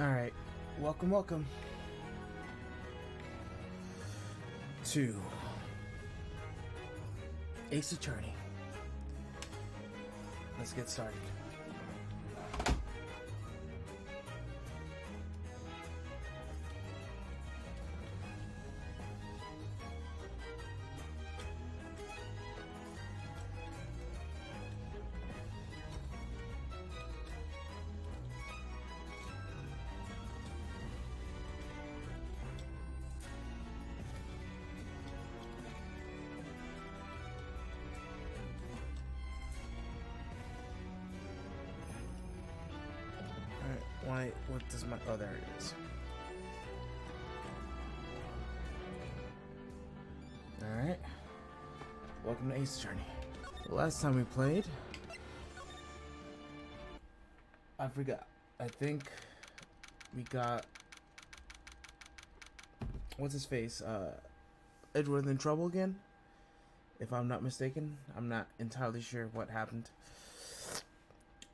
Alright, welcome to Ace Attorney. Let's get started. What does my... Oh, there it is. Alright. Welcome to Ace Attorney. The last time we played... I forgot. I think... we got... What's his face? Edward in trouble again? If I'm not mistaken. I'm not entirely sure what happened.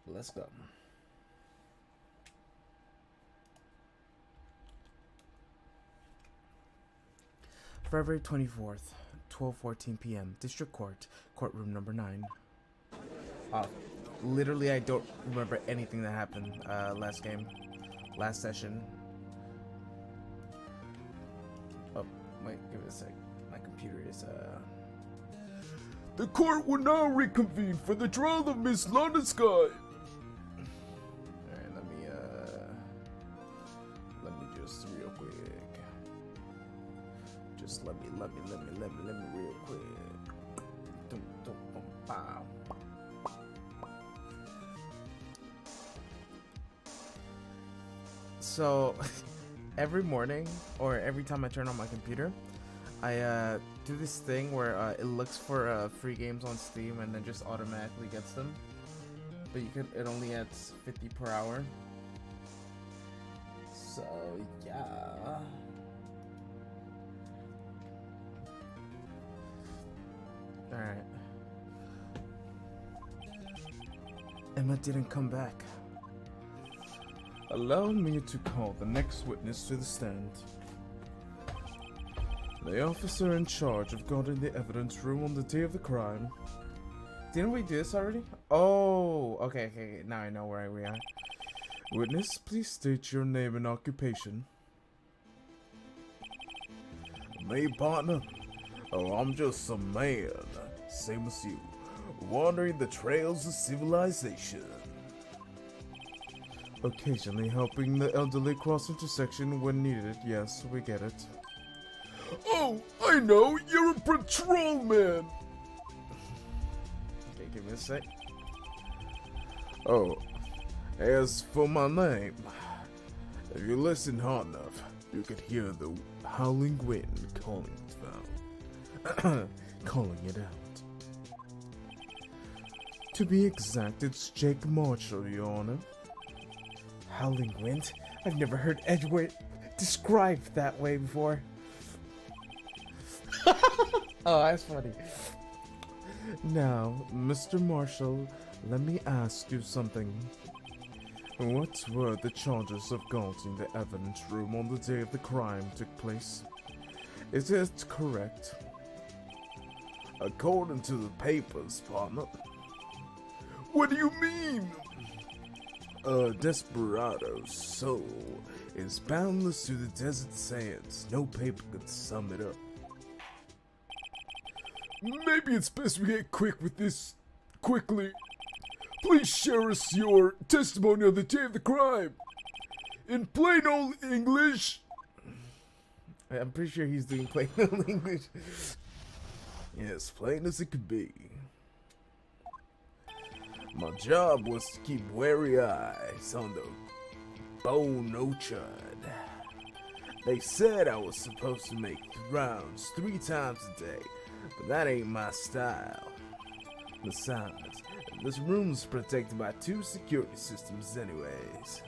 Let's go. February 24th, 12:14 p.m. District Court, courtroom number 9. Literally, I don't remember anything that happened last session. Oh, wait, give it a sec. My computer is, The court will now reconvene for the trial of Miss London Sky. Alright, let me just real quick. Just let me real quick. So, every morning, or every time I turn on my computer, I do this thing where it looks for free games on Steam and then just automatically gets them. But it only adds 50 per hour. So, yeah. Alright. Emma didn't come back. Allow me to call the next witness to the stand. The officer in charge of guarding the evidence room on the day of the crime. Didn't we do this already? Oh, okay. Now I know where we are. Witness, please state your name and occupation. Me, partner? Oh, I'm just some man, same as you, wandering the trails of civilization. Occasionally helping the elderly cross intersection when needed. Yes, we get it. Oh, I know! You're a patrolman! Okay, give me a sec. Oh, as for my name, if you listen hard enough, you could hear the howling wind calling it out. To be exact, it's Jake Marshall, Your Honor. Howling wind? I've never heard Edward described that way before. Oh, that's funny. Now, Mr. Marshall, let me ask you something. What were the charges of guarding the evidence room on the day of the crime took place? Is it correct? According to the papers, partner. What do you mean? A desperado's soul is boundless to the desert sands. No paper could sum it up. Maybe it's best we get quick with this. Quickly. Please share us your testimony on the day of the crime. In plain old English. I'm pretty sure he's doing plain old English. Yes, plain as it could be. My job was to keep wary eyes on the bone orchard. They said I was supposed to make rounds 3 times a day, but that ain't my style. Besides, this room's protected by 2 security systems anyways.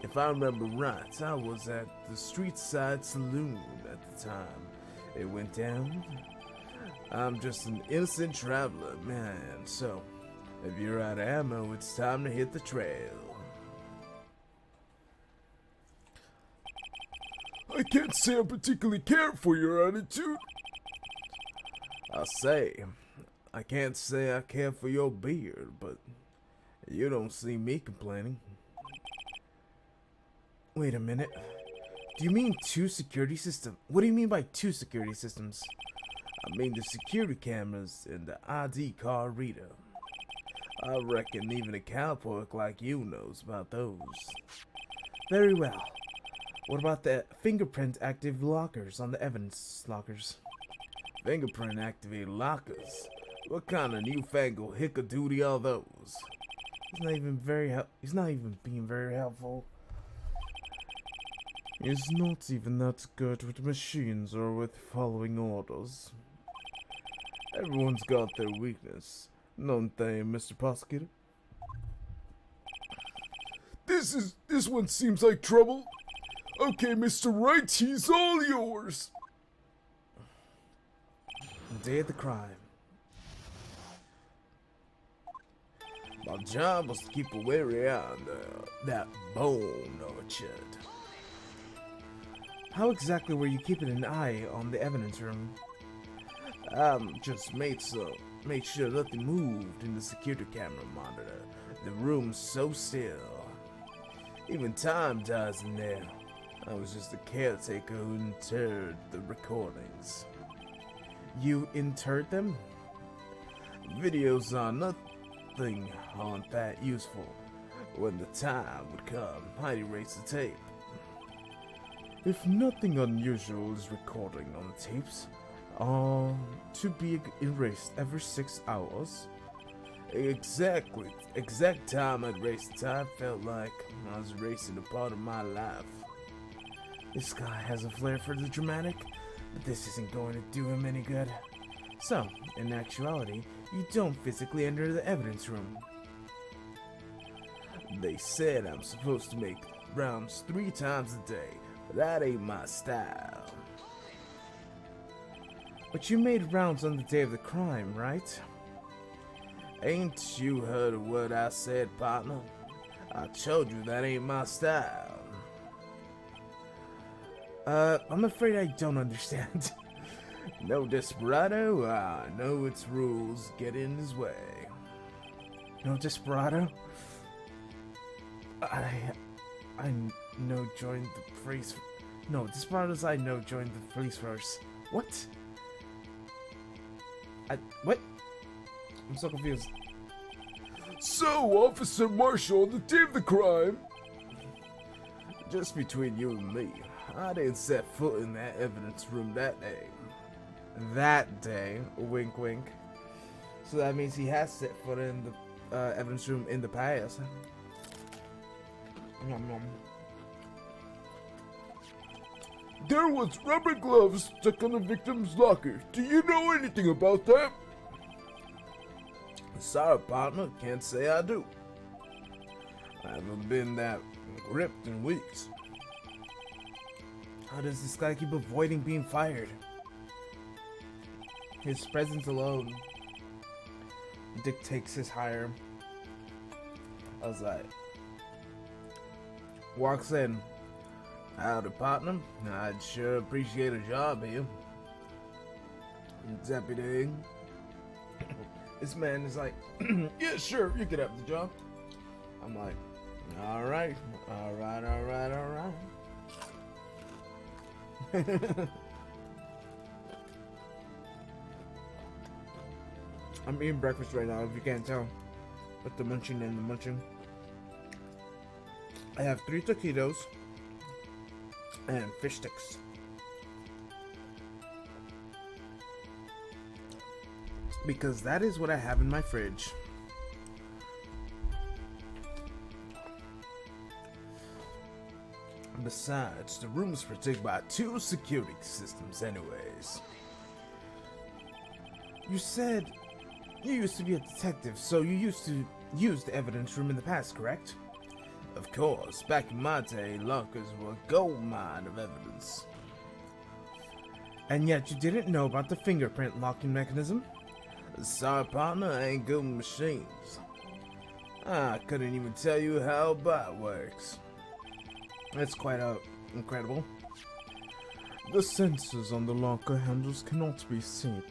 If I remember right, I was at the street side saloon at the time it went down. I'm just an innocent traveler, man, so if you're out of ammo, it's time to hit the trail. I can't say I particularly care for your attitude. I can't say I care for your beard, but you don't see me complaining. Wait a minute. Do you mean 2 security systems? What do you mean by 2 security systems? I mean the security cameras and the ID card reader. I reckon even a cowpoke like you knows about those. Very well. What about the fingerprint active lockers on the evidence lockers? Fingerprint activated lockers? What kind of newfangled hickadoodie are those? He's not even being very helpful. He's not even that good with machines or with following orders. Everyone's got their weakness, don't they, Mr. Prosecutor? This one seems like trouble. Okay, Mr. Wright, he's all yours. Day of the crime. My job was to keep a wary eye on that bone orchard. How exactly were you keeping an eye on the evidence room? Just made sure nothing moved in the security camera monitor. The room's so still. Even time dies in there. I was just a caretaker who interred the recordings. You interred them? Videos are nothing aren't that useful. When the time would come, I'd erase the tape. If nothing unusual is recording on the tapes, to be erased every 6 hours? Exactly. Exact time I'd erase the time felt like I was erasing a part of my life. This guy has a flair for the dramatic, but this isn't going to do him any good. So, in actuality, you don't physically enter the evidence room. They said I'm supposed to make rounds 3 times a day, but that ain't my style. But you made rounds on the day of the crime, right? Ain't you heard a word I said, partner? I told you that ain't my style. I'm afraid I don't understand. No desperado? I know its rules get in his way. No desperado? I know joined the police. No, desperados I know joined the police force. What? What? I'm so confused. So, Officer Marshall, on the day of the crime... Just between you and me, I didn't set foot in that evidence room that day. That day? Wink wink. So that means he has set foot in the evidence room in the past. There was rubber gloves stuck on the victim's locker. Do you know anything about that? Sorry, partner, can't say I do. I haven't been that gripped in weeks. How does this guy keep avoiding being fired? His presence alone dictates his hire. I was like, walks in. Howdy, partner. I'd sure appreciate a job here. Deputy. This man is like, yeah, sure, you could have the job. I'm like, alright. I'm eating breakfast right now, if you can't tell. With the munching and the munching. I have 3 taquitos and fish sticks. Because that is what I have in my fridge. Besides, the room is protected by 2 security systems anyways. You said you used to be a detective, so you used to use the evidence room in the past, correct? Of course, back in my day, lockers were a gold mine of evidence. And yet you didn't know about the fingerprint locking mechanism? Sorry, partner, I ain't good with machines. I couldn't even tell you how a bot works. That's quite incredible. The sensors on the locker handles cannot be seen,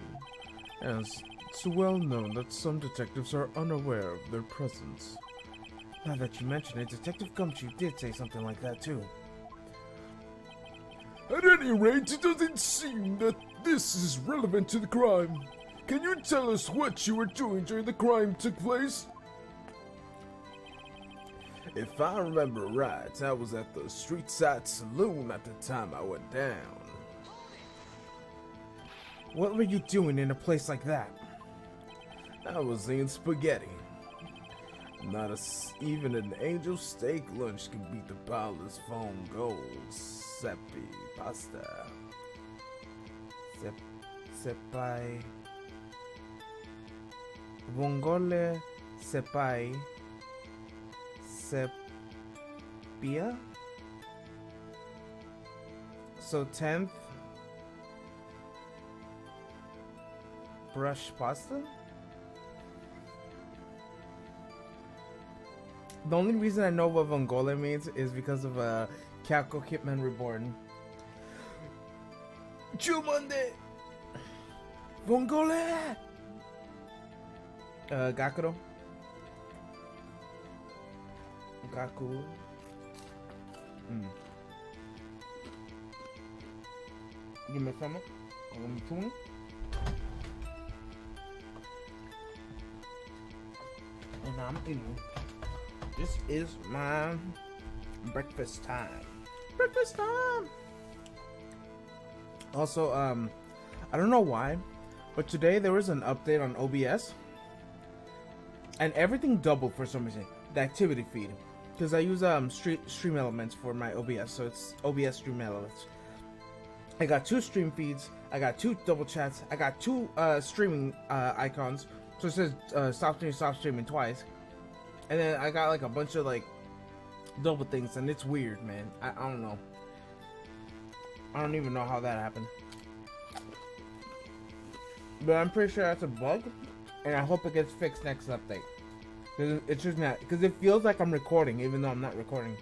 as it's well known that some detectives are unaware of their presence. Now that you mention it, Detective Gumshoe did say something like that too. At any rate, it doesn't seem that this is relevant to the crime. Can you tell us what you were doing during the crime took place? If I remember right, I was at the street side saloon at the time I went down. What were you doing in a place like that? I was eating spaghetti. Even an angel steak lunch can beat the Paula's phone goals. Seppi pasta. Sepai. Vongole sepai. Sepia? So 10th. Brush pasta? The only reason I know what Vongole means is because of Calco Hitman Reborn. Chumande! Vongole! Gakuro? Gaku. Give me some. And I'm eating. This is my breakfast time. Breakfast time! Also, I don't know why, but today there was an update on OBS. And everything doubled for some reason. The activity feed. Because I use Stream Elements for my OBS, so it's OBS Stream Elements. I got 2 stream feeds, I got 2 double chats, I got 2 streaming icons. So it says stop streaming twice. And then I got like a bunch of like double things, and it's weird, man. I don't know. I don't even know how that happened. But I'm pretty sure that's a bug, and I hope it gets fixed next update. Cause it's just not, because it feels like I'm recording even though I'm not recording.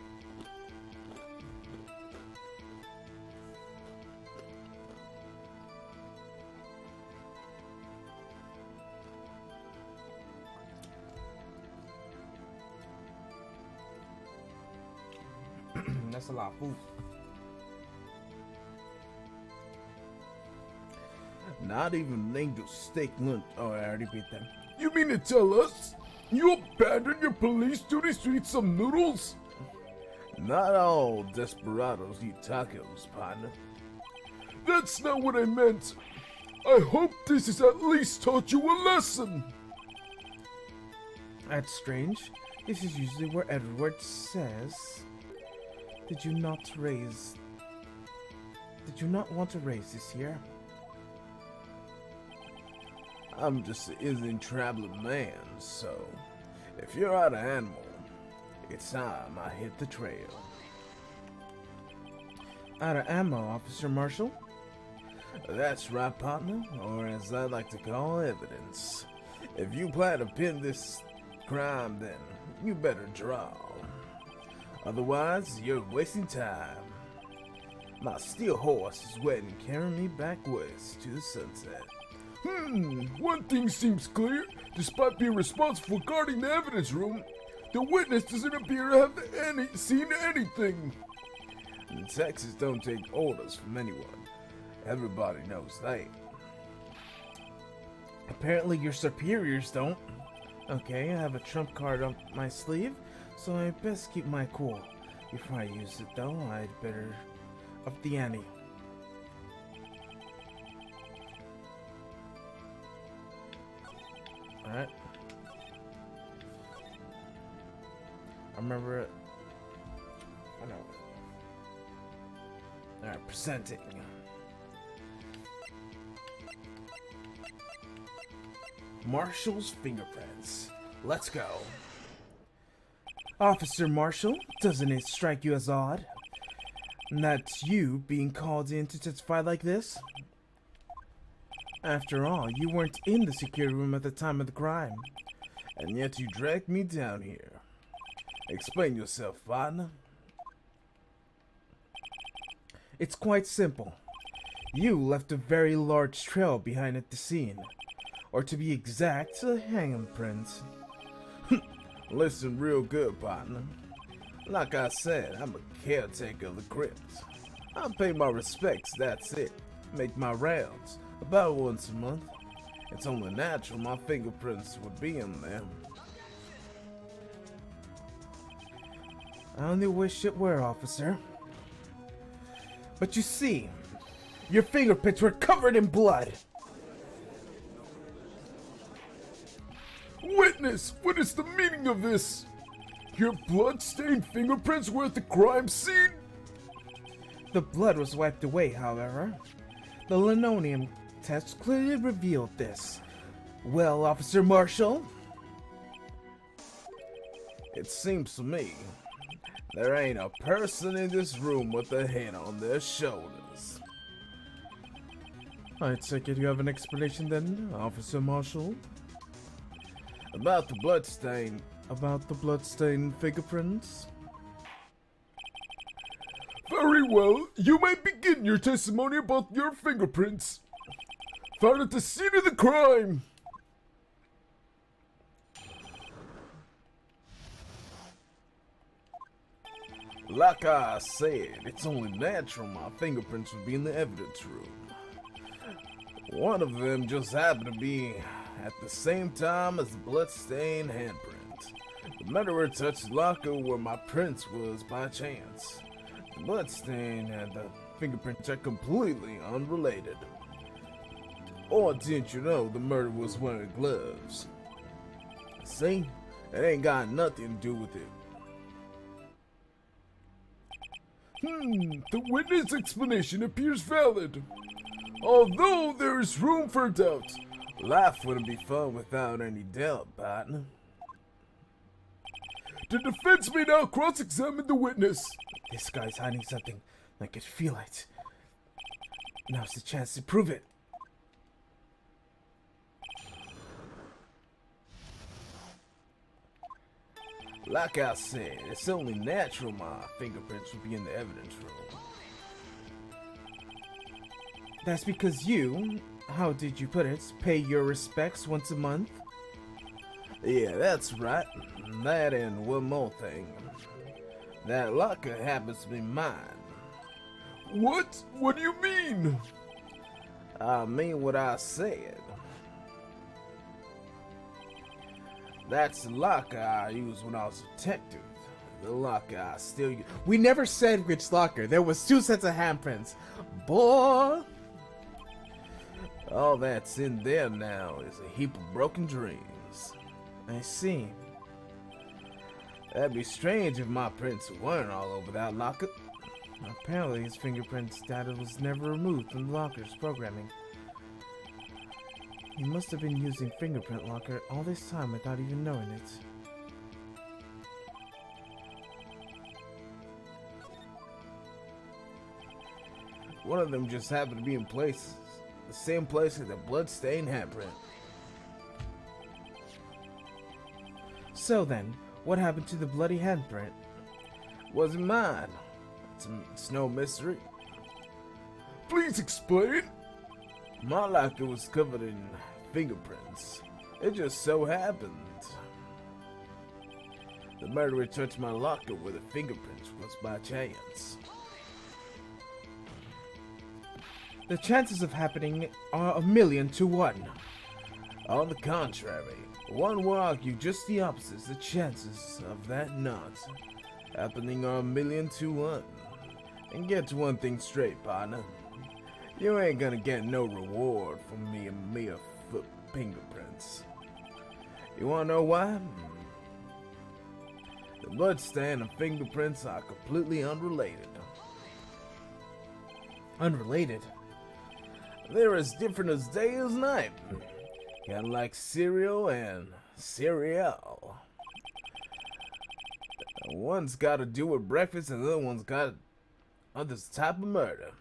That's a lot of food. Not even an angel steak lunch. Oh, I already beat them. You mean to tell us you abandoned your police duties to eat some noodles? Not all desperados eat tacos, partner. That's not what I meant. I hope this has at least taught you a lesson. That's strange. This is usually where Edward says, Did you not want to raise this year? I'm just an traveling man, so if you're out of animal, it's time I hit the trail. Out of ammo, Officer Marshall? That's right, partner, or as I like to call evidence. If you plan to pin this crime, then you better draw. Otherwise, you're wasting time. My steel horse is waiting to carry me back west to the sunset. One thing seems clear. Despite being responsible for guarding the evidence room, the witness doesn't appear to have seen anything. And Texas don't take orders from anyone. Everybody knows that. Apparently your superiors don't. Okay, I have a trump card up my sleeve, so I best keep my cool. Before I use it though, I'd better up the ante. Alright. I remember it. I know. Alright, presenting. Marshall's fingerprints. Let's go. Officer Marshall, doesn't it strike you as odd? That's you being called in to testify like this? After all, you weren't in the security room at the time of the crime. And yet you dragged me down here. Explain yourself, partner. It's quite simple. You left a very large trail behind at the scene. Or to be exact, a handprint. Listen real good, partner. Like I said, I'm a caretaker of the crypt. I pay my respects, that's it. Make my rounds, about once a month. It's only natural my fingerprints would be in there. I only wish it were, officer. But you see, your fingerprints were covered in blood. Witness, what is the meaning of this? Your blood-stained fingerprints were at the crime scene? The blood was wiped away, however. The linoleum test clearly revealed this. Well, Officer Marshall? It seems to me there ain't a person in this room with a head on their shoulders. I take it you have an explanation then, Officer Marshall? About the bloodstain. About the bloodstained fingerprints? Very well, you may begin your testimony about your fingerprints. Found at the scene of the crime. Like I said, it's only natural my fingerprints would be in the evidence room. One of them just happened to be at the same time as the bloodstained handprint. The murderer touched the locker where my prints was by chance. The bloodstain and the fingerprints are completely unrelated. Or didn't you know the murderer was wearing gloves? See? It ain't got nothing to do with it. The witness' explanation appears valid. Although there is room for doubt. Life wouldn't be fun without any doubt, partner. The defense may now cross-examine the witness. This guy's hiding something. I could feel it. Now's the chance to prove it. Like I said, it's only natural my fingerprints would be in the evidence room. That's because you, how did you put it, pay your respects once a month? Yeah, that's right. That and one more thing. That locker happens to be mine. What? What do you mean? I mean what I said. That's the locker I used when I was a detective. The locker I still use. We never said which locker. There was 2 sets of handprints. Boy! All that's in there now is a heap of broken dreams. I see. That'd be strange if my prints weren't all over that locker. Apparently his fingerprints data was never removed from the locker's programming. He must have been using Fingerprint Locker all this time without even knowing it. One of them just happened to be in places, the same place as the bloodstained handprint. So then, what happened to the bloody handprint? Wasn't mine. It's no mystery. Please explain. My locker was covered in fingerprints. It just so happened the murderer touched my locker where the fingerprints was by chance. The chances of happening are 1,000,000 to 1. On the contrary, one will argue just the opposite. The chances of that not happening are 1,000,000 to 1. And get one thing straight, partner. You ain't gonna get no reward from me and mere foot fingerprints. You wanna know why? The bloodstain and fingerprints are completely unrelated. Unrelated? They're as different as day as night. Kinda like cereal and cereal. One's got to do with breakfast and the other one's got this type of murder.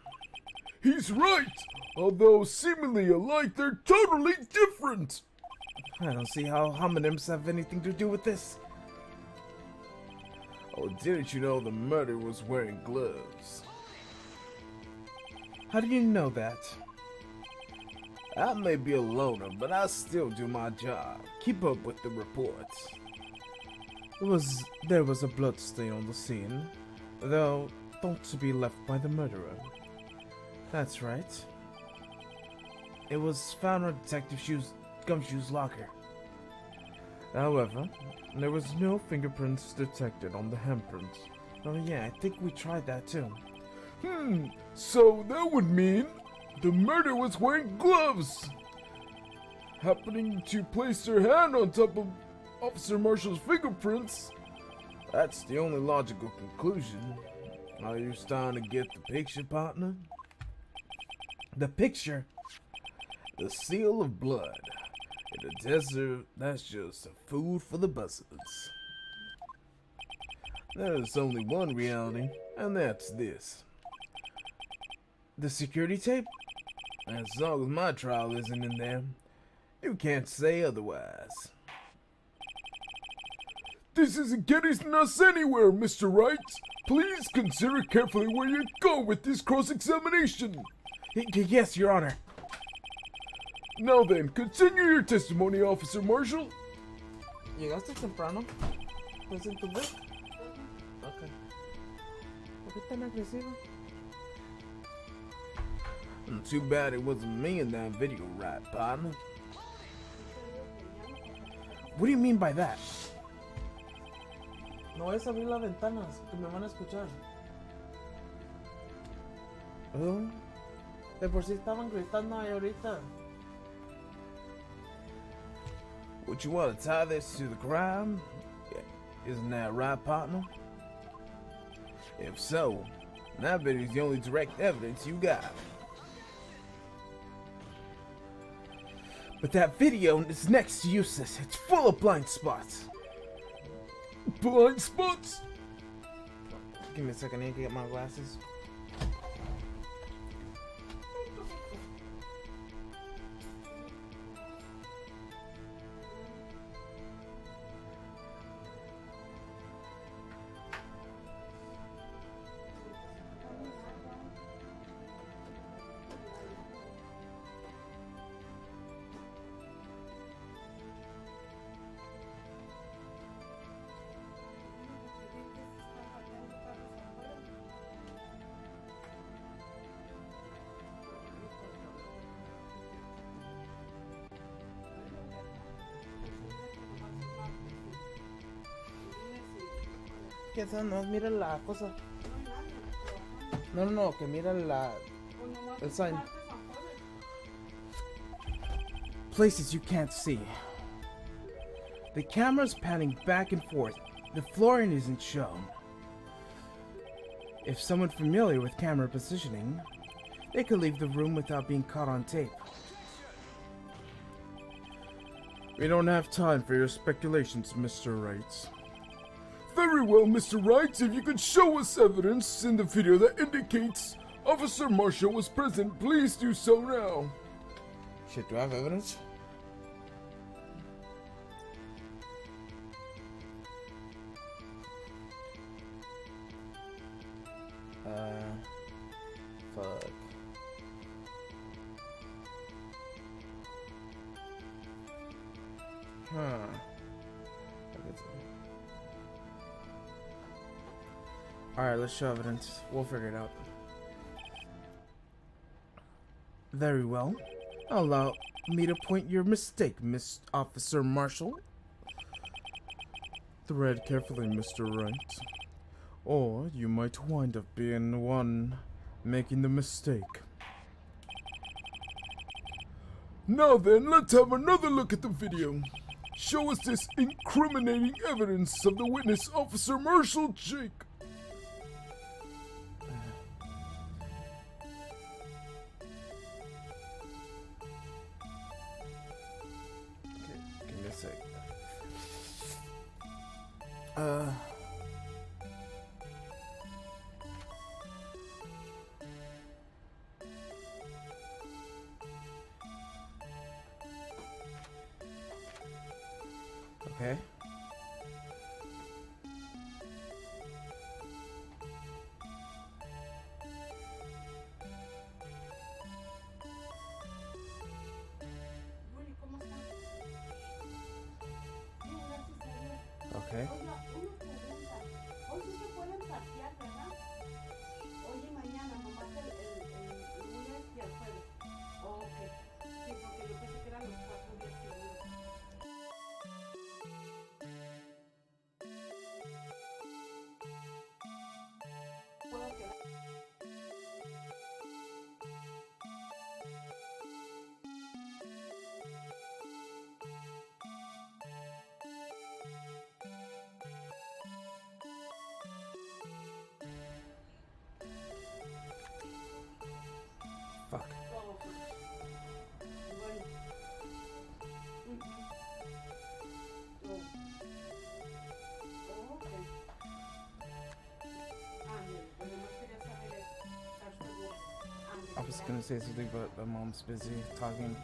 He's right! Although seemingly alike, they're totally different! I don't see how homonyms have anything to do with this. Oh, didn't you know the murderer was wearing gloves? How do you know that? I may be a loner, but I still do my job. Keep up with the reports. There was a blood stain on the scene, though thought to be left by the murderer. That's right. It was found on Detective Gumshoe's locker. However, there was no fingerprints detected on the handprints. Oh yeah, I think we tried that too. So that would mean the murderer was wearing gloves. Happening to place their hand on top of Officer Marshall's fingerprints. That's the only logical conclusion. Are you starting to get the picture, partner? The picture? The seal of blood. In the desert, that's just food for the buzzards. There's only one reality, and that's this. The security tape? As long as my trial isn't in there, you can't say otherwise. This isn't getting us anywhere, Mr. Wright. Please consider carefully where you go with this cross-examination. Yes, Your Honor. Now then, continue your testimony, Officer Marshall. ¿Llegaste temprano? ¿Pues en tu break? Okay. ¿Por qué tan agresivo? Too bad it wasn't me in that video, right, partner? What do you mean by that? No vayas a abrir las ventanas, que me van a escuchar. De por sí estaban gritando ahí ahorita. Would you want to tie this to the crime? Isn't that right, partner? If so, that video's the only direct evidence you got. But that video is next to useless. It's full of blind spots. Blind spots? Give me a second, I need to get my glasses. Que esa no, mira la cosa. No, que mira el sign. Places you can't see. The camera's panning back and forth. The flooring isn't shown. If someone familiar with camera positioning, they could leave the room without being caught on tape. We don't have time for your speculations, Mr. Wright. Very well, Mr. Wright, if you could show us evidence in the video that indicates Officer Marshall was present, please do so now. Shit, do I have evidence? Fuck. Huh. Alright, let's show evidence. We'll figure it out. Very well. Allow me to point your mistake, Miss Officer Marshall. Thread carefully, Mr. Wright. Or you might wind up being the one making the mistake. Now then, let's have another look at the video. Show us this incriminating evidence of the witness, Officer Marshall Jake. Give me a sec. Okay. gonna say something, but my mom's busy talking.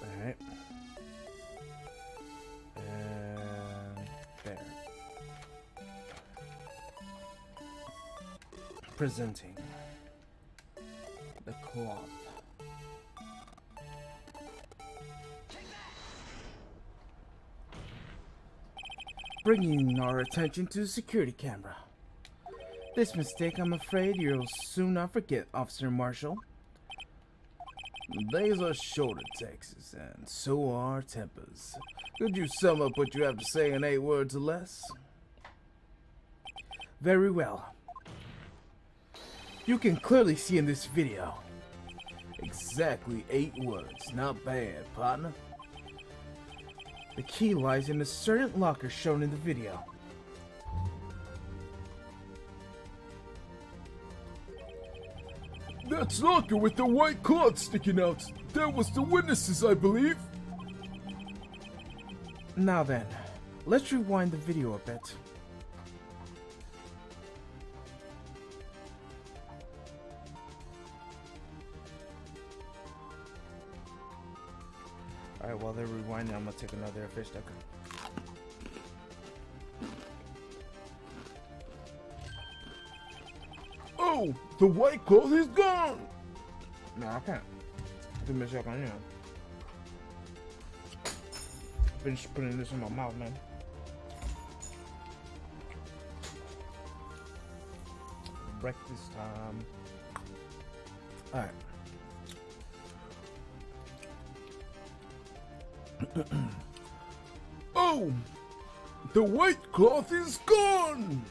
Alright. And there. Presenting the cloth. Bringing our attention to the security camera. This mistake, I'm afraid you'll soon not forget, Officer Marshall. The days are short in Texas, and so are tempers. Could you sum up what you have to say in 8 words or less? Very well. You can clearly see in this video. Exactly 8 words. Not bad, partner. The key lies in a certain locker shown in the video. That's locker with the white cloth sticking out. That was the witnesses, I believe. Now then, let's rewind the video a bit. Alright, while they're rewinding, I'm gonna take another fish duck. Oh, the white cloth is gone. No, I can't. Give me a second, you know. Finish putting this in my mouth, man. Breakfast time. Alright. Oh, the white cloth is gone.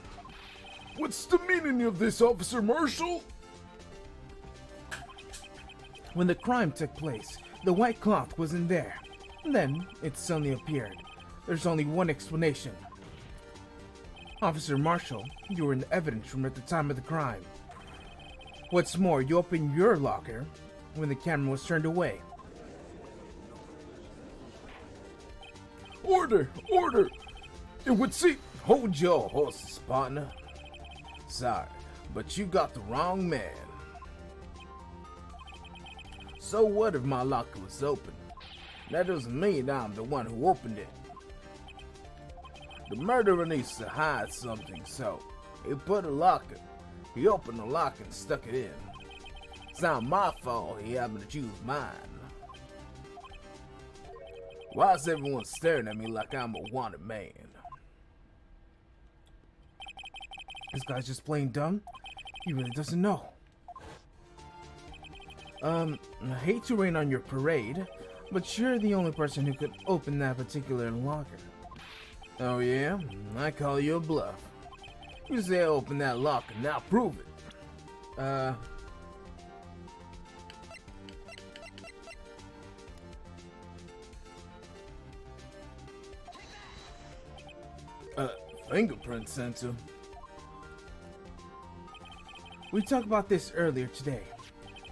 What's the meaning of this, Officer Marshall? When the crime took place, the white cloth wasn't there. Then, it suddenly appeared. There's only one explanation. Officer Marshall, you were in the evidence room at the time of the crime. What's more, you opened your locker when the camera was turned away. Order! Order! It would seem... Hold your horses, partner. Sorry, but you got the wrong man. So what if my locker was open? That doesn't mean I'm the one who opened it. The murderer needs to hide something, so he put a locker. He opened the locker and stuck it in. It's not my fault he happened to choose mine. Why is everyone staring at me like I'm a wanted man? This guy's just plain dumb. He really doesn't know. I hate to rain on your parade, but you're the only person who could open that particular locker. Oh yeah? I call you a bluff. You say open that locker, now prove it. Fingerprint sensor. We talked about this earlier today.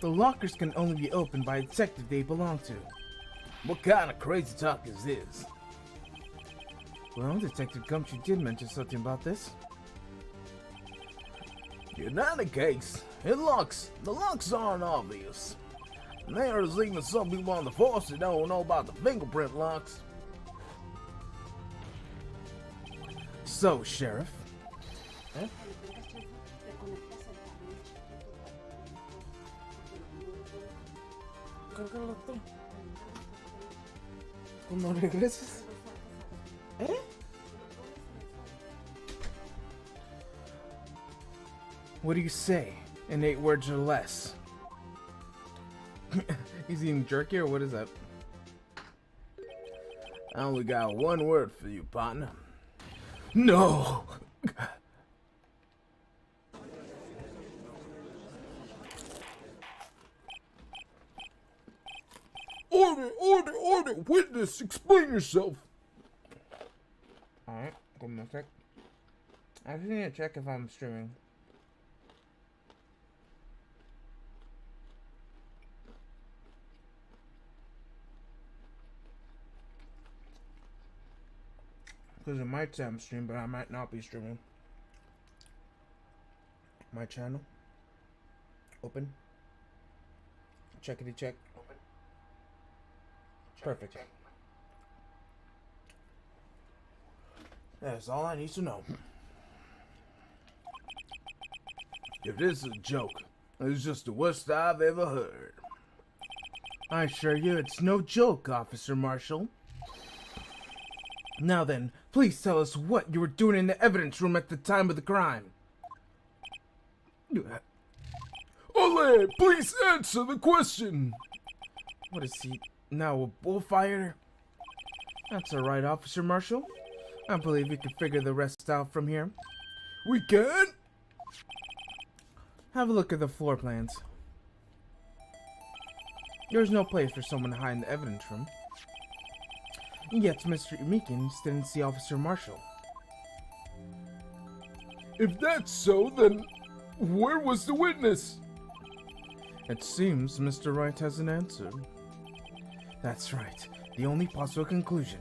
The lockers can only be opened by a detective they belong to. What kind of crazy talk is this? Well, Detective Gumshoe did mention something about this. In any case, the locks aren't obvious. And there's even some people on the force that don't know about the fingerprint locks. So, Sheriff. ¿Eh? Cárgalo tú. Cuando regreses. ¿Eh? What do you say in 8 words or less? He's eating jerky or what is that? I only got one word for you, partner. No! Order! Witness, explain yourself! Alright, give me a sec. I just need to check if I'm streaming. Because it might say I'm streaming, but I might not be streaming. My channel. Open. Checkity check. Open. Perfect. That's all I need to know. If this is a joke, it's just the worst I've ever heard. I assure you it's no joke, Officer Marshall. Now then, please tell us what you were doing in the evidence room at the time of the crime. Ole, please answer the question. What is he, now a bullfighter? That's alright, Officer Marshall. I believe we can figure the rest out from here. We can? Have a look at the floor plans. There's no place for someone to hide in the evidence room. Yet Mr. Meekins didn't see Officer Marshall. If that's so, then where was the witness? It seems Mr. Wright has an answer. That's right. The only possible conclusion.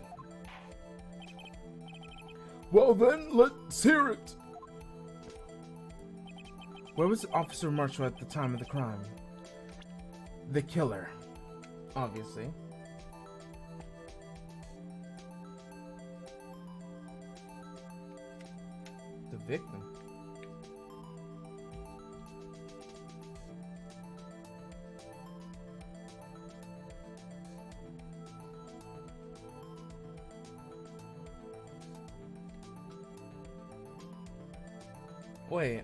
Well then, let's hear it. Where was Officer Marshall at the time of the crime? The killer, obviously. The victim. Wait.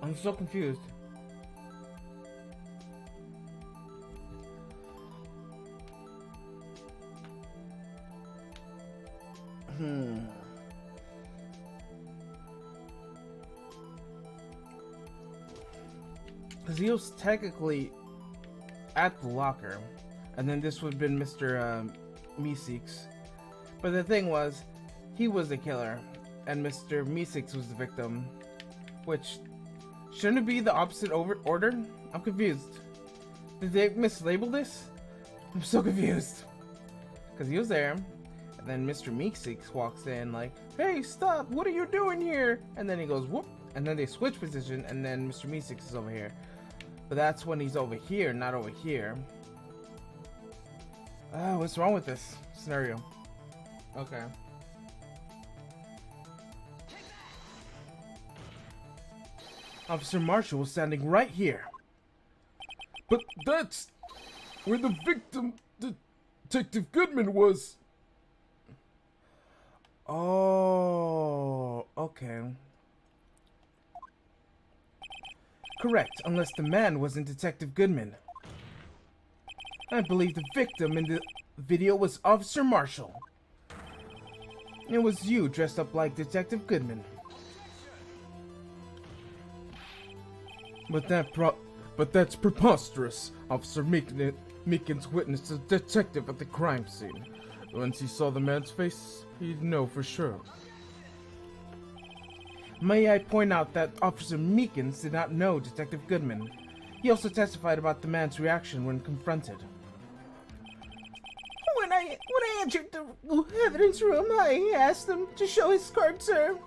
I'm so confused. Because he was technically at the locker, and then this would have been Mr. Meeseeks. But the thing was, he was the killer, and Mr. Meeseeks was the victim. Which, shouldn't it be the opposite order? I'm confused. Did they mislabel this? I'm so confused. Because he was there, and then Mr. Meeseeks walks in like, "Hey, stop! What are you doing here?" And then he goes, "Whoop!" And then they switch position, and then Mr. Meeseeks is over here. But that's when he's over here, not over here. What's wrong with this scenario? Okay. Officer Marshall was standing right here. But that's where the victim, Detective Goodman, was. Oh, okay. Correct, unless the man wasn't Detective Goodman. I believe the victim in the video was Officer Marshall. It was you dressed up like Detective Goodman. But that's preposterous. Officer Meekins witnessed a detective at the crime scene. Once he saw the man's face, he'd know for sure. May I point out that Officer Meekins did not know Detective Goodman. He also testified about the man's reaction when confronted. When I entered the evidence room, I asked him to show his card, sir.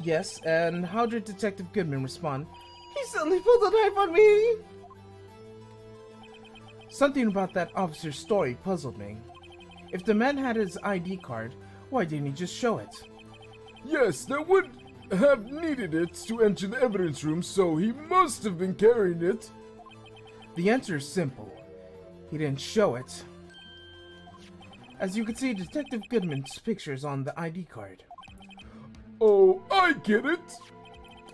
Yes, and how did Detective Goodman respond? He suddenly pulled a knife on me! Something about that officer's story puzzled me. If the man had his ID card, why didn't he just show it? Yes, that would have needed it to enter the evidence room, so he must have been carrying it. The answer is simple. He didn't show it. As you can see, Detective Goodman's picture is on the ID card. Oh, I get it!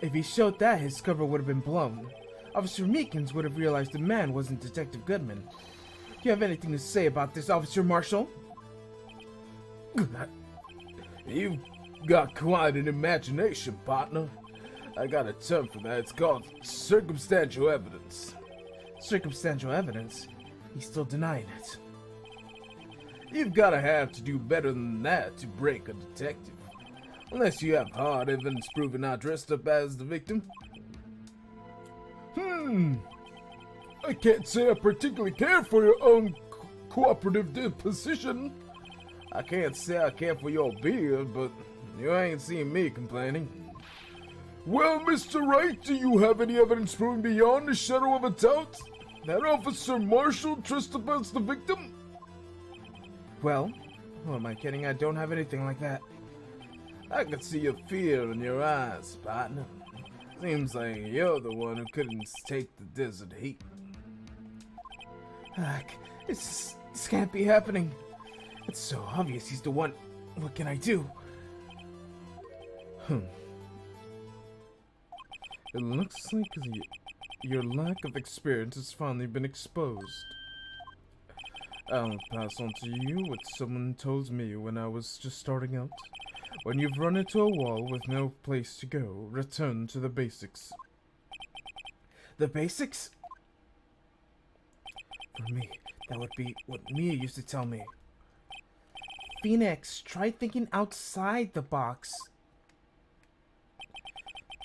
If he showed that, his cover would have been blown. Officer Meekins would have realized the man wasn't Detective Goodman. Do you have anything to say about this, Officer Marshall? You've got quite an imagination, partner. I got a term for that. It's called circumstantial evidence. Circumstantial evidence? He's still denying it. You've gotta have to do better than that to break a detective. Unless you have hard evidence proving I dressed up as the victim. I can't say I particularly care for your uncooperative disposition. I can't say I care for your beard, but you ain't seen me complaining. Well, Mr. Wright, do you have any evidence proving beyond the shadow of a doubt that Officer Marshall dressed up as the victim? Well, who am I kidding? I don't have anything like that. I could see your fear in your eyes, partner. Seems like you're the one who couldn't take the desert heat. This can't be happening. It's so obvious he's the one. What can I do? It looks like your lack of experience has finally been exposed. I'll pass on to you what someone told me when I was just starting out. When you've run into a wall with no place to go, return to the basics. The basics? For me, that would be what Mia used to tell me. Phoenix, try thinking outside the box.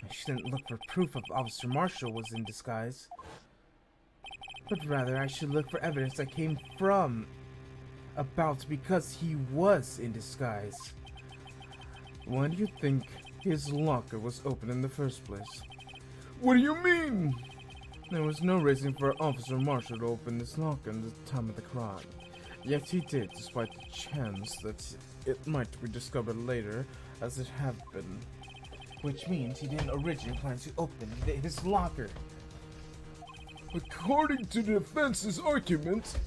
I shouldn't look for proof of Officer Marshall was in disguise. But rather, I should look for evidence that came from about because he was in disguise. Why do you think his locker was open in the first place? What do you mean? There was no reason for Officer Marshall to open his locker at the time of the crime. Yet he did, despite the chance that it might be discovered later, as it had been. Which means he didn't originally plan to open his locker. According to the defense's argument,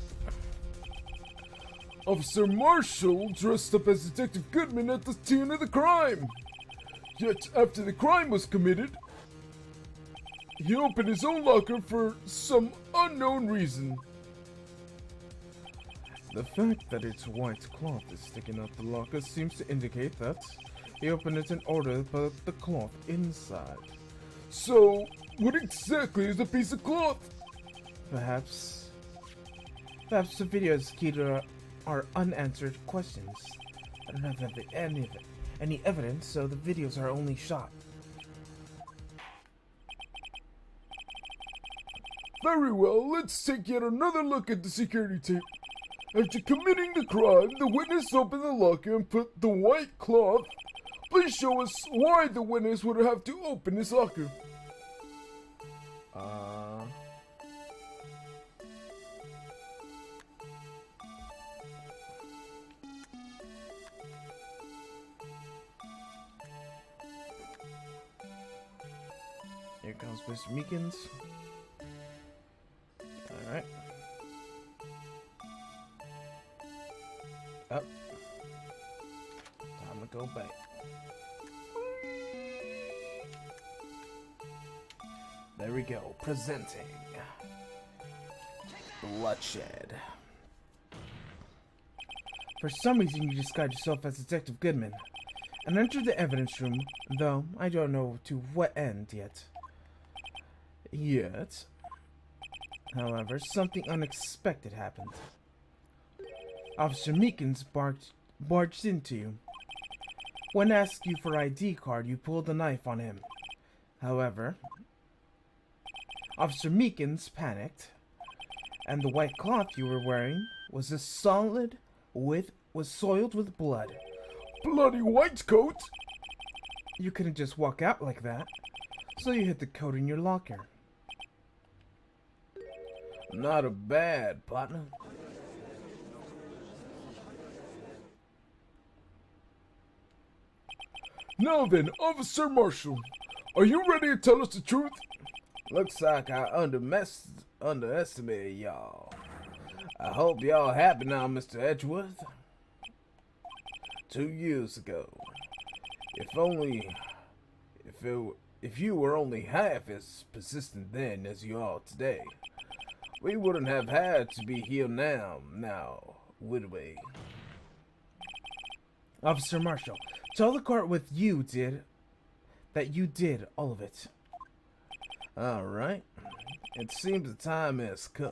Officer Marshall dressed up as Detective Goodman at the scene of the crime. Yet, after the crime was committed, he opened his own locker for some unknown reason. The fact that its white cloth is sticking out the locker seems to indicate that he opened it in order to put the cloth inside. So, what exactly is a piece of cloth? Perhaps the video is key to our unanswered questions. I don't have any evidence, so the videos are only shot. Very well, let's take yet another look at the security tape. After committing the crime, the witness opened the locker and put the white cloth. Please show us why the witness would have to open his locker. Here comes Mr. Meekins. Alright. Up. Time to go back. There we go. Presenting Bloodshed. For some reason, you disguised yourself as Detective Goodman and entered the evidence room, though I don't know to what end yet. However, something unexpected happened. Officer Meekins barged into you. When asked you for ID card, you pulled a knife on him. However, Officer Meekins panicked, and the white cloth you were wearing was soiled with blood. Bloody white coat? You couldn't just walk out like that, so you hid the coat in your locker. Not a bad, partner. Now then, Officer Marshall, are you ready to tell us the truth? Looks like I underestimated y'all. I hope y'all happy now, Mr. Edgeworth. 2 years ago, if you were only half as persistent then as you are today, we wouldn't have had to be here now, would we? Officer Marshall, tell the court what you did That you did all of it. Alright. It seems the time has come.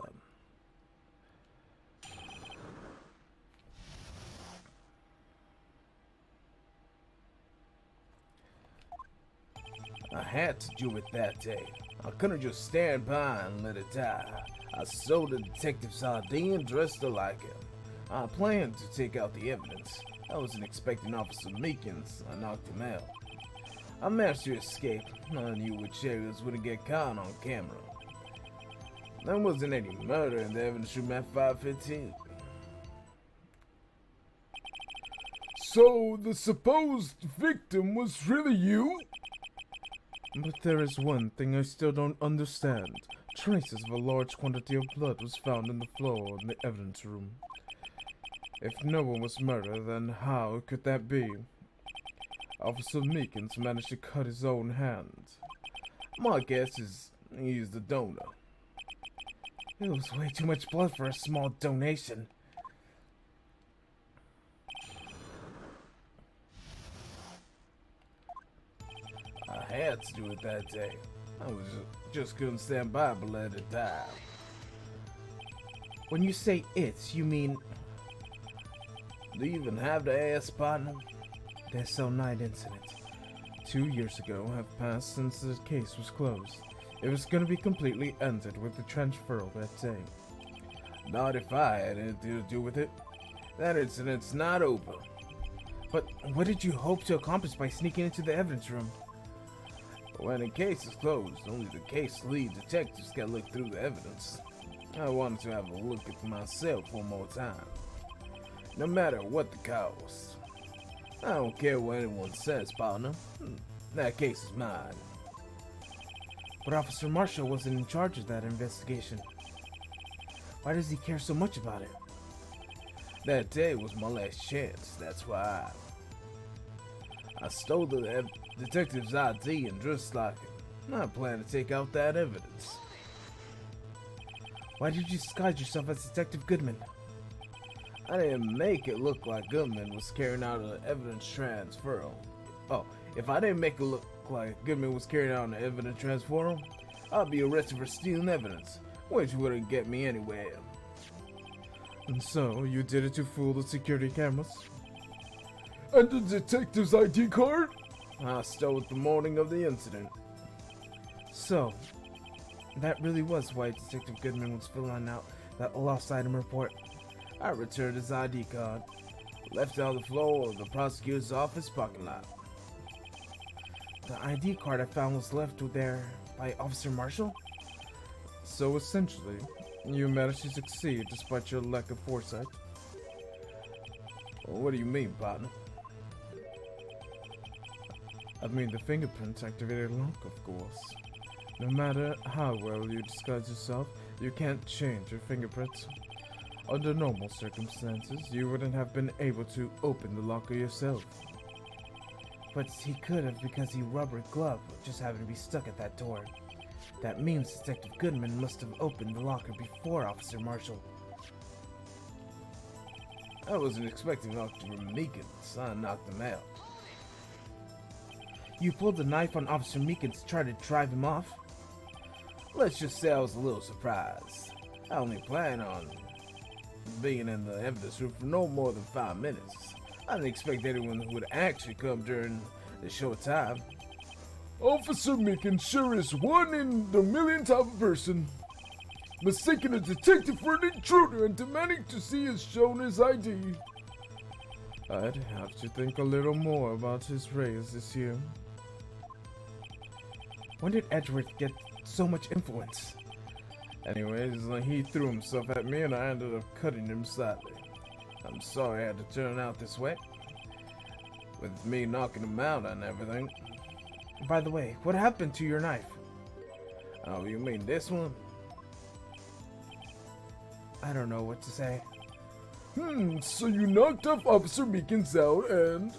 I had to do it that day. I couldn't just stand by and let it die. I sold the detective's ID and dressed her like him. I planned to take out the evidence. I wasn't expecting Officer Meekins. I knocked him out. I managed to escape. I knew which areas wouldn't get caught on camera. There wasn't any murder in the evidence room at 5:15. So, the supposed victim was really you? But there is one thing I still don't understand. Traces of a large quantity of blood was found in the floor in the evidence room. If no one was murdered, then how could that be? Officer Meekins managed to cut his own hand. My guess is he's the donor. It was way too much blood for a small donation. I had to do it that day. I just couldn't stand by but let it die. When you say it, you mean... Do you even have the ass, partner? The cell 9 incident. 2 years ago have passed since the case was closed. It was going to be completely ended with the transferal that day. Not if I had anything to do with it. That incident's not over. But what did you hope to accomplish by sneaking into the evidence room? When the case is closed, only the case lead detectives can look through the evidence. I wanted to have a look at myself one more time. No matter what the cost. I don't care what anyone says, partner. That case is mine. But Officer Marshall wasn't in charge of that investigation. Why does he care so much about it? That day was my last chance, that's why I stole the detective's ID and dressed like him. I plan to take out that evidence. Why did you disguise yourself as Detective Goodman? I didn't make it look like Goodman was carrying out an evidence transferal. Oh, if I didn't make it look like Goodman was carrying out an evidence transferal, I'd be arrested for stealing evidence, which wouldn't get me anywhere. And so, you did it to fool the security cameras? And the detective's ID card? I stole it the morning of the incident. So, that really was why Detective Goodman was filling out that lost item report. I returned his ID card, left it on the floor of the prosecutor's office parking lot. The ID card I found was left there by Officer Marshall? So essentially, you managed to succeed despite your lack of foresight. Well, what do you mean, partner? I mean the fingerprints activated lock, of course. No matter how well you disguise yourself, you can't change your fingerprints. Under normal circumstances, you wouldn't have been able to open the locker yourself. But he could have because he rubber glove just happened to be stuck at that door. That means Detective Goodman must have opened the locker before Officer Marshall. I wasn't expecting Officer Meekins. I knocked him out. You pulled the knife on Officer Meekins to try to drive him off? Let's just say I was a little surprised. I only planned on being in the evidence room for no more than 5 minutes. I didn't expect anyone who would actually come during the short time. Officer Meekins sure is one in a million type of person. Mistaking a detective for an intruder and demanding to see his shown his ID. I'd have to think a little more about his raise this year. When did Edward get so much influence? Anyways, he threw himself at me and I ended up cutting him slightly. I'm sorry I had to turn out this way. With me knocking him out and everything. By the way, what happened to your knife? Oh, you mean this one? I don't know what to say. So you knocked off Officer Meekins out and...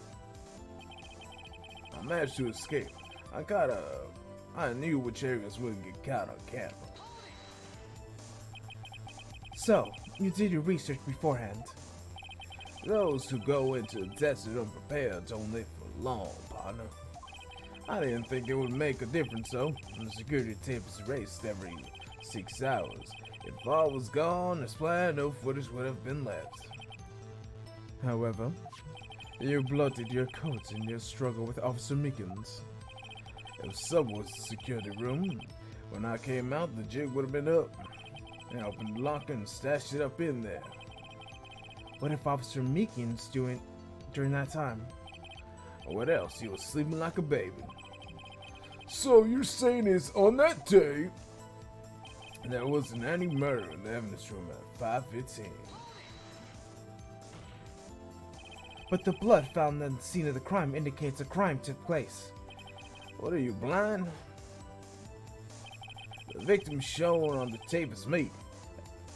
I managed to escape. I knew which areas wouldn't get caught on camera. So, you did your research beforehand. Those who go into the desert unprepared don't live for long, partner. I didn't think it would make a difference, though. The security tape is erased every 6 hours. If all was gone as planned, no footage would have been left. However, you bloodied your coat in your struggle with Officer Meekins. If someone was in the security room, when I came out, the jig would have been up. I opened the locker and stashed it up in there. What if Officer Meekins doing during that time? What else? He was sleeping like a baby. So you're saying is on that day, There wasn't any murder in the evidence room at 5:15. But the blood found at the scene of the crime indicates a crime took place. What are you, blind? The victim shown on the tape is me.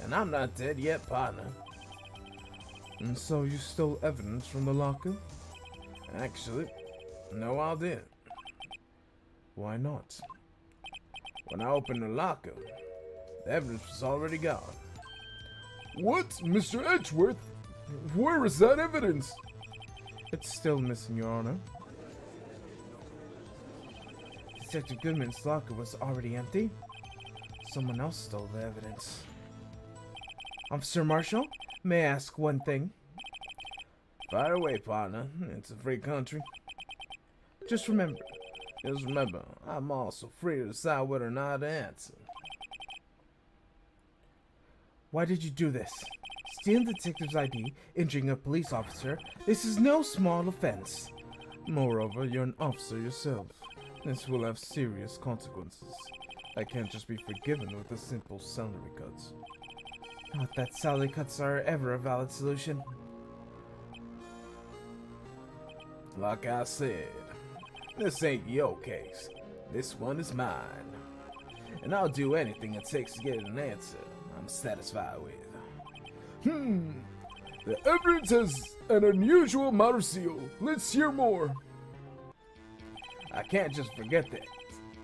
And I'm not dead yet, partner. and so you stole evidence from the locker? Actually, no, I didn't. Why not? When I opened the locker, the evidence was already gone. What, Mr. Edgeworth? Where is that evidence? It's still missing, Your Honor. Detective Goodman's locker was already empty. Someone else stole the evidence. Officer Marshall, may I ask one thing? Fire away, partner. It's a free country. Just remember, I'm also free to decide whether or not to answer. why did you do this? Stealing the detective's ID, injuring a police officer, this is no small offense. Moreover, you're an officer yourself. This will have serious consequences. I can't just be forgiven with a simple salary cut. Not that salary cuts are ever a valid solution. Like I said, this ain't your case. This one is mine. And I'll do anything it takes to get an answer I'm satisfied with. The evidence has an unusual amount of seal. Let's hear more. I can't just forget that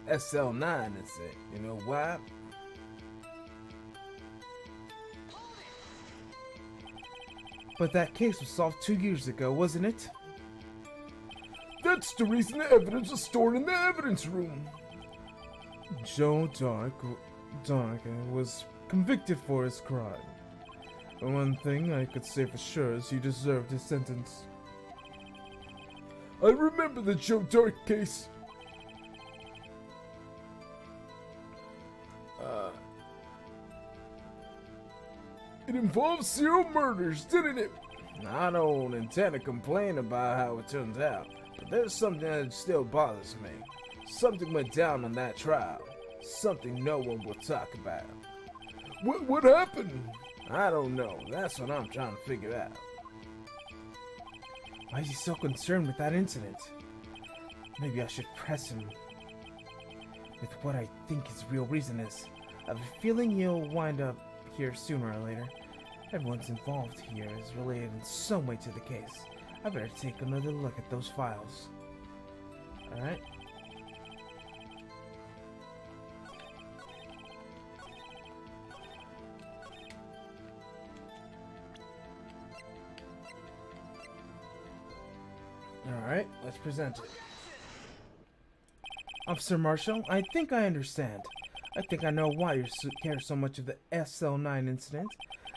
SL9 incident. You know why? But that case was solved 2 years ago, wasn't it? That's the reason the evidence was stored in the evidence room. Joe Dark was convicted for his crime. The one thing I could say for sure is he deserved his sentence. I remember the Joe Dark case. It involved serial murders, didn't it? I don't intend to complain about how it turns out, but there's something that still bothers me. Something went down on that trial. Something no one will talk about. What happened? I don't know. That's what I'm trying to figure out. Why is he so concerned with that incident? Maybe I should press him with what I think his real reason is. I have a feeling he'll wind up here sooner or later. Everyone's involved here is related in some way to the case. I better take another look at those files. Alright. Alright, let's present it. Officer Marshall, I think I understand. I think I know why you care so much of the SL9 incident.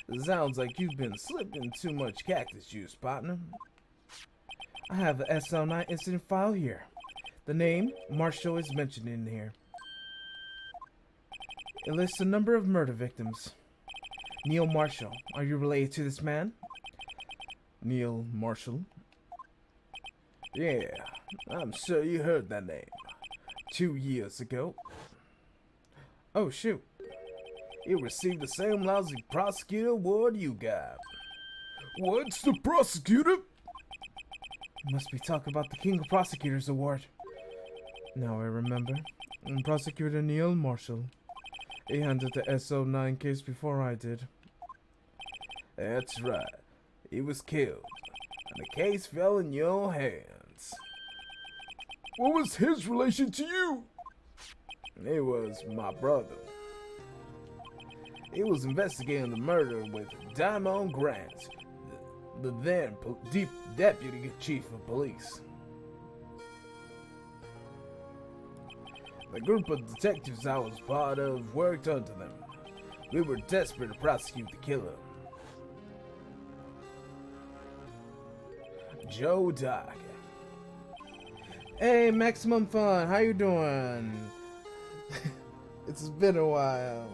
It sounds like you've been slipping too much cactus juice, partner. I have the SL9 incident file here. The name, Marshall, is mentioned in here. It lists a number of murder victims. Neil Marshall, are you related to this man? Neil Marshall? Yeah, I'm sure you heard that name. 2 years ago. Oh, shoot. He received the same lousy prosecutor award you got. What's the prosecutor? Must be talking about the King of Prosecutors Award. Now I remember. Prosecutor Neil Marshall. He handled the SO9 case before I did. That's right. He was killed, and the case fell in your hands. What was his relation to you? He was my brother. He was investigating the murder with Diamond Grant, the then deputy chief of police. The group of detectives I was part of worked under them. We were desperate to prosecute the killer. Joe Doc. Hey, Maximum Fun, how you doing? It's been a while.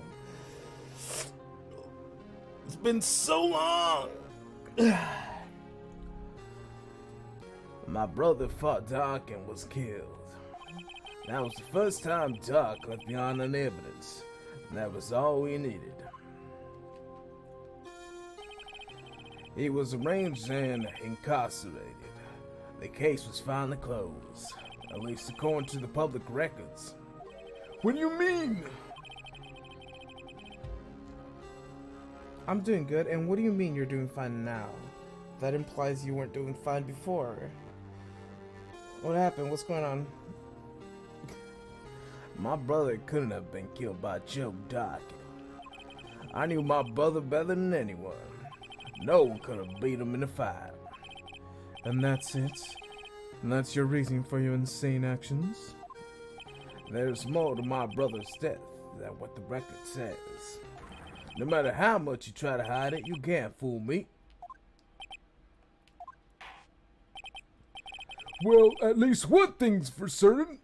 It's been so long. My brother fought Doc and was killed. That was the first time Doc left behind any evidence. And that was all we needed. He was arraigned and incarcerated. The case was finally closed, at least according to the public records. What do you mean? I'm doing good, and what do you mean you're doing fine now? That implies you weren't doing fine before. What happened? What's going on? My brother couldn't have been killed by Joe Doc. I knew my brother better than anyone. No one could have beat him in a fight. And that's it? And that's your reason for your insane actions? There's more to my brother's death than what the record says. No matter how much you try to hide it, you can't fool me. Well, at least one thing's for certain.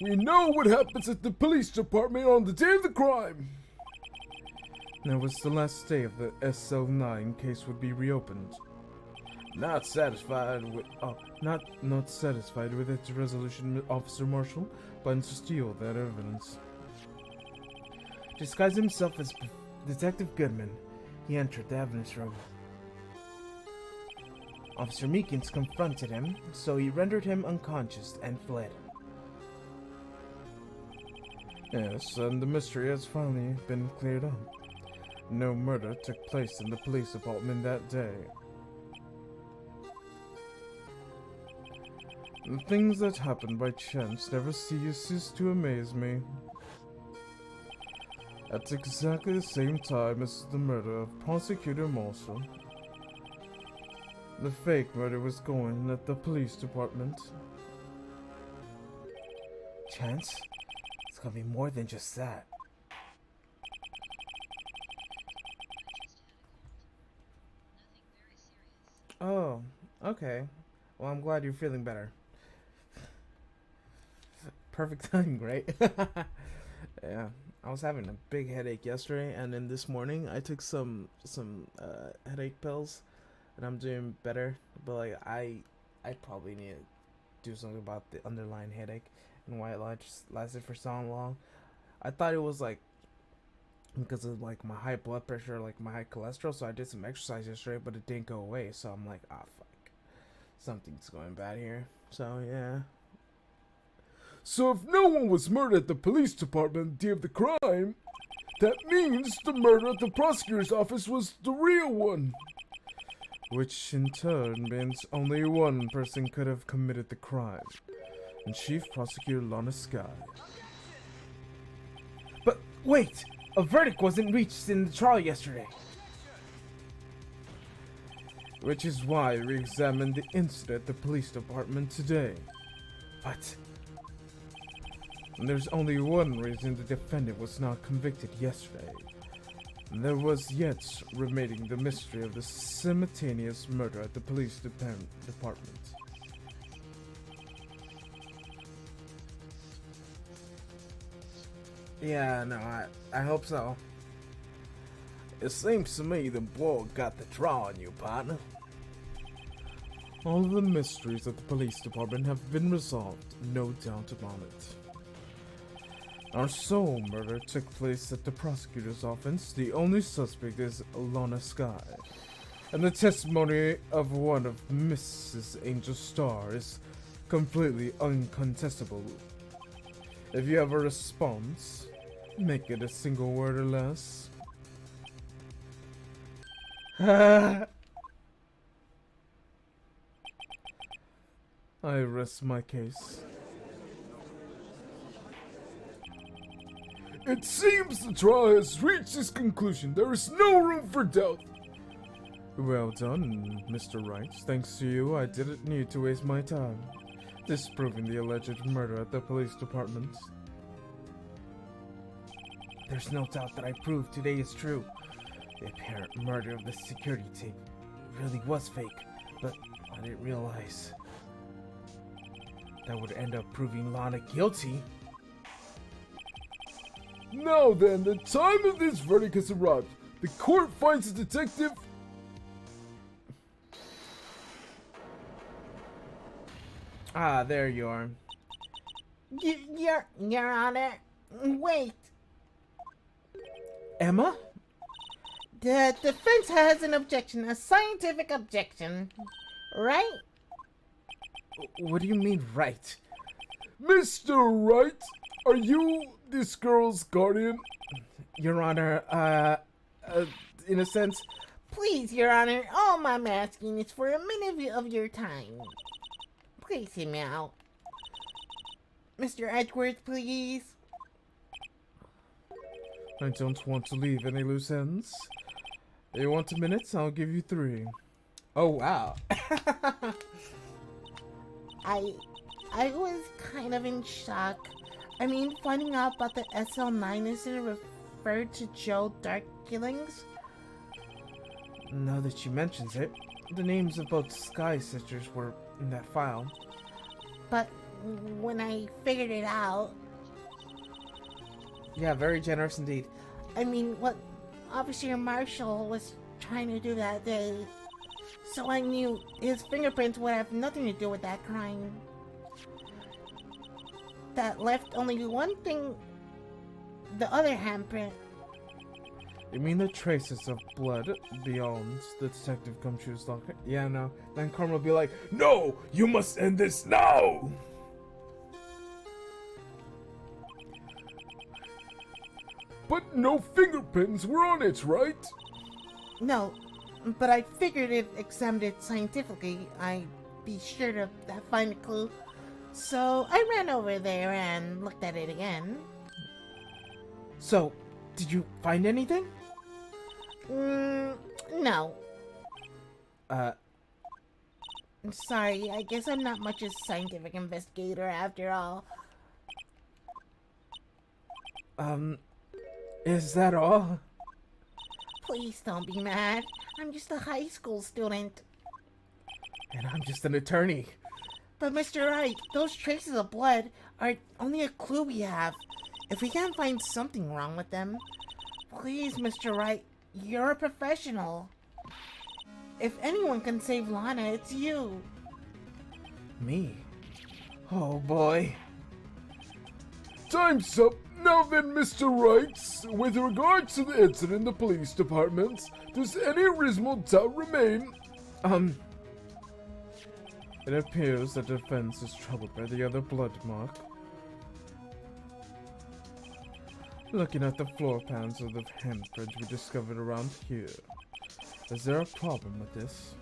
We know what happens at the police department on the day of the crime. That was the last day of the SL9 case would be reopened. Not satisfied with... Not satisfied with its resolution, Officer Marshall, plans to steal that evidence. Disguised himself as Detective Goodman, he entered the evidence room. Officer Meekins confronted him, so he rendered him unconscious and fled. Yes, and the mystery has finally been cleared up. No murder took place in the police department that day. The things that happen by chance never ceases to amaze me. At exactly the same time as the murder of Prosecutor Marshall, the fake murder was going at the police department. Chance? It's gonna be more than just that. Oh, okay. Well, I'm glad you're feeling better. Perfect timing, right? Yeah, I was having a big headache yesterday, and then this morning I took some headache pills, and I'm doing better. But like I probably need to do something about the underlying headache and why it lasted for so long. I thought it was like because of like my high blood pressure, like my high cholesterol. So I did some exercise yesterday, but it didn't go away. So I'm like, ah, fuck, something's going bad here. So yeah. So if no one was murdered at the police department the day of the crime, that means the murder at the prosecutor's office was the real one. Which in turn means only one person could have committed the crime. And Chief Prosecutor Lana Sky. But wait! A verdict wasn't reached in the trial yesterday. Which is why we examined the incident at the police department today. But and there's only one reason the defendant was not convicted yesterday. And there was yet remaining the mystery of the simultaneous murder at the police department. yeah, no, I hope so. It seems to me the boy got the draw on you, partner. All the mysteries of the police department have been resolved, no doubt about it. Our sole murder took place at the prosecutor's office. The only suspect is Lana Sky. And the testimony of one of Mrs. Angel Star is completely uncontestable. If you have a response, make it a single word or less. I rest my case. It seems the trial has reached its conclusion. There is no room for doubt. Well done, Mr. Wright. Thanks to you, I didn't need to waste my time. disproving the alleged murder at the police department. There's no doubt that I proved today is true. The apparent murder of the security tape really was fake, but I didn't realize that would end up proving Lana guilty. Now then, the time of this verdict has arrived. The court finds the detective... Ah, there you are. Your Honor, wait. Emma? The defense has an objection, a scientific objection, right? What do you mean, right? Mr. Wright, are you this girl's guardian? Your Honor, in a sense... Please, Your Honor, all I'm asking is for a minute of your time. Please hear me out. Mr. Edwards, please. I don't want to leave any loose ends. You want a minute? I'll give you 3. Oh, wow. I was kind of in shock. I mean, finding out about the SL9 incident referred to Joe Dark killings. Now that she mentions it, the names of both Sky sisters were in that file. But when I figured it out... Yeah, very generous indeed. I mean, what Officer Marshall was trying to do that day. So I knew his fingerprints would have nothing to do with that crime. That left only one thing, the other handprint. You mean the traces of blood beyond the Detective Gumshoe's locker? Yeah, no. Then Karma will be like, No! You must end this now! But no fingerprints were on it, right? No, but I figured if examined it scientifically, I'd be sure to find a clue. So I ran over there and looked at it again. So, did you find anything? No. Sorry, I guess I'm not much a scientific investigator after all. Is that all? Please don't be mad. I'm just a high school student. And I'm just an attorney. But Mr. Wright, those traces of blood are only a clue we have. If we can't find something wrong with them, please, Mr. Wright, you're a professional. If anyone can save Lana, it's you. Me? Oh boy. Time's up. Now then, Mr. Wright, with regard to the incident in the police department, does any reasonable doubt remain? it appears the defense is troubled by the other blood mark. Looking at the floor pans of the handprint we discovered around here, is there a problem with this?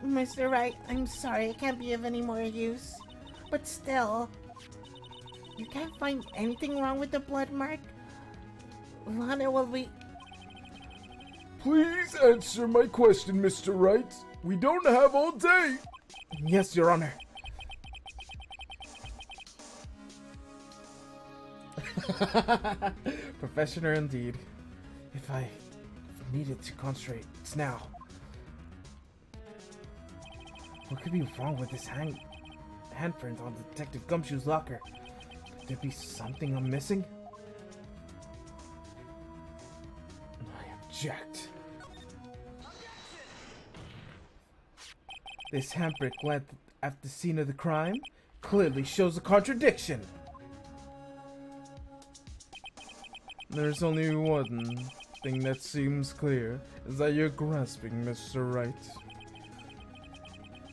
Mr. Wright, I'm sorry, I can't be of any more use. But still, you can't find anything wrong with the blood mark? Lana will be... Please answer my question, Mr. Wright. We don't have all day. Yes, Your Honor. Professional indeed. If I needed to concentrate, it's now. What could be wrong with this handprint on Detective Gumshoe's locker? Could there be something I'm missing? I object. This handprint left at the scene of the crime clearly shows a contradiction. There's only one thing that seems clear, is that you're grasping, Mr. Wright.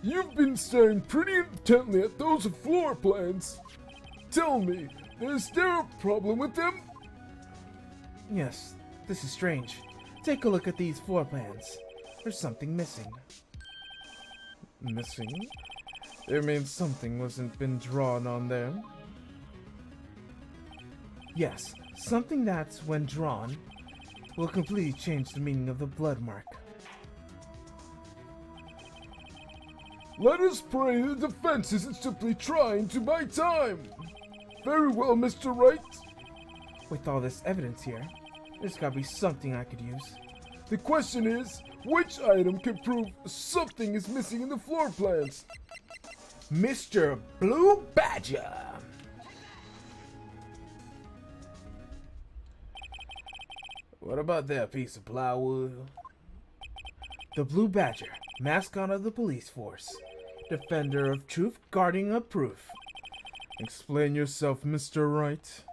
You've been staring pretty intently at those floor plans. Tell me, is there a problem with them? Yes, this is strange. Take a look at these floor plans. There's something missing. Missing? It means something wasn't been drawn on them? Yes, something that, when drawn, will completely change the meaning of the blood mark. Let us pray the defense isn't simply trying to buy time. Very well, Mr. Wright. With all this evidence here, there's gotta be something I could use. The question is, which item can prove something is missing in the floor plans? Mr. Blue Badger! What about that piece of plywood? The Blue Badger, mascot of the police force. Defender of truth, guardian of proof. Explain yourself, Mr. Wright.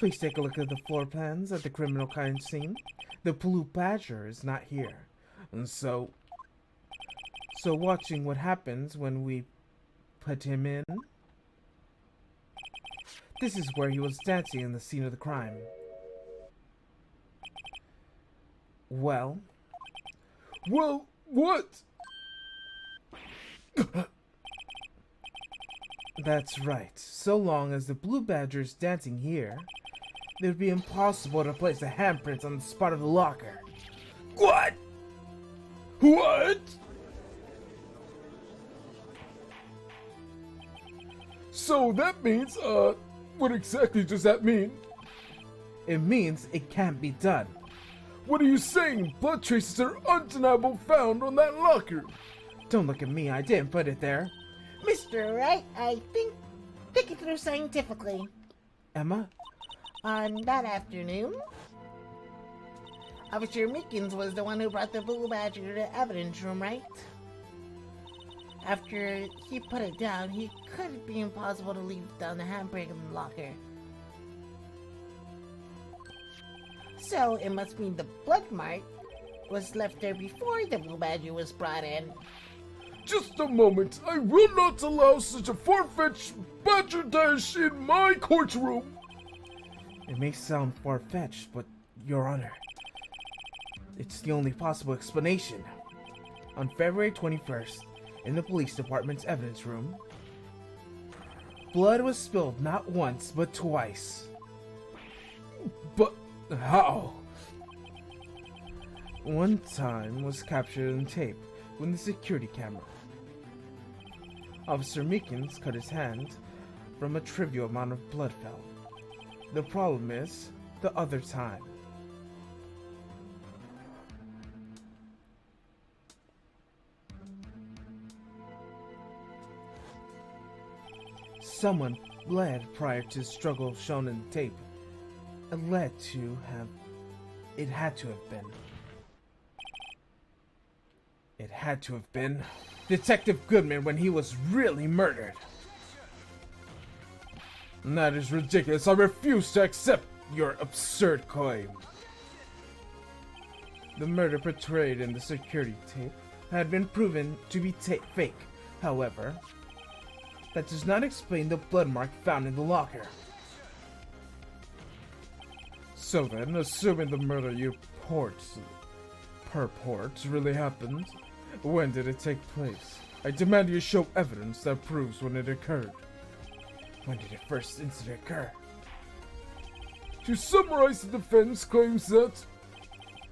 Please take a look at the floor plans at the criminal crime scene. The Blue Badger is not here. And so watching what happens when we put him in. This is where he was dancing in the scene of the crime. Well, what? That's right. So long as the Blue Badger is dancing here, it would be impossible to place the handprints on the spot of the locker. What? What? So that means, what exactly does that mean? It means it can't be done. What are you saying? Blood traces are undeniable found on that locker. Don't look at me, I didn't put it there. Mr. Wright, I think it through scientifically. Emma? On that afternoon, Officer Meekins was the one who brought the Blue Badger to the evidence room, right? After he put it down, he could be impossible to leave down the handbrake in the locker. So it must mean the blood mark was left there before the Blue Badger was brought in. Just a moment. I will not allow such a far-fetched badger dash in my courtroom. It may sound far-fetched, but, Your Honor, it's the only possible explanation. On February 21st, in the police department's evidence room, blood was spilled not once, but twice. But how? One time was captured on tape with the security camera. Officer Meekins cut his hand from a trivial amount of blood fell. The problem is, the other time. Someone bled prior to the struggle shown in the tape. It had to have been Detective Goodman when he was really murdered. That is ridiculous. I refuse to accept your absurd claim. The murder portrayed in the security tape had been proven to be fake. However, that does not explain the blood mark found in the locker. So then, assuming the murder you purport really happened, when did it take place? I demand you show evidence that proves when it occurred. When did the first incident occur? To summarize, the defense claims that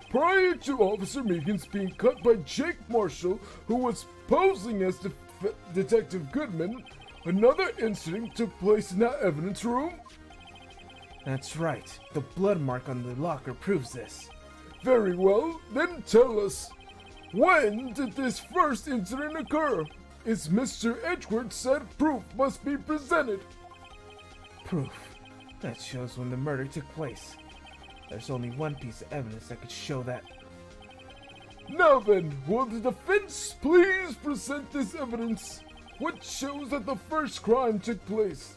prior to Officer Meekins being cut by Jake Marshall, who was posing as Detective Goodman, another incident took place in that evidence room. That's right. The blood mark on the locker proves this. Very well, then tell us, when did this first incident occur? As Mr. Edgeworth said, proof must be presented. Proof? That shows when the murder took place. There's only one piece of evidence that could show that. Now then, will the defense please present this evidence? What shows that the first crime took place?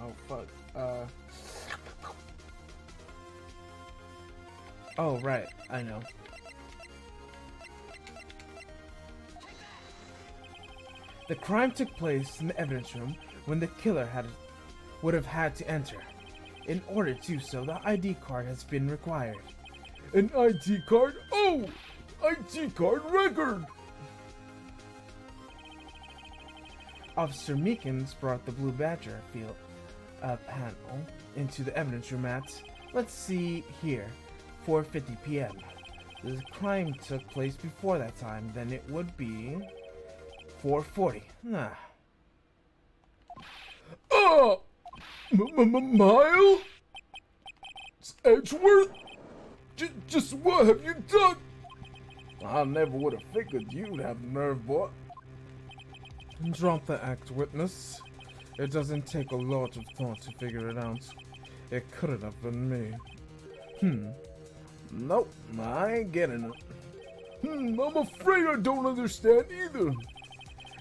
Oh, fuck. Oh, right. I know. The crime took place in the evidence room when the killer would have had to enter. In order to do so, the ID card has been required. An ID card? Oh! ID card record! Officer Meekins brought the Blue Badger panel into the evidence room at, let's see here, 4:50 p.m. The crime took place before that time, then it would be 440. Nah. Miles? Edgeworth? Just what have you done? I never would have figured you'd have the nerve, boy. Drop the act, witness. It doesn't take a lot of thought to figure it out. It couldn't have been me. Nope, I ain't getting it. I'm afraid I don't understand either.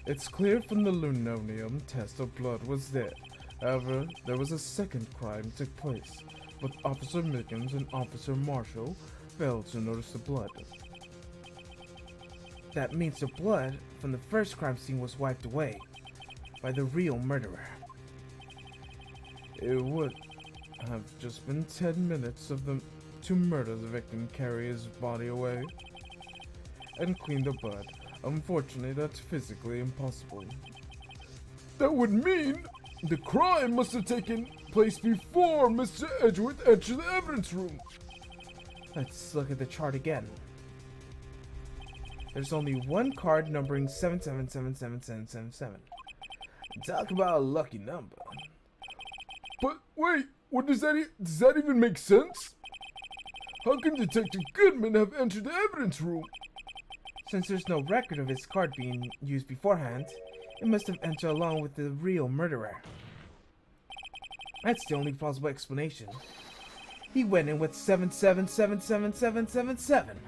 It's clear from the lunonium test of blood was there. However, there was a second crime took place. But Officer Mickens and Officer Marshall failed to notice the blood. That means the blood from the first crime scene was wiped away by the real murderer. It would have just been 10 minutes of them to murder the victim, carry his body away, and clean the blood. Unfortunately, that's physically impossible. That would mean the crime must have taken place before Mr. Edgeworth entered the evidence room. Let's look at the chart again. There's only one card numbering 777777. Talk about a lucky number. But wait, what does that even make sense? How can Detective Goodman have entered the evidence room? Since there's no record of his card being used beforehand, it must have entered along with the real murderer. That's the only plausible explanation. He went in with 77777777.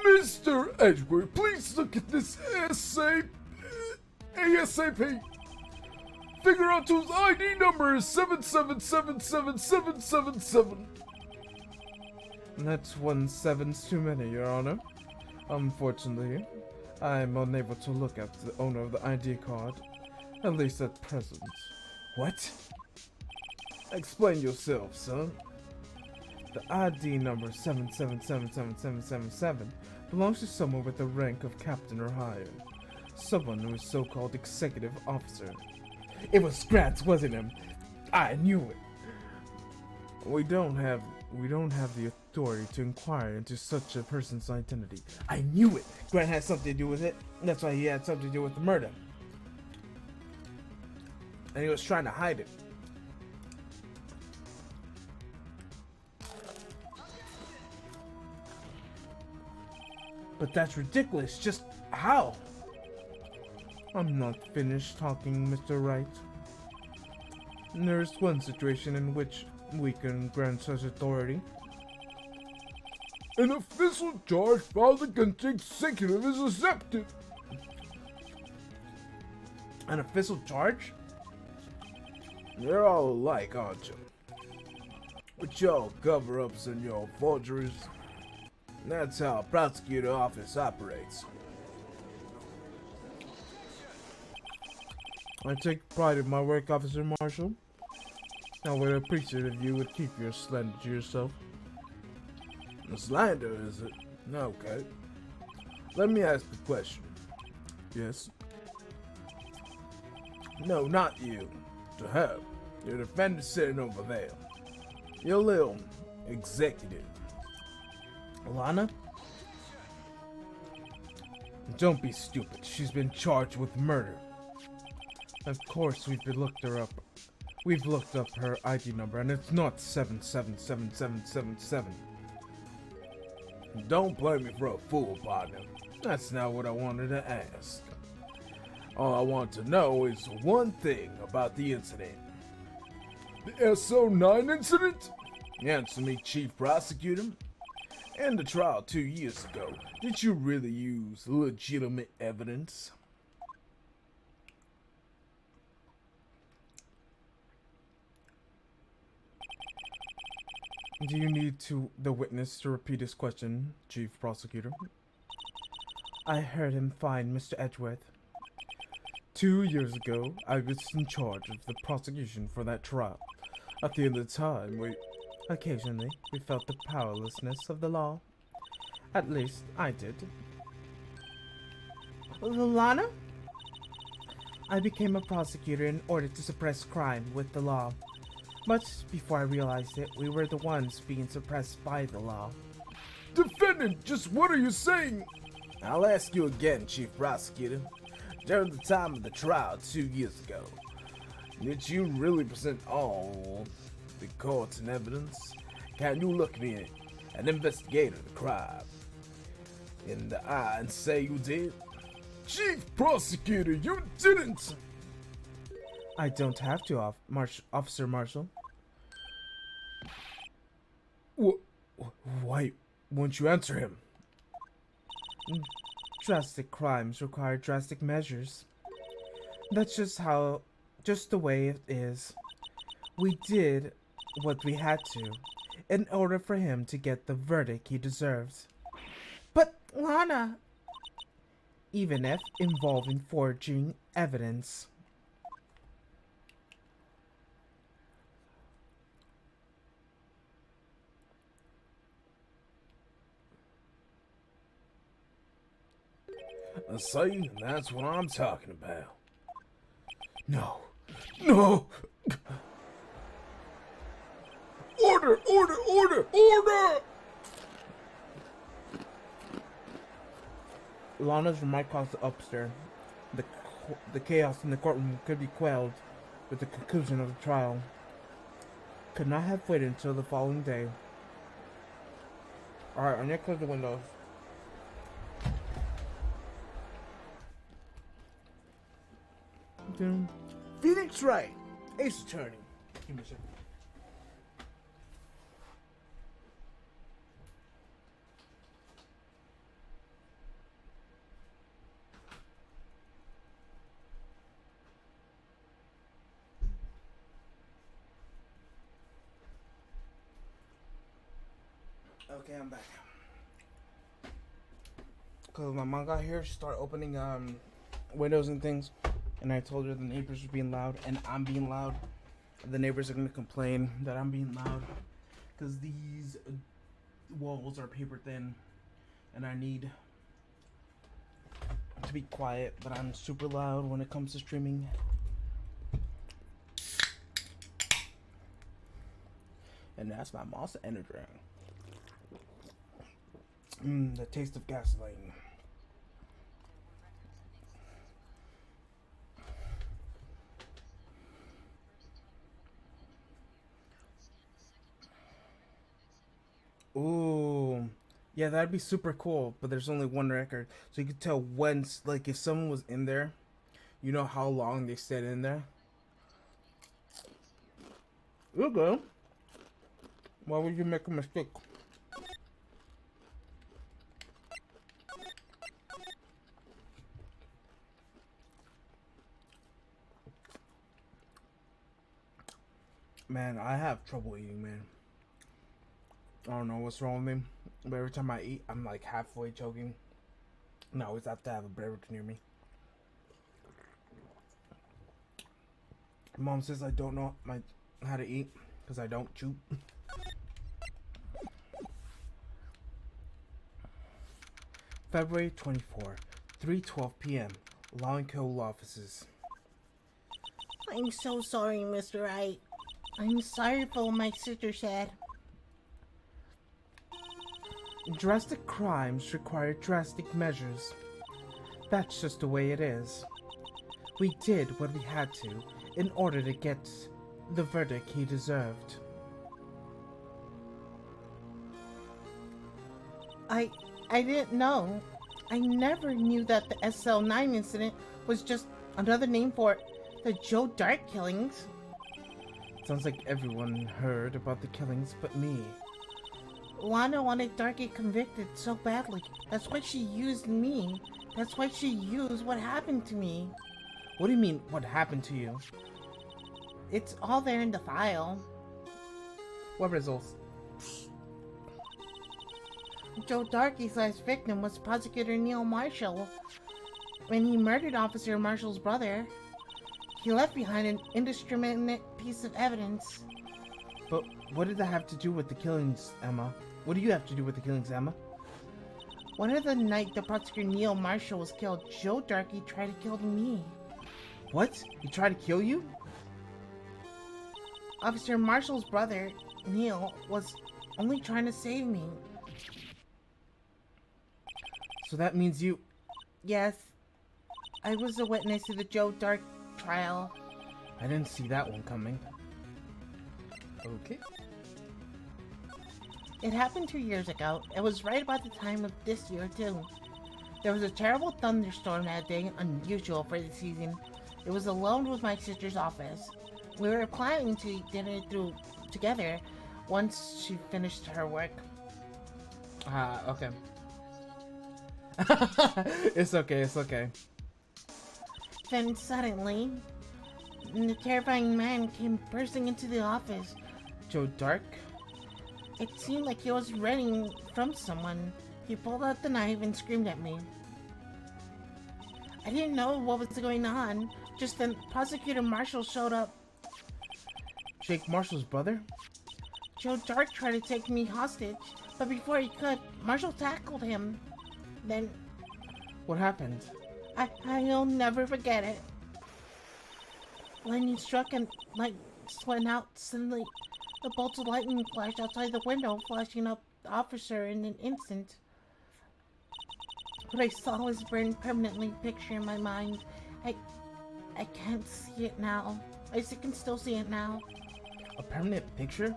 Mr. Edgeworth, please look at this essay ASAP. Figure out whose ID number is 77777777. That's 1 7's too many, Your Honor. Unfortunately, I'm unable to look at the owner of the ID card, at least at present. What? Explain yourself, son. The ID number 77777777 belongs to someone with the rank of captain or higher. Someone who is so-called executive officer. It was Grant, wasn't him? I knew it. We don't have the authority to inquire into such a person's identity. I knew it. Grant had something to do with it. That's why he had something to do with the murder. And he was trying to hide it. But that's ridiculous. Just how? I'm not finished talking, Mr. Wright. There's one situation in which we can grant such authority. An official charge filed against the executive is accepted. An official charge? You're all alike, aren't you? With your cover-ups and your forgeries. That's how a prosecutor office operates. I take pride in my work, Officer Marshall. I would appreciate if you would keep your slander to yourself. The slander, is it? Okay. Let me ask the question. Yes. No, not you. To her. Your defendant sitting over there. Your little executive. Lana? Don't be stupid. She's been charged with murder. Of course, we've looked her up. We've looked up her ID number, and it's not 777777. Don't play me for a fool, partner. That's not what I wanted to ask. All I want to know is one thing about the incident. The SO9 incident? Answer me, Chief Prosecutor. In the trial 2 years ago, did you really use legitimate evidence? Do you need the witness to repeat his question, Chief Prosecutor? I heard him find Mr. Edgeworth. 2 years ago, I was in charge of the prosecution for that trial. At the end of the time, Occasionally, we felt the powerlessness of the law. At least, I did. Lana? I became a prosecutor in order to suppress crime with the law. But before I realized it, we were the ones being suppressed by the law. Defendant, just what are you saying? I'll ask you again, Chief Prosecutor. During the time of the trial 2 years ago, did you really present all the court and evidence? Can you look me, an investigator of the crime, in the eye and say you did? Chief Prosecutor, you didn't! I don't have to, Officer Marshall. Why won't you answer him? Drastic crimes require drastic measures. That's just the way it is. We did what we had to in order for him to get the verdict he deserves. But, Lana... Even if involving forging evidence. See, that's what I'm talking about. No. No! Order! Order! Order! Order! Lana's might cause upstairs. The chaos in the courtroom could be quelled with the conclusion of the trial. Could not have waited until the following day. Alright, I need to close the windows. Phoenix Wright, Ace Attorney. Give me a second. Okay, I'm back. Cause my mom got here, she started opening windows and things, and I told her the neighbors were being loud, and I'm being loud. The neighbors are gonna complain that I'm being loud, cause these walls are paper thin, and I need to be quiet. But I'm super loud when it comes to streaming. And that's my Monster Energy drink. The taste of gasoline. Ooh, yeah, that'd be super cool. But there's only one record, so you could tell when, like, if someone was in there, you know how long they stayed in there. You go. Why would you make a mistake? Man, I have trouble eating, man. I don't know what's wrong with me, but every time I eat, I'm like halfway choking. And I always have to have a beverage near me. Mom says I don't know how to eat because I don't chew. February 24, 3:12 p.m. Law and Code offices. I'm so sorry, Mr. Wright. I'm sorry for what my sister said. Drastic crimes require drastic measures. That's just the way it is. We did what we had to in order to get the verdict he deserved. I didn't know. I never knew that the SL9 incident was just another name for the Joe Dark killings. Sounds like everyone heard about the killings but me. Lana wanted Darky convicted so badly. That's why she used me. That's why she used what happened to me. What do you mean, what happened to you? It's all there in the file. What results? Joe Darky's last victim was Prosecutor Neil Marshall. When he murdered Officer Marshall's brother, he left behind an indiscriminate piece of evidence. But what did that have to do with the killings, Emma? What do you have to do with the killings, Emma? One of the night the prosecutor Neil Marshall was killed, Joe Darky tried to kill me. What? He tried to kill you? Officer Marshall's brother, Neil, was only trying to save me. So that means you... Yes. I was a witness to the Joe Dark trial. I didn't see that one coming. Okay. It happened 2 years ago. It was right about the time of this year, too. There was a terrible thunderstorm that day, unusual for the season. It was alone with my sister's office. We were planning to eat dinner together once she finished her work. Okay. It's okay, it's okay. Then suddenly, the terrifying man came bursting into the office. Joe Dark? It seemed like he was running from someone. He pulled out the knife and screamed at me. I didn't know what was going on. Just then, Prosecutor Marshall showed up. Jake Marshall's brother? Joe Dark tried to take me hostage, but before he could, Marshall tackled him. Then, What happened? I'll never forget it. Lightning struck and lights went out. Suddenly, the bolts of lightning flashed outside the window, flashing up the officer in an instant. What I saw was burned permanently picture in my mind. I can't see it now. I can still see it now. A permanent picture?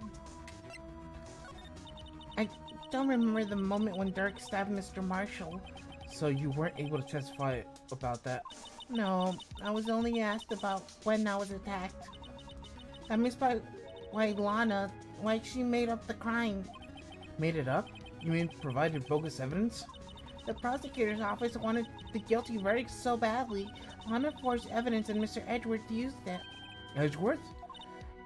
I don't remember the moment when Dark stabbed Mr. Marshall. So you weren't able to testify about that? No, I was only asked about when I was attacked. I missed by why Lana, why she made up the crime. Made it up? You mean provided bogus evidence? The prosecutor's office wanted the guilty verdict so badly, Lana forced evidence and Mr. Edwards used it. Edgeworth?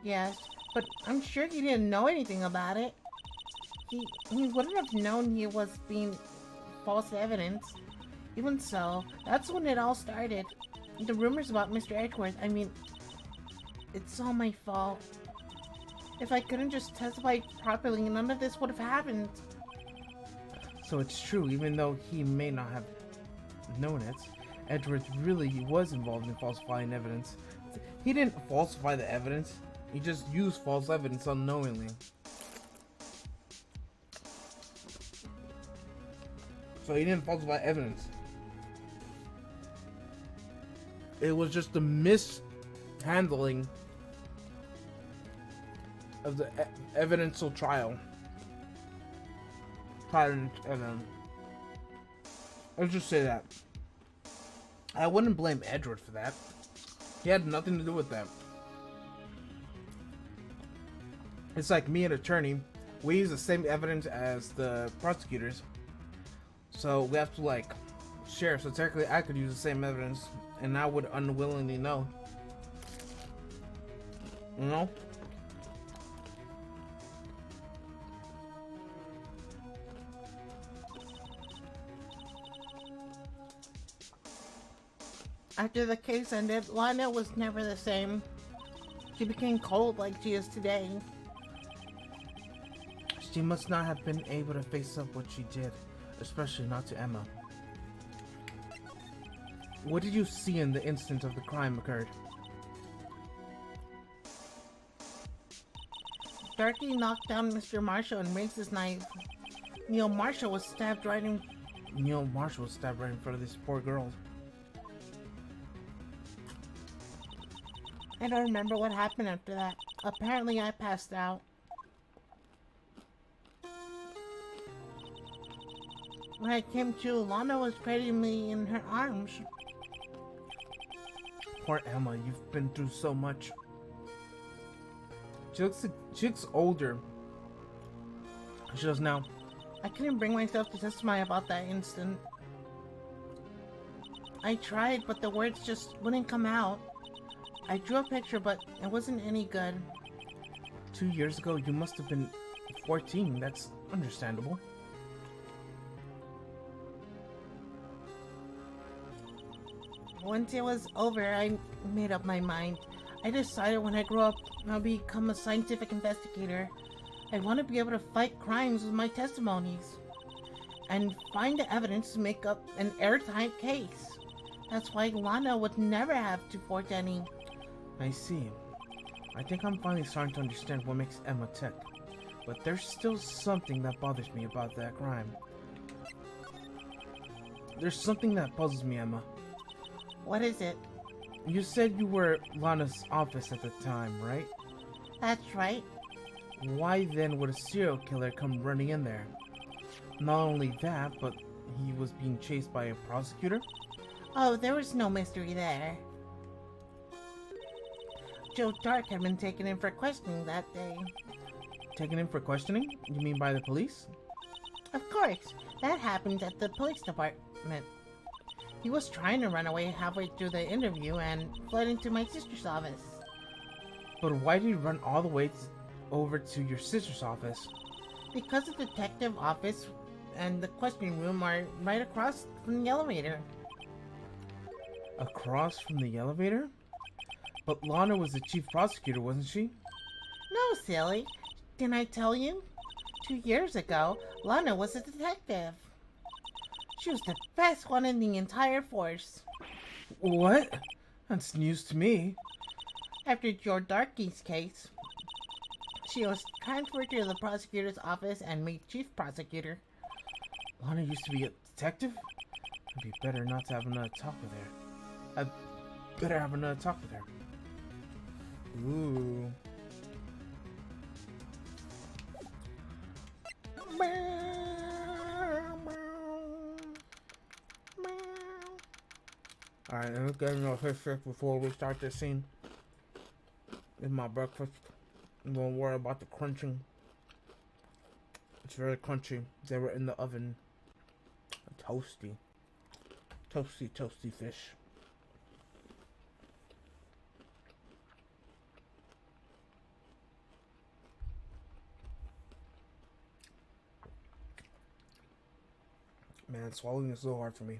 Yes, but I'm sure he didn't know anything about it. He wouldn't have known he was being false evidence. Even so, that's when it all started. The rumors about Mr. Edgeworth, I mean, it's all my fault. If I couldn't just testify properly, none of this would have happened. So it's true, even though he may not have known it, Edgeworth really was involved in falsifying evidence. He didn't falsify the evidence, he just used false evidence unknowingly. So he didn't falsify evidence. It was just the mishandling of the evidential trial. Pattern evidence. Let's just say that. I wouldn't blame Edward for that. He had nothing to do with that. It's like me, an attorney. We use the same evidence as the prosecutors. So we have to like share. So technically I could use the same evidence and I would unwillingly know. You know? After the case ended, Lana was never the same. She became cold like she is today. She must not have been able to face up what she did, especially not to Emma. What did you see in the instant of the crime occurred? Darky knocked down Mr. Marshall and raised his knife. Neil Marshall was stabbed right in... Neil Marshall was stabbed right in front of these poor girls. I don't remember what happened after that. Apparently I passed out. When I came to, Lana was cradling me in her arms. Poor Emma, you've been through so much. She looks older. She does now. I couldn't bring myself to testify about that instant. I tried, but the words just wouldn't come out. I drew a picture, but it wasn't any good. 2 years ago, you must have been 14. That's understandable. Once it was over, I made up my mind. I decided when I grow up, I'll become a scientific investigator. I want to be able to fight crimes with my testimonies and find the evidence to make up an airtight case. That's why Lana would never have to forge any. I see. I think I'm finally starting to understand what makes Emma tick. But there's still something that bothers me about that crime. there's something that puzzles me, Emma. What is it? You said you were at Lana's office at the time, right? That's right. Why then would a serial killer come running in there? Not only that, but he was being chased by a prosecutor? Oh, there was no mystery there. Joe Dark had been taken in for questioning that day. Taken in for questioning? You mean by the police? Of course, that happened at the police department. He was trying to run away halfway through the interview and fled into my sister's office. But why did he run all the way over to your sister's office? Because the detective office and the questioning room are right across from the elevator. Across from the elevator? But Lana was the chief prosecutor, wasn't she? No, silly. Didn't I tell you? 2 years ago, Lana was a detective. She was the best one in the entire force. What? That's news to me. After Joe Darkey's case, she was transferred to the prosecutor's office and made chief prosecutor. Lana used to be a detective? It'd be better not to have another talk with her. I'd better have another talk with her. Ooh. Alright, let's get another fish before we start this scene. It's my breakfast. Don't worry about the crunching. It's very crunchy. They were in the oven. Toasty. Toasty, toasty fish. Man, swallowing is so hard for me.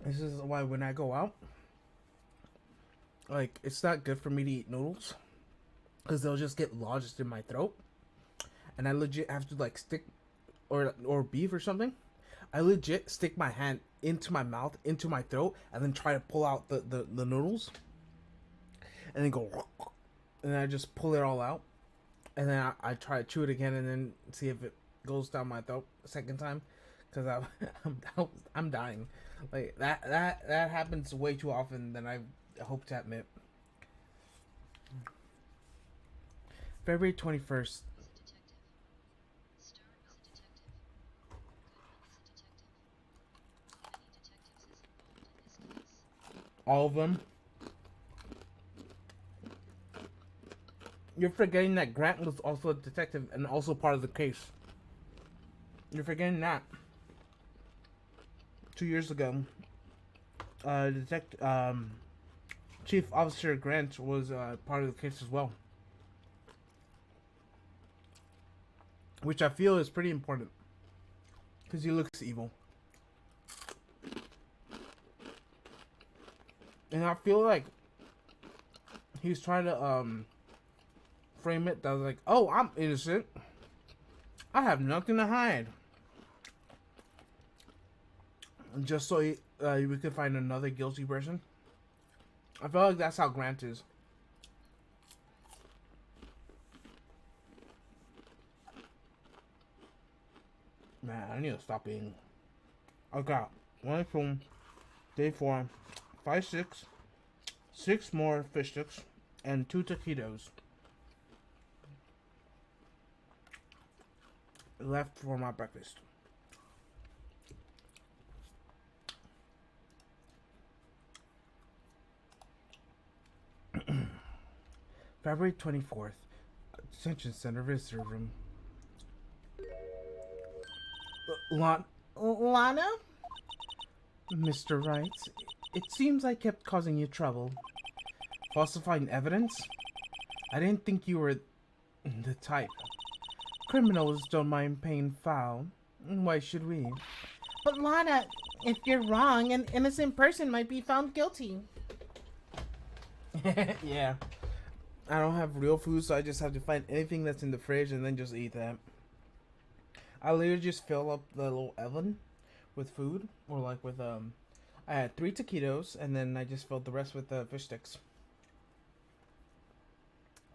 This is why when I go out, like, it's not good for me to eat noodles, because they'll just get lodged in my throat, and I legit have to, like, stick, or beef or something, I legit stick my hand into my mouth, into my throat, and then try to pull out the noodles, and then go, and then I just pull it all out, and then I try to chew it again, and then see if it goes down my throat a second time, because I'm dying. Like, that happens way too often than I hope to admit. February 21st. All of them. You're forgetting that Grant was also a detective and also part of the case. You're forgetting that. 2 years ago, Chief Officer Grant was part of the case as well, which I feel is pretty important because he looks evil, and I feel like he's trying to frame it that like, oh, I'm innocent, I have nothing to hide. Just so we could find another guilty person. I feel like that's how Grant is. Man, I need to stop eating. I got one from day 4, 5, 6 more fish sticks, and 2 taquitos left for my breakfast. February 24th, Detention Center Visitor Room. Lana? Mr. Wright, it seems I kept causing you trouble. Falsifying evidence? I didn't think you were the type. Criminals don't mind paying foul. Why should we? But Lana, if you're wrong, an innocent person might be found guilty. Yeah. I don't have real food, so I just have to find anything that's in the fridge and then just eat that. I literally just fill up the little oven with food, or like with I had 3 taquitos, and then I just filled the rest with fish sticks.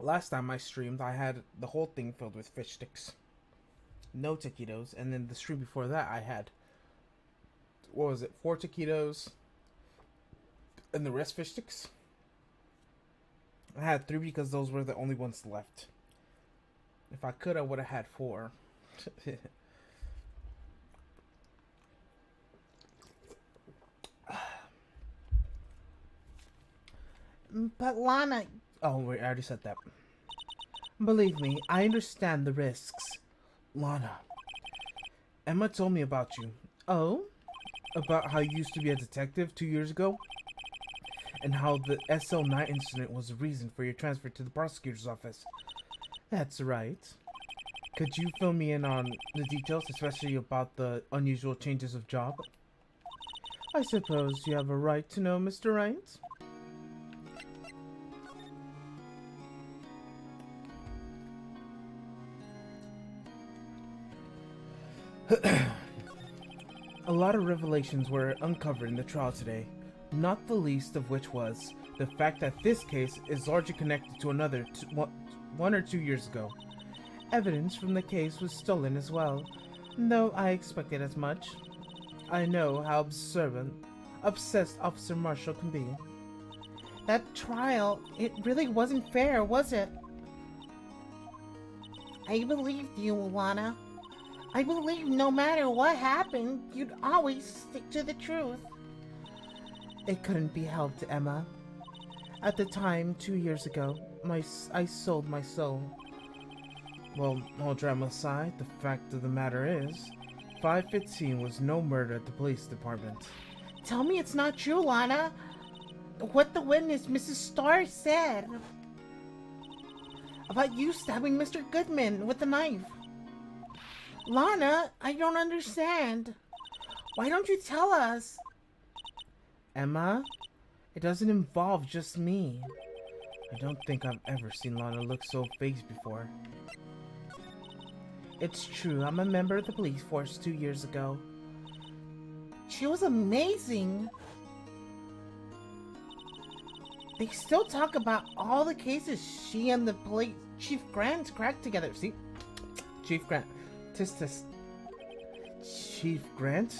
Last time I streamed, I had the whole thing filled with fish sticks. no taquitos, and then the stream before that I had, what was it, 4 taquitos, and the rest fish sticks. I had 3 because those were the only ones left. If I could, I would have had 4. But Lana, Oh, wait, I already said that. believe me, I understand the risks. Lana, Emma told me about you. Oh? About how you used to be a detective 2 years ago? And how the SL9 incident was the reason for your transfer to the prosecutor's office. That's right. Could you fill me in on the details, especially about the unusual changes of job? I suppose you have a right to know, Mr. Wright. A lot of revelations were uncovered in the trial today, not the least of which was the fact that this case is largely connected to another 1 or 2 years ago. Evidence from the case was stolen as well, though I expected as much. I know how obsessed Officer Marshall can be. That trial, it really wasn't fair, was it? I believed you, Lana. I believed no matter what happened, you'd always stick to the truth. It couldn't be helped, Emma. At the time, 2 years ago, I sold my soul. Well, all drama aside, the fact of the matter is, 515 was no murder at the police department. Tell me it's not true, Lana. What the witness, Mrs. Starr, said about you stabbing Mr. Goodman with a knife. Lana, I don't understand. Why don't you tell us? Emma, it doesn't involve just me. I don't think I've ever seen Lana look so phased before. It's true, I'm a member of the police force 2 years ago. She was amazing. They still talk about all the cases she and the police Chief Grant cracked together. See? Chief Grant. Chief Grant?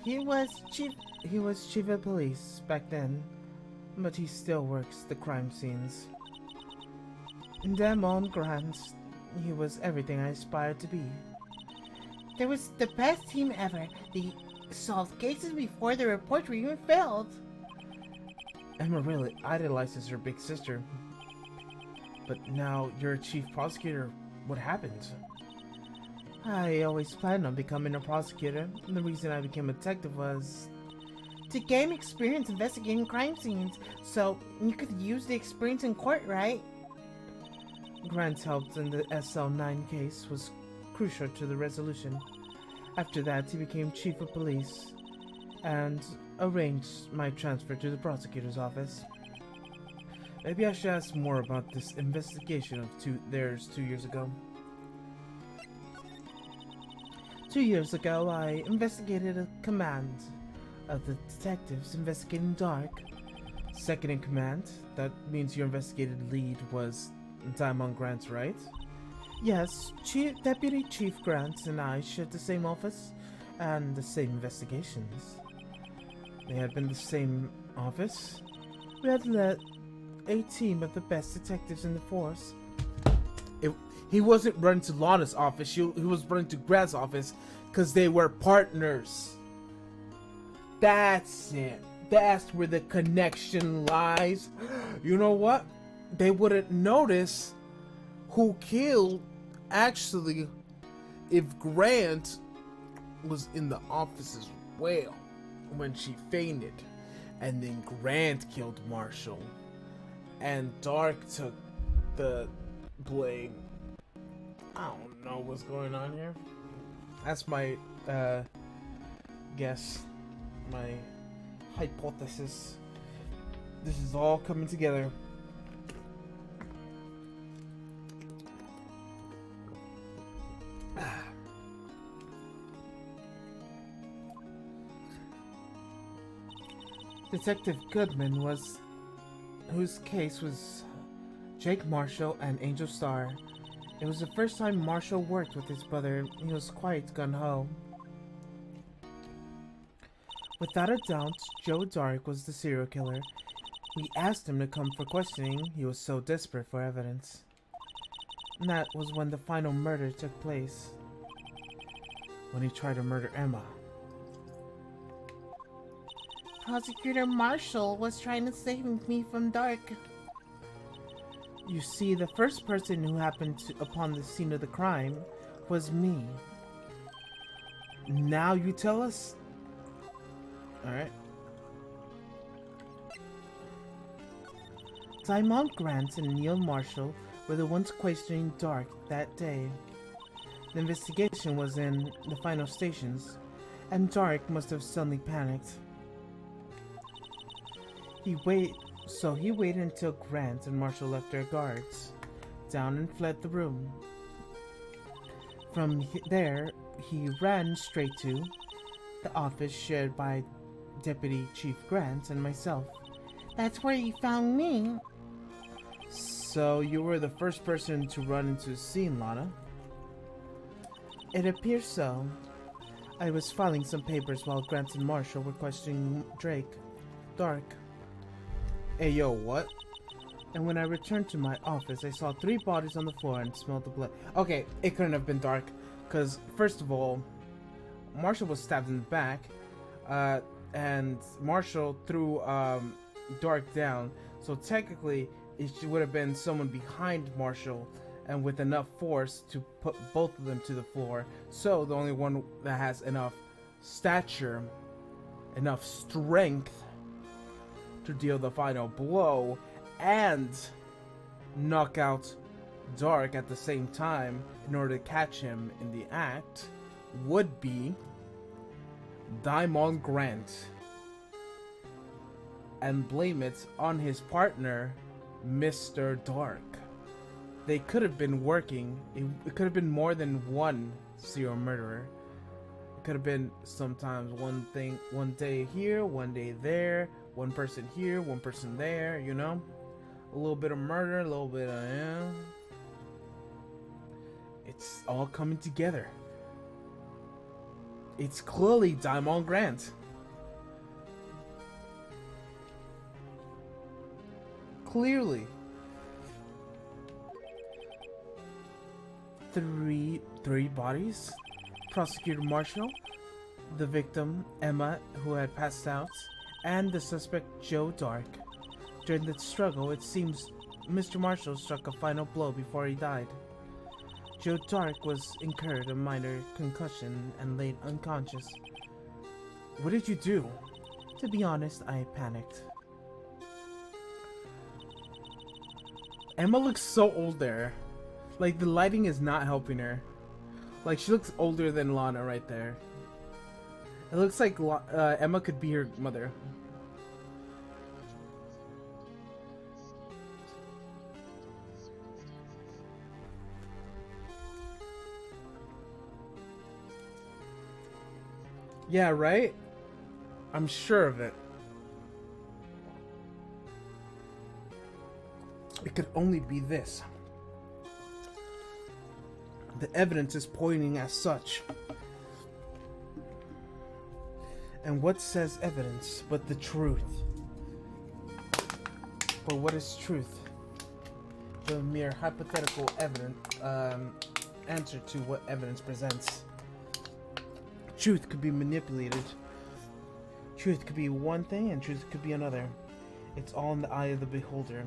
He was chief of police back then, but he still works the crime scenes. Damn on Grant, he was everything I aspired to be. There was the best team ever. They solved cases before the reports were even filled. Emma really idolizes her big sister. But now you're a chief prosecutor. What happened? I always planned on becoming a prosecutor. The reason I became a detective was to gain experience investigating crime scenes, so you could use the experience in court, right? Grant's help in the SL9 case was crucial to the resolution. After that, he became chief of police and arranged my transfer to the prosecutor's office. Maybe I should ask more about this investigation of theirs 2 years ago. 2 years ago, I investigated a command of the detectives investigating Dark. Second in command? That means your investigated lead was Diamond Grant, right? Yes, Deputy Chief Grant and I shared the same office and the same investigations. They had been the same office? We had led a team of the best detectives in the force. He wasn't running to Lana's office, he was running to Grant's office because they were partners. That's it. That's where the connection lies. You know what? They wouldn't notice who killed, actually, if Grant was in the office as well when she fainted. And then Grant killed Marshall. And Dark took the blame. I don't know what's going on here. That's my guess. My hypothesis. This is all coming together. Detective Goodman whose case was Jake Marshall and Angel Starr. It was the first time Marshall worked with his brother. He was quite gung-ho. Without a doubt, Joe Dark was the serial killer. We asked him to come for questioning. He was so desperate for evidence. And that was when the final murder took place. When he tried to murder Emma. Prosecutor Marshall was trying to save me from Dark. You see, the first person who happened upon the scene of the crime was me. Now you tell us? Alright. Diamond Grant and Neil Marshall were the ones questioning Dark that day. The investigation was in the final stations, and Dark must have suddenly panicked. He waited until Grant and Marshall left their guards down and fled the room. From there, he ran straight to the office shared by Deputy Chief Grant and myself. That's where you found me. So you were the first person to run into the scene, Lana? It appears so. I was filing some papers while Grant and Marshall were questioning Dark. Hey yo, what? And when I returned to my office, I saw 3 bodies on the floor and smelled the blood. Okay, it couldn't have been Dark, because first of all, Marshall was stabbed in the back, and Marshall threw Dark down. So technically, it would have been someone behind Marshall, and with enough force to put both of them to the floor. So the only one that has enough stature, enough strength to deal the final blow and knock out Dark at the same time in order to catch him in the act would be Diamond Grant, and blame it on his partner, Mr. Dark. They could have been working. It could have been more than one serial murderer. It could have been sometimes one day here, one day there, one person here, one person there, you know? A little bit of murder, a little bit of, it's all coming together. It's clearly Diamond Grant. Clearly. Three bodies. Prosecutor Marshall, the victim, Emma, who had passed out, and the suspect, Joe Dark. During the struggle, it seems Mr. Marshall struck a final blow before he died. Joe Dark was incurred a minor concussion and laid unconscious. What did you do? To be honest, I panicked. Emma looks so old there. Like, the lighting is not helping her. Like, she looks older than Lana right there. It looks like Emma could be her mother. Yeah, right? I'm sure of it. It could only be this. The evidence is pointing as such. And what says evidence but the truth? But what is truth? The mere hypothetical answer to what evidence presents. Truth could be manipulated. Truth could be one thing and truth could be another. It's all in the eye of the beholder.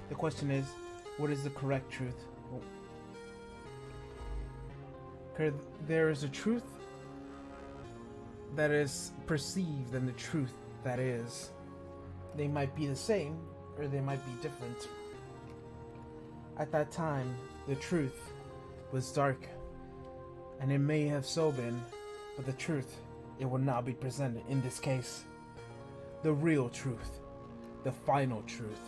The question is, what is the correct truth? There is a truth that is perceived and the truth that is. They might be the same or they might be different. At that time, the truth was dark, and it may have so been, but the truth, it will not be presented in this case. The real truth, the final truth.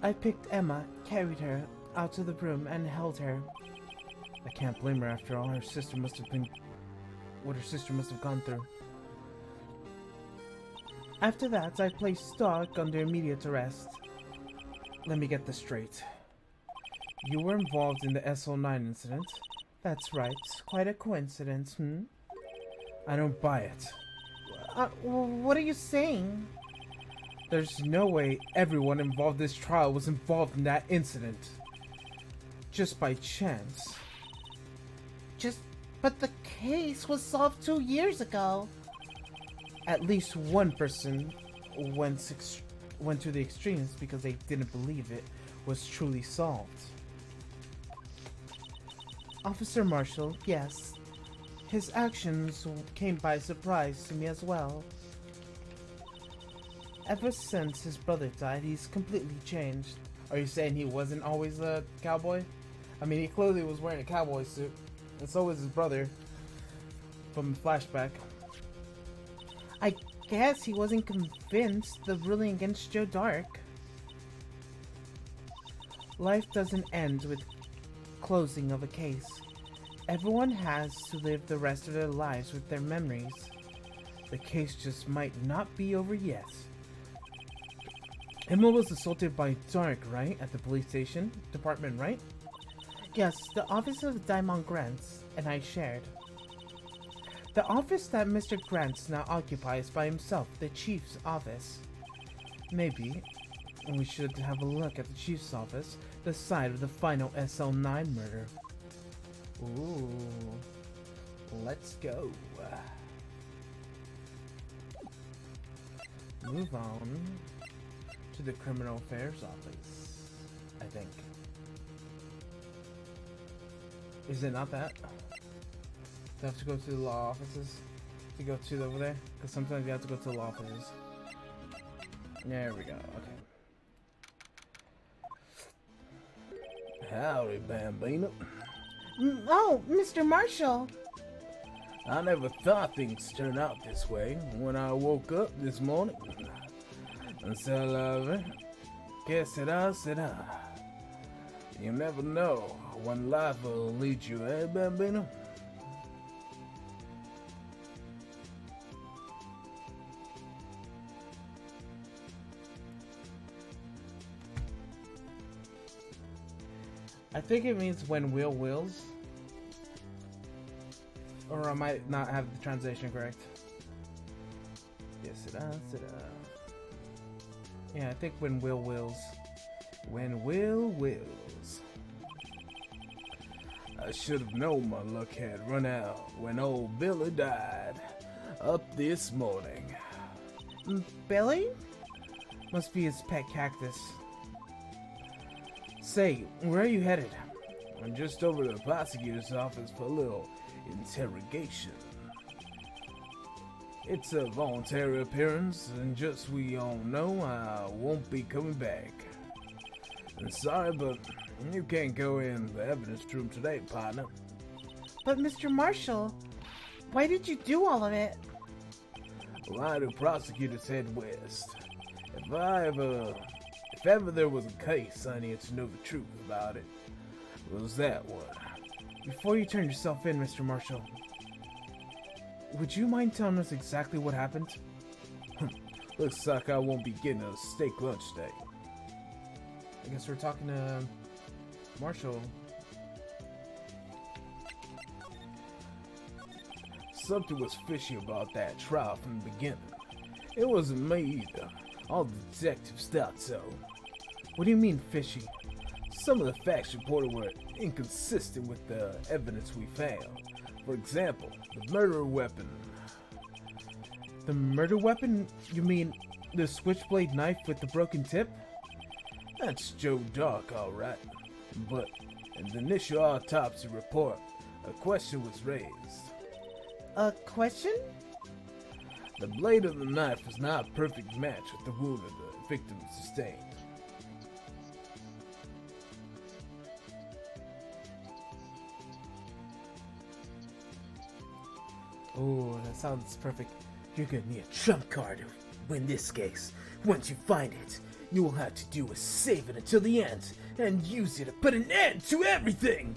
I picked Emma, carried her out to the room, and held her. I can't blame her after all. What her sister must have gone through. After that, I placed Stark under immediate arrest. Let me get this straight. You were involved in the SO9 incident? That's right. Quite a coincidence, I don't buy it. What are you saying? There's no way everyone involved in this trial was involved in that incident. Just by chance. But the case was solved 2 years ago. At least one person went to the extremes because they didn't believe it was truly solved. Officer Marshall, yes. His actions came by surprise to me as well. Ever since his brother died, he's completely changed. Are you saying he wasn't always a cowboy? I mean, he clearly was wearing a cowboy suit. And so was his brother. From the flashback. I guess he wasn't convinced the ruling against Joe Dark. Life doesn't end with closing of a case. Everyone has to live the rest of their lives with their memories. The case just might not be over yet. Emma was assaulted by Dark, right? At the police station department, right? Yes, the office of Diamond Grants and I shared. The office that Mr. Grants now occupies by himself, the chief's office. Maybe we should have a look at the chief's office, the site of the final SL9 murder. Ooh, let's go. Move on to the criminal affairs office, I think. Is it not that? Do I have to go to the law offices to go to over there? Because sometimes you have to go to the law offices. There we go, okay. Howdy, Bambino. Oh, Mr. Marshall. I never thought things turned out this way when I woke up this morning. So, que será? You never know when life will lead you, eh, Bambino? I think it means when will wills. Or I might not have the translation correct. Yes, it does. Yeah, I think when will wills. When will wills. I should have known my luck had run out when old Billy died up this morning. Billy? Must be his pet cactus. Say, where are you headed? I'm just over to the prosecutor's office for a little interrogation. It's a voluntary appearance, and just so we all know, I won't be coming back. I'm sorry, but you can't go in the evidence room today, partner. But Mr. Marshall, why did you do all of it? Why do prosecutors head west? If ever there was a case I needed to know the truth about it, was that one. Before you turn yourself in, Mr. Marshall, would you mind telling us exactly what happened? Looks like I won't be getting a steak lunch today. I guess we're talking to Marshall. Something was fishy about that trial from the beginning. It wasn't me either. All the detectives thought so. What do you mean, fishy? Some of the facts reported were inconsistent with the evidence we found. For example, the murder weapon. The murder weapon? You mean the switchblade knife with the broken tip? That's Joe Dark, all right. But in the initial autopsy report, a question was raised. A question? The blade of the knife was not a perfect match with the wound that the victim sustained. Oh, that sounds perfect. You're gonna need a trump card to win this case. Once you find it, you will have to do is save it until the end and use it to put an end to everything!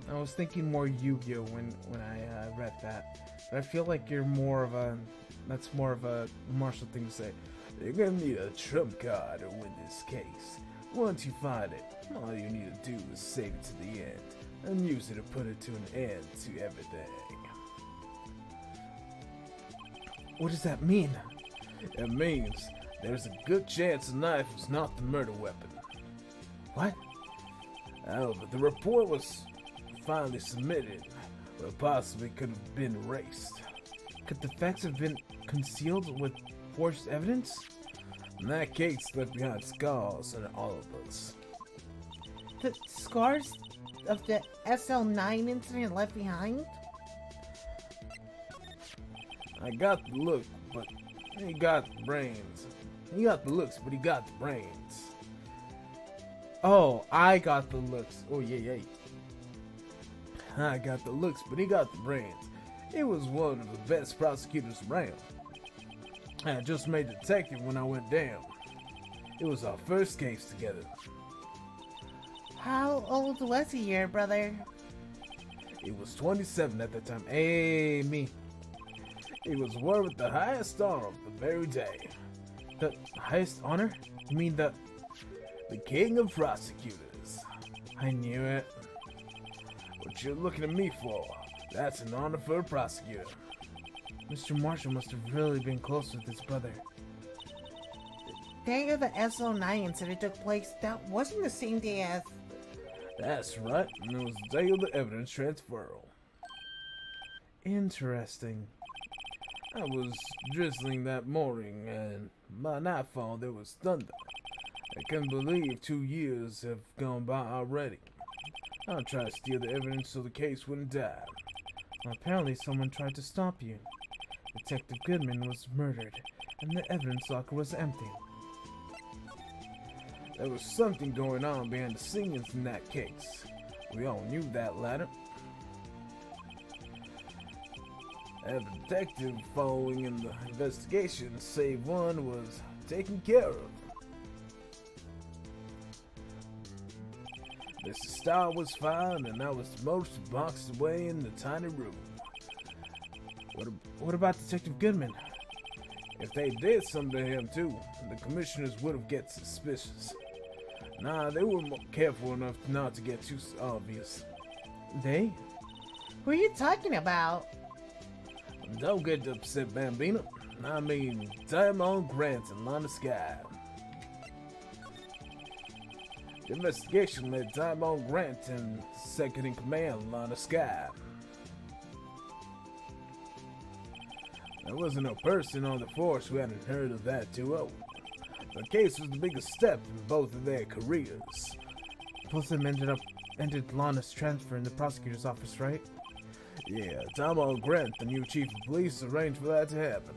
I was thinking more Yu-Gi-Oh when I read that. But I feel like you're more of a... That's more of a Marshall thing to say. You're gonna need a trump card to win this case. Once you find it, all you need to do is save it to the end, and use it to put it to an end to everything. What does that mean? It means there's a good chance the knife was not the murder weapon. What? However, the report was finally submitted, but possibly could have been erased. Could the facts have been concealed with forged evidence? In that case, left behind scars on all of us. The scars of the SL9 incident left behind? I got the look, but he got the brains. He got the looks, but he got the brains. Oh, I got the looks. Oh, yeah. I got the looks, but he got the brains. He was one of the best prosecutors around. I just made detective when I went down. It was our first case together. How old was he, your brother? He was 27 at the time. Hey, me. He was awarded the highest honor of the very day. The highest honor? You mean the king of prosecutors. I knew it. What you're looking at me for? That's an honor for a prosecutor. Mr. Marshall must have really been close with his brother. The day of the SL9 incident took place, that wasn't the same day as... That's right, and it was the day of the evidence transferal. Interesting. I was drizzling that morning, and by nightfall there was thunder. I couldn't believe 2 years have gone by already. I tried to steal the evidence so the case wouldn't die. Well, apparently someone tried to stop you. Detective Goodman was murdered, and the evidence locker was empty. There was something going on behind the scenes in that case. We all knew that latter. A detective following in the investigation, save one, was taken care of. Mr. Starr was found, and I was most boxed away in the tiny room. What about Detective Goodman? If they did something to him too, the commissioners would have get suspicious. Nah, they were careful enough not to get too obvious. They? Who are you talking about? Don't get upset, Bambino. I mean, Diamond Grant and Lana Sky. The investigation led Diamond Grant and second in command, Lana Sky. There wasn't a person on the force who hadn't heard of that 2-0. The case was the biggest step in both of their careers. Both of them ended Lana's transfer in the prosecutor's office, right? Yeah, Diamond Grant, the new chief of police, arranged for that to happen.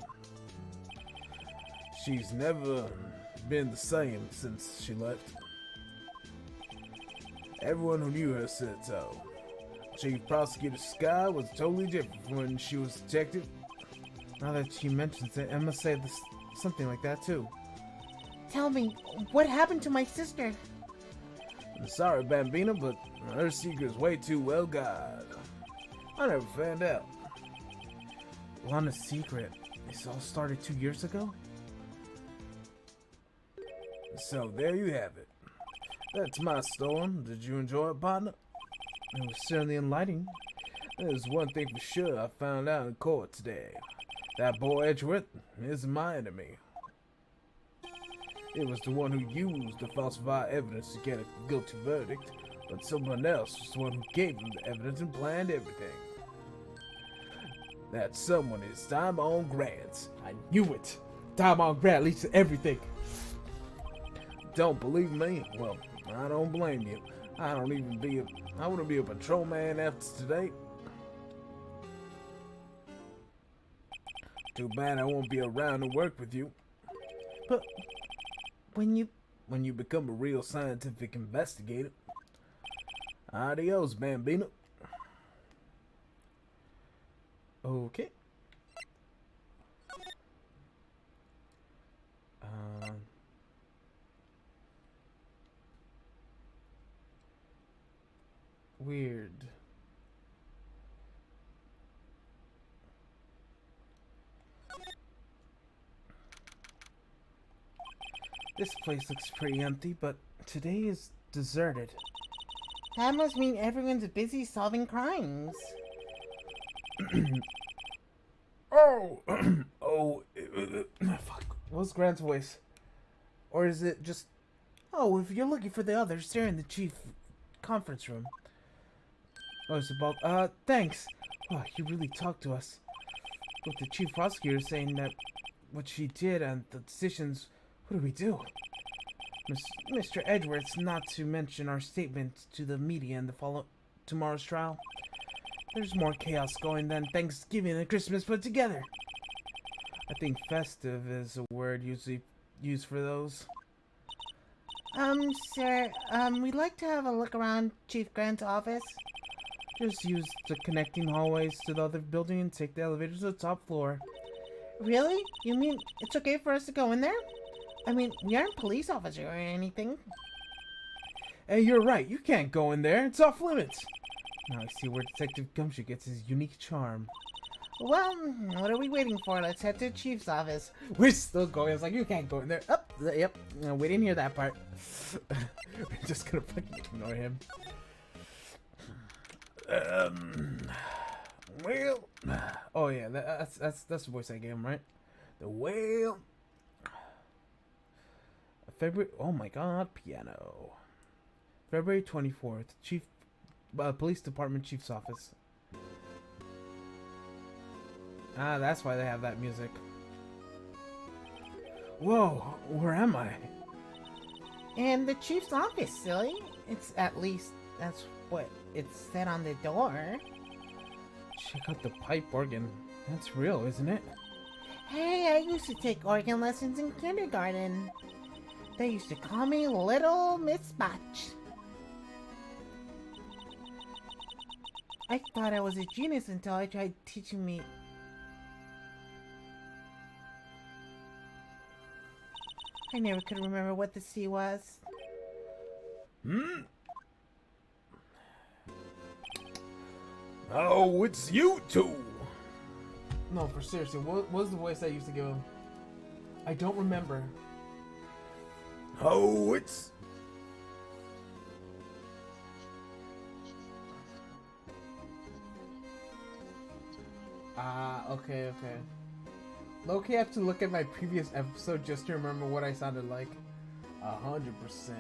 She's never been the same since she left. Everyone who knew her said so. Chief Prosecutor Sky was totally different from when she was detective. Now that she mentions it, I must say something like that too. Tell me, what happened to my sister? I'm sorry, Bambino, but her secret's way too well guarded. I never found out. Lana's secret. This all started 2 years ago? So there you have it. That's my storm. Did you enjoy it, partner? It was certainly enlightening. There's one thing for sure I found out in court today. That boy Edgeworth isn't my enemy. It was the one who used the falsified evidence to get a guilty verdict, but someone else was the one who gave him the evidence and planned everything. That someone is Diamond Grant. I knew it! Diamond Grant leads to everything! Don't believe me? Well, I don't blame you. I wouldn't be a patrolman after today. Too bad I won't be around to work with you. But when you become a real scientific investigator. Adios, Bambino. Okay. Weird. This place looks pretty empty, but today is deserted. That must mean everyone's busy solving crimes. Fuck. What's Grant's voice? Or is it just, oh, if you're looking for the others, they're in the chief conference room. Oh, it's about, thanks. Oh, he really talked to us. With the chief prosecutor saying that what she did and the decisions, what do we do? Mr. Edwards, not to mention our statement to the media in the tomorrow's trial. There's more chaos going than Thanksgiving and Christmas put together. I think festive is a word usually used for those. Sir, we'd like to have a look around Chief Grant's office. Just use the connecting hallways to the other building and take the elevator to the top floor. Really? You mean it's okay for us to go in there? I mean, we aren't police officers or anything. Hey, you're right. You can't go in there. It's off limits. Now I see where Detective Gumshoe gets his unique charm. Well, what are we waiting for? Let's head to the chief's office. We're still going. It's like, you can't go in there. Oh, yep. No, we didn't hear that part. We're just gonna fucking ignore him. Well. Oh, yeah. That's the voice I gave him, right? The whale. February. Oh my god. Piano. February 24th. Police Department Chief's Office. Ah, that's why they have that music. Whoa, where am I? In the chief's office, silly. It's at least, that's what it said on the door. Check out the pipe organ. That's real, isn't it? Hey, I used to take organ lessons in kindergarten. They used to call me Little Miss Botch. I thought I was a genius until I tried teaching me. I never could remember what the C was. Oh, it's you two. No, for seriously, what was the voice I used to give him? I don't remember. Oh, it's... Okay. Low-key, I have to look at my previous episode just to remember what I sounded like. 100%.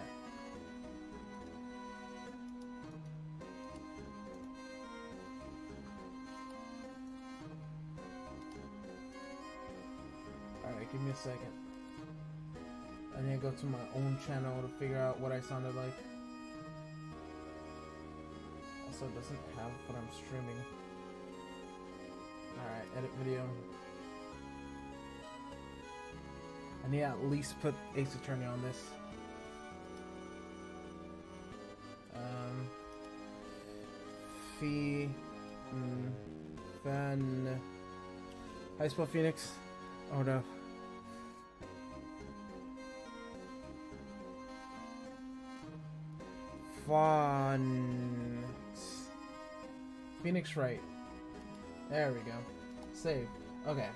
Alright, give me a second. I need to go to my own channel to figure out what I sounded like. Also, it doesn't have what I'm streaming. Alright, edit video. I need to at least put Ace Attorney on this. Fan. How you spell Phoenix? Oh no. Phoenix Wright. There we go. Save. Okay.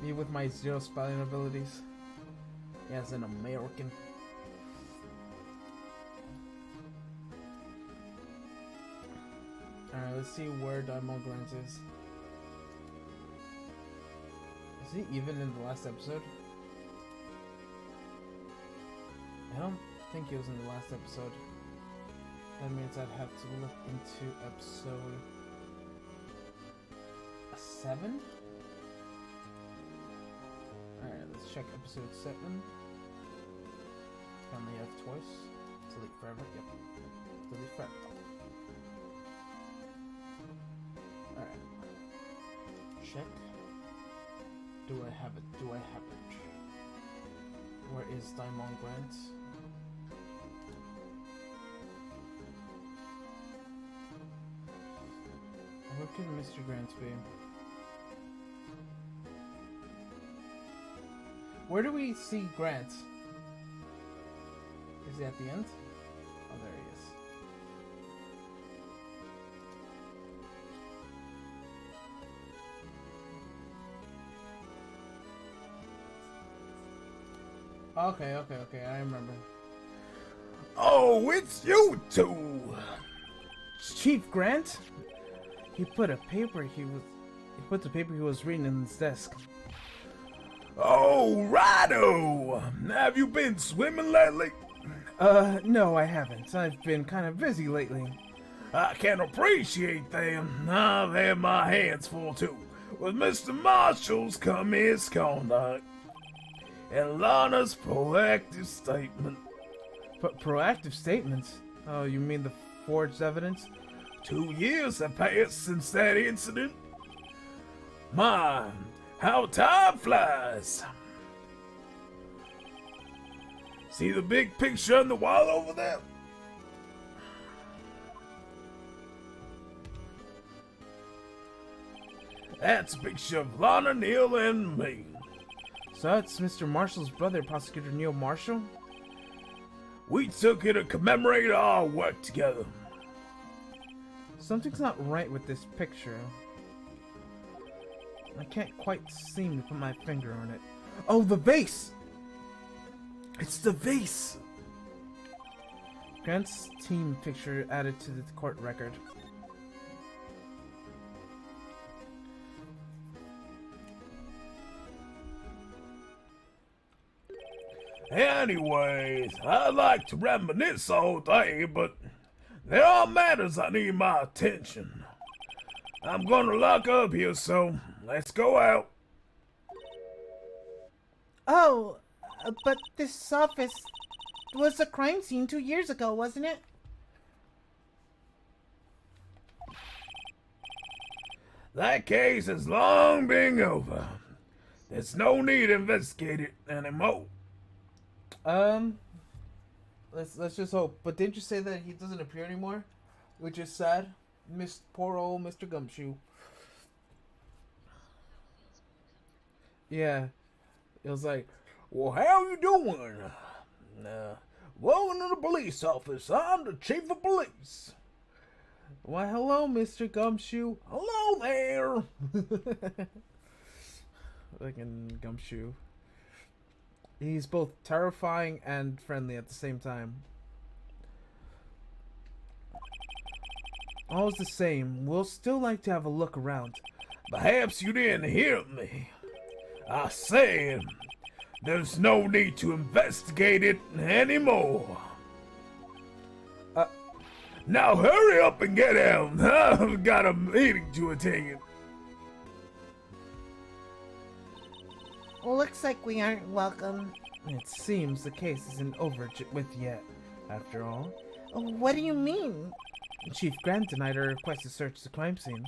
Me with my 0 spelling abilities. As an American. Alright, let's see where Diamond Grant is. Is he even in the last episode? I don't think he was in the last episode. That means I'd have to look into episode 7? Alright, let's check episode 7. Only have twice. Delete forever. Yep. Delete forever. Alright. Check. Do I have it? Do I have it? Where is Diamond Grant? Where could Mr. Grant be? Where do we see Grant? Is he at the end? Oh, there he is. Okay, I remember. Oh, it's you two! Chief Grant? He put the paper he was reading in his desk. Oh, righto! Have you been swimming lately? No, I haven't. I've been kind of busy lately. I can appreciate them. I've had my hands full too, with Mr. Marshall's misconduct and Lana's proactive statement. Proactive statements? Oh, you mean the forged evidence? 2 years have passed since that incident. My, how time flies. See the big picture on the wall over there? That's a picture of Lana, Neil, and me. So that's Mr. Marshall's brother, Prosecutor Neil Marshall? We took it to commemorate our work together. Something's not right with this picture. I can't quite seem to put my finger on it. Oh, the vase! It's the vase! Grant's team picture added to the court record. Anyways, I like to reminisce all day, but there are matters that need my attention. I'm gonna lock up here, so let's go out. Oh, but this office was a crime scene 2 years ago, wasn't it? That case has long been over. There's no need to investigate it anymore. Let's just hope. But didn't you say that he doesn't appear anymore? Which is sad. Poor old Mr. Gumshoe. Yeah. It was like, Well, how you doing? Welcome to the police office. I'm the chief of police. why hello, Mr. Gumshoe. Hello there. Fucking Gumshoe. He's both terrifying and friendly at the same time. All's the same, we'll still like to have a look around. Perhaps you didn't hear me. I said there's no need to investigate it anymore. Now hurry up and get out. I've got a meeting to attend. Looks like we aren't welcome. It seems the case isn't over with yet, after all. What do you mean? Chief Grant denied our request to search the crime scene.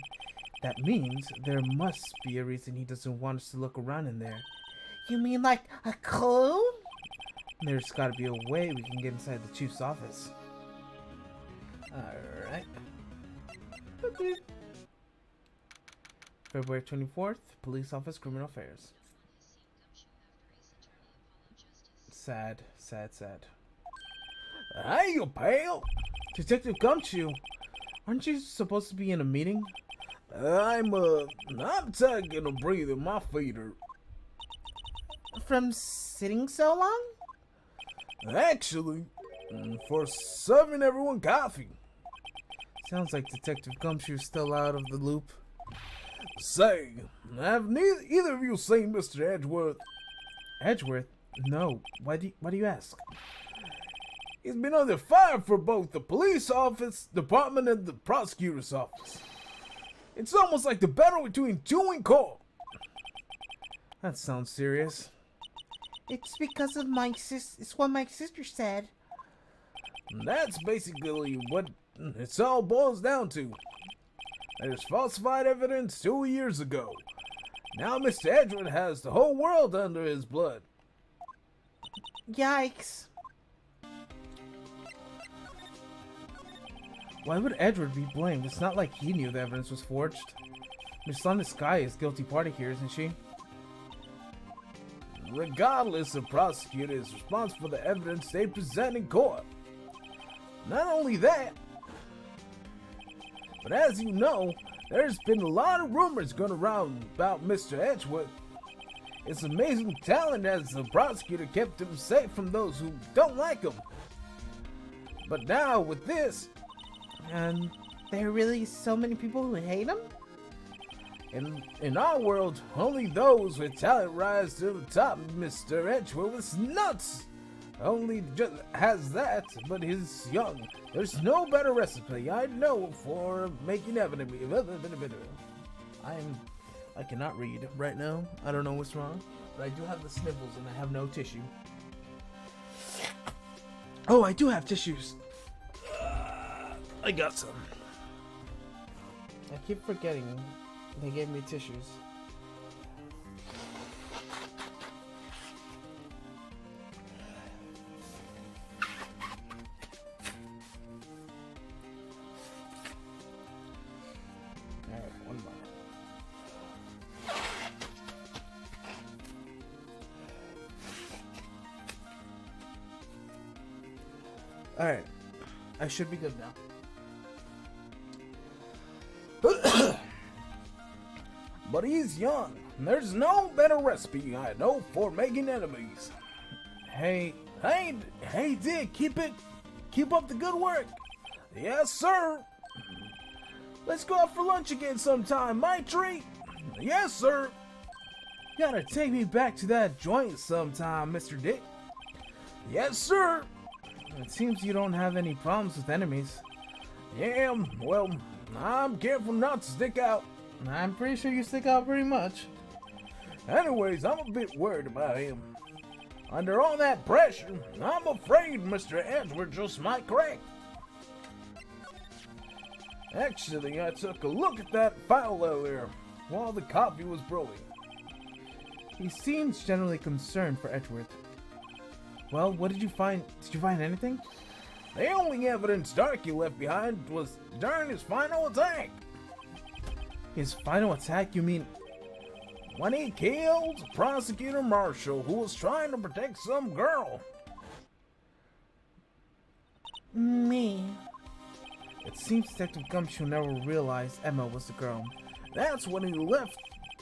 That means there must be a reason he doesn't want us to look around in there. You mean like a clue? There's gotta be a way we can get inside the chief's office. Alright. February 24th, Police Office, Criminal Affairs. Sad. Hey, you pal. Detective Gumshoe, aren't you supposed to be in a meeting? I'm taking a breather. My feet are... From sitting so long? Actually, for serving everyone coffee. Sounds like Detective Gumshoe's still out of the loop. Say, have either of you seen Mr. Edgeworth? Edgeworth? No. Why do you ask? He's been under fire for both the police office department and the prosecutor's office. It's almost like the battle between two in court. That sounds serious. It's because of it's what my sister said. That's basically what it's all boils down to. There's falsified evidence 2 years ago. Now Mr. Edgeworth has the whole world under his blood. Yikes. Why would Edward be blamed? It's not like he knew the evidence was forged. Miss Lana Sky is guilty party here, isn't she? Regardless, the prosecutor is responsible for the evidence they present in court. Not only that, but as you know, there's been a lot of rumors going around about Mr. Edgeworth. It's amazing talent as the prosecutor kept him safe from those who don't like him. But now with this, And there are really so many people who hate him? in our world, only those with talent rise to the top. Mr. Edgeworth was nuts. Only just has that, but he's young. There's no better recipe I know for making evidence. I cannot read right now. I don't know what's wrong, but I do have the sniffles and I have no tissue. Oh, I do have tissues. I got some. I keep forgetting they gave me tissues. Alright, one more. Alright, I should be good now. But he's young. There's no better recipe I know for making enemies. Hey, Dick, keep up the good work. Yes, sir. Let's go out for lunch again sometime. My treat. Yes, sir. Gotta take me back to that joint sometime, Mr. Dick. Yes, sir. It seems you don't have any problems with enemies. Yeah, well, I'm careful not to stick out. I'm pretty sure you stick out pretty much. Anyways, I'm a bit worried about him. Under all that pressure, I'm afraid Mr. Edgeworth just might crack. Actually, I took a look at that file earlier while the coffee was brewing. He seems generally concerned for Edgeworth. Well, what did you find? Did you find anything? The only evidence Darky left behind was during his final attack. His final attack, you mean? When he killed Prosecutor Marshall, who was trying to protect some girl. Me. It seems Detective Gumshoe never realized Emma was the girl. That's when he left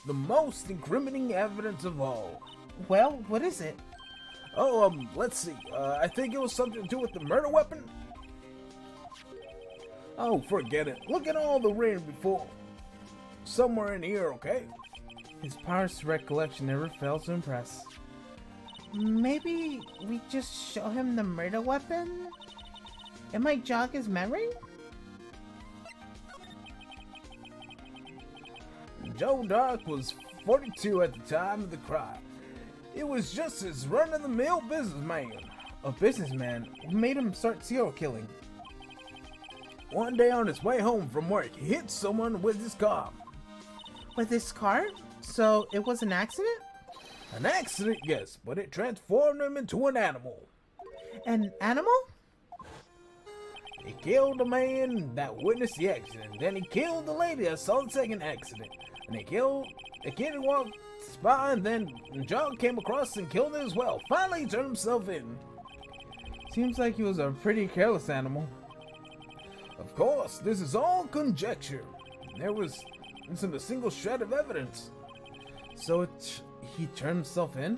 the most incriminating evidence of all. Well, what is it? Oh, let's see. I think it was something to do with the murder weapon. Oh, forget it. Look at all the written before. Somewhere in here, okay? His powers to recollection never fails to impress. Maybe we just show him the murder weapon? It might jog his memory? Joe Dark was 42 at the time of the crime. It was just his run-of-the-mill businessman. A businessman who made him start serial killing. One day on his way home from work, he hit someone with his car. With his car? So it was an accident? An accident, yes, but it transformed him into an animal. An animal? He killed the man that witnessed the accident. Then he killed the lady that saw the second accident. And he killed the kid who walked by, and then John came across and killed it as well. Finally, he turned himself in. Seems like he was a pretty careless animal. Of course, this is all conjecture. There isn't a single shred of evidence. So he turned himself in?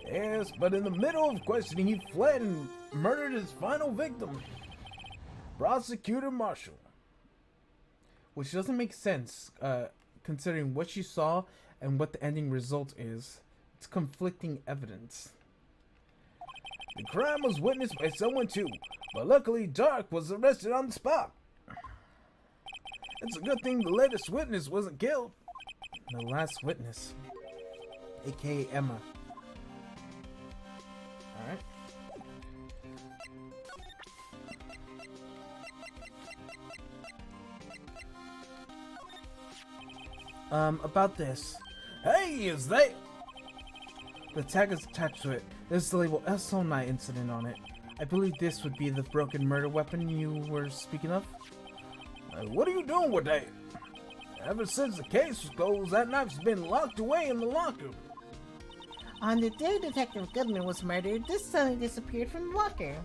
Yes, but in the middle of questioning, he fled and murdered his final victim, Prosecutor Marshall. Which doesn't make sense, considering what you saw and what the ending result is. It's conflicting evidence. The crime was witnessed by someone too, but luckily Dark was arrested on the spot. It's a good thing the latest witness wasn't killed. The last witness, aka Emma. Alright. About this. Hey, is that... The tag is attached to it. There's the label SO9 incident on it. I believe this would be the broken murder weapon you were speaking of. What are you doing with that? Ever since the case was closed, that knife's been locked away in the locker. On the day Detective Goodman was murdered, this suddenly disappeared from the locker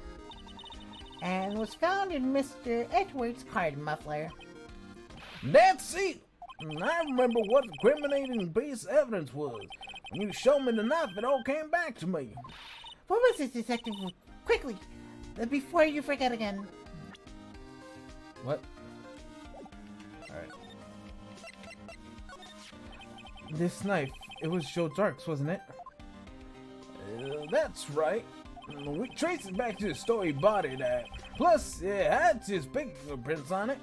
and was found in Mr. Edgeworth's card muffler. That's it! I remember what the incriminating piece of evidence was. When you showed me the knife, it all came back to me. What was it, Detective? Quickly, before you forget again. What? Alright. This knife, it was Joe Dark's, wasn't it? That's right. We traced it back to the store he bought it at. Plus, it had his fingerprints on it.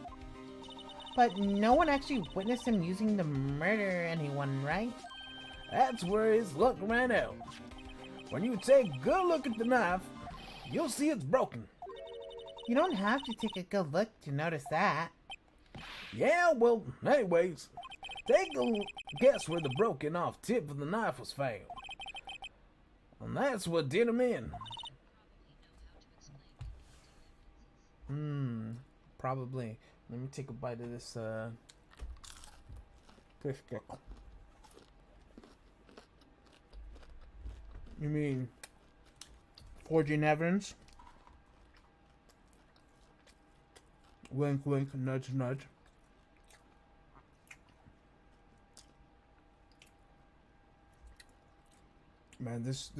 But no one actually witnessed him using to murder anyone, right? That's where his luck ran out. When you take a good look at the knife, you'll see it's broken. You don't have to take a good look to notice that. Yeah, well, anyways, take a guess where the broken off tip of the knife was found. And that's what did him in. Probably. Let me take a bite of this, fish stick. You mean forging evidence? Wink, wink, nudge, nudge. Man, this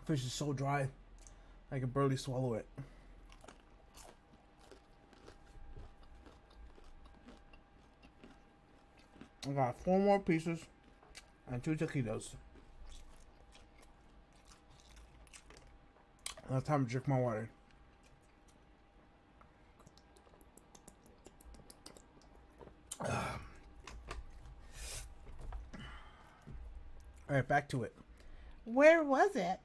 fish is so dry, I can barely swallow it. I got 4 more pieces and 2 taquitos. Now time to drink my water. Alright, back to it. Where was it?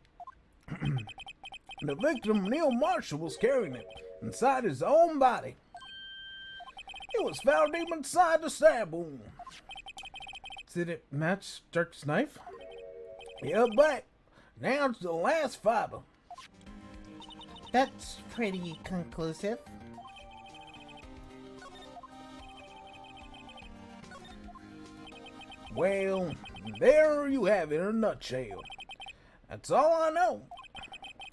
The victim, Neil Marshall, was carrying it inside his own body. It was found deep inside the stab wound. Did it match Dark's knife? Yeah, but down to the last fiber. That's pretty conclusive. Well, there you have it in a nutshell. That's all I know.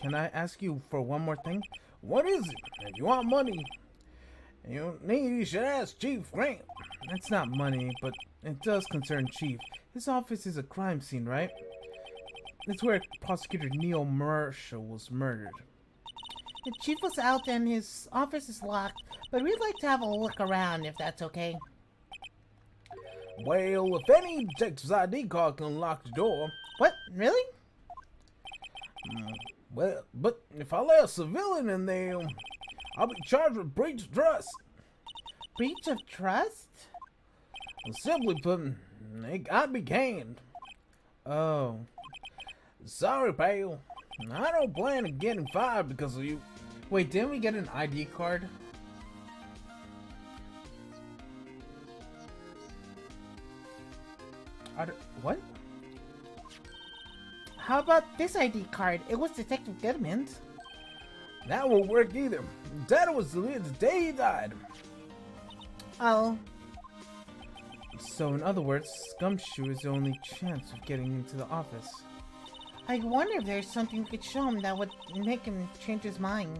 Can I ask you for one more thing? What is it? If you want money, you should ask Chief Grant. That's not money, but it does concern Chief. His office is a crime scene, right? It's where Prosecutor Neil Marshall was murdered. The chief was out and his office is locked, but we'd like to have a look around if that's okay. Well, if any detective's ID card can unlock the door. What? Really? Well, but if I let a civilian in there, I'll be charged with breach of trust. Breach of trust? Simply put, I'd be canned. Oh. Sorry, pal. I don't plan on getting fired because of you. Wait, didn't we get an ID card? What? How about this ID card? It was Detective Goodman's. That won't work either. That was the day he died. Oh. So in other words, Gumshoe is the only chance of getting into the office. I wonder if there's something you could show him that would make him change his mind.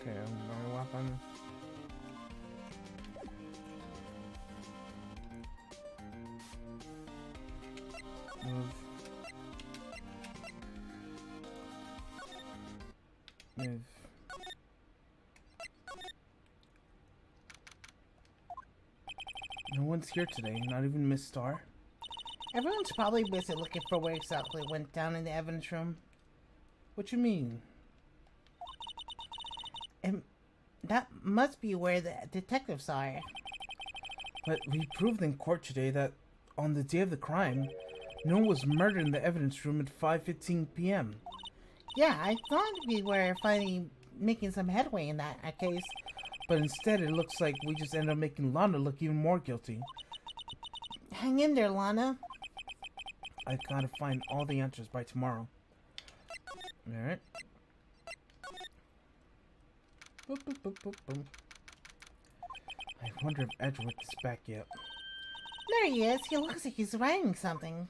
Okay, I'm gonna walk on. Move. Move. No one's here today, not even Miss Star. Everyone's probably busy looking for where exactly it went down in the evidence room. What you mean? And that must be where the detectives are. But we proved in court today that on the day of the crime, no one was murdered in the evidence room at 5:15 p.m. Yeah, I thought we were finally making some headway in that case. But instead, it looks like we just ended up making Lana look even more guilty. Hang in there, Lana. I gotta find all the answers by tomorrow. Alright. Boop, boop, boop, boop, boop. I wonder if Edgeworth is back yet. There he is. He looks like he's writing something.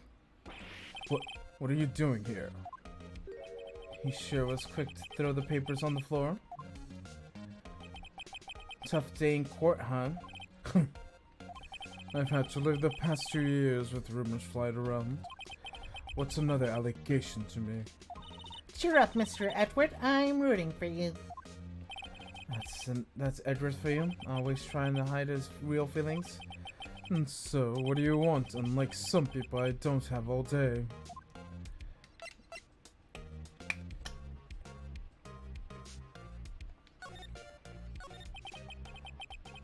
What are you doing here? He sure was quick to throw the papers on the floor. Tough day in court, huh? I've had to live the past 2 years with rumors flying around. What's another allegation to me? Cheer up, Mr. Edward. I'm rooting for you. That's Edward for you, always trying to hide his real feelings. And so, what do you want? Unlike some people, I don't have all day.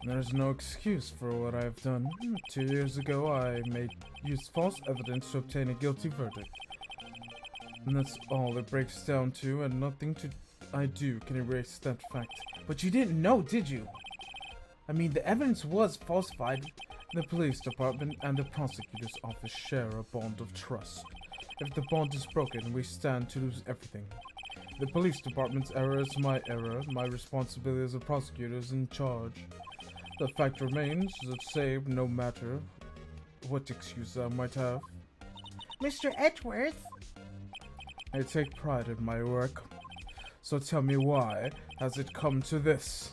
There's no excuse for what I've done. 2 years ago, I used false evidence to obtain a guilty verdict. And that's all it breaks down to, and nothing I do can erase that fact. But you didn't know, did you? I mean, the evidence was falsified. The police department and the prosecutor's office share a bond of trust. If the bond is broken, we stand to lose everything. The police department's error is my error. My responsibility as a prosecutor is in charge. The fact remains the same no matter what excuse I might have. Mr. Edgeworth? I take pride in my work. So tell me, why has it come to this?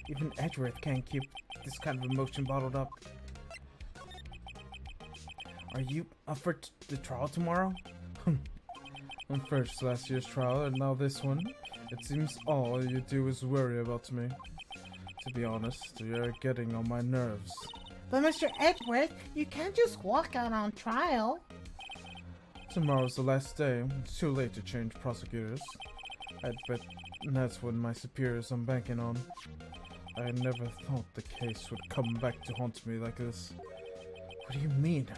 Even Edgeworth can't keep this kind of emotion bottled up. Are you up for the trial tomorrow? And first last year's trial and now this one. It seems all you do is worry about me. To be honest, you're getting on my nerves. But Mr. Edgeworth, you can't just walk out on trial. Tomorrow's the last day. It's too late to change prosecutors. I'd bet that's what my superiors I'm banking on. I never thought the case would come back to haunt me like this. What do you mean?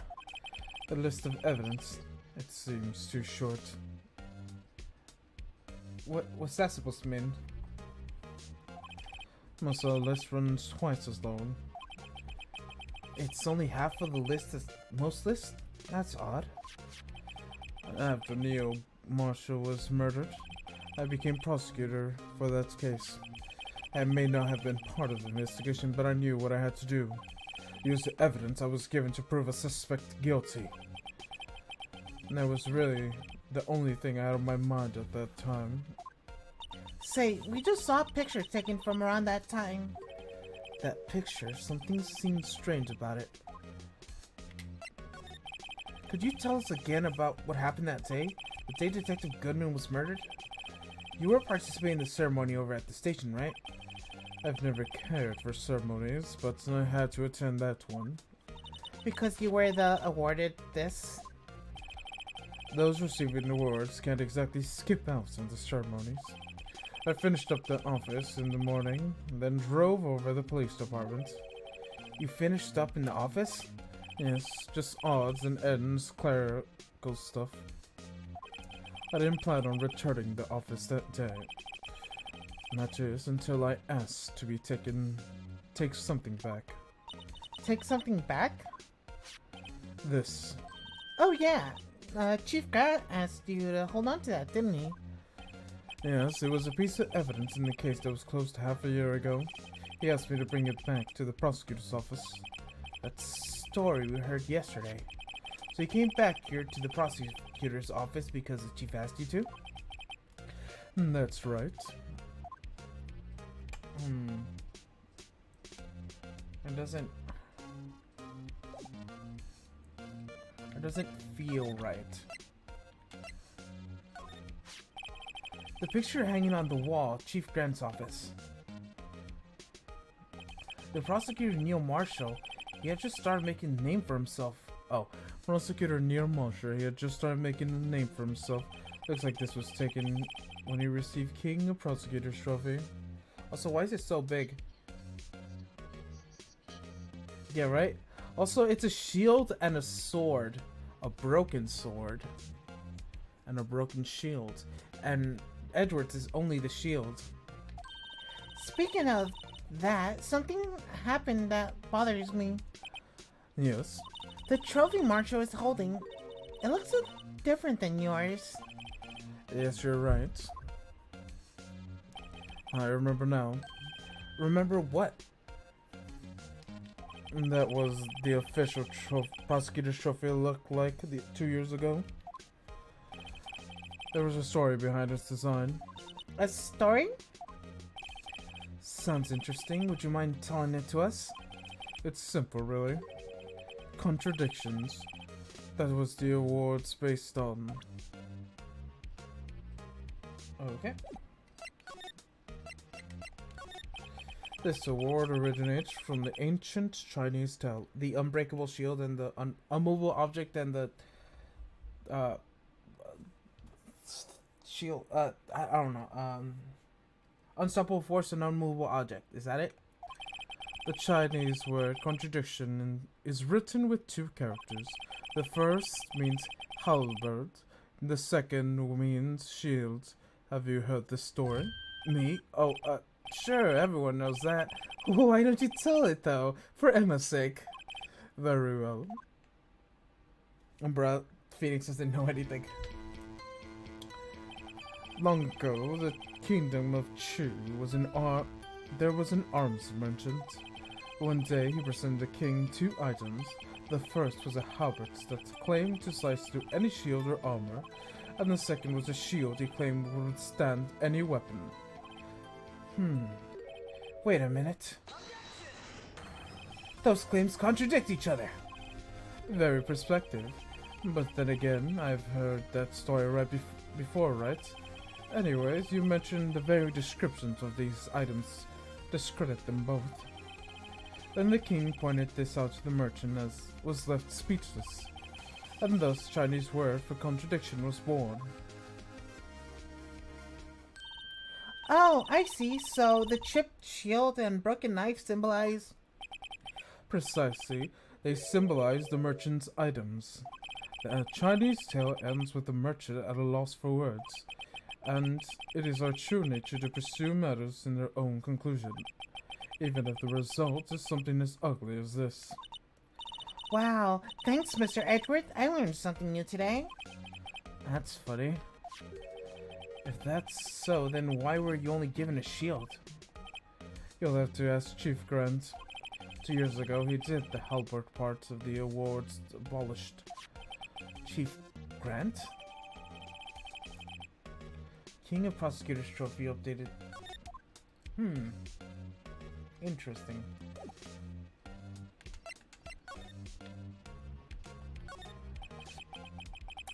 The list of evidence, it seems too short. What's that supposed to mean? Most of the list runs twice as long. It's only half of the list as most lists? That's odd. After Neil Marshall was murdered, I became prosecutor for that case. I may not have been part of the investigation, but I knew what I had to do. Use the evidence I was given to prove a suspect guilty. And that was really the only thing out of my mind at that time. Say, we just saw a picture taken from around that time. That picture, something seemed strange about it. Could you tell us again about what happened that day? The day Detective Goodman was murdered? You were participating in the ceremony over at the station, right? I've never cared for ceremonies, but I had to attend that one. Because you were the awarded this? Those receiving awards can't exactly skip out on the ceremonies. I finished up the office in the morning, then drove over the police department. You finished up in the office? Yes, just odds and ends, clerical stuff. I didn't plan on returning the office that day. That is, until I asked to be take something back. Take something back? This. Oh yeah, Chief Guy asked you to hold on to that, didn't he? Yes, it was a piece of evidence in the case that was closed half a year ago. He asked me to bring it back to the prosecutor's office. That story we heard yesterday. So you came back here to the prosecutor's office because the chief asked you to? That's right. It doesn't feel right. The picture hanging on the wall, Chief Grant's office. The prosecutor Neil Marshall, he had just started making a name for himself. Oh, Prosecutor Neil Marshall, he had just started making a name for himself. Looks like this was taken when he received King of Prosecutors Trophy. Also, why is it so big? Yeah, right? Also, it's a shield and a sword. A broken sword. And a broken shield. And Edwards is only the shield. Speaking of that, something happened that bothers me. Yes? The trophy Marshall is holding, it looks different than yours. Yes, you're right. I remember now. Remember what? That was the official prosecutor's trophy looked like 2 years ago. There was a story behind its design. A story? Sounds interesting. Would you mind telling it to us? It's simple, really. Contradictions. That was the awards based on. Okay. This award originates from the ancient Chinese tale. The unbreakable shield and the unmovable object and the shield. I don't know. Unstoppable force and unmovable object. Is that it? The Chinese word contradiction is written with two characters. The first means halberd, the second means shield. Have you heard this story? Me? Oh, sure, everyone knows that. Why don't you tell it, though? For Emma's sake. Very well. Bruh, Phoenix doesn't know anything. Long ago, the kingdom of Chu was there was an arms merchant. One day, he presented the king two items. The first was a halberd that claimed to slice through any shield or armor, and the second was a shield he claimed would withstand any weapon. Wait a minute. Those claims contradict each other. Very perspective. But then again, I've heard that story right before, right? Anyways, you mentioned the very descriptions of these items discredit them both. Then the king pointed this out to the merchant as was left speechless, and thus Chinese word for contradiction was born. Oh, I see. So the chipped shield and broken knife symbolize... Precisely, they symbolize the merchant's items. The Chinese tale ends with the merchant at a loss for words, and it is our true nature to pursue matters in their own conclusion, even if the result is something as ugly as this. Wow, thanks, Mr. Edgeworth. I learned something new today. That's funny. If that's so, then why were you only given a shield? You'll have to ask Chief Grant. 2 years ago, he did the halberd part of the awards abolished. Chief Grant? King of Prosecutors Trophy updated. Interesting.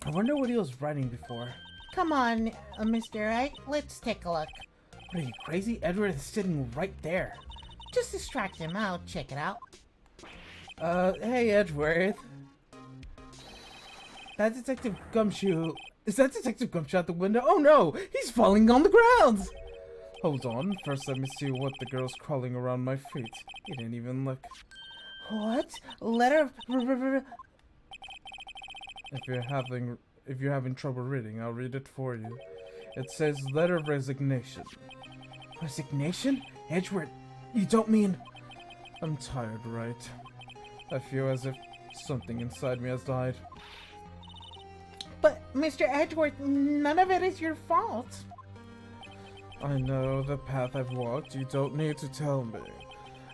I wonder what he was writing before. Come on, Mr. Wright. Let's take a look. What, are you crazy? Edward is sitting right there. Just distract him. I'll check it out. Hey, Edgeworth. That Detective Gumshoe... Is that Detective Gumshoe out the window? Oh no! He's falling on the ground! Hold on, first let me see what the girl's crawling around my feet. He didn't even look. What? Letter... If you're having trouble reading, I'll read it for you. It says letter of resignation. Resignation? Edgeworth, you don't mean... I'm tired, right? I feel as if something inside me has died. But, Mr. Edgeworth, none of it is your fault. I know the path I've walked, you don't need to tell me.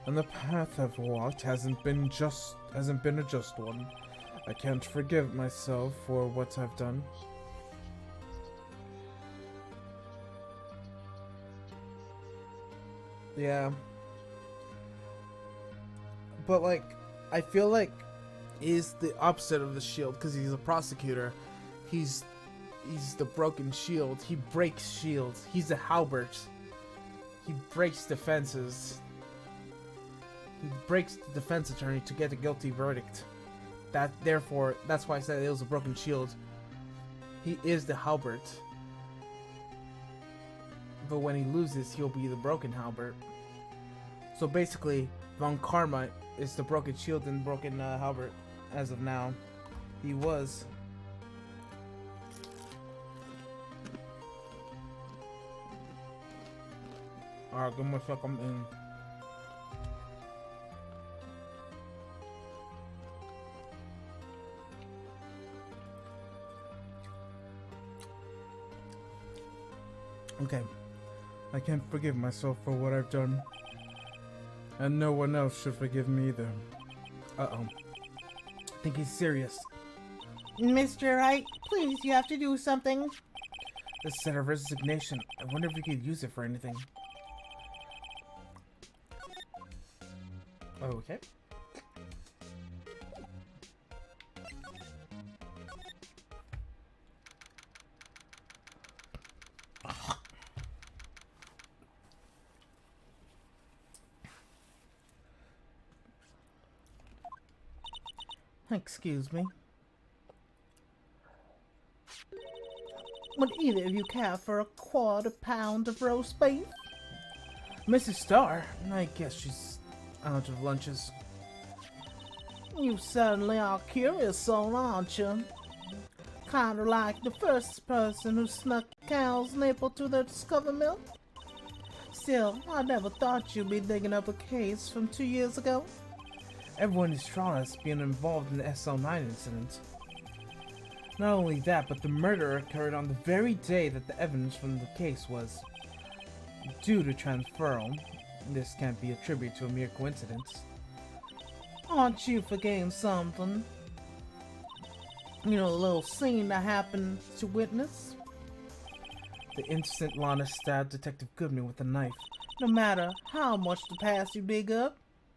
And the path I've walked hasn't been a just one. I can't forgive myself for what I've done. Yeah. But, like, I feel like he's the opposite of the shield because he's a prosecutor. He's the broken shield. He breaks shields. He's a halberd. He breaks defenses. He breaks the defense attorney to get a guilty verdict. Therefore, that's why I said it was a broken shield. He is the halberd. But when he loses, he'll be the broken halberd. So basically, Von Karma is the broken shield and broken halberd as of now. He was. Alright, give me a sec, I'm in. Okay. I can't forgive myself for what I've done. And no one else should forgive me either. Uh-oh. I think he's serious. Mr. Wright, please, you have to do something. This set of resignation. I wonder if we could use it for anything. Okay. Excuse me. Would either of you care for a £1/4 of roast beef? Mrs. Starr, I guess she's out of lunches. You certainly are curious soul, aren't you? Kinda like the first person who snuck a cow's nipple to their discover milk. Still, I never thought you'd be digging up a case from 2 years ago. Everyone is trying us being involved in the SL9 incident. Not only that, but the murder occurred on the very day that the evidence from the case was due to transferal. This can't be attributed to a mere coincidence. Aren't you forgetting something? You know, a little scene that happened to witness? The instant Lana stabbed Detective Goodman with a knife. No matter how much the past you dig up,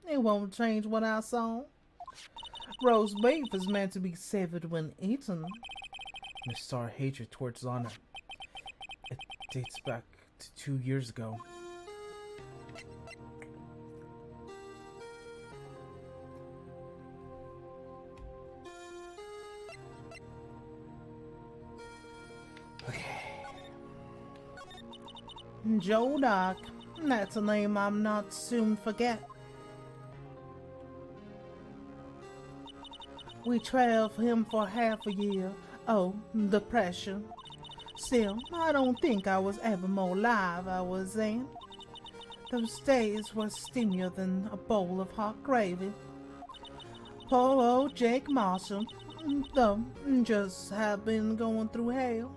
it won't change what I saw. Roast beef is meant to be savored when eaten. Miss Starr hatred towards Lana. It dates back to 2 years ago. Joe Doc. That's a name I'm not soon forget. We trailed him for half a year. Oh, depression. Still, I don't think I was ever more alive I was then. Those days were steamier than a bowl of hot gravy. Poor old Jake Marshall, though, just have been going through hell.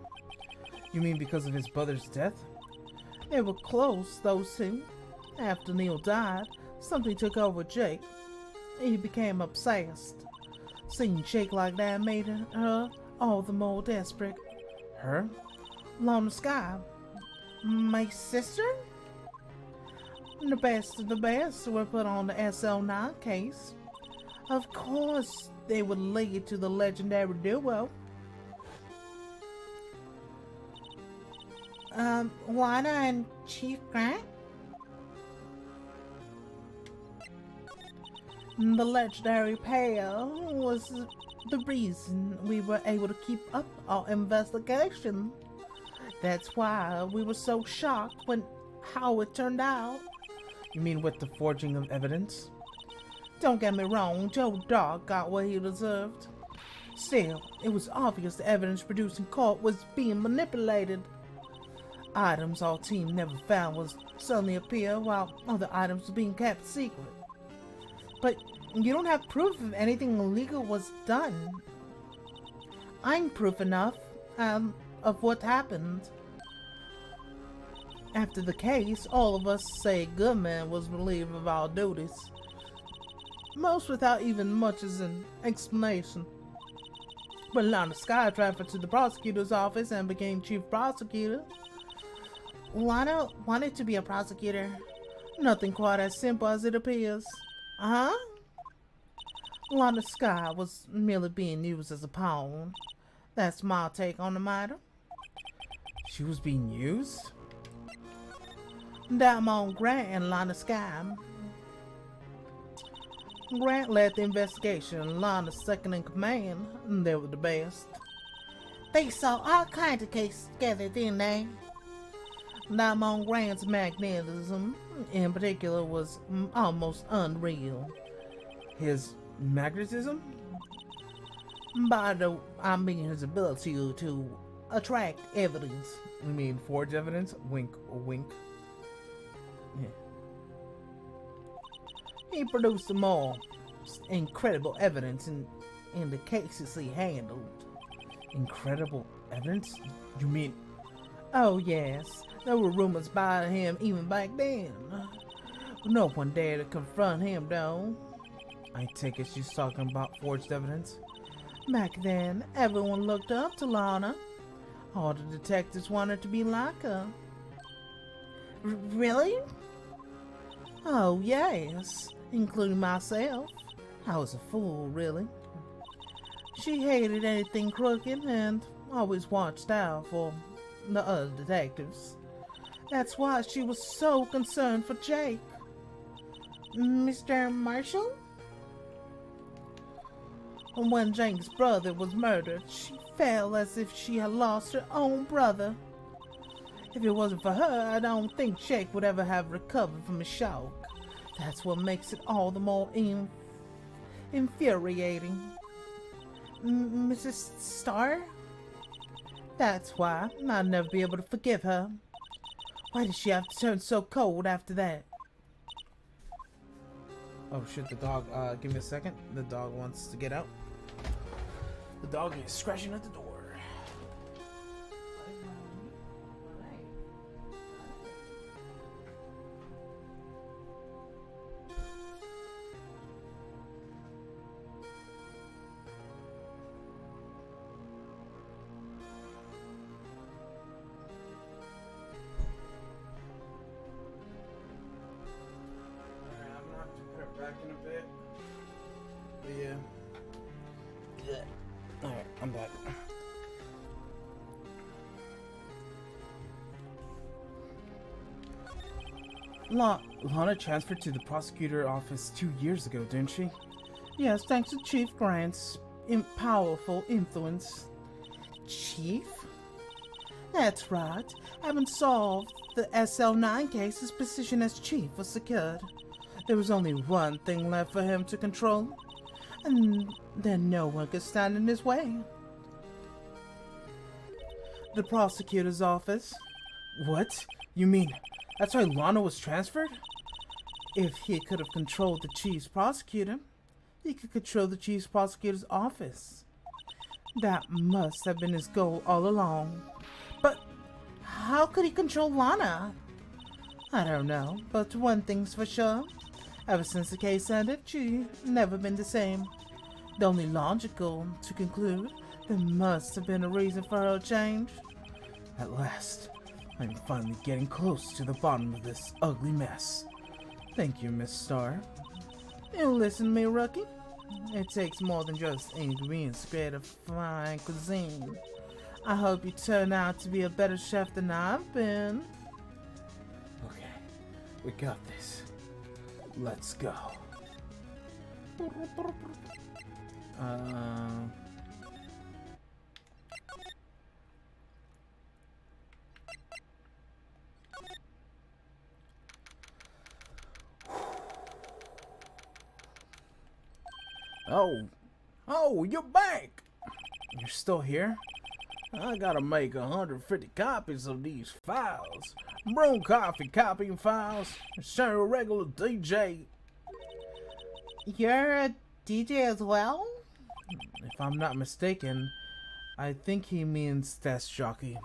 You mean because of his brother's death? They were close, those two. After Neil died, something took over Jake. He became obsessed. Seeing Jake like that made her all the more desperate. Her? Lana Sky. My sister? The best of the best were put on the SL9 case. Of course, they would lead to the legendary duo. Lana and Chief Grant? The legendary pair was the reason we were able to keep up our investigation. That's why we were so shocked when how it turned out. You mean with the forging of evidence? Don't get me wrong, Joe Dog got what he deserved. Still, it was obvious the evidence produced in court was being manipulated. Items our team never found would suddenly appear while other items were being kept secret. But you don't have proof if anything illegal was done. I'm proof enough of what happened. After the case, all of us say Goodman was relieved of our duties. Most without even much as an explanation. But Lana Sky transferred to the prosecutor's office and became chief prosecutor. Lana wanted to be a prosecutor. Nothing quite as simple as it appears. Huh? Lana Sky was merely being used as a pawn. That's my take on the matter. She was being used? Diamond Grant and Lana Sky. Grant led the investigation, Lana's second in command, and they were the best. They saw all kinds of cases together, didn't they? Diamond Grant's magnetism, in particular, was almost unreal. His magnetism? I mean his ability to attract evidence. You mean forge evidence? Wink, wink. Yeah. He produced more incredible evidence in the cases he handled. Incredible evidence? You mean... Oh yes, there were rumors about him even back then. No one dared to confront him though. I take it she's talking about forged evidence? Back then, everyone looked up to Lana. All the detectives wanted to be like her. Really? Oh, yes, including myself. I was a fool, really. She hated anything crooked and always watched out for the other detectives. That's why she was so concerned for Jake. Mr. Marshall? When Jake's brother was murdered, she felt as if she had lost her own brother. If it wasn't for her, I don't think Jake would ever have recovered from his shock. That's what makes it all the more infuriating. Mrs. Starr? That's why I'll never be able to forgive her. Why did she have to turn so cold after that? Oh shit, the dog, give me a second. The dog wants to get out. The dog is scratching at the door. Back in a bit. But yeah. Alright, I'm back. Lana transferred to the prosecutor office 2 years ago, didn't she? Yes, thanks to Chief Grant's powerful influence. Chief? That's right. Having solved the SL9 case, his position as chief was secured. There was only one thing left for him to control, and then no one could stand in his way. The prosecutor's office. What? You mean that's why Lana was transferred? If he could have controlled the chief's prosecutor, he could control the chief's prosecutor's office. That must have been his goal all along. But how could he control Lana? I don't know, but one thing's for sure. Ever since the case ended, she's never been the same. The only logical to conclude, there must have been a reason for her change. At last, I'm finally getting close to the bottom of this ugly mess. Thank you, Miss Starr. You listen to me, rookie? It takes more than just ingredients to create a fine cuisine. I hope you turn out to be a better chef than I've been. Okay, we got this. Let's go. Oh, you're back. You're still here? I gotta make 150 copies of these files. Broom coffee copying files. Sure, a regular DJ. You're a DJ as well? If I'm not mistaken, I think he means desk jockey.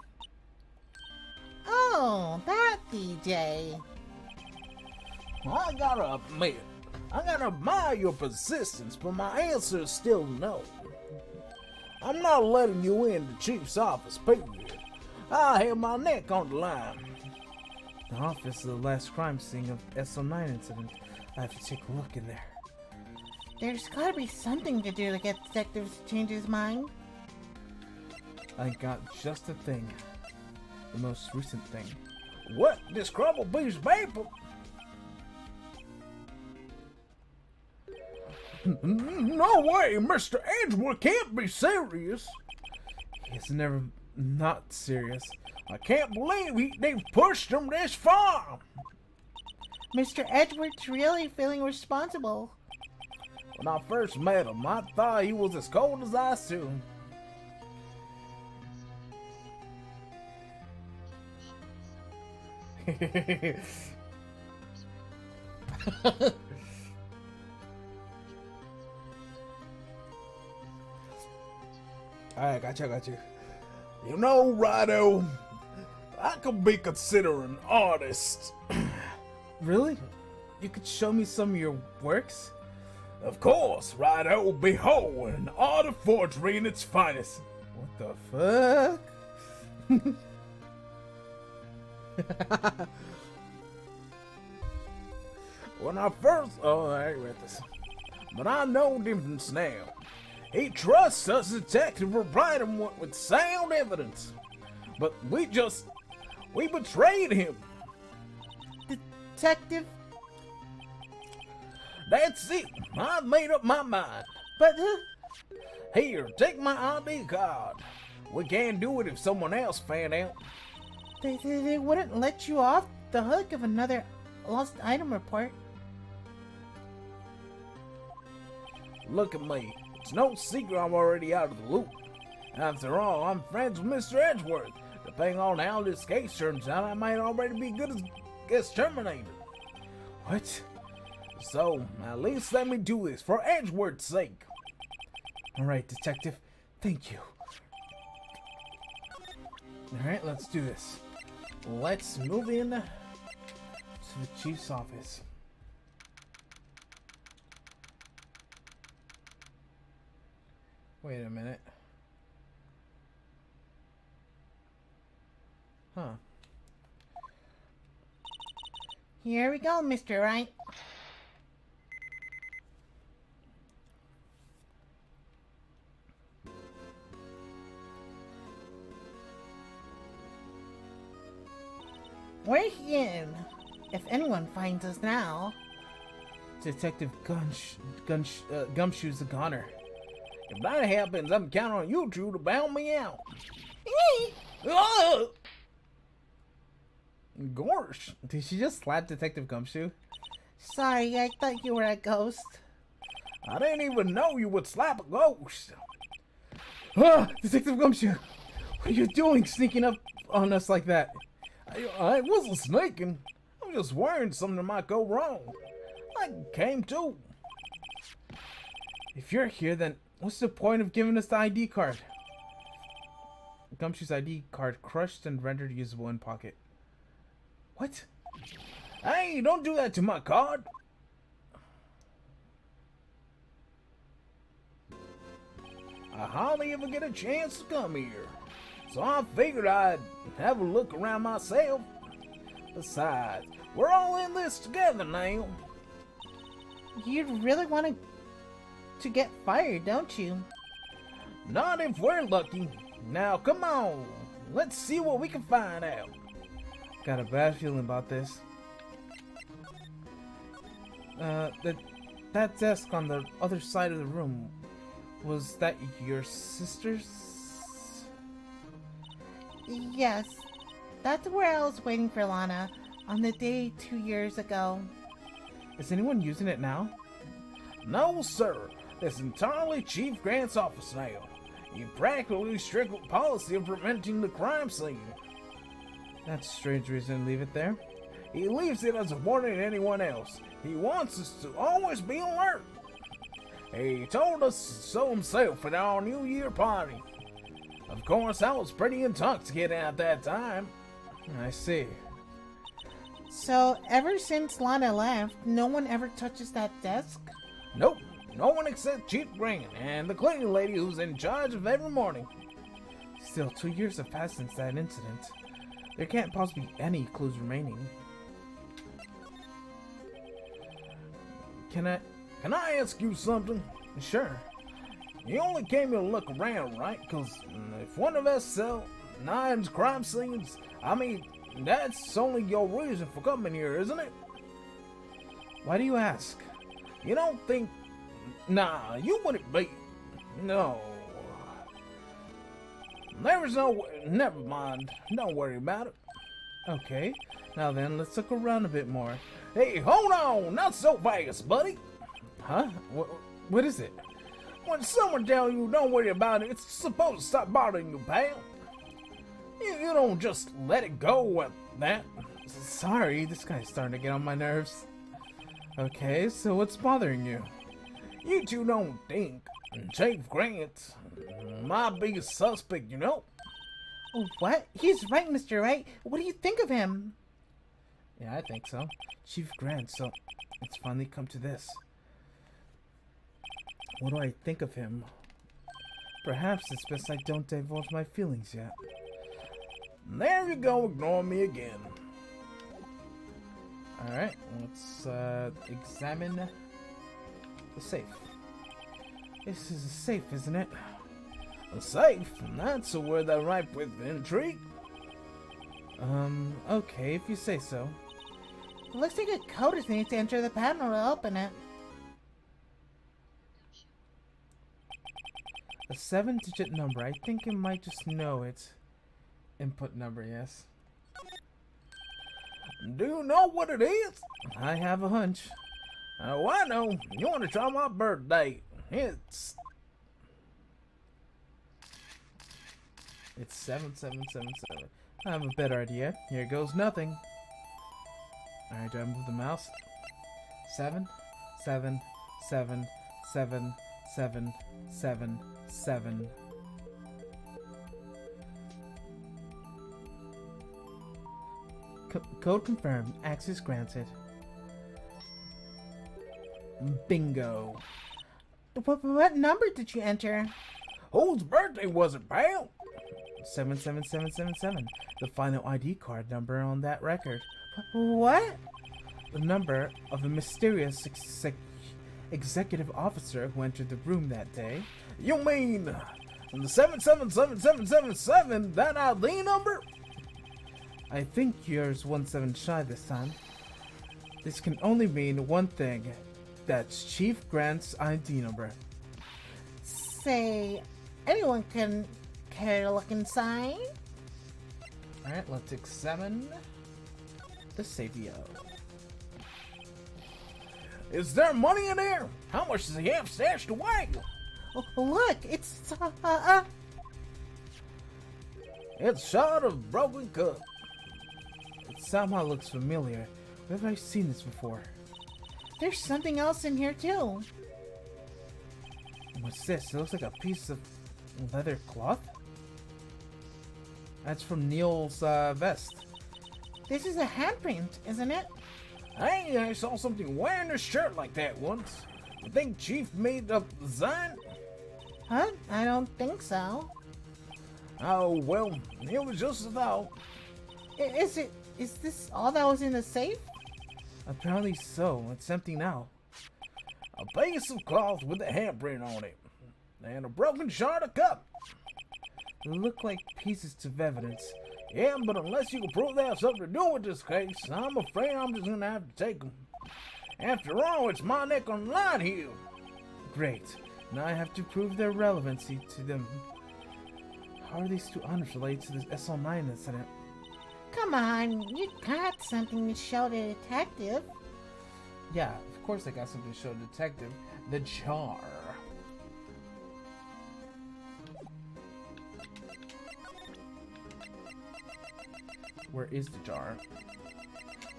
Oh, that DJ. I gotta admire your persistence, but my answer is still no. I'm not letting you in the chief's office, period. I have my neck on the line. The office is the last crime scene of SL9 incident. I have to take a look in there. There's gotta be something to do to get detectives to change his mind. I got just the thing. The most recent thing. What? This crumble piece of paper? No way, Mr. Edgewood can't be serious. He's never not serious. I can't believe they've pushed him this far. Mr. Edward's really feeling responsible. When I first met him, I thought he was as cold as ice too. Alright, got you. You know, Righto, I could be considered an artist. Really? You could show me some of your works? Of course, Righto, behold, an art of forgery in its finest. What the fuck? When I first, I read this, but I know difference now. He trusts us, detective, replied him with sound evidence, but we betrayed him. Detective, That's it. I've made up my mind. but Here, take my ID card. We can't do it if someone else found out. they wouldn't let you off the hook of another lost item report. Look at me. It's no secret I'm already out of the loop. After all, I'm friends with Mr. Edgeworth. Depending on how this case turns out, I might already be good as terminated. What? So, at least let me do this for Edgeworth's sake. Alright, detective. Thank you. Alright, let's do this. Let's move in to the chief's office. Wait a minute. Huh. Here we go, Mr. Wright. We're here. If anyone finds us now. Detective Gumshoe's a goner. If that happens, I'm counting on you two to bail me out. Ah! Gosh. Did she just slap Detective Gumshoe? Sorry, I thought you were a ghost. I didn't even know you would slap a ghost. Ah! Detective Gumshoe! What are you doing sneaking up on us like that? I wasn't sneaking. I'm just worried something might go wrong. I came to. If you're here, then what's the point of giving us the ID card? Gumshoe's ID card crushed and rendered usable in pocket. What? Hey, don't do that to my card. I hardly ever get a chance to come here, so I figured I'd have a look around myself. Besides, we're all in this together now. You really want to get fired, don't you? Not if we're lucky. Now, come on. Let's see what we can find out. Got a bad feeling about this. That desk on the other side of the room, was that your sister's? Yes. That's where I was waiting for Lana on the day 2 years ago. Is anyone using it now? No, sir. It's entirely Chief Grant's office now. He practically strict policy of preventing the crime scene. That's a strange reason to leave it there. He leaves it as a warning to anyone else. He wants us to always be alert. He told us so himself at our New Year party. Of course, I was pretty intoxicated at that time. I see. So, ever since Lana left, no one ever touches that desk? Nope, no one except Chief Grant and the cleaning lady who's in charge of every morning. Still, 2 years have passed since that incident. There can't possibly be any clues remaining. Can I ask you something? Sure. You only came here to look around, right? Because if one of us sell Nine's crime scenes, I mean, that's only your reason for coming here, isn't it? Why do you ask? You don't think... Nah, you wouldn't be... No. There's no... Never mind. Don't worry about it. Okay. Now then, let's look around a bit more. Hey, hold on! Not so fast, buddy! Huh? What is it? When someone tells you don't worry about it, it's supposed to stop bothering you, pal. You don't just let it go at that. Sorry, this guy's starting to get on my nerves. Okay, so what's bothering you? You two don't think Chief Grant's my biggest suspect, you know? What? He's right, Mr. Wright. What do you think of him? Yeah, I think so. Chief Grant, so it's finally come to this. What do I think of him? Perhaps it's best I don't divulge my feelings yet. There you go, ignore me again. Alright, let's examine the safe. This is a safe, isn't it? A safe? That's a word I ripe with intrigue. Okay, if you say so. It looks like a code is needed to enter the panel to open it. A 7-digit number. I think it might just know its input number, yes. Do you know what it is? I have a hunch. Oh, I know. You want to try my birthday? It's 7777. I have a better idea. Here goes nothing. Alright, do I move the mouse? 7 7 7 7 7 7 7. Code confirmed. Access granted. Bingo. What number did you enter? whose birthday was it, pal? 77777. The final ID card number on that record. What? The number of the mysterious executive officer who entered the room that day. You mean the 777777? That ID number? I think yours 17 shy this time. This can only mean one thing. That's Chief Grant's ID number. Say, anyone can care to look inside? Alright, let's examine the safety of. Is there money in there? How much does he have stashed away? Oh, look, it's It's shot of broken cup. It somehow looks familiar. Where have I seen this before? there's something else in here too. What's this? It looks like a piece of leather cloth. That's from Neil's vest. This is a handprint, isn't it? Hey, I saw something wearing a shirt like that once. You think Chief made up the design? Huh? I don't think so. Oh, well, it was just a thought. Is this all that was in the safe? Apparently so. It's empty now. A piece of cloth with a handprint on it. And a broken shard of cup. They look like pieces of evidence. Yeah, but unless you can prove they have something to do with this case, I'm afraid I'm just gonna have to take them. After all, it's my neck on the line here. Great. Now I have to prove their relevancy to them. How are these two items related to this SL9 incident? Come on, you got something to show the detective. Yeah, of course I got something to show the detective. The jar. Where is the jar?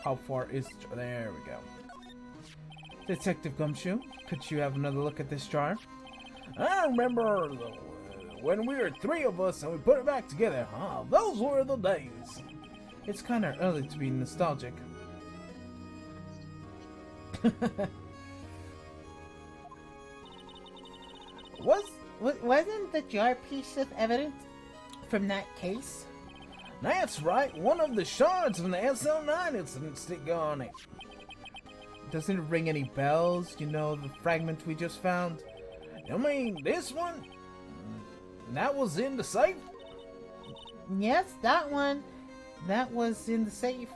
How far is the jar? There we go. Detective Gumshoe, could you have another look at this jar? I remember when we were three of us and we put it back together. Those were the days. It's kind of early to be nostalgic. Wasn't the jar a piece of evidence from that case? That's right. One of the shards from the SL9 incident stick on it. Doesn't it ring any bells? You know, the fragment we just found? You mean this one? That was in the safe? Yes, that one. That was in the safe.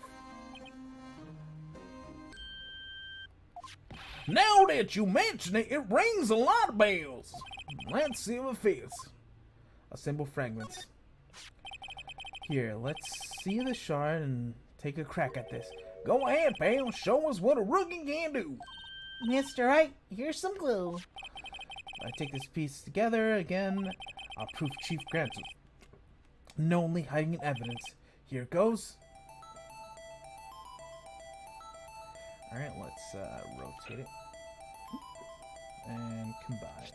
Now that you mention it, it rings a lot of bells. Let's see if it fits. Assemble fragments. Here, let's see the shard and take a crack at this. Go ahead, pal. Show us what a rookie can do. Mr. Wright, here's some glue. If I take this piece together again, I'll prove Chief Grant was knowingly hiding in evidence. Here it goes. Alright, let's rotate it. And combine.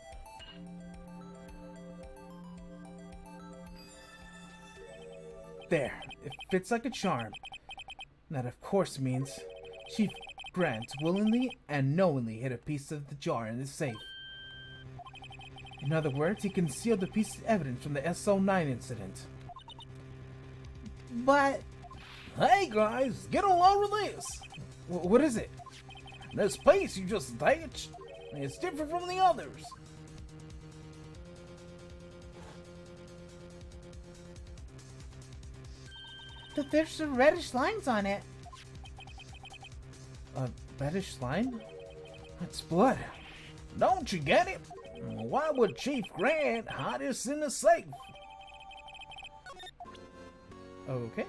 There, it fits like a charm. That of course means Chief Grant willingly and knowingly hid a piece of the jar in the safe. In other words, he concealed the piece of evidence from the SO9 incident. But... Hey guys, get along with this. What is it? This piece you just attached is different from the others. But there's some reddish lines on it. A reddish line? That's blood. Don't you get it? Why would Chief Grant hide this in the safe? Okay.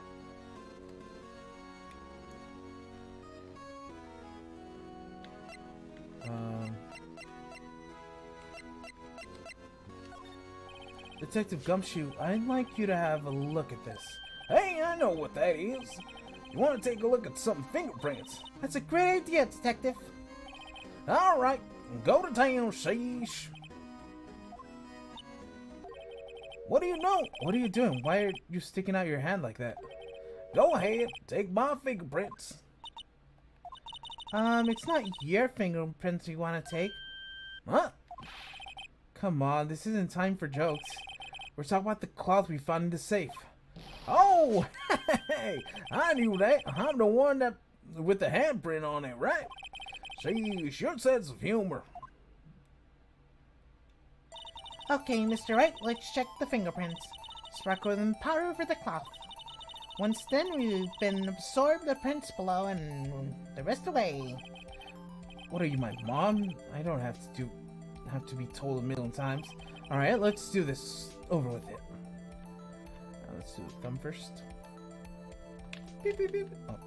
Detective Gumshoe, I'd like you to have a look at this. Hey, I know what that is. You want to take a look at some fingerprints? That's a great idea, Detective. All right, go to town, sheesh. What do you know? What are you doing? Why are you sticking out your hand like that? Go ahead, take my fingerprints. It's not your fingerprints you want to take. Huh? Come on, this isn't time for jokes. We're talking about the cloth we found in the safe. Oh, hey, I knew that. I'm the one that with the handprint on it, right? See, your sense of humor. Okay, Mr. Wright, let's check the fingerprints. Sprinkle them powder over the cloth. Once then, we've been absorbed the prints below and the rest away. What are you, my mom? I don't have to be told a million times. All right, let's do this. Over with it. Let's do the thumb first. Beep, beep, beep. Oh.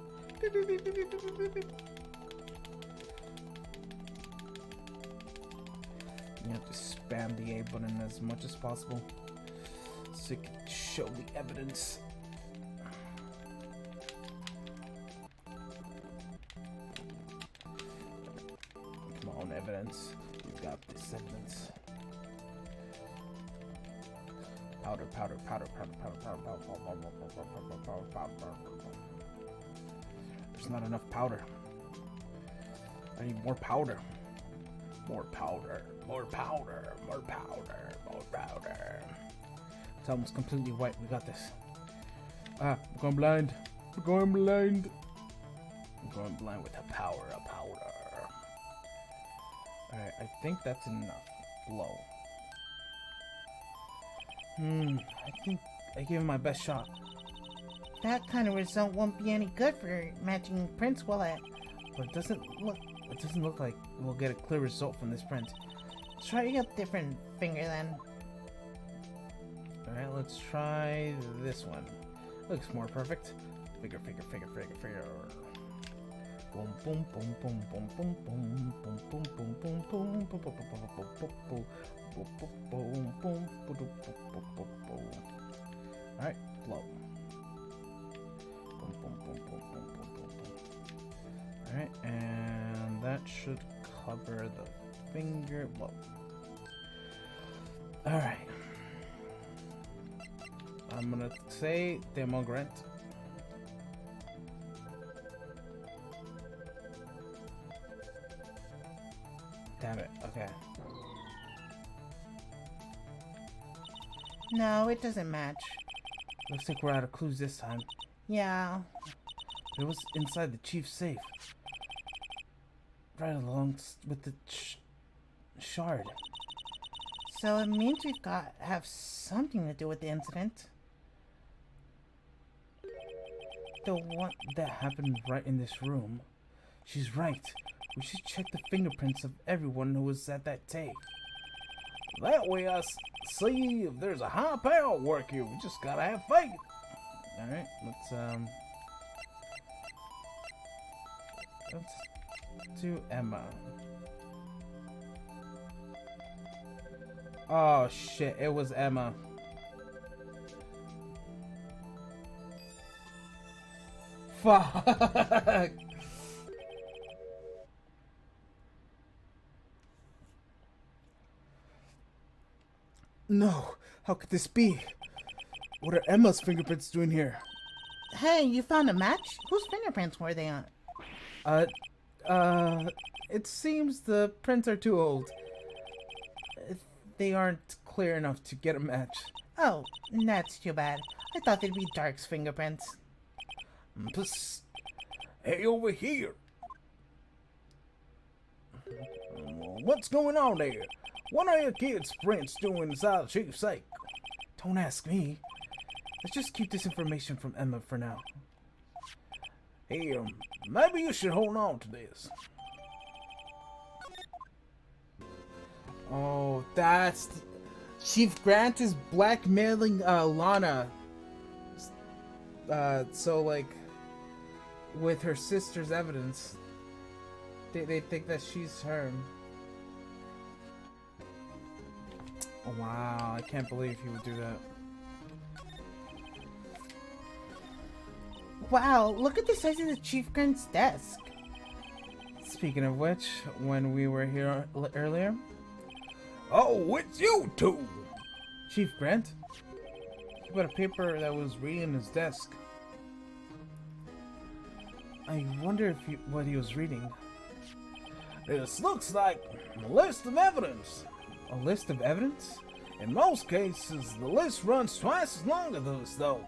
Beep, beep, beep, beep, beep, beep, beep, beep. You have to spam the A button as much as possible so you can show the evidence. Come on, evidence. You've got this evidence. Powder, powder, powder, powder, powder, powder, powder, powder, powder, powder, powder. There's not enough powder. I need more powder. More powder, more powder, more powder, more powder. It's almost completely white. We got this. Ah, I'm going blind. I'm going blind. I'm going blind with the power of powder. Alright, I think that's enough. Blow. I think I gave him my best shot. That kind of result won't be any good for matching prints, will it? But it doesn't look like we'll get a clear result from this print. Try a different finger then. Alright, let's try this one. Looks more perfect. Figure, figure, figure, figure, figure. Boom, boom, boom, boom, boom, boom, boom, boom, boom, boom, boom, boom, boom, boom, boom, boom, alright, blow. Boom, boom, boom, boom, boom, boom, boom, boom. Alright, and that should cover the finger blow. Alright. I'm gonna say Demogrant. Damn it, okay. No, it doesn't match. Looks like we're out of clues this time. Yeah. It was inside the chief's safe. Right along with the shard. So it means we've got to have something to do with the incident. The one that happened right in this room. She's right. We should check the fingerprints of everyone who was at that tape. That way I see if there's a high power at work here. We just gotta have faith. Alright, let's do Emma. Oh shit, it was Emma. Fuck. No, how could this be? What are Emma's fingerprints doing here? Hey, you found a match? Whose fingerprints were they on? It seems the prints are too old. They aren't clear enough to get a match. Oh, that's too bad. I thought they'd be Dark's fingerprints. Psst. Hey, over here. What's going on there? What are your kids' prints doing inside the chief's safe? Don't ask me. Let's just keep this information from Emma for now. Hey, maybe you should hold on to this. Oh, that's... Chief Grant is blackmailing Lana. So, like, with her sister's evidence. They think that she's her. Oh, wow, I can't believe he would do that. Wow, look at the size of the Chief Grant's desk. Speaking of which, when we were here earlier... Oh, it's you two! Chief Grant? He put a paper that was reading in his desk. I wonder if what he was reading. This looks like a list of evidence. A list of evidence? In most cases, the list runs twice as long as this, though.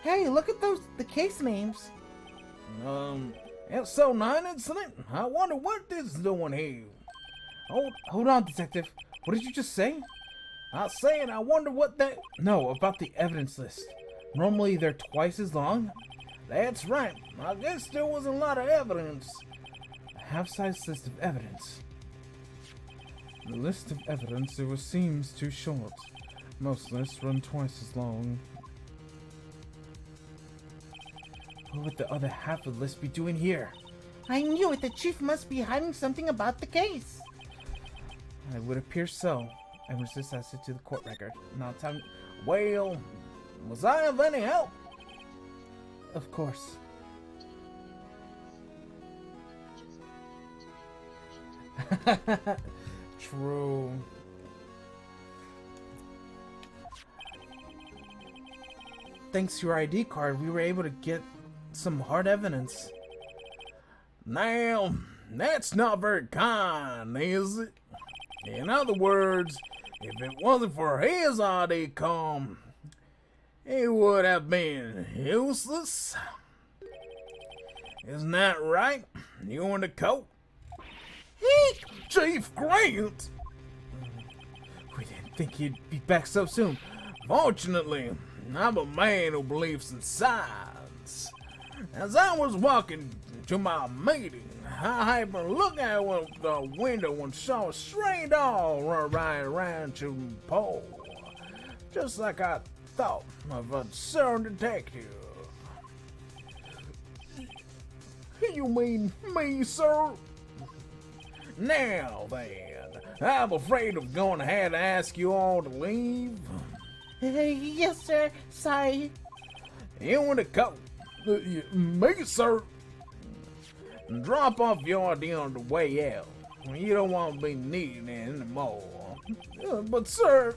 Hey, look at the case names. SO9 incident? I wonder what this is doing here. Hold on, Detective. What did you just say? I said I wonder what that... No, about the evidence list. Normally they're twice as long. That's right. I guess there was a lot of evidence. A half-sized list of evidence. The list of evidence seems too short. Most lists run twice as long. What would the other half of the list be doing here? I knew it. The chief must be hiding something about the case. It would appear so. I must assess it to the court record. Now time... Well, was I of any help? Of course. True. Thanks to your ID card, we were able to get some hard evidence. Now, that's not very kind, is it? In other words, if it wasn't for his ID card, it would have been useless. Isn't that right? You in the coat? Chief Grant! We didn't think he'd be back so soon. Fortunately, I'm a man who believes in science. As I was walking to my meeting, I happened to look out the window and saw a stray dog run right around to the pole. Just like I thought of a certain detective. You mean me, sir? Now then, I'm afraid I'm going to have to ask you all to leave. Yes, sir. Sorry. You in the coat. Me, sir. Drop off your ID on the way out. You don't want to be needing it anymore. But, sir.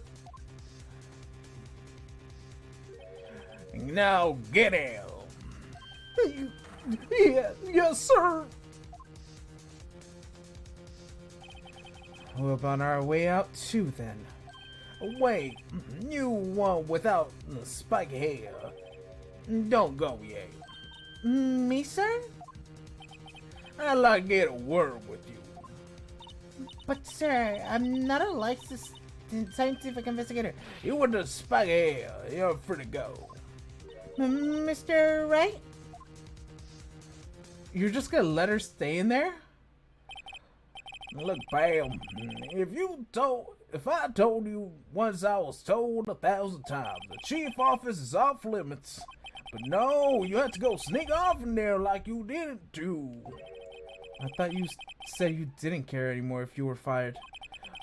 Now get out. Yes, sir. We're on our way out too, then. Wait, you one without the spiky hair. Don't go yet. Me, sir? I'd like to get a word with you. But, sir, I'm not a licensed scientific investigator. You with the spiky hair, you're free to go. Mr. Wright? You're just gonna let her stay in there? Look, pal, if I told you once, I was told 1,000 times. The chief office is off limits. But no, you have to go sneak off in there like you didn't do. I thought you said you didn't care anymore if you were fired.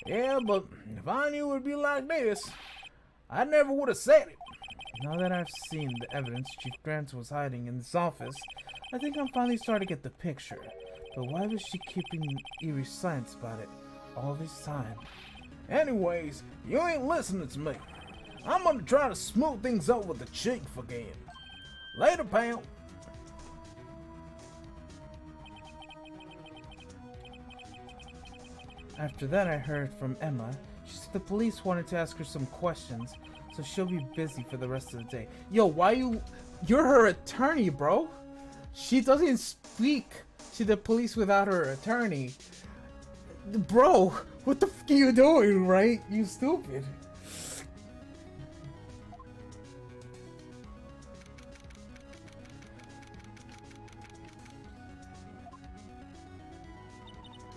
Yeah, but if I knew it would be like this, I never would have said it. Now that I've seen the evidence Chief Grant was hiding in this office, I think I'm finally starting to get the picture. But why was she keeping eerie silence about it all this time? Anyways, you ain't listening to me. I'm gonna try to smooth things over with the chief again. Later, pal. After that, I heard from Emma. She said the police wanted to ask her some questions, so she'll be busy for the rest of the day. Yo, why you... You're her attorney, bro. She doesn't speak to the police without her attorney. Bro, what the f*** are you doing, right? You stupid.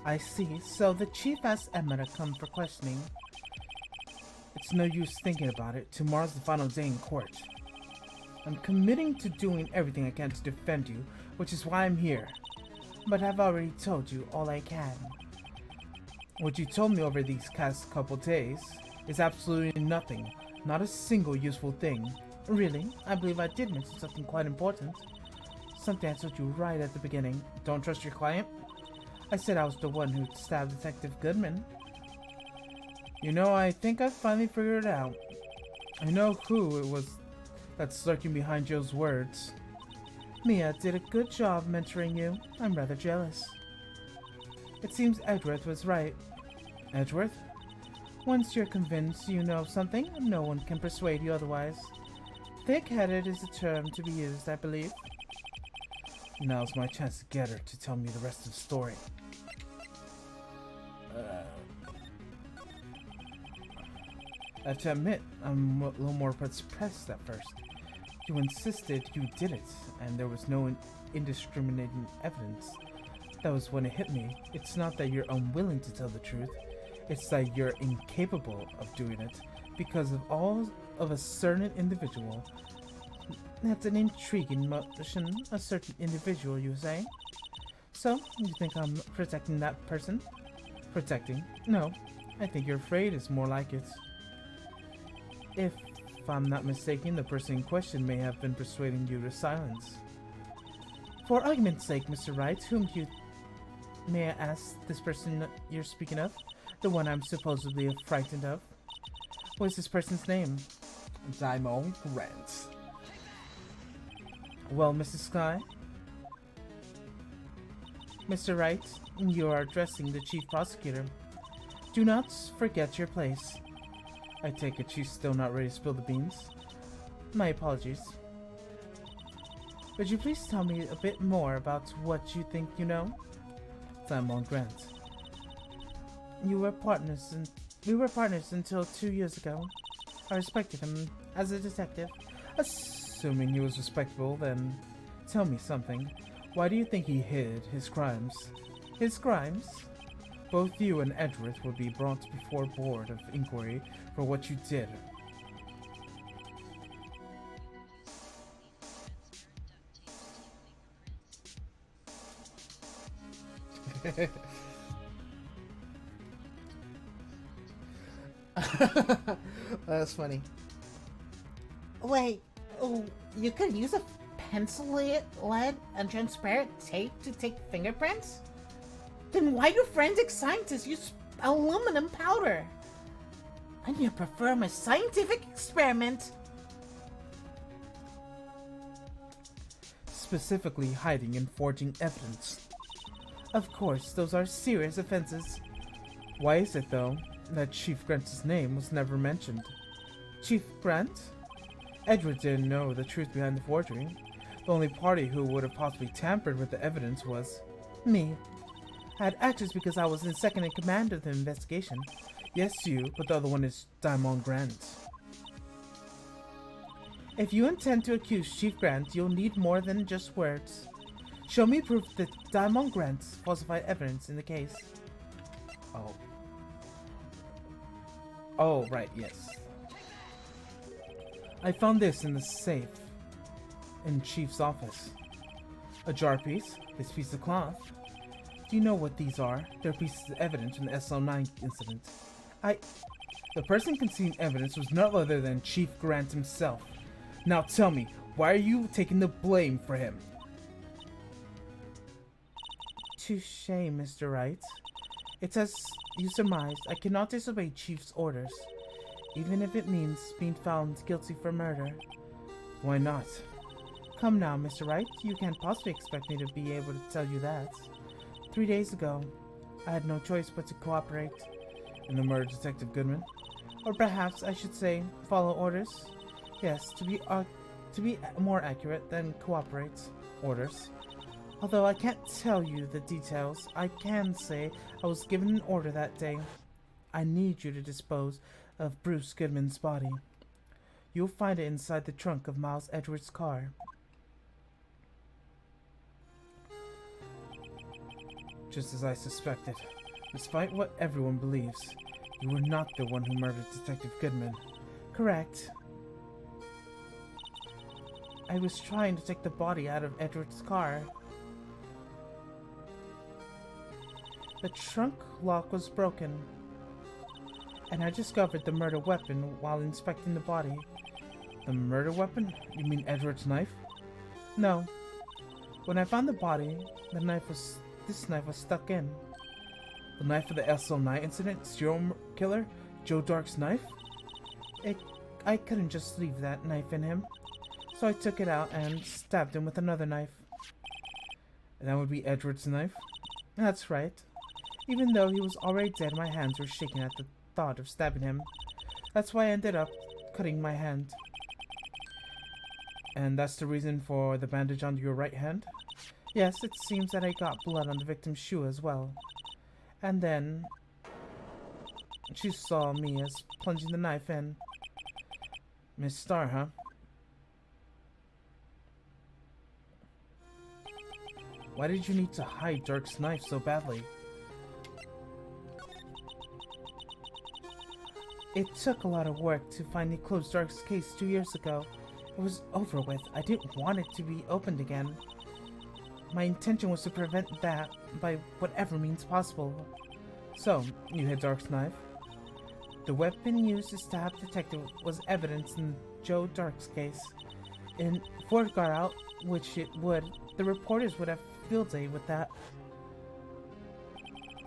I see. So the chief asked Emma to come for questioning. It's no use thinking about it. Tomorrow's the final day in court. I'm committing to doing everything I can to defend you, which is why I'm here. But I've already told you all I can. What you told me over these past couple days is absolutely nothing. Not a single useful thing. Really, I believe I did mention something quite important. Something I told you right at the beginning. Don't trust your client? I said I was the one who stabbed Detective Goodman. You know, I think I finally figured it out. I know who it was that's lurking behind Joe's words. Mia did a good job mentoring you. I'm rather jealous. It seems Edgeworth was right. Edgeworth? Once you're convinced you know something, no one can persuade you otherwise. Thick-headed is a term to be used, I believe. Now's my chance to get her to tell me the rest of the story. I have to admit, I'm a little more suppressed at first. You insisted you did it, and there was no indiscriminating evidence. That was when it hit me. It's not that you're unwilling to tell the truth, it's that you're incapable of doing it because of all of a certain individual. That's an intriguing notion, a certain individual, you say? So, you think I'm protecting that person? Protecting? No, I think you're afraid is more like it. If I'm not mistaken, the person in question may have been persuading you to silence. For argument's sake, Mr. Wright, may I ask this person you're speaking of? The one I'm supposedly frightened of? What is this person's name? Diamond Grant. Well, Mrs. Sky? Mr. Wright, you are addressing the chief prosecutor. Do not forget your place. I take it she's still not ready to spill the beans. My apologies. Would you please tell me a bit more about what you think you know? Diamond Grant. We were partners until 2 years ago. I respected him as a detective. Assuming he was respectable, then tell me something. Why do you think he hid his crimes? His crimes? Both you and Edgeworth would be brought before Board of Inquiry for what you did. That's funny. Wait, oh, you could use a pencil lead and transparent tape to take fingerprints? Then why do forensic scientists use aluminum powder? I need to perform a scientific experiment. Specifically hiding and forging evidence. Of course, those are serious offenses. Why is it, though, that Chief Grant's name was never mentioned? Chief Grant? Edward didn't know the truth behind the forgery. The only party who would have possibly tampered with the evidence was me. I had access because I was in second in command of the investigation. Yes, you, but the other one is Diamond Grant. If you intend to accuse Chief Grant, you'll need more than just words. Show me proof that Diamond Grant falsified evidence in the case. Oh, right, yes. I found this in the safe in Chief's office. A jar piece, this piece of cloth. Do you know what these are? They're pieces of evidence from the SL9 incident. The person concealing evidence was none other than Chief Grant himself. Now tell me, why are you taking the blame for him? Touche, Mr. Wright. It's as you surmised. I cannot disobey Chief's orders, even if it means being found guilty for murder. Why not? Come now, Mr. Wright. You can't possibly expect me to be able to tell you that. 3 days ago, I had no choice but to cooperate. In the murder of Detective Goodman? Or perhaps I should say, follow orders. Yes, to be more accurate than cooperate orders. Although I can't tell you the details, I can say I was given an order that day. I need you to dispose of Bruce Goodman's body. You'll find it inside the trunk of Miles Edwards' car. Just as I suspected. Despite what everyone believes, you were not the one who murdered Detective Goodman. Correct. I was trying to take the body out of Edward's car. The trunk lock was broken, and I discovered the murder weapon while inspecting the body. The murder weapon? You mean Edward's knife? No. When I found the body, this knife was stuck in. The knife of the SL9 incident? Serial killer? Joe Dark's knife? I couldn't just leave that knife in him. So I took it out and stabbed him with another knife. And that would be Edward's knife? That's right. Even though he was already dead, my hands were shaking at the thought of stabbing him. That's why I ended up cutting my hand. And that's the reason for the bandage on your right hand? Yes, it seems that I got blood on the victim's shoe as well. And then she saw me as plunging the knife in. Miss Starr, huh? Why did you need to hide Dark's knife so badly? It took a lot of work to finally close Dark's case 2 years ago. It was over with. I didn't want it to be opened again. My intention was to prevent that by whatever means possible. So, you had Dark's knife. The weapon used to stab Detective was evidence in Joe Dark's case. And if word got out, which it would, the reporters would have field day with that.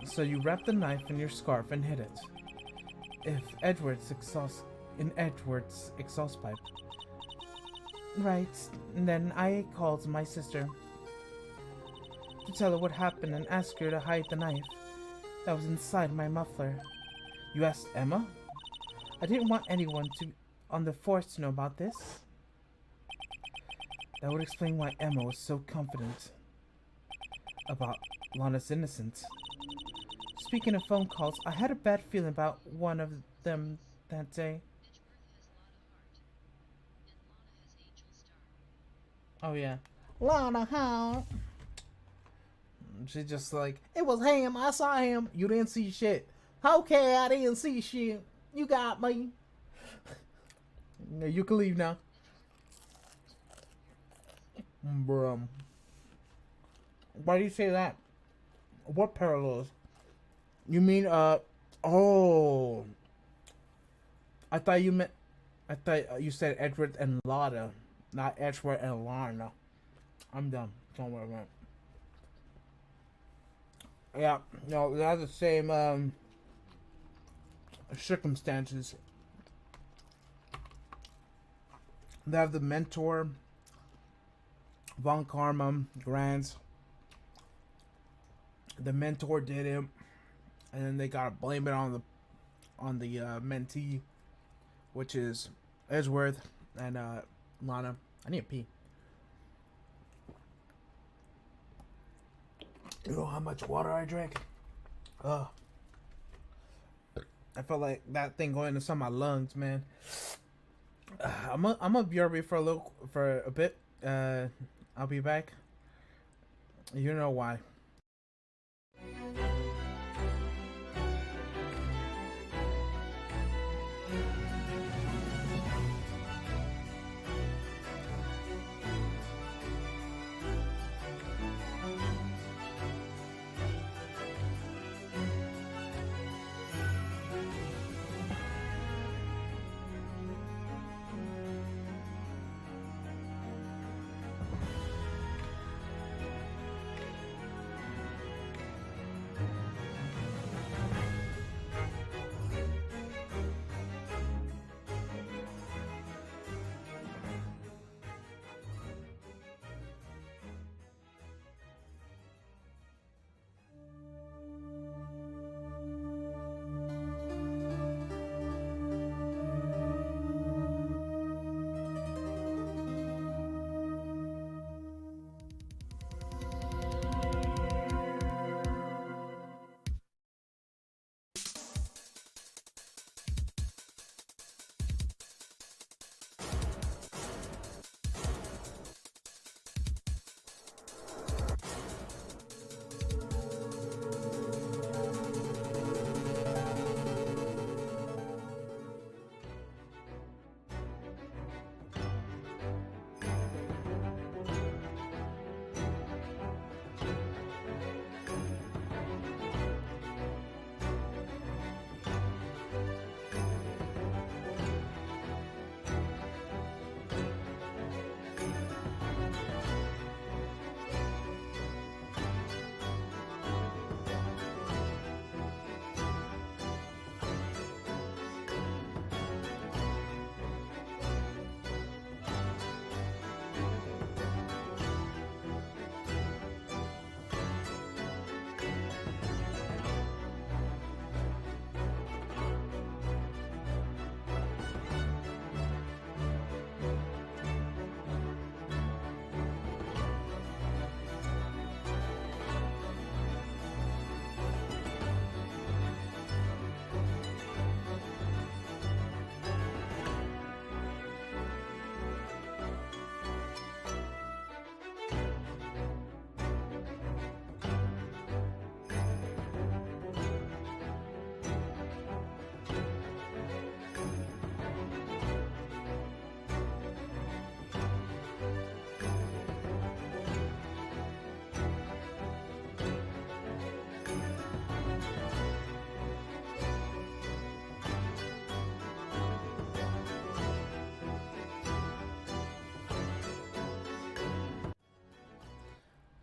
So you wrapped the knife in your scarf and hid it. In Edward's exhaust pipe. Right, and then I called my sister to tell her what happened and ask her to hide the knife that was inside my muffler. You asked Emma? I didn't want anyone on the force to know about this. That would explain why Emma was so confident about Lana's innocence. Speaking of phone calls, I had a bad feeling about one of them that day. Oh yeah. Lana, how? She's just like, It was him. I saw him. You didn't see shit. Okay, I didn't see shit. You got me. you can leave now. Bruh. Why do you say that? What parallels? You mean, oh. I thought you said Edward and Lana, not Edward and Lana. I'm done. Don't worry about it. Yeah, no, they have the same, circumstances. They have the mentor, Von Karma, Grants. The mentor did it, and then they gotta blame it on the mentee, which is Edgeworth and Lana. I need a pee. You know how much water I drank? I felt like that thing going into some of my lungs, man. I'm gonna be RB for a bit. I'll be back. You know why.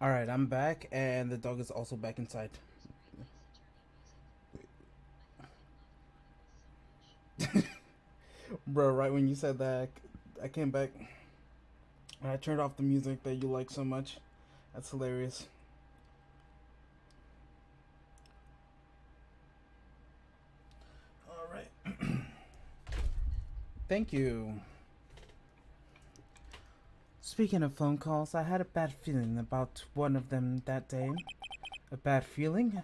Alright, I'm back, and the dog is also back inside. Bro, right when you said that, I came back and I turned off the music that you like so much. That's hilarious. Alright. Thank you. Speaking of phone calls, I had a bad feeling about one of them that day. A bad feeling?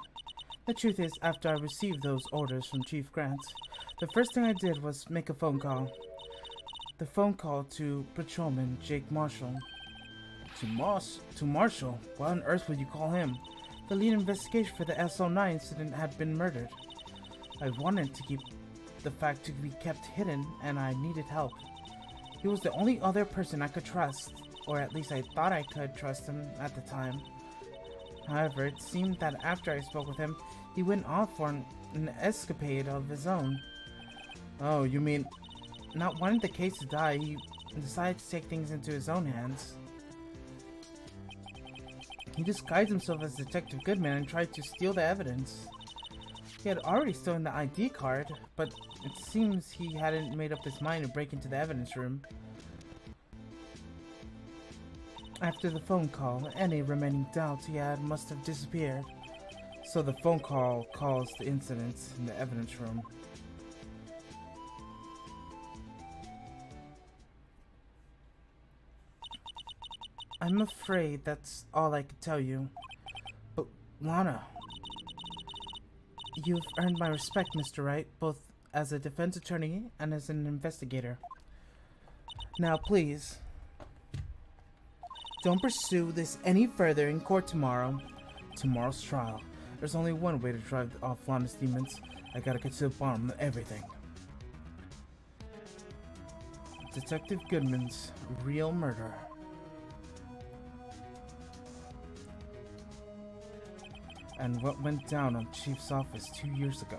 The truth is, after I received those orders from Chief Grant, the first thing I did was make a phone call. The phone call to Patrolman Jake Marshall. To Marshall? Why on earth would you call him? The lead investigation for the SO9 incident had been murdered. I wanted to keep the fact to be kept hidden, and I needed help. He was the only other person I could trust, or at least I thought I could trust him at the time. However, it seemed that after I spoke with him, he went off for an escapade of his own. Oh, you mean, not wanting the case to die, he decided to take things into his own hands. He disguised himself as Detective Goodman and tried to steal the evidence. He had already stolen the ID card, but it seems he hadn't made up his mind to break into the evidence room. After the phone call, any remaining doubts he had must have disappeared. So the phone call caused the incident in the evidence room. I'm afraid that's all I could tell you. But, Lana, you've earned my respect, Mr. Wright, both as a defense attorney and as an investigator. Now, please, don't pursue this any further in court tomorrow. Tomorrow's trial. There's only one way to drive off Lana's demons. I gotta get to the bottom of everything. Detective Goodman's real murder. And what went down on Chief's office 2 years ago.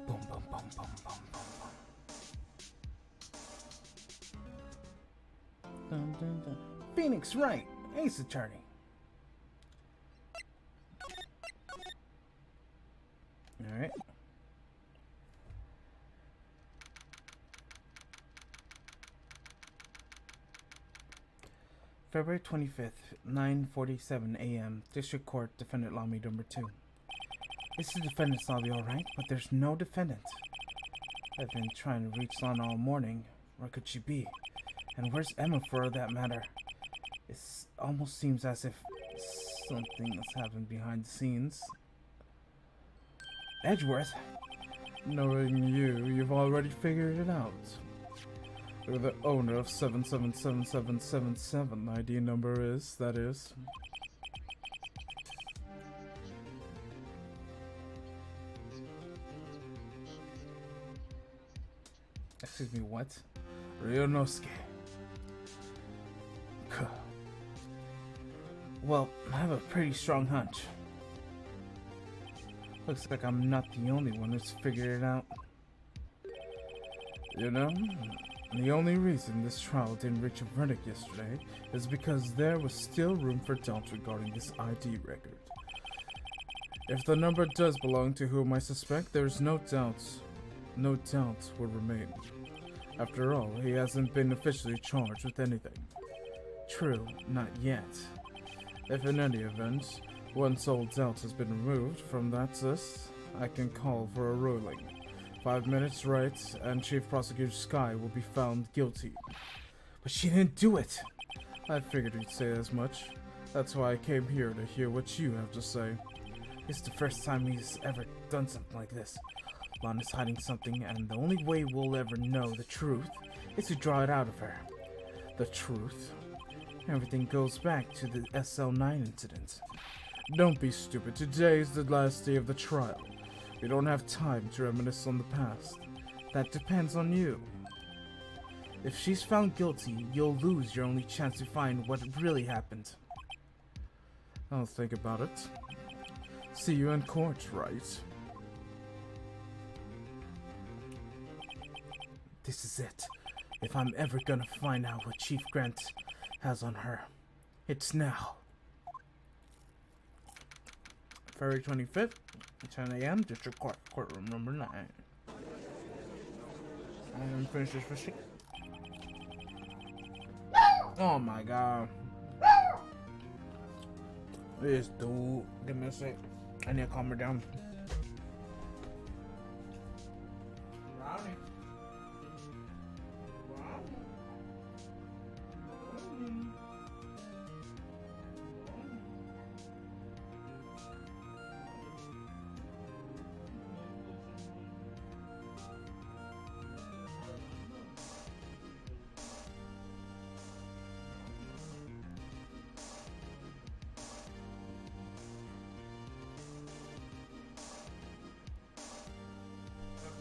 Boom, boom, boom, boom, boom, boom, boom. Dun, dun, dun. Phoenix Wright, Ace Attorney. Alright. February 25th, 9:47 a.m. District Court, Defendant Lobby number 2. This is the defendant's lobby, alright, but there's no defendant. I've been trying to reach Lana all morning. Where could she be? And where's Emma for that matter? It almost seems as if something has happened behind the scenes. Edgeworth? Knowing you, you've already figured it out. Who the owner of 777777 ID number is, that is. Excuse me, what? Ryonosuke. Well, I have a pretty strong hunch. Looks like I'm not the only one who's figured it out. You know, the only reason this trial didn't reach a verdict yesterday is because there was still room for doubt regarding this ID record. If the number does belong to whom I suspect, there's no doubts will remain. After all, he hasn't been officially charged with anything. True, not yet. If in any event, once all doubt has been removed from that list, I can call for a ruling. 5 minutes, right, and Chief Prosecutor Sky will be found guilty. But she didn't do it! I figured you'd say as much. That's why I came here to hear what you have to say. It's the first time he's ever done something like this. Lana's hiding something, and the only way we'll ever know the truth is to draw it out of her. The truth? Everything goes back to the SL9 incident. Don't be stupid. Today is the last day of the trial. We don't have time to reminisce on the past. That depends on you. If she's found guilty, you'll lose your only chance to find what really happened. I'll think about it. See you in court, right? This is it. If I'm ever gonna find out what Chief Grant has on her, it's now. February 25th, 10 a.m., District Court, courtroom number 9. I'm finished this fishing. Oh my god. This dude. Give me a sec. I need to calm her down. Ronnie.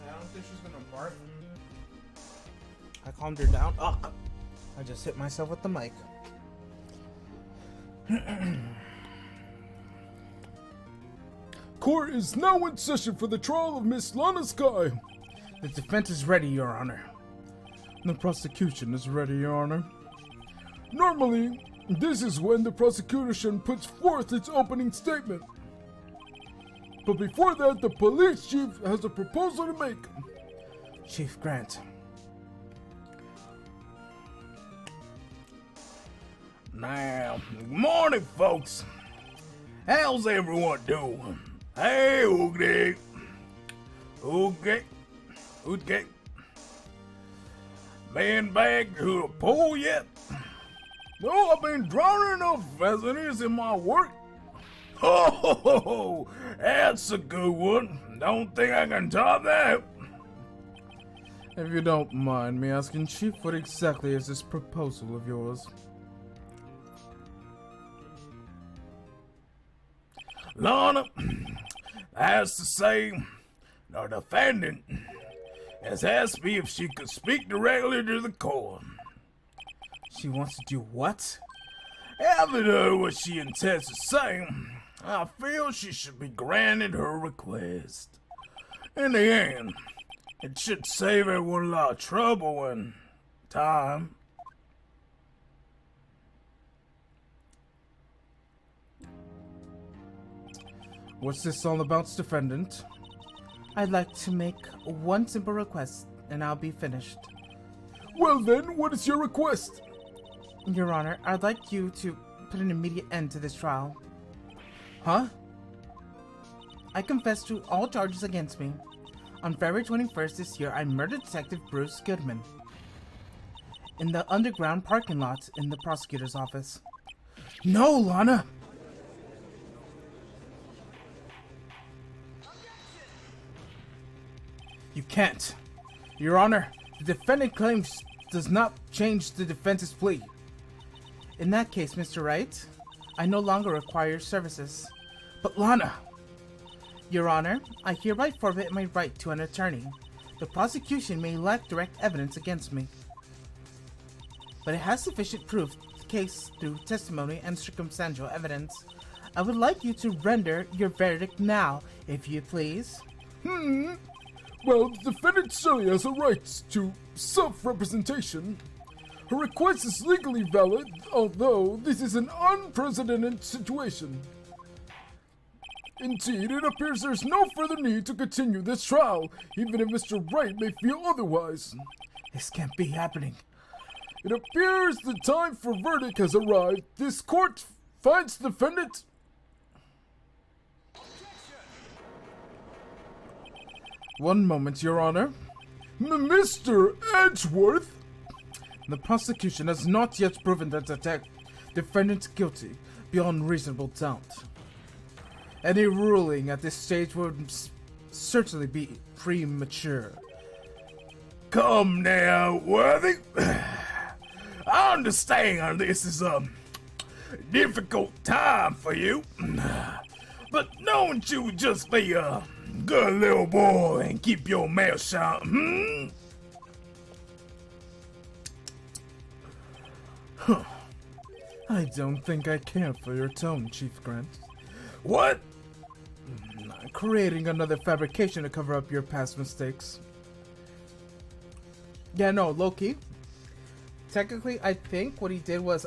I don't think she's gonna bark. I calmed her down. Oh, I just hit myself with the mic. Court is now in session for the trial of Miss Lana Sky. The defense is ready, Your Honor. The prosecution is ready, Your Honor. Normally, this is when the prosecution puts forth its opening statement. But before that, the police chief has a proposal to make. Chief Grant. Now, good morning, folks. How's everyone doing? Hey, okay. Been back to the pool yet? No, I've been drowning enough as it is in my work. Oh, that's a good one. Don't think I can top that. If you don't mind me asking, Chief, what exactly is this proposal of yours? Lana, as to say, the defendant has asked me if she could speak directly to the court. She wants to do what? Having heard what she intends to say, I feel she should be granted her request. In the end, it should save everyone a lot of trouble and time. What's this all about, defendant? I'd like to make one simple request, and I'll be finished. Well then, what is your request? Your Honor, I'd like you to put an immediate end to this trial. Huh? I confess to all charges against me. On February 21st this year, I murdered Detective Bruce Goodman in the underground parking lot in the prosecutor's office. No, Lana! You can't. Your Honor, the defendant claims does not change the defense's plea. In that case, Mr. Wright, I no longer require your services. But Lana! Your Honor, I hereby forfeit my right to an attorney. The prosecution may lack direct evidence against me, but it has sufficient proof of the case through testimony and circumstantial evidence. I would like you to render your verdict now, if you please. Well, the defendant certainly has a right to self-representation. Her request is legally valid, although this is an unprecedented situation. Indeed, it appears there's no further need to continue this trial, even if Mr. Wright may feel otherwise. This can't be happening. It appears the time for verdict has arrived. This court finds the defendant... One moment, Your Honor. Mr. Edgeworth? The prosecution has not yet proven that the defendant guilty beyond reasonable doubt. Any ruling at this stage would certainly be premature. Come now, Worthy. I understand this is a difficult time for you, but don't you just be a good little boy and keep your mouth shut, I don't think I care for your tone, Chief Grant. What? Creating another fabrication to cover up your past mistakes. Yeah, no, Loki. technically, I think what he did was,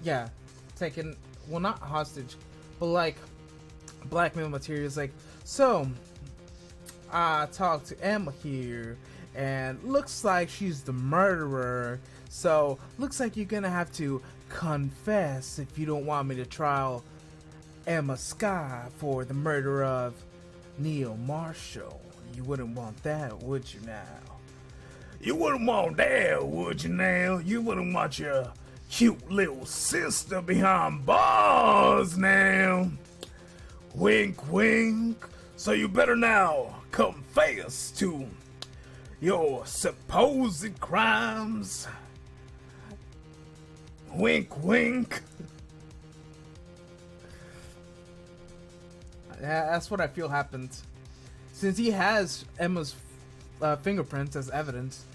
yeah, taken, well, not hostage, but like blackmail materials. Like, so I talked to Emma here, and looks like she's the murderer. So looks like you're gonna have to confess if you don't want me to trial Emma Sky for the murder of Neil Marshall. You wouldn't want that, would you now? You wouldn't want that, would you now? You wouldn't want your cute little sister behind bars now. Wink, wink. So you better now confess to your supposed crimes. Wink, wink. Yeah, that's what I feel happened. Since he has Emma's fingerprints as evidence,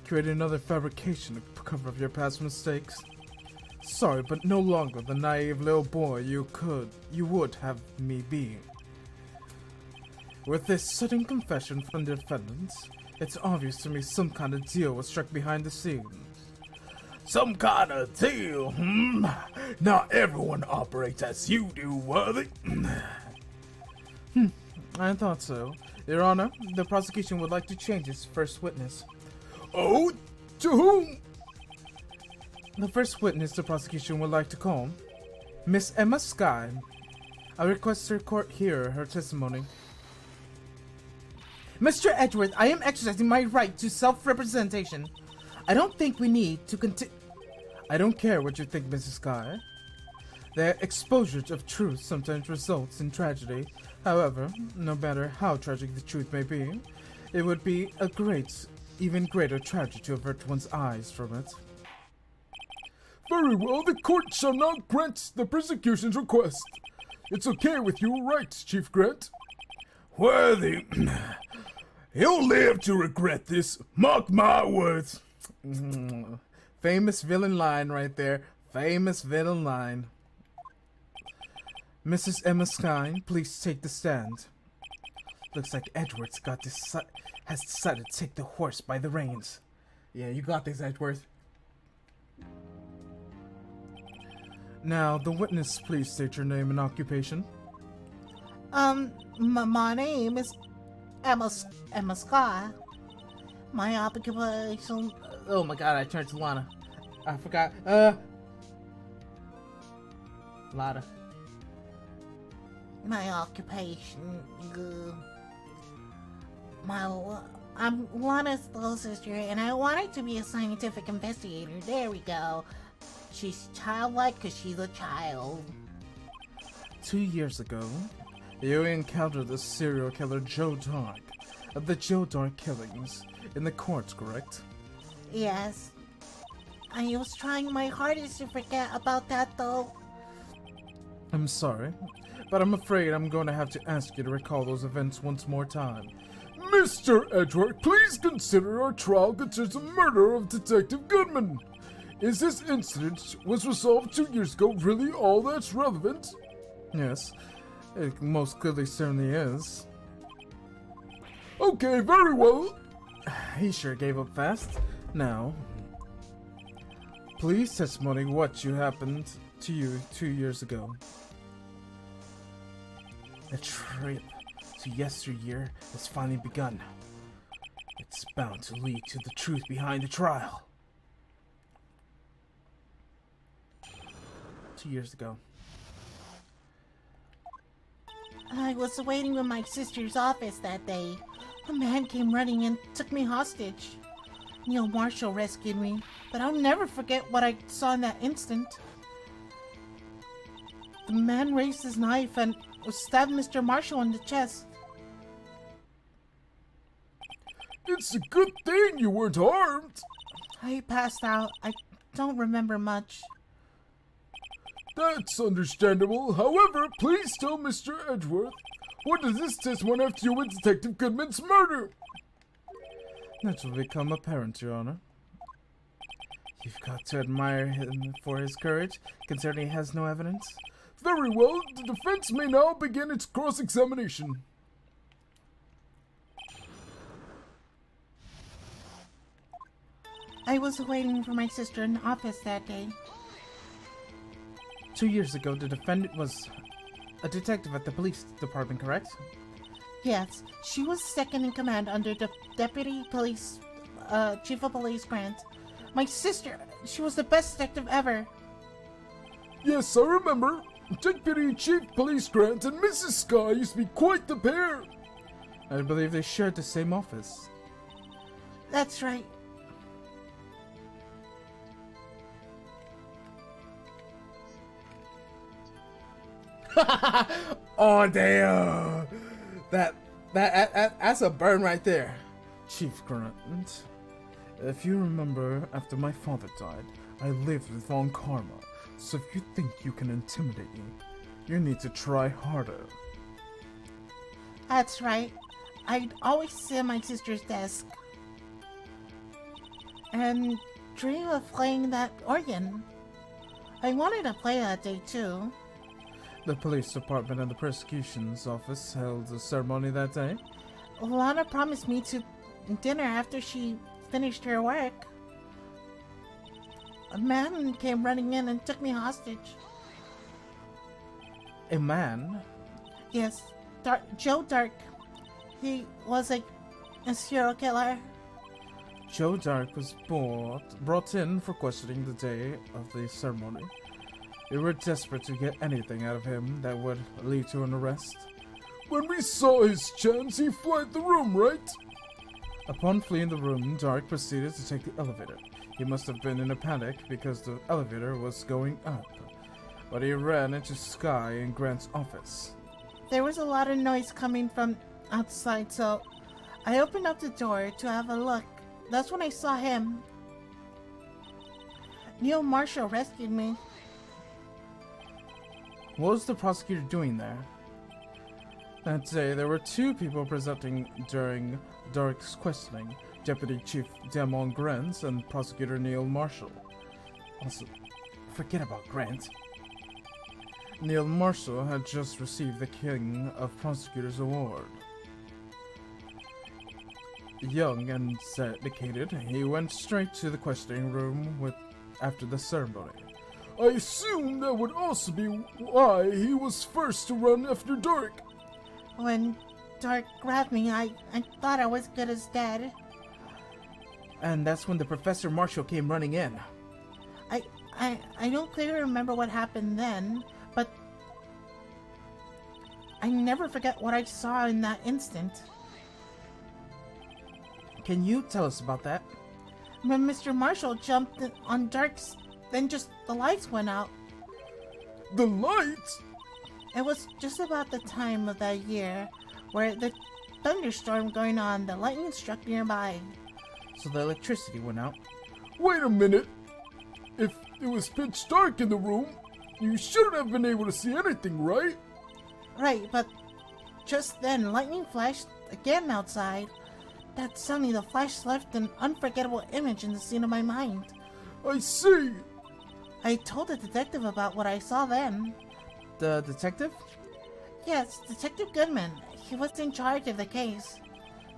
create another fabrication to cover up your past mistakes. Sorry, but no longer the naive little boy you would have me be. With this sudden confession from the defendants, it's obvious to me some kind of deal was struck behind the scenes. Some kind of deal, Not everyone operates as you do, Worthy. I thought so. Your Honor, the prosecution would like to change its first witness. Oh, to whom? The first witness the prosecution would like to call, Miss Emma Sky. I request her court hear her testimony. Mr. Edgeworth, I am exercising my right to self-representation. I don't think we need to continue. I don't care what you think, Mrs. Sky. The exposure of truth sometimes results in tragedy. However, no matter how tragic the truth may be, it would be a even greater tragedy to avert one's eyes from it. Very well, the court shall now grant the prosecution's request. It's okay with you, right, Chief Grant? Worthy, he'll live to regret this. Mark my words. Famous villain line right there. Famous villain line. Mrs. Emma Sky, please take the stand. Looks like Edwards has decided to take the horse by the reins. Yeah, you got this, Edwards. Now, the witness, please state your name and occupation. My name is Emma Sky. My occupation. Oh my god, I turned to Lana. I forgot. Lana. My occupation. I'm Lana's little sister, and I wanted to be a scientific investigator. There we go. She's childlike because she's a child. 2 years ago, you encountered the serial killer Joe Dark of the Joe Dark killings in the courts, correct? Yes. I was trying my hardest to forget about that, though. I'm sorry, but I'm afraid I'm going to have to ask you to recall those events once more time. Mr. Edgeworth, please consider our trial concerns the murder of Detective Goodman. Is this incident was resolved 2 years ago really all that's relevant? Yes, it most clearly certainly is. Okay, very well. He sure gave up fast. Now, please testimony what happened to you 2 years ago. The trip to yesteryear has finally begun. It's bound to lead to the truth behind the trial. 2 years ago. I was waiting in my sister's office that day. A man came running and took me hostage. Neil Marshall rescued me, but I'll never forget what I saw in that instant. The man raised his knife and stabbed Mr. Marshall in the chest. It's a good thing you weren't harmed. I passed out. I don't remember much. That's understandable. However, please tell Mr. Edgeworth, what does this testimony have to do with Detective Goodman's murder? That will become apparent, Your Honor. You've got to admire him for his courage, considering he has no evidence. Very well, the defense may now begin its cross-examination. I was waiting for my sister in the office that day. 2 years ago, the defendant was a detective at the police department, correct? Yes, she was second in command under Deputy Police, Chief of Police Grant. My sister, she was the best detective ever. Yes, I remember. Deputy Chief Police Grant and Mrs. Sky used to be quite the pair. I believe they shared the same office. That's right. Oh damn! That's a burn right there. Chief Grant, if you remember, after my father died, I lived with Von Karma. So if you think you can intimidate me, you need to try harder. That's right. I'd always sit at my sister's desk and dream of playing that organ. I wanted to play that day too. The police department and the prosecution's office held a ceremony that day. Lana promised me to dinner after she finished her work. A man came running in and took me hostage. A man? Yes, Joe Dark. He was a serial killer. Joe Dark was brought in for questioning the day of the ceremony. We were desperate to get anything out of him that would lead to an arrest. When we saw his chance, he fled the room, right? Upon fleeing the room, Dark proceeded to take the elevator. He must have been in a panic because the elevator was going up. But he ran into Sky in Grant's office. There was a lot of noise coming from outside, so I opened up the door to have a look. That's when I saw him. Neil Marshall rescued me. What was the prosecutor doing there? That day, there were two people presenting during Dark's questioning, Deputy Chief Damon Grant and Prosecutor Neil Marshall. Also, forget about Grant. Neil Marshall had just received the King of Prosecutors Award. Young and dedicated, he went straight to the questioning room after the ceremony. I assume that would also be why he was first to run after Dark. When Dark grabbed me, I thought I was good as dead. And that's when the Professor Marshall came running in. I don't clearly remember what happened then, but I never forget what I saw in that instant. Can you tell us about that? When Mr. Marshall jumped on Dark's, then just the lights went out. The lights? It was just about the time of that year where the thunderstorm going on, the lightning struck nearby. So the electricity went out. Wait a minute. If it was pitch dark in the room, you shouldn't have been able to see anything, right? Right, but just then lightning flashed again outside. That suddenly the flash left an unforgettable image in the scene of my mind. I see. I told the detective about what I saw then. The detective? Yes, Detective Goodman. He was in charge of the case.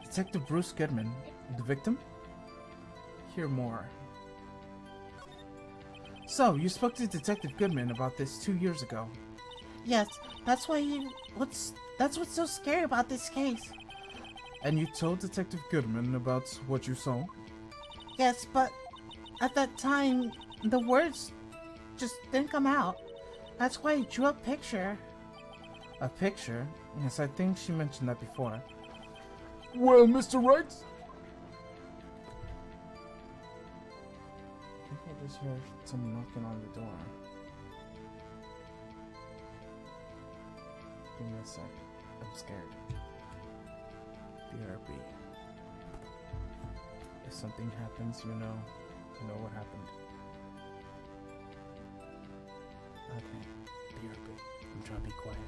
Detective Bruce Goodman. The victim? Hear more. So, you spoke to Detective Goodman about this 2 years ago. Yes, that's what's so scary about this case. And you told Detective Goodman about what you saw? Yes, but at that time, the words just didn't come out. That's why I drew a picture. A picture? Yes, I think she mentioned that before. Well, Mr. Wright? I think I just heard someone knocking on the door. Give me a sec. I'm scared. BRB. If something happens, you know what happened. Okay, BRB. I'm trying to be quiet.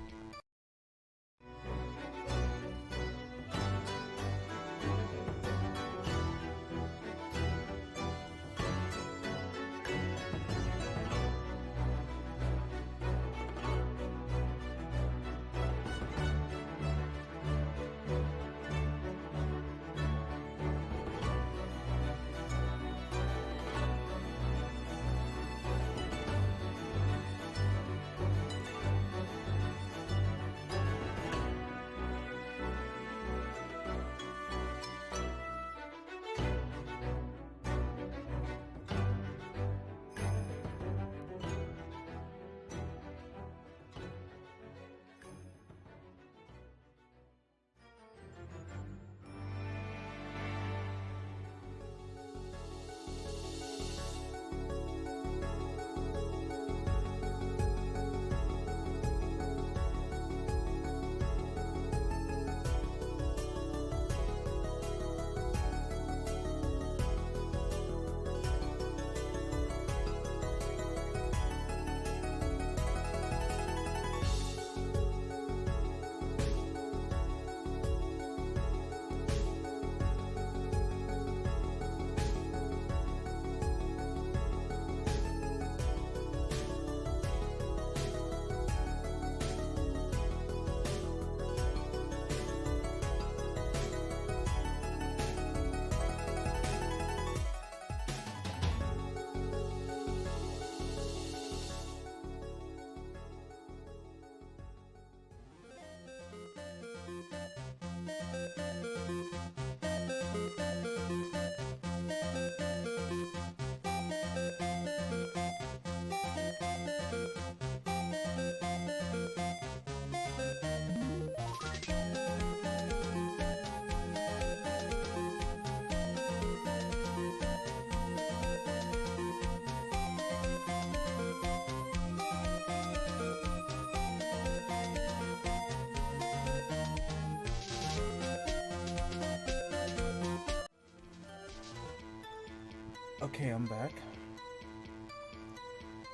Okay, I'm back.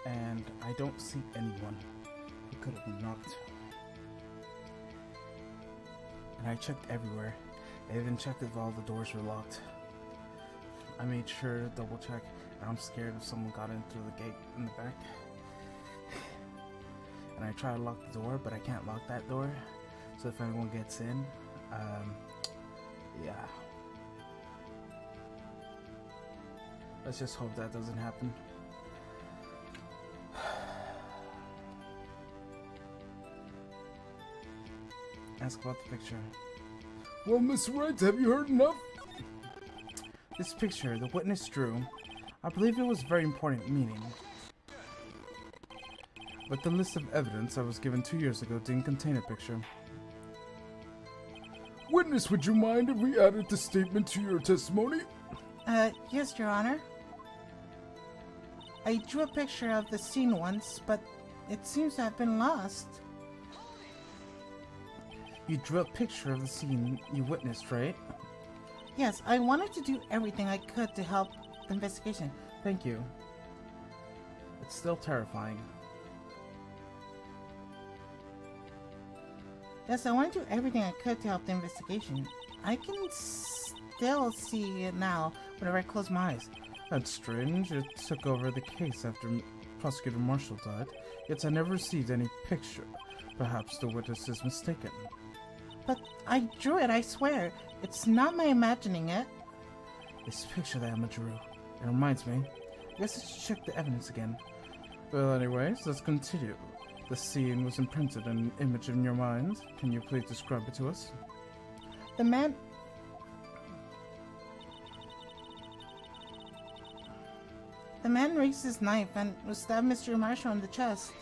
And I don't see anyone who could have knocked. And I checked everywhere. I even checked if all the doors were locked. I made sure to double check, and I'm scared if someone got in through the gate in the back. And I try to lock the door, but I can't lock that door. So if anyone gets in, yeah. Let's just hope that doesn't happen. Ask about the picture. Well, Miss Wright, have you heard enough? This picture the witness drew, I believe it was very important meaning. But the list of evidence I was given 2 years ago didn't contain a picture. Witness, would you mind if we added the statement to your testimony? Yes, Your Honor. I drew a picture of the scene once, but it seems to have been lost. You drew a picture of the scene you witnessed, right? Yes, I wanted to do everything I could to help the investigation. Thank you. It's still terrifying. Yes, I want to do everything I could to help the investigation. I can still see it now whenever I close my eyes. That's strange. It took over the case after Prosecutor Marshall died, yet I never received any picture. Perhaps the witness is mistaken. But I drew it, I swear. It's not my imagining it. This picture that Emma drew. It reminds me. I guess I should check the evidence again. Well, anyways, let's continue. The scene was imprinted in an image in your mind. Can you please describe it to us? The man raised his knife and stabbed Mr. Marshall in the chest.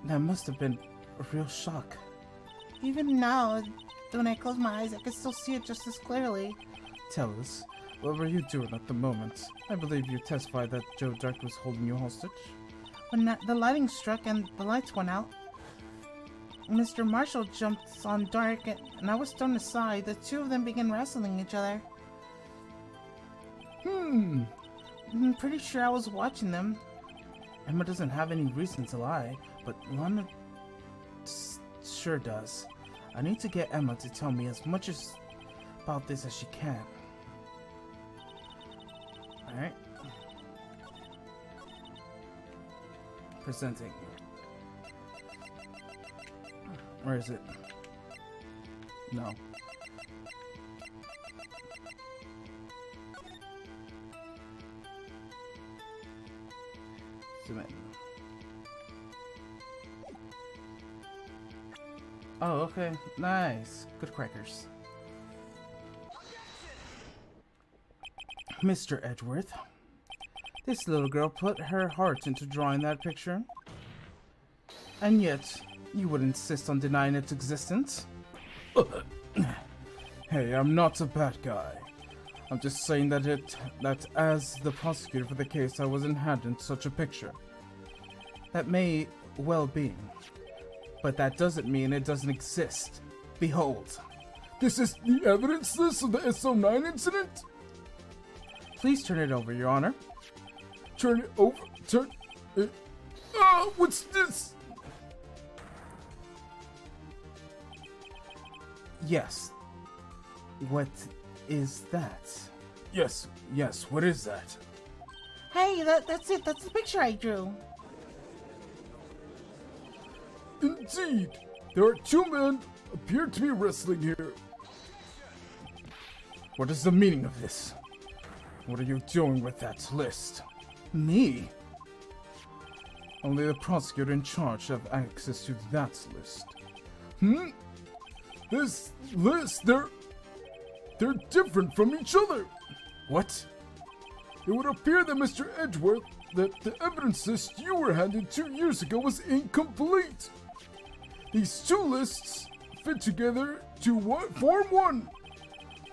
That must have been a real shock. Even now, when I close my eyes, I can still see it just as clearly. Tell us, what were you doing at the moment? I believe you testified that Joe Dark was holding you hostage. When the lighting struck and the lights went out, Mr. Marshall jumped on Dark and I was thrown aside. The two of them began wrestling each other. I'm pretty sure I was watching them. Emma doesn't have any reason to lie, but Lana sure does. I need to get Emma to tell me as much about this as she can. Alright. Presenting. Where is it? No. Submit. Oh, okay. Nice. Good crackers. Mr. Edgeworth, this little girl put her heart into drawing that picture. And yet, you would insist on denying its existence? Hey, I'm not a bad guy. I'm just saying that as the prosecutor for the case, I wasn't handed such a picture. That may well be, but that doesn't mean it doesn't exist. Behold. This is the evidence list of the SO9 incident? Please turn it over, Your Honor. Turn it over. Turn it. What's this? Yes. What is that? Yes, what is that? Hey, that's it. That's the picture I drew. Indeed. There are two men appear to be wrestling here. What is the meaning of this? What are you doing with that list? Me? Only the prosecutor in charge have access to that list. This list, they're different from each other. What? It would appear that Mr. Edgeworth, that the evidence list you were handed 2 years ago was incomplete. These two lists fit together to form one.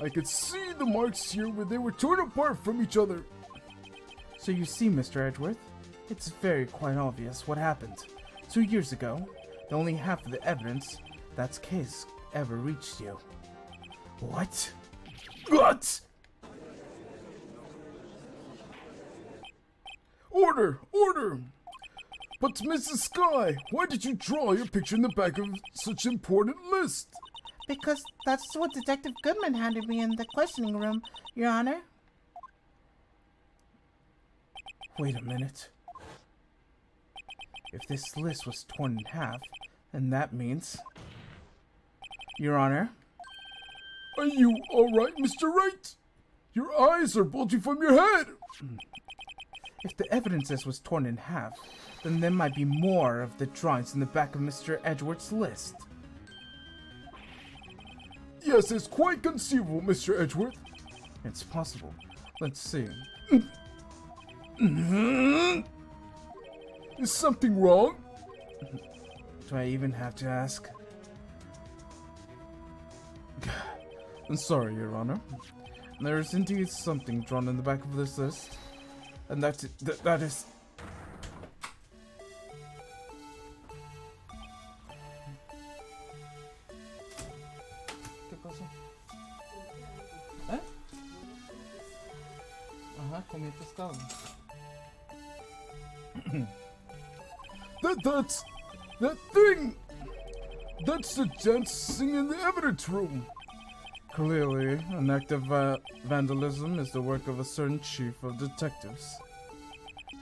I could see the marks here where they were torn apart from each other. So you see, Mr. Edgeworth, it's quite obvious what happened. 2 years ago, the only half of the evidence that's case ever reached you. What? Order! Order! But Mrs. Sky, why did you draw your picture in the back of such an important list? Because that's what Detective Goodman handed me in the questioning room, Your Honor. Wait a minute. If this list was torn in half, then that means... Your Honor? Are you alright, Mr. Wright? Your eyes are bulging from your head! If the evidence was torn in half, then there might be more of the drawings in the back of Mr. Edgeworth's list. Yes, it's quite conceivable, Mr. Edgeworth. It's possible. Let's see. Is something wrong? Do I even have to ask? I'm sorry, Your Honor. There is indeed something drawn in the back of this list. And that is... ¿Qué pasó? ¿Eh? Ajá, comí pescado. That thing! That's the dancing in the evidence room. Clearly, an act of vandalism is the work of a certain chief of detectives.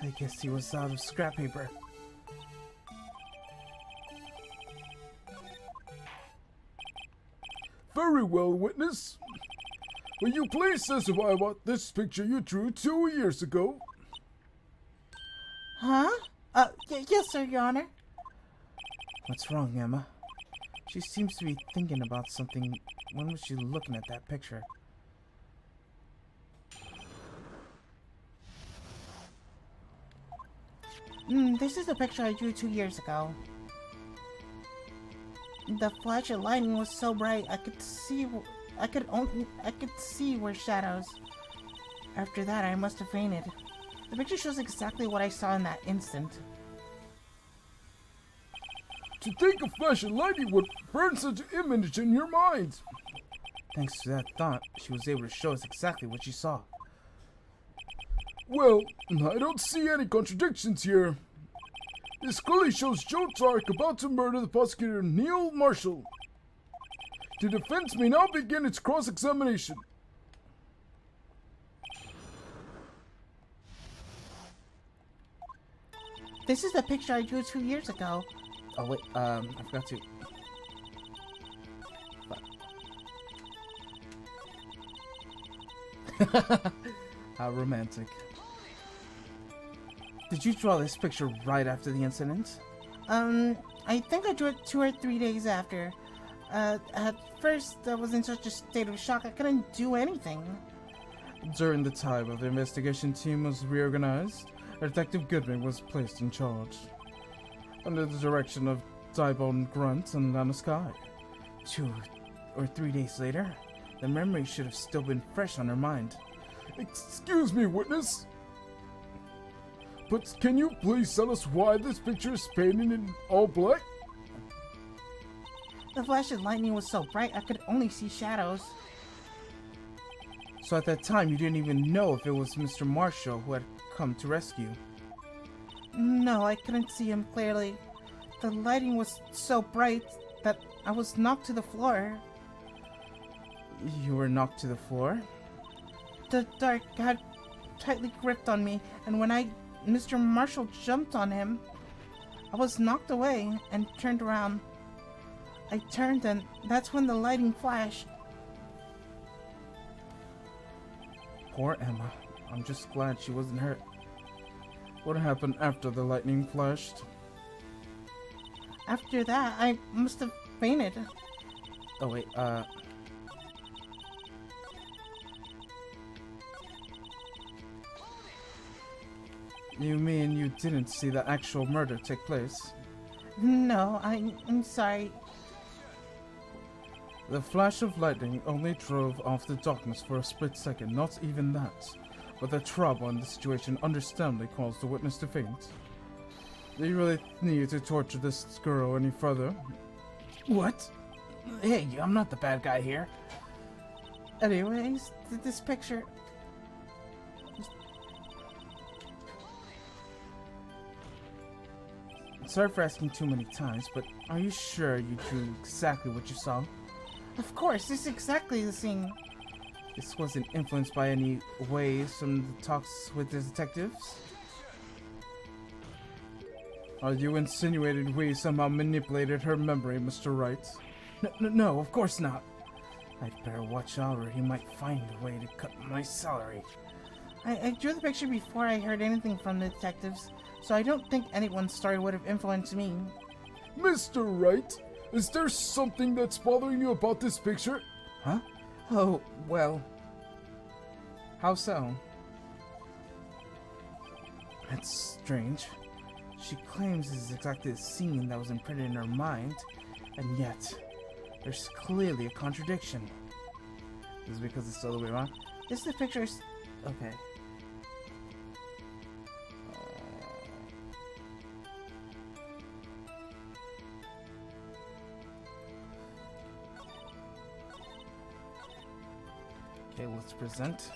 I guess he was out of scrap paper. Very well, witness. Will you please testify about this picture you drew 2 years ago? Huh? Yes, sir, Your Honor. What's wrong, Emma? She seems to be thinking about something. When was she looking at that picture? This is a picture I drew 2 years ago. The flash of lightning was so bright I could see were shadows. After that, I must have fainted. The picture shows exactly what I saw in that instant. To think a flash of lightning would burn such an image in your mind. Thanks to that thought, she was able to show us exactly what she saw. Well, I don't see any contradictions here. This clearly shows Joe Tark about to murder the prosecutor Neil Marshall. The defense may now begin its cross-examination. This is the picture I drew 2 years ago. Oh wait, I forgot to... How romantic. Did you draw this picture right after the incident? I think I drew it 2 or 3 days after. At first, I was in such a state of shock I couldn't do anything. During the time of the investigation team was reorganized, Detective Goodman was placed in charge. Under the direction of Dybone Grunt and Lana Sky. 2 or 3 days later, the memory should have still been fresh on her mind. Excuse me, witness. But can you please tell us why this picture is painted in all black? The flash of lightning was so bright I could only see shadows. So at that time, you didn't even know if it was Mr. Marshall who had come to rescue. No, I couldn't see him clearly. The lighting was so bright that I was knocked to the floor. You were knocked to the floor? The dark had tightly gripped on me, and when Mr. Marshall jumped on him, I was knocked away and turned around. I turned, and that's when the lighting flashed. Poor Emma. I'm just glad she wasn't hurt. What happened after the lightning flashed? After that, I must have fainted. Oh wait, You mean you didn't see the actual murder take place? No, I'm sorry. The flash of lightning only drove off the darkness for a split second, not even that. But the trouble in the situation understandably caused the witness to faint. Do you really need to torture this girl any further? What? Hey, I'm not the bad guy here. Anyways, this picture... Sorry for asking too many times, but are you sure you drew exactly what you saw? Of course, this is exactly the scene. This wasn't influenced by any ways from the talks with the detectives? Are you insinuating we somehow manipulated her memory, Mr. Wright? No, of course not. I'd better watch out or he might find a way to cut my salary. I drew the picture before I heard anything from the detectives, so I don't think anyone's story would have influenced me. Mr. Wright, is there something that's bothering you about this picture? Huh? Oh, well... How so? That's strange. She claims this is exactly the scene that was imprinted in her mind, and yet, there's clearly a contradiction. Is it because it's the other way around? This is the pictures. Okay. Okay, let's present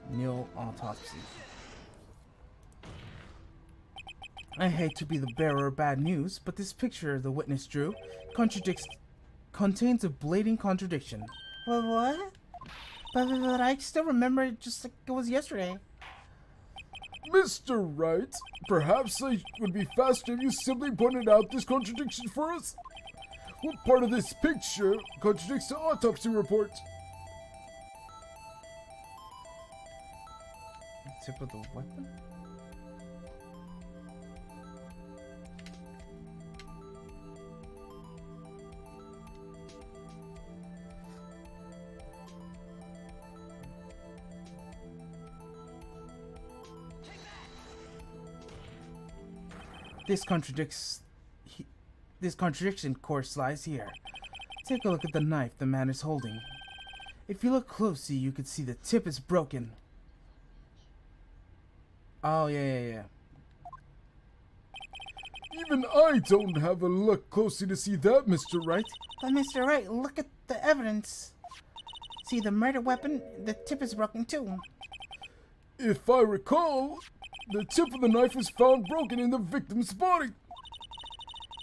Neil autopsy. I hate to be the bearer of bad news, but this picture the witness drew contains a blatant contradiction. What? But I still remember it just like it was yesterday. Mr. Wright, perhaps it would be faster if you simply pointed out this contradiction for us? What part of this picture contradicts the autopsy report? Tip of the weapon? This contradiction, of course, lies here. Take a look at the knife the man is holding. If you look closely, you can see the tip is broken. Oh, yeah. Even I don't have a look closely to see that, Mr. Wright. But Mr. Wright, look at the evidence. See the murder weapon? The tip is broken too. If I recall, the tip of the knife was found broken in the victim's body.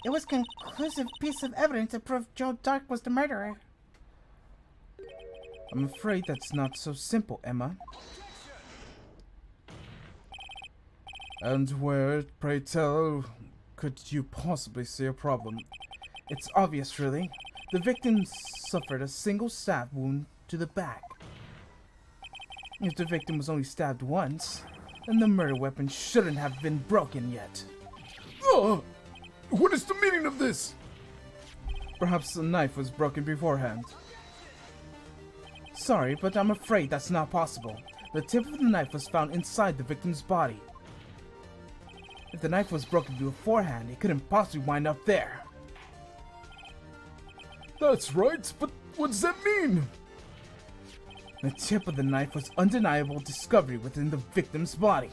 It was a conclusive piece of evidence to prove Joe Dark was the murderer. I'm afraid that's not so simple, Emma. And where, pray tell, could you possibly see a problem? It's obvious, really. The victim suffered a single stab wound to the back. If the victim was only stabbed once, then the murder weapon shouldn't have been broken yet. What is the meaning of this? Perhaps the knife was broken beforehand. Sorry, but I'm afraid that's not possible. The tip of the knife was found inside the victim's body. If the knife was broken beforehand, it couldn't possibly wind up there. That's right, but what does that mean? The tip of the knife was undeniable discovery within the victim's body.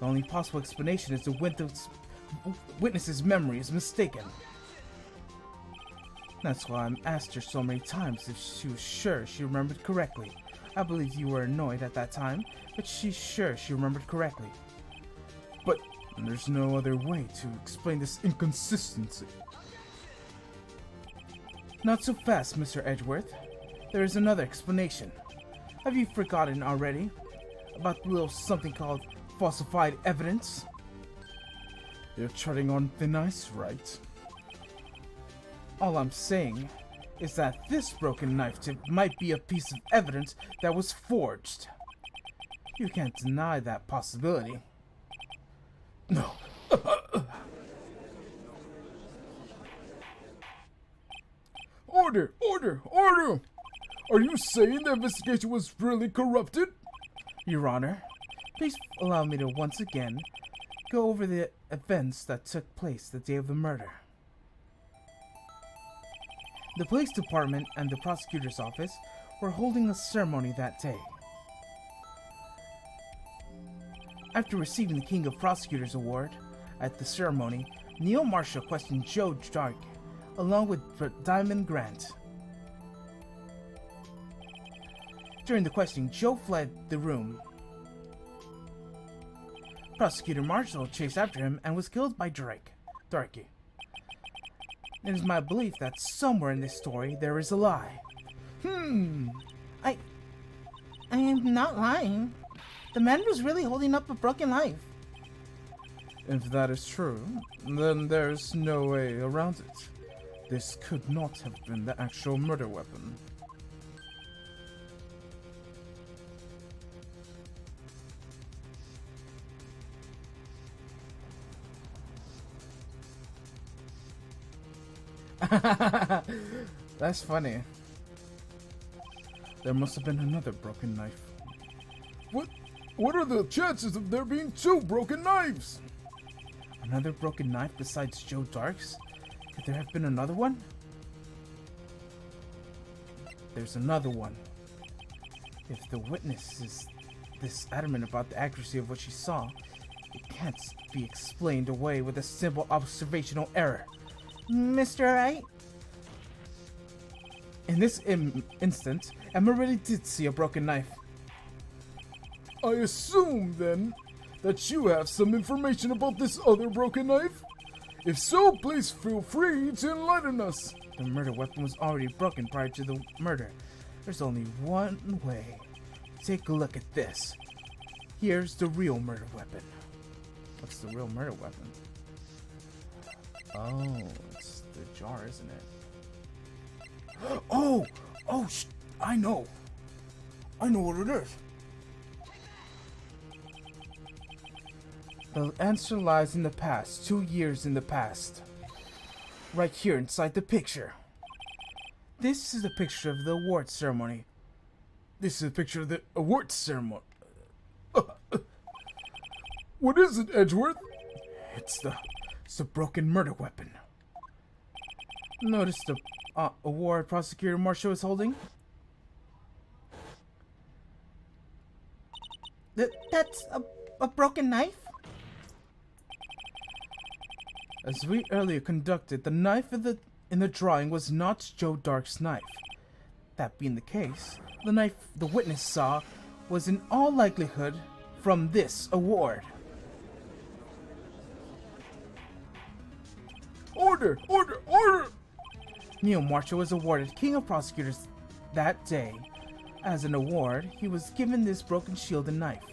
The only possible explanation is the witness's memory is mistaken. That's why I asked her so many times if she was sure she remembered correctly. I believe you were annoyed at that time, but she's sure she remembered correctly. But there's no other way to explain this inconsistency. Not so fast, Mr. Edgeworth. There is another explanation. Have you forgotten already about the little something called falsified evidence? You're treading on thin ice, right? All I'm saying is that this broken knife tip might be a piece of evidence that was forged. You can't deny that possibility. No. Order! Are you saying the investigation was really corrupted? Your Honor, please allow me to once again go over the events that took place the day of the murder. The police department and the prosecutor's office were holding a ceremony that day. After receiving the King of Prosecutors Award at the ceremony, Neil Marshall questioned Joe Dark along with Diamond Grant. During the questioning, Joe fled the room. Prosecutor Marshall chased after him and was killed by Darky. It is my belief that somewhere in this story there is a lie. I am not lying. The man was really holding up a broken knife. If that is true, then there's no way around it. This could not have been the actual murder weapon. That's funny. There must have been another broken knife. What are the chances of there being two broken knives? Another broken knife besides Joe Dark's? Could there have been another one? There's another one. If the witness is this adamant about the accuracy of what she saw, it can't be explained away with a simple observational error. Mr. Wright? In this instance, Emma really did see a broken knife. I assume, then, that you have some information about this other broken knife? If so, please feel free to enlighten us. The murder weapon was already broken prior to the murder. There's only one way. Take a look at this. Here's the real murder weapon. What's the real murder weapon? Oh, it's the jar, isn't it? I know. I know what it is. The answer lies in the past, 2 years in the past. Right here inside the picture. This is a picture of the award ceremony. This is a picture of the award ceremony. What is it, Edgeworth? It's the broken murder weapon. Notice the award Prosecutor Marshall is holding? That's a broken knife? As we earlier conducted, the knife in the drawing was not Joe Dark's knife. That being the case, the knife the witness saw was in all likelihood from this award. Order! Order! Order! Neil Marshall was awarded King of Prosecutors that day. As an award, he was given this broken shield and knife.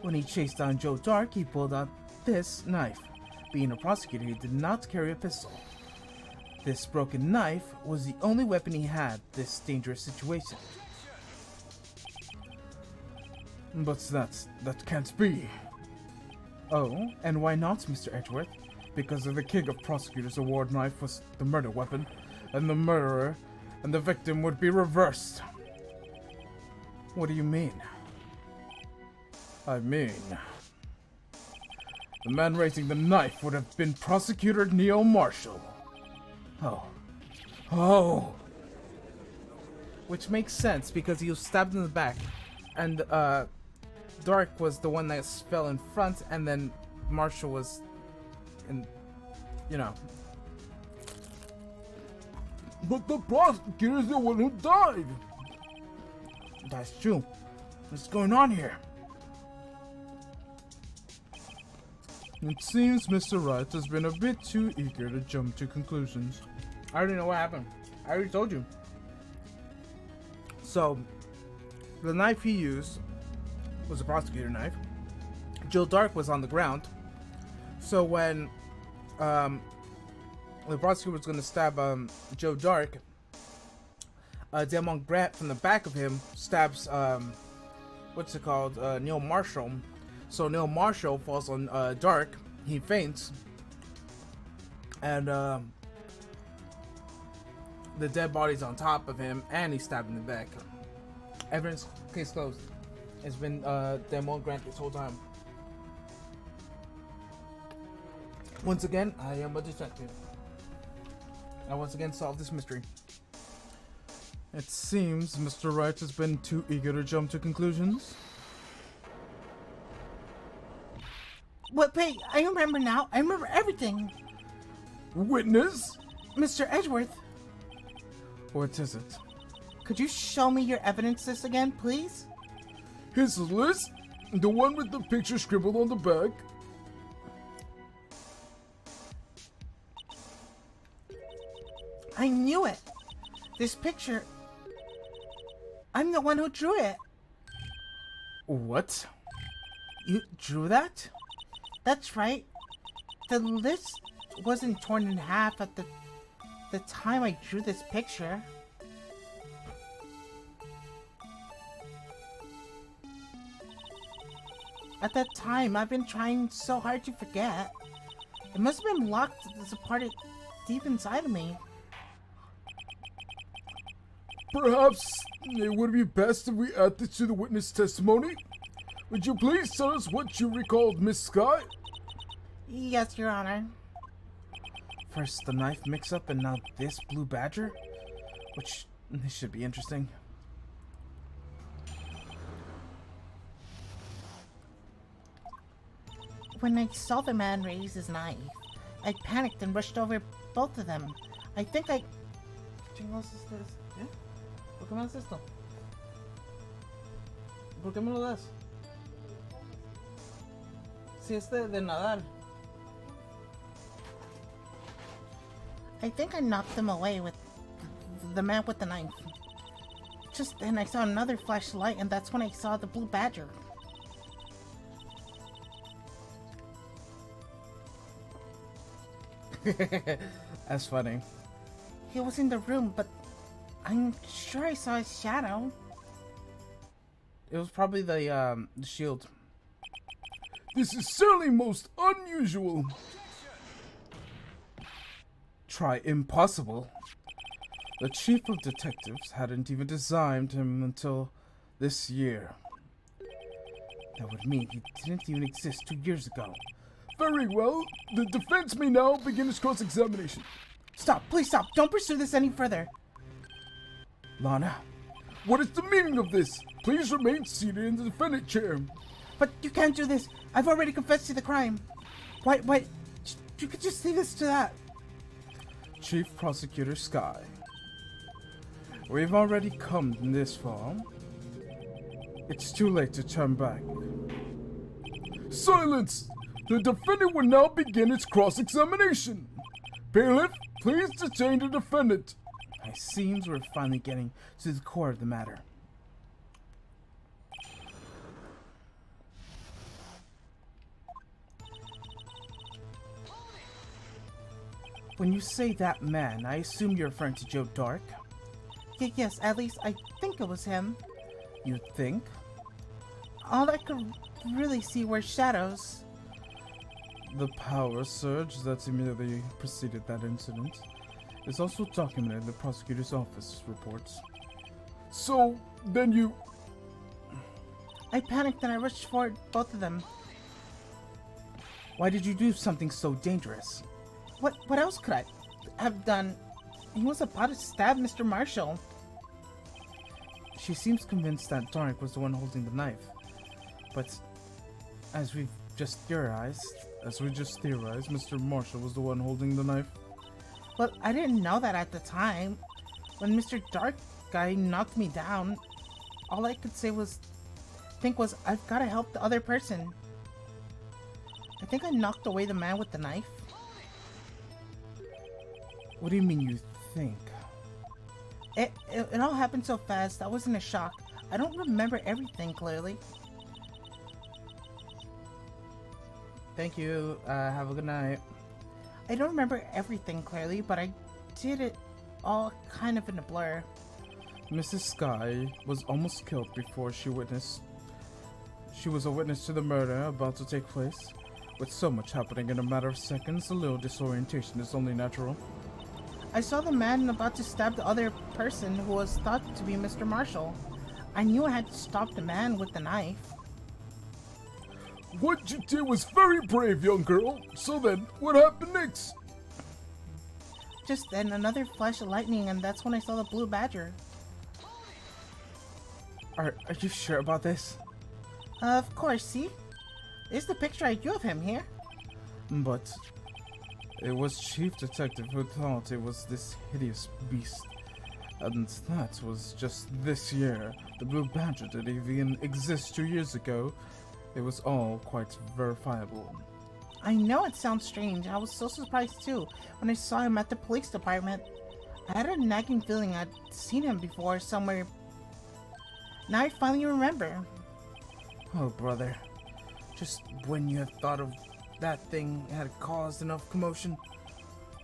When he chased down Joe Dark, he pulled out this knife. Being a prosecutor, he did not carry a pistol. This broken knife was the only weapon he had this dangerous situation. But that can't be. Oh, and why not, Mr. Edgeworth? Because the King of Prosecutors award knife was the murder weapon, and the murderer and the victim would be reversed. What do you mean? I mean, the man raising the knife would have been Prosecutor Neil Marshall. Oh. Which makes sense because he was stabbed in the back, and Dark was the one that fell in front, and then Marshall was in, But the prosecutor is the one who died. That's true. What's going on here? It seems Mr. Wright has been a bit too eager to jump to conclusions. I already know what happened. I already told you. So, the knife he used was a prosecutor knife. Joe Dark was on the ground. So when the prosecutor was going to stab Joe Dark, Damon Grant from the back of him stabs Neil Marshall. So Neil Marshall falls on Dark. He faints, and the dead body's on top of him, and he's stabbed in the back. Evidence, case closed. It's been Damon Grant this whole time. Once again, I am a detective. I once again solved this mystery. It seems Mr. Wright has been too eager to jump to conclusions. Wait, I remember now. I remember everything. Witness? Mr. Edgeworth, What is it? could you show me your evidence list again, please? His list? The one with the picture scribbled on the back? I knew it. This picture. I'm the one who drew it. What? You drew that? That's right. The list wasn't torn in half at the time I drew this picture. At that time, I've been trying so hard to forget. It must have been locked as a part of deep inside of me. Perhaps it would be best if we add this to the witness testimony. Would you please tell us what you recalled, Miss Sky? Yes, Your Honor. First the knife mix-up and now this blue badger? This should be interesting. When I saw the man raise his knife, I panicked and rushed over both of them. I think I... ¿Chingados ustedes? ¿Eh? ¿Por qué me das esto? ¿Por qué me lo das? Si es de nadar. I think I knocked them away with the man with the knife. Just then I saw another flashlight, and that's when I saw the blue badger. That's funny. He was in the room, but I'm sure I saw his shadow. It was probably the shield. This is certainly most unusual. Try impossible. The chief of detectives hadn't even designed him until this year. That would mean he didn't even exist 2 years ago. Very well. The defense may now begin its cross-examination. Stop, please stop. Don't pursue this any further. Lana, What is the meaning of this? Please remain seated in the defendant chair. But you can't do this. I've already confessed to the crime. Why? You could just leave this to that. Chief Prosecutor Sky. We've already come this far. It's too late to turn back. Silence! The defendant will now begin its cross-examination. Bailiff, please detain the defendant. It seems we're finally getting to the core of the matter. When you say that man, I assume you're referring to Joe Dark? Yes, at least I think it was him. You think? All I could really see were shadows. The power surge that immediately preceded that incident is also documented in the prosecutor's office reports. So, then you... I panicked and I rushed forward both of them. Why did you do something so dangerous? What else could I have done? He was about to stab Mr. Marshall. She seems convinced that Dark was the one holding the knife. But as we just theorized, Mr. Marshall was the one holding the knife. Well, I didn't know that at the time. When Mr. Dark guy knocked me down, all I could think was, I've got to help the other person. I think I knocked away the man with the knife. What do you mean you think? It all happened so fast, I was in a shock. I don't remember everything clearly. Thank you. Have a good night. I don't remember everything clearly, but I did it all kind of in a blur. Mrs. Sky was almost killed before she was a witness to the murder about to take place. With so much happening in a matter of seconds, a little disorientation is only natural. I saw the man about to stab the other person who was thought to be Mr. Marshall. I knew I had to stop the man with the knife. What you did was very brave, young girl. So then, what happened next? Just then, another flash of lightning, and that's when I saw the blue badger. Are you sure about this? Of course, see? There's the picture I drew of him here. But it was Chief Detective who thought it was this hideous beast. And that was just this year. The blue badger didn't even exist 2 years ago. It was all quite verifiable. I know it sounds strange. I was so surprised too when I saw him at the police department. I had a nagging feeling I'd seen him before somewhere. Now I finally remember. Oh, brother. Just when you have thought of that thing had caused enough commotion.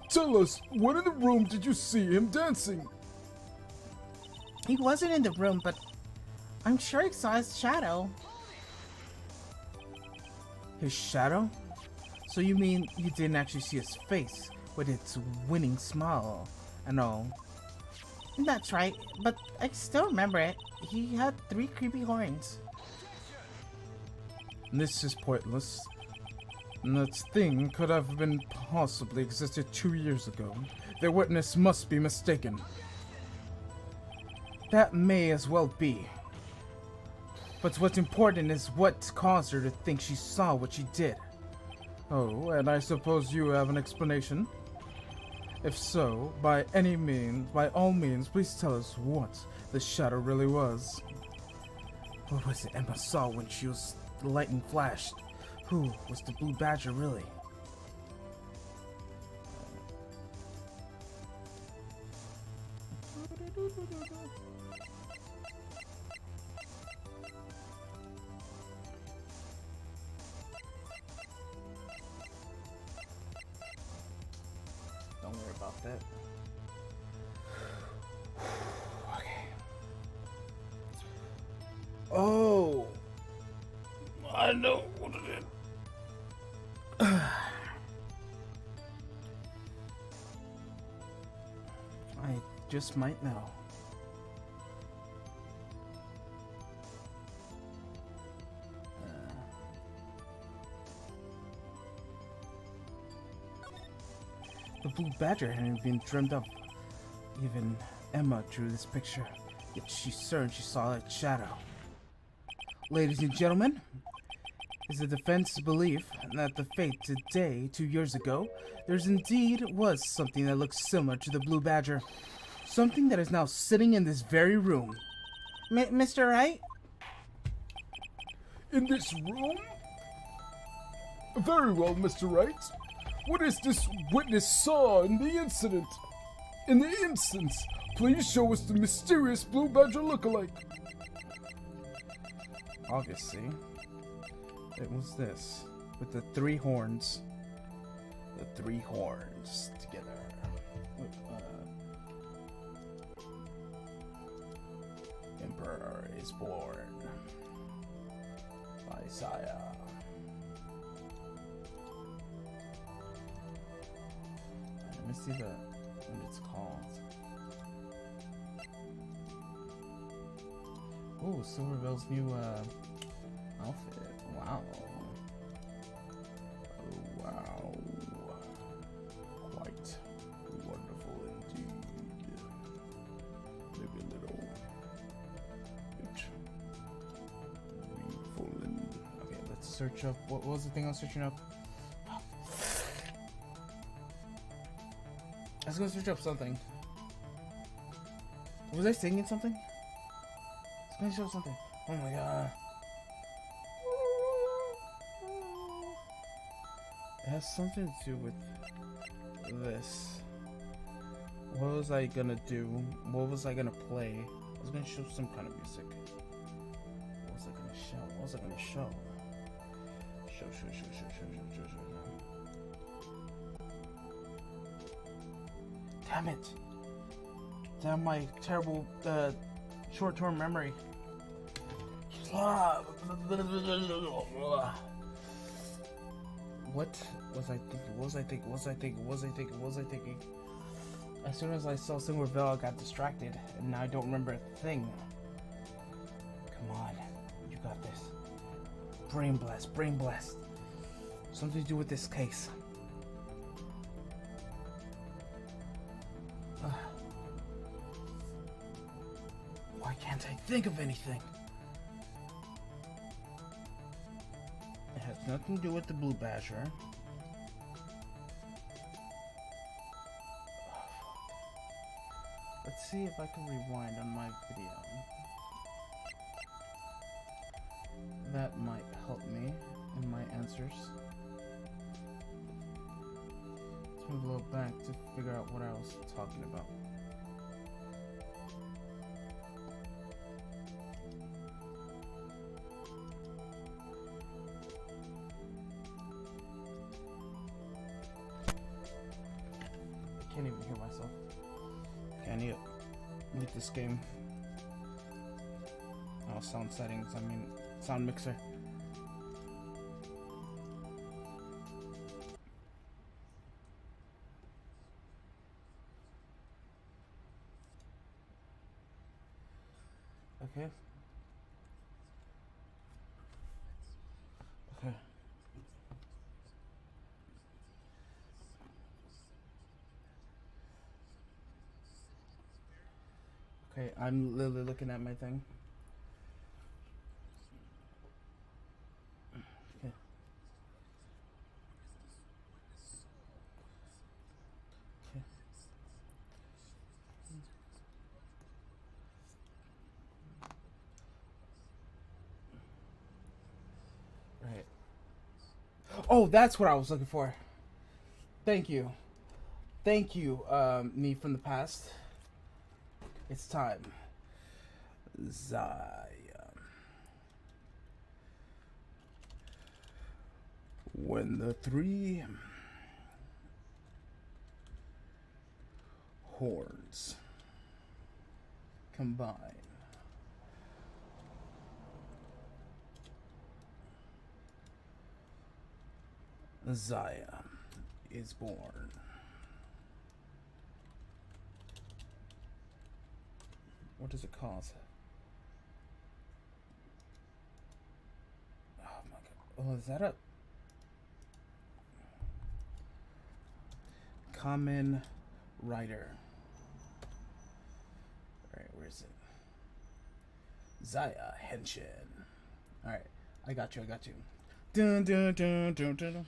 Tell us, when in the room did you see him dancing? He wasn't in the room, but I'm sure I saw his shadow. His shadow? So you mean you didn't actually see his face with its winning smile and all? That's right, but I still remember it. He had 3 creepy horns. This is pointless. That thing could have been possibly existed 2 years ago. The witness must be mistaken. That may as well be. But what's important is what caused her to think she saw what she did. Oh, and I suppose you have an explanation? If so, by all means, please tell us what the shadow really was. What was it Emma saw when the lightning flashed? Who was the Blue Badger really? Don't worry about that. Okay. Oh, I know what it is. I just might know. The Blue Badger hadn't been dreamt of. Even Emma drew this picture, yet she's certain she saw its shadow. Ladies and gentlemen, is the defense's belief that the fate today, 2 years ago, there's indeed was something that looks similar to the Blue Badger. Something that is now sitting in this very room. Mr. Wright? In this room? Very well, Mr. Wright. What is this witness saw in the incident? In the instance, please show us the mysterious Blue Badger lookalike. Obviously, it was this, with the 3 horns. The 3 horns together. Emperor is born. Isaiah. Let me see what it's called. Oh, Silverville's new outfit. Wow. Oh, wow. Quite wonderful indeed. Maybe a little bit beautiful and okay, let's search up what was the thing I was searching up? I was gonna search up something. Was I singing something? I was gonna show something. Oh my god. It has something to do with this. What was I gonna do? What was I gonna play? I was gonna show some kind of music. What was I gonna show? What was I gonna show? Show. Damn it. Damn my terrible short-term memory. What was I thinking? As soon as I saw Silverville, I got distracted, and now I don't remember a thing. Come on, you got this. Brain blast. Something to do with this case. Why can't I think of anything? It has nothing to do with the Blue Badger. Let's see if I can rewind on my video. That might help me in my answers. Let's move a little back to figure out what I was talking about. I can't even hear myself. Okay, I need to mute this game. Oh, sound settings, I mean, sound mixer. Okay. Okay. Okay, I'm literally looking at my thing. Okay. Okay. Right. Oh, that's what I was looking for. Thank you. Thank you, me from the past. It's time. Zion. When the three horns combine, Zion is born. What does it cause? Oh my god. Oh, is that a common writer? Alright, where is it? Zaya Henshin. Alright, I got you. Dun, dun, dun, dun, dun.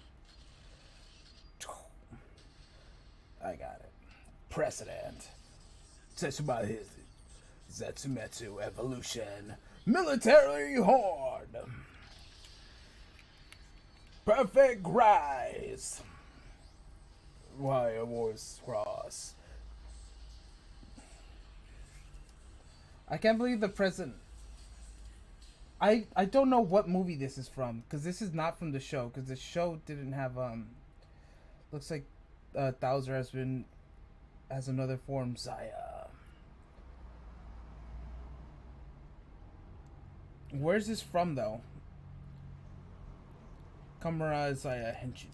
I got it. Precedent. Setsuba Zetsumetsu Evolution. Military Horn. Perfect Rise. Wire Wars Cross. I can't believe the present. I don't know what movie this is from, because this is not from the show, because the show didn't have looks like Thouser has another form, Zaya. Where's this from though? Kamara Zaya Henshin.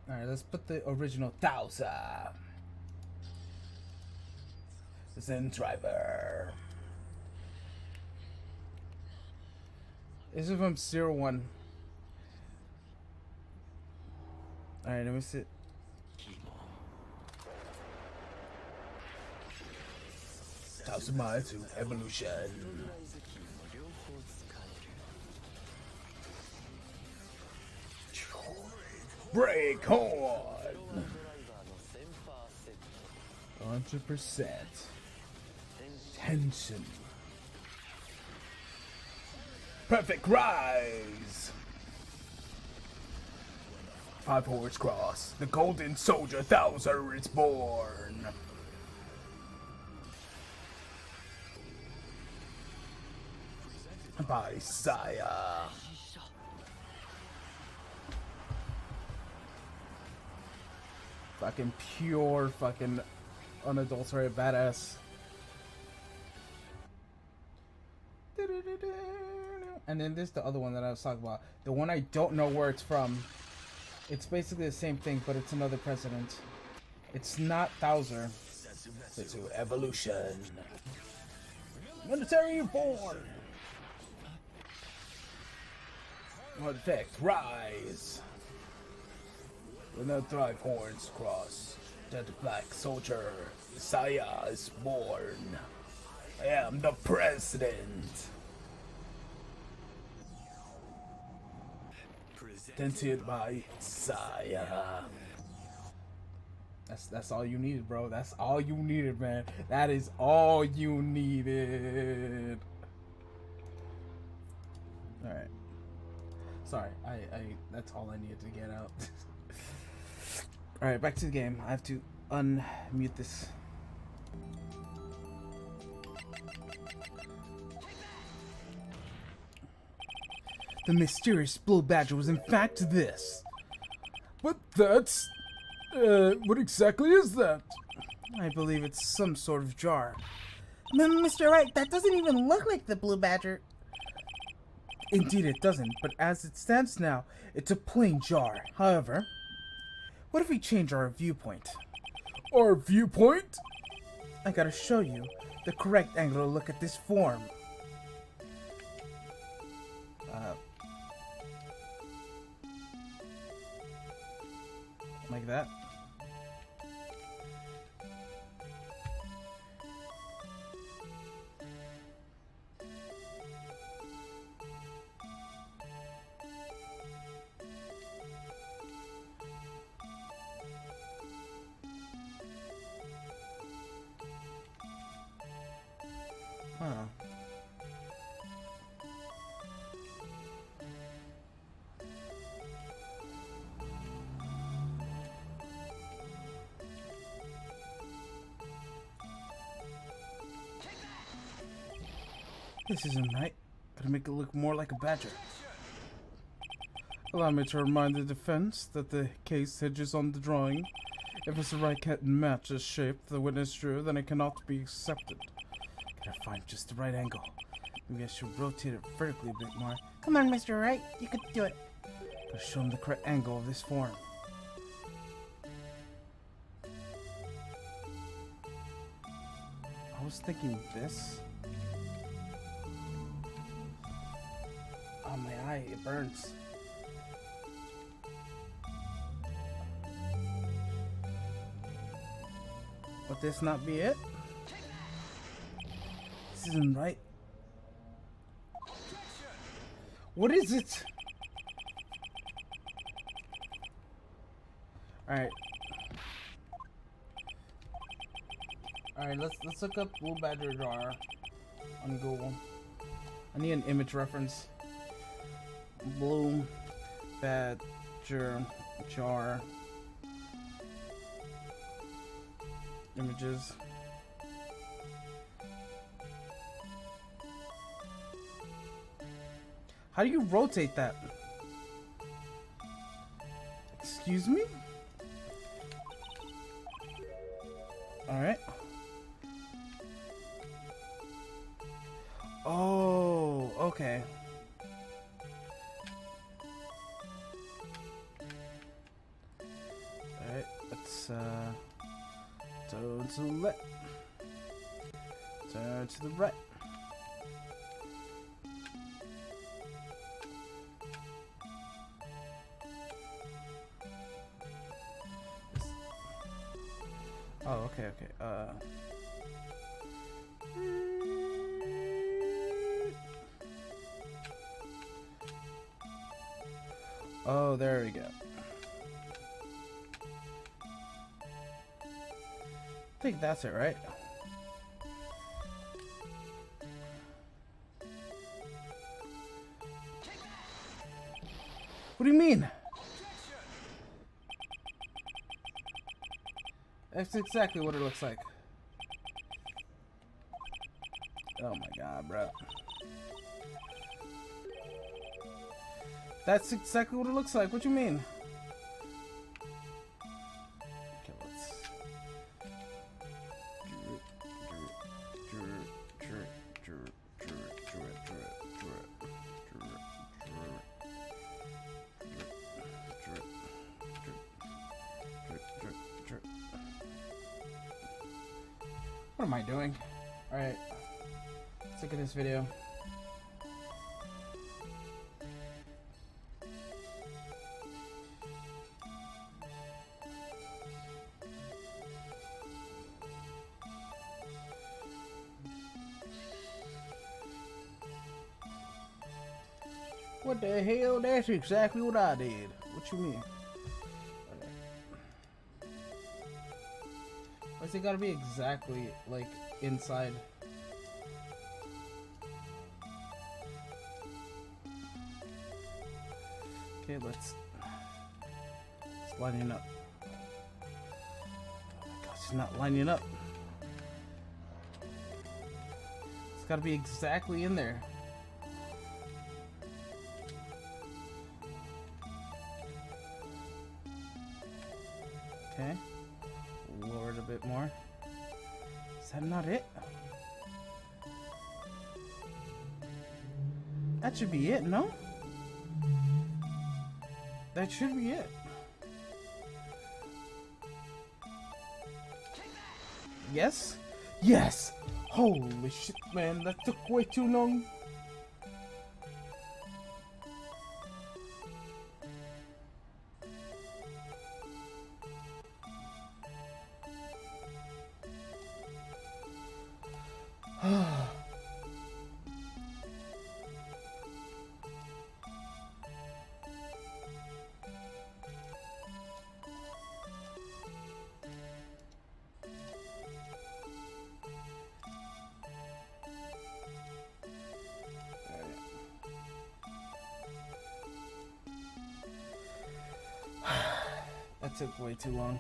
Alright, let's put the original Thouser. Zen Driver. This is from 01. Alright, let me see. Tatsumai to Evolution. Break Horn. 100%. Tension. Perfect Rise. 5 Horse Cross. The Golden Soldier Thouser is born. By Saya. Fucking pure fucking unadulterated badass. And then this is the other one that I was talking about. The one I don't know where it's from. It's basically the same thing, but it's another president. It's not Thouser. It's Evolution. Military Born. Perfect Rise. When the 5 Horns cross, the Black Soldier, Saya is born. I am the president. Presented by Saya. That's all you needed, bro. That's all you needed, man. That is all you needed. Sorry, I that's all I needed to get out. Alright, back to the game. I have to unmute this. The mysterious blue badger was in fact this. But that's... what exactly is that? I believe it's some sort of jar. Mr. Wright, that doesn't even look like the blue badger. Indeed it doesn't, but as it stands now, it's a plain jar. However, what if we change our viewpoint? Our viewpoint? I gotta show you the correct angle to look at this form. Like that. Huh. This isn't right. Gotta make it look more like a badger. Allow me to remind the defense that the case hinges on the drawing. If it's the right cat and match the shape the witness drew, then it cannot be accepted. Gotta find just the right angle. Maybe I should rotate it vertically a bit more. Come on, Mr. Wright, you could do it. Gotta show him the correct angle of this form. I was thinking this. Oh, my eye, it burns. Would this not be it? This isn't right. What is it? Alright. Alright, let's look up blue badger jar on Google. I need an image reference. Blue badger jar images. How do you rotate that? Excuse me? Alright. Oh, okay. Alright, let's turn to the left. Turn to the right. Oh, okay, okay. Oh, there we go. I think that's it, right? What do you mean? That's exactly what it looks like. Oh my god, bro. That's exactly what it looks like. What you mean? Okay, let's... What am I doing? Alright. Let's look at this video. What the hell? That's exactly what I did. What you mean? Why's it gotta be exactly like inside? Okay, let's lining up. Oh my gosh, it's not lining up. It's gotta be exactly in there. Okay. Lower it a bit more. Is that not it? That should be it, no? That should be it. Yes? Yes! Holy shit, man, that took way too long. That took way too long.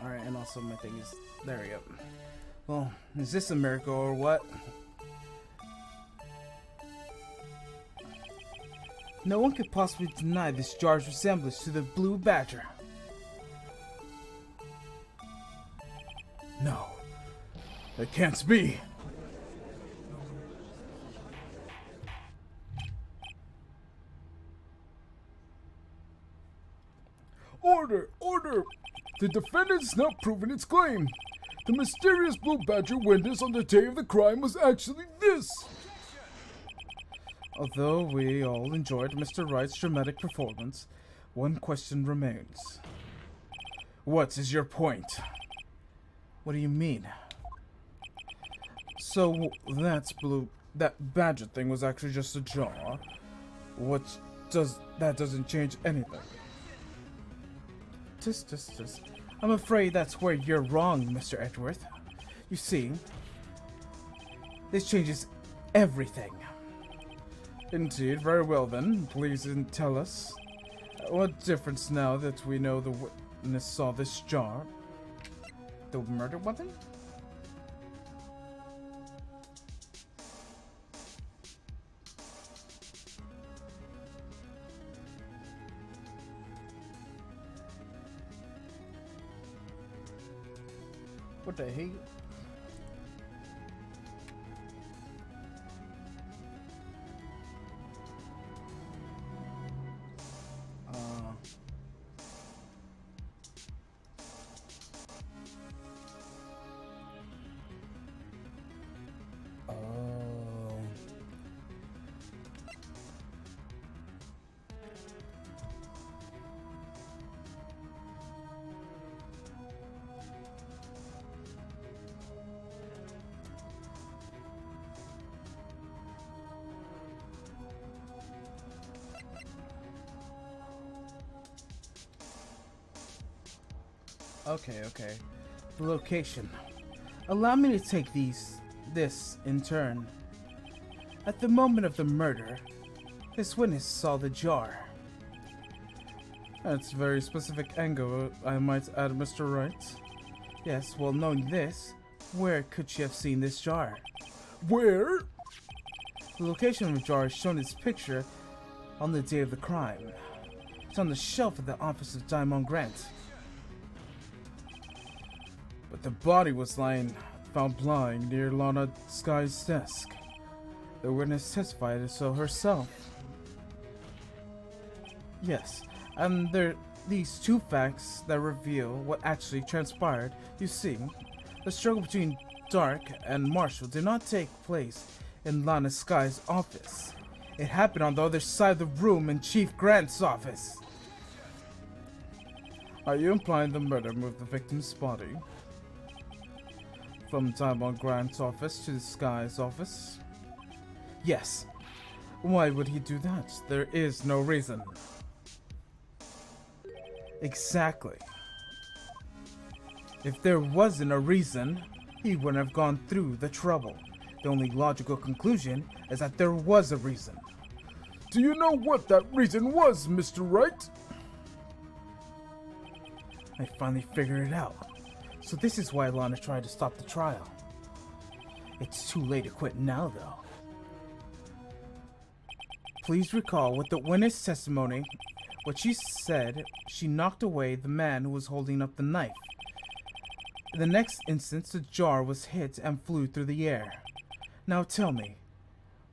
Alright, and also my thing is... There we go. Well, is this a miracle or what? No one could possibly deny this jar's resemblance to the blue badger. No, it can't be. Order! Order! The defendant's not proven its claim. The mysterious blue badger witness on the day of the crime was actually this. Although we all enjoyed Mr. Wright's dramatic performance, one question remains. What is your point? What do you mean? So that badger thing was actually just a jar. That doesn't change anything. Just. I'm afraid that's where you're wrong, Mr. Edgeworth. You see, this changes everything. Indeed, very well then. Please tell us. What difference now that we know the witness saw this jar? The murder weapon? What the heck? Okay. The location. Allow me to take this in turn. At the moment of the murder, this witness saw the jar. That's a very specific angle, I might add, Mr. Wright. Yes, well, knowing this, where could she have seen this jar? Where? The location of the jar is shown in this picture on the day of the crime. It's on the shelf at the office of Diamond Grant. But the body was found lying near Lana Sky's desk. The witness testified so herself. Yes, and there are these two facts that reveal what actually transpired. You see, the struggle between Dark and Marshall did not take place in Lana Sky's office. It happened on the other side of the room in Chief Grant's office. Are you implying the murder moved the victim's body from Diamond Grant's office to the Sky's office? Yes. Why would he do that? There is no reason. Exactly. If there wasn't a reason, he wouldn't have gone through the trouble. The only logical conclusion is that there was a reason. Do you know what that reason was, Mr. Wright? I finally figured it out. So this is why Lana tried to stop the trial. It's too late to quit now, though. Please recall with the witness testimony, what she said, she knocked away the man who was holding up the knife. In the next instance, the jar was hit and flew through the air. Now tell me,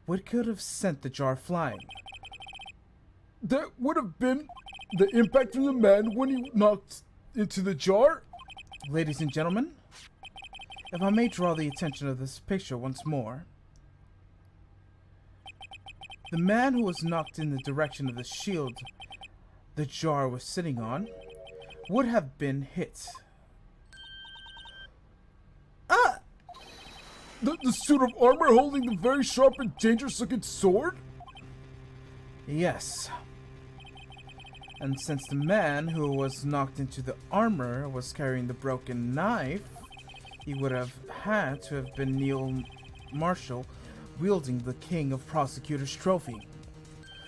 what could have sent the jar flying? That would have been the impact from the man when he knocked into the jar? Ladies and gentlemen, if I may draw the attention of this picture once more. The man who was knocked in the direction of the shield the jar was sitting on would have been hit. The suit of armor holding the very sharp and dangerous looking sword? Yes. And since the man who was knocked into the armor was carrying the broken knife, he would have had to have been Neil Marshall wielding the King of Prosecutors trophy.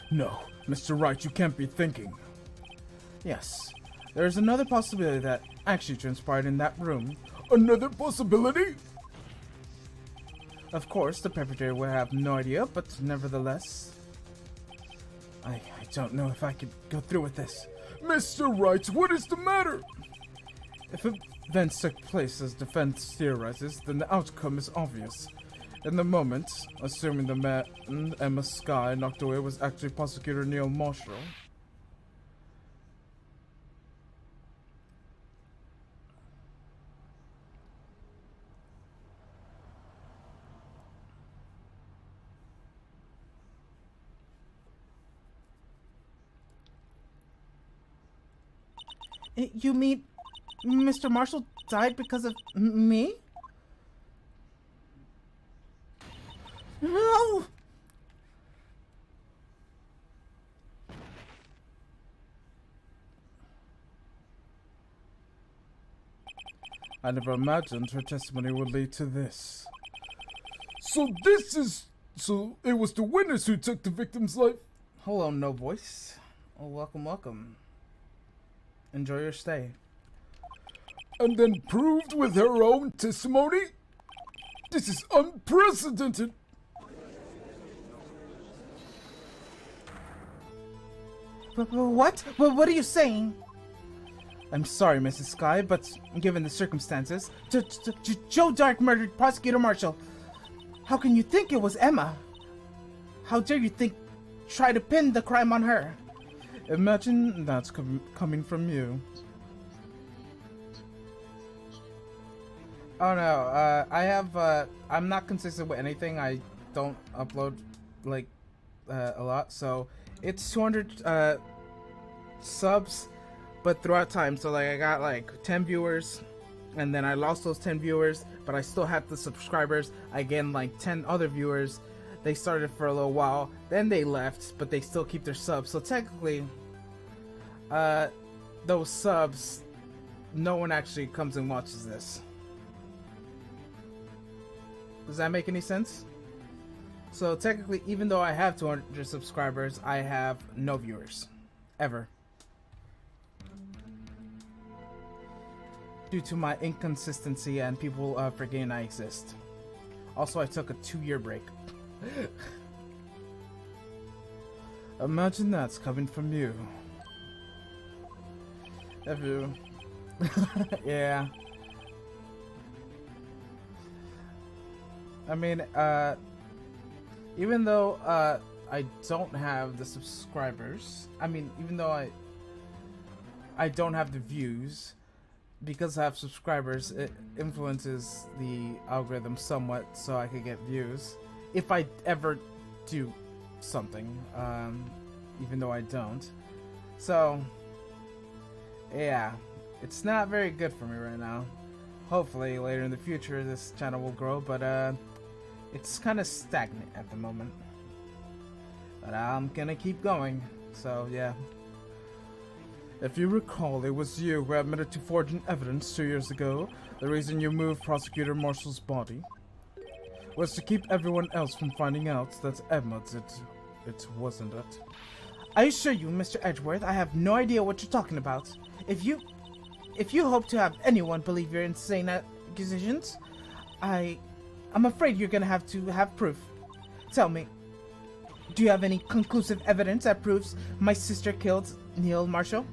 No, Mr. Wright, you can't be thinking. Yes, there is another possibility that actually transpired in that room. Another possibility? Of course, the perpetrator would have no idea, but nevertheless, I don't know if I could go through with this. Mr. Wright, what is the matter? If events took place as defense theorizes, then the outcome is obvious. In the moment, assuming the man Emma Sky knocked away was actually Prosecutor Neil Marshall. You mean Mr. Marshall died because of me? No! I never imagined her testimony would lead to this. So it was the witness who took the victim's life? Hello, No Voice. Oh, welcome, welcome. Enjoy your stay. And then proved with her own testimony? This is unprecedented! What? What are you saying? I'm sorry, Mrs. Sky, but given the circumstances, Joe Dark murdered Prosecutor Marshall. How can you think it was Emma? How dare you try to pin the crime on her? Imagine that's coming from you. Oh no, I'm not consistent with anything. I don't upload, like, a lot, so it's 200, subs, but throughout time, so, like, I got, like, 10 viewers, and then I lost those 10 viewers, but I still had the subscribers. I gained, like, 10 other viewers. They started for a little while, then they left, but they still keep their subs, so technically, those subs, no one actually comes and watches this. Does that make any sense? So technically, even though I have 200 subscribers, I have no viewers. Ever. Due to my inconsistency and people forgetting I exist. Also, I took a 2-year break. Imagine that's coming from you. If you... yeah. I mean, even though I don't have the subscribers, I mean, even though I don't have the views, because I have subscribers, it influences the algorithm somewhat so I could get views. If I ever do something, even though I don't. So, yeah, it's not very good for me right now. Hopefully later in the future this channel will grow, but it's kind of stagnant at the moment. But I'm gonna keep going, so yeah. If you recall, it was you who admitted to forging evidence 2 years ago. The reason you moved Prosecutor Marshall's body was to keep everyone else from finding out that Emma did it, wasn't it? I assure you, Mr. Edgeworth, I have no idea what you're talking about. If you hope to have anyone believe your insane accusations, I'm afraid you're gonna have to have proof. Tell me, do you have any conclusive evidence that proves my sister killed Neil Marshall?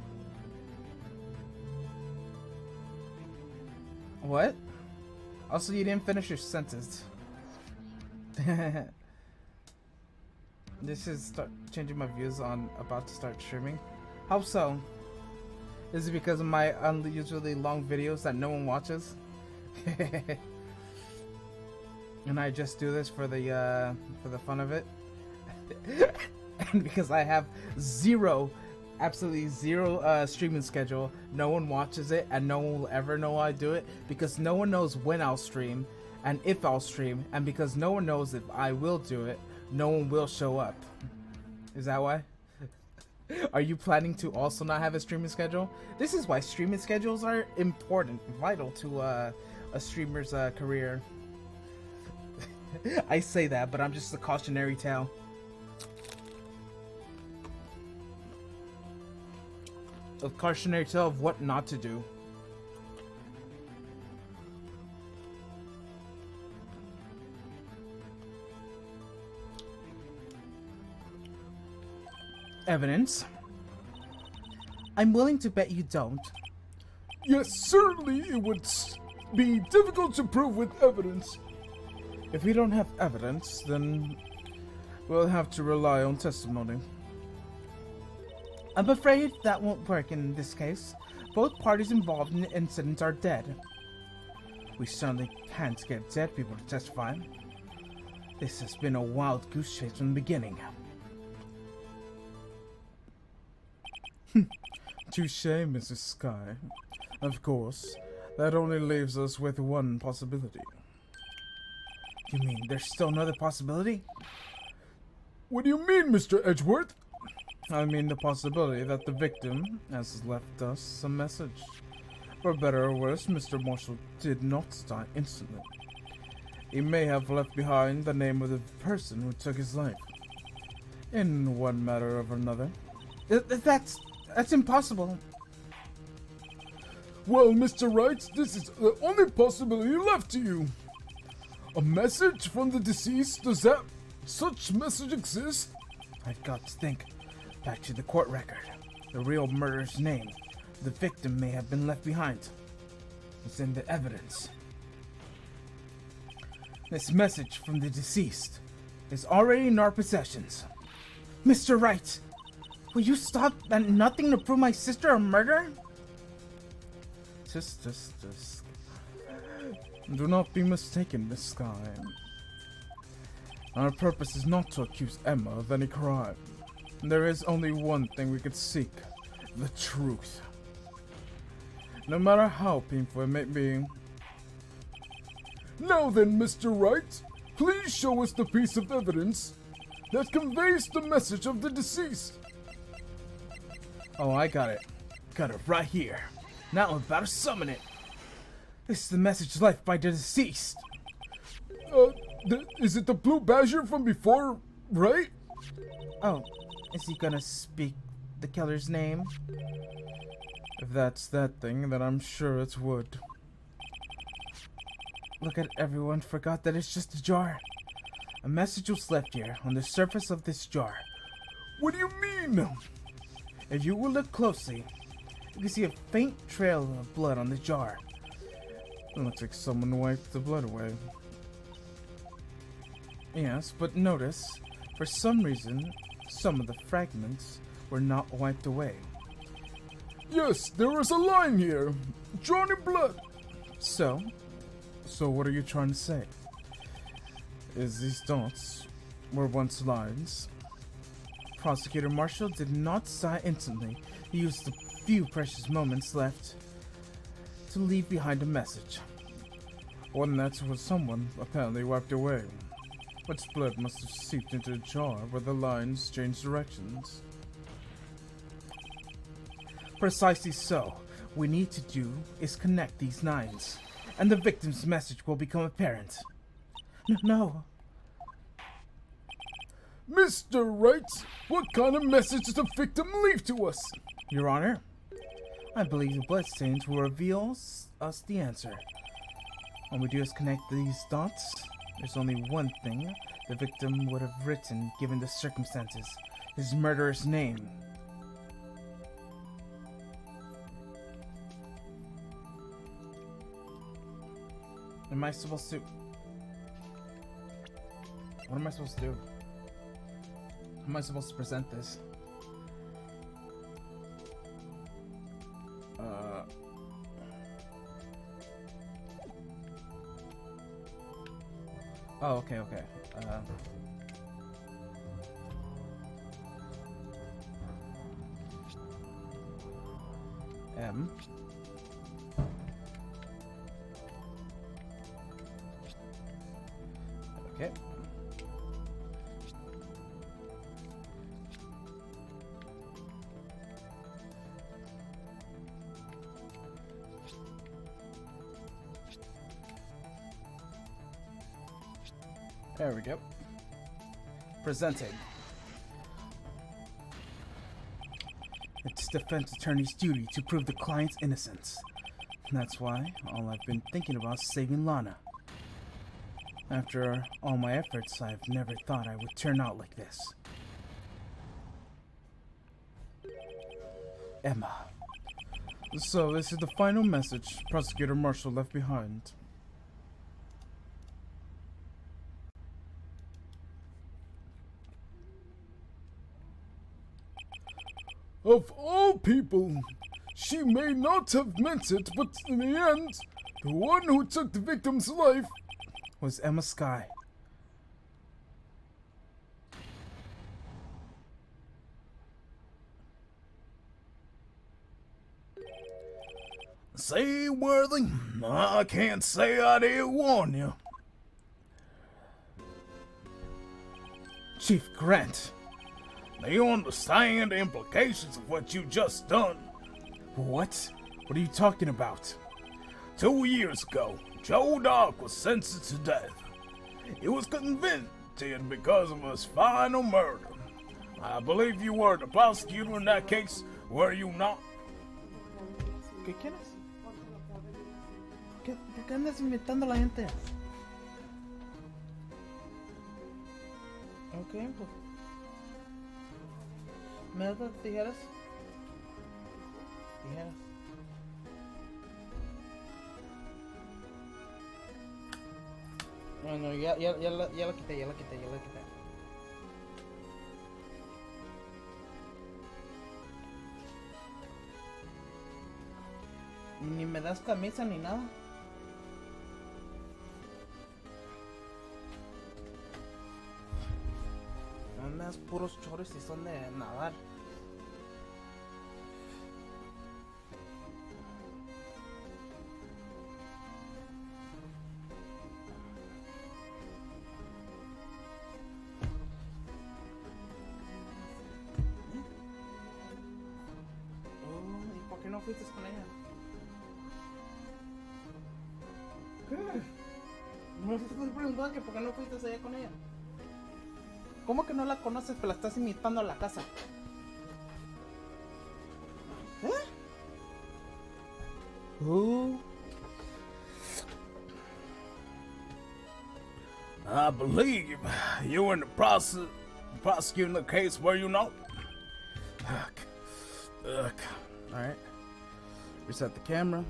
What? Also, you didn't finish your sentence. This is changing my views on about to start streaming. How so? Is it because of my unusually long videos that no one watches? And I just do this for the fun of it? And because I have absolutely zero streaming schedule, no one watches it, and no one will ever know I do it, because no one knows when I'll stream and if I'll stream, and because no one knows if I will do it, no one will show up. Is that why? Are you planning to also not have a streaming schedule? This is why streaming schedules are important, vital to a streamer's career. I say that, but I'm just a cautionary tale. A cautionary tale of what not to do. Evidence? I'm willing to bet you don't. Yes, certainly it would be difficult to prove with evidence. If we don't have evidence, then we'll have to rely on testimony. I'm afraid that won't work in this case. Both parties involved in the incident are dead. We certainly can't get dead people to testify. This has been a wild goose chase from the beginning. Touché, Mrs. Sky. Of course, that only leaves us with one possibility. You mean there's still another possibility? What do you mean, Mr. Edgeworth? I mean the possibility that the victim has left us a message. For better or worse, Mr. Marshall did not die instantly. He may have left behind the name of the person who took his life. In one matter or another. That's impossible. Well, Mr. Wright, this is the only possibility left to you. A message from the deceased? Does that such message exist? I've got to think. Back to the court record. The real murderer's name. The victim may have been left behind. It's in the evidence. This message from the deceased is already in our possessions. Mr. Wright, will you stop at nothing to prove my sister a murderer? Tisk. Do not be mistaken, Miss Sky. Our purpose is not to accuse Emma of any crime. There is only one thing we could seek: the truth. No matter how painful it may be. Now then, Mr. Wright, please show us the piece of evidence that conveys the message of the deceased. Oh, I got it. Got it right here. Now I'm about to summon it. This is the message left by the deceased. Is it the blue badger from before, right? Oh, is he gonna speak the killer's name? If that's that thing, then I'm sure it would. Look at everyone forgot that it's just a jar. A message was left here on the surface of this jar. What do you mean? If you will look closely, you can see a faint trail of blood on the jar. It looks like someone wiped the blood away. Yes, but notice, for some reason, some of the fragments were not wiped away. Yes, there is a line here, drawn in blood. So what are you trying to say? Is these dots were once lines? Prosecutor Marshall did not die instantly. He used the few precious moments left to leave behind a message. One that was someone apparently wiped away. Which blood must have seeped into the jar where the lines changed directions. Precisely so. What we need to do is connect these lines, and the victim's message will become apparent. No. Mr. Wright, what kind of message does the victim leave to us? Your Honor, I believe the bloodstains will reveal us the answer. All we do is connect these dots. There's only one thing the victim would have written given the circumstances. His murderer's name. Am I supposed to... What am I supposed to do? How am I supposed to present this? Oh, okay. M. Okay. There we go. Presenting. It's defense attorney's duty to prove the client's innocence. That's why all I've been thinking about is saving Lana. After all my efforts, I've never thought I would turn out like this. Emma. So this is the final message Prosecutor Marshall left behind. Of all people, she may not have meant it, but in the end, the one who took the victim's life Was Emma Sky. See, Worthy, I can't say I didn't warn you. Chief Grant. Do you understand the implications of what you just done? What? What are you talking about? 2 years ago, Joe Dark was sentenced to death. He was convicted because of his final murder. I believe you were the prosecutor in that case, were you not? ¿Qué quieres? ¿Por qué andas inventando a la gente? Ok, pues. ¿Me das las tijeras? Tijeras. No, ya la quité. Ni me das camisa ni nada. No me das puros chores y son de nadar. ¿Y por qué no fuiste con ella? ¿Qué? Me estás preguntando que por qué no fuiste allá con ella. ¿Cómo que no la conoces pero la estás invitando a la casa? ¿Eh? I believe you were in the prosecuting the case, were you not? Alright. Reset the camera.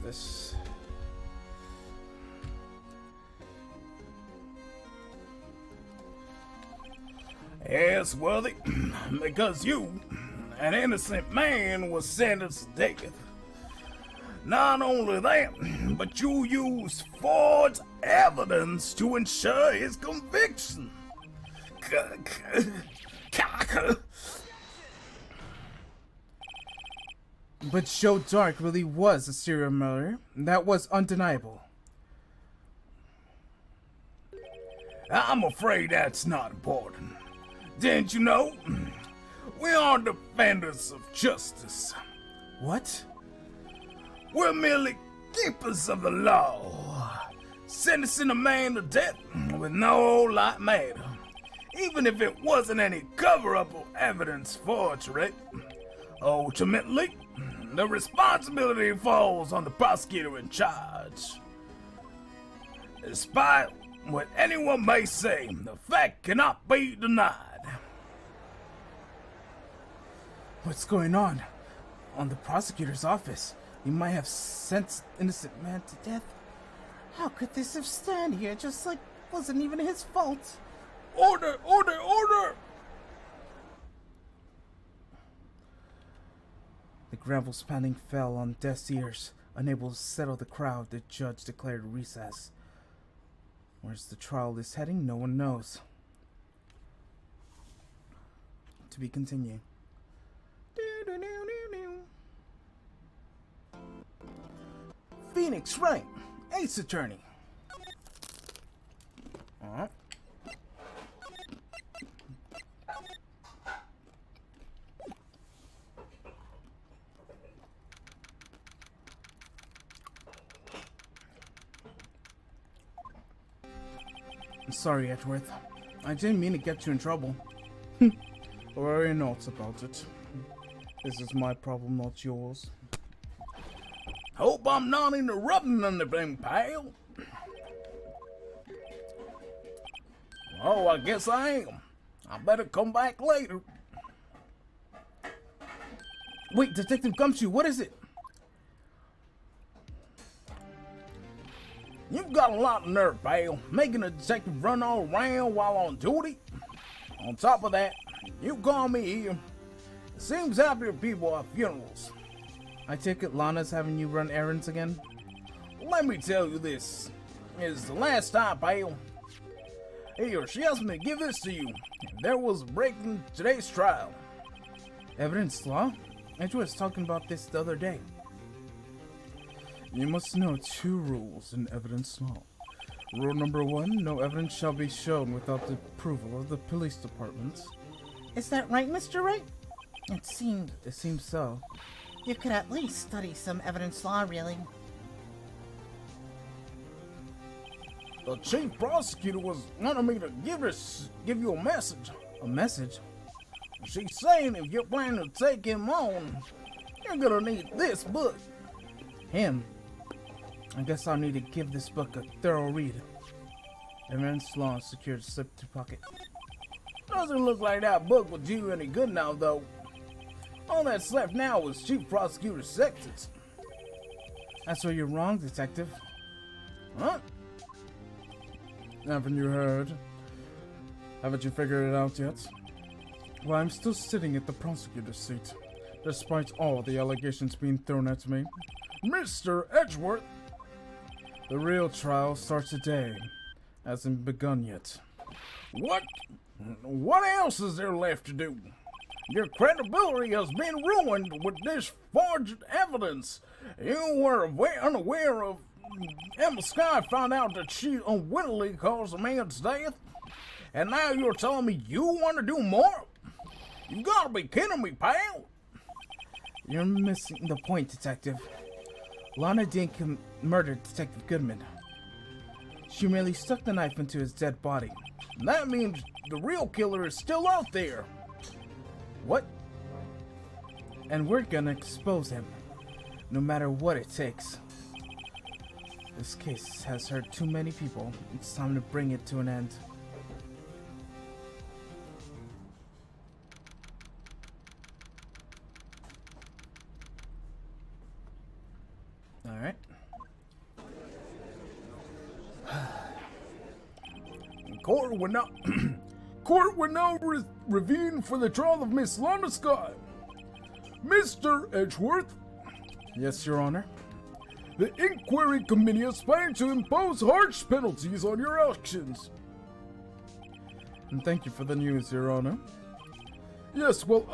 This. Yes, Worthy, because you, an innocent man, was sentenced to death. Not only that, but you used forged evidence to ensure his conviction. But Joe Dark really was a serial murderer. That was undeniable. I'm afraid that's not important. Didn't you know? We are defenders of justice. What? We're merely keepers of the law. Sentencing a man to death with no light matter, even if it wasn't any cover-up or evidence forgery. Ultimately, the responsibility falls on the prosecutor in charge. Despite what anyone may say, the fact cannot be denied. What's going on? On the prosecutor's office. You might have sentenced innocent man to death. How could this have stand here just like wasn't even his fault? Order! Order! Order! The gravel's pounding fell on deaf ears. Unable to settle the crowd, the judge declared recess. Where's the trial is heading, no one knows. To be continued. Phoenix Wright, Ace Attorney. I'm sorry, Edgeworth. I didn't mean to get you in trouble. Worry not about it. This is my problem, not yours. Hope I'm not interrupting anything, pal. Oh, I guess I am. I better come back later. Wait, Detective Gumshoe, what is it? You've got a lot of nerve, pal, making a detective run all around while on duty. On top of that, you call me here. It seems happier people at funerals. I take it Lana's having you run errands again? Let me tell you this is the last time, pal. Here, she asked me to give this to you. There was a break in today's trial. Evidence law? Edgeworth was talking about this the other day. You must know 2 rules in evidence law. Rule number 1, no evidence shall be shown without the approval of the police department. Is that right, Mr. Wright? It seems so. You could at least study some evidence law, really. The chief prosecutor was wanting me to give you a message. A message? She's saying if you're planning to take him on, you're gonna need this book. Him? I guess I'll need to give this book a thorough read. Evidence law secured slip to pocket. Doesn't look like that book would do you any good now, though. All that's left now is chief prosecutor's sentence. That's where you're wrong, detective. Huh? Haven't you heard? Haven't you figured it out yet? Well, I'm still sitting at the prosecutor's seat, despite all the allegations being thrown at me. Mr. Edgeworth! The real trial starts today. Hasn't begun yet. What? What else is there left to do? Your credibility has been ruined with this forged evidence. You were unaware of Emma Sky found out that she unwittingly caused a man's death, and now you're telling me you want to do more? You gotta be kidding me, pal! You're missing the point, detective. Lana didn't murder Detective Goodman. She merely stuck the knife into his dead body. That means the real killer is still out there. What? And we're gonna expose him, no matter what it takes. This case has hurt too many people. It's time to bring it to an end. Alright. Court will now revene for the trial of Miss Lana Scott. Mr. Edgeworth. Yes, Your Honor. The inquiry committee is planning to impose harsh penalties on your actions. And thank you for the news, Your Honor. Yes, well,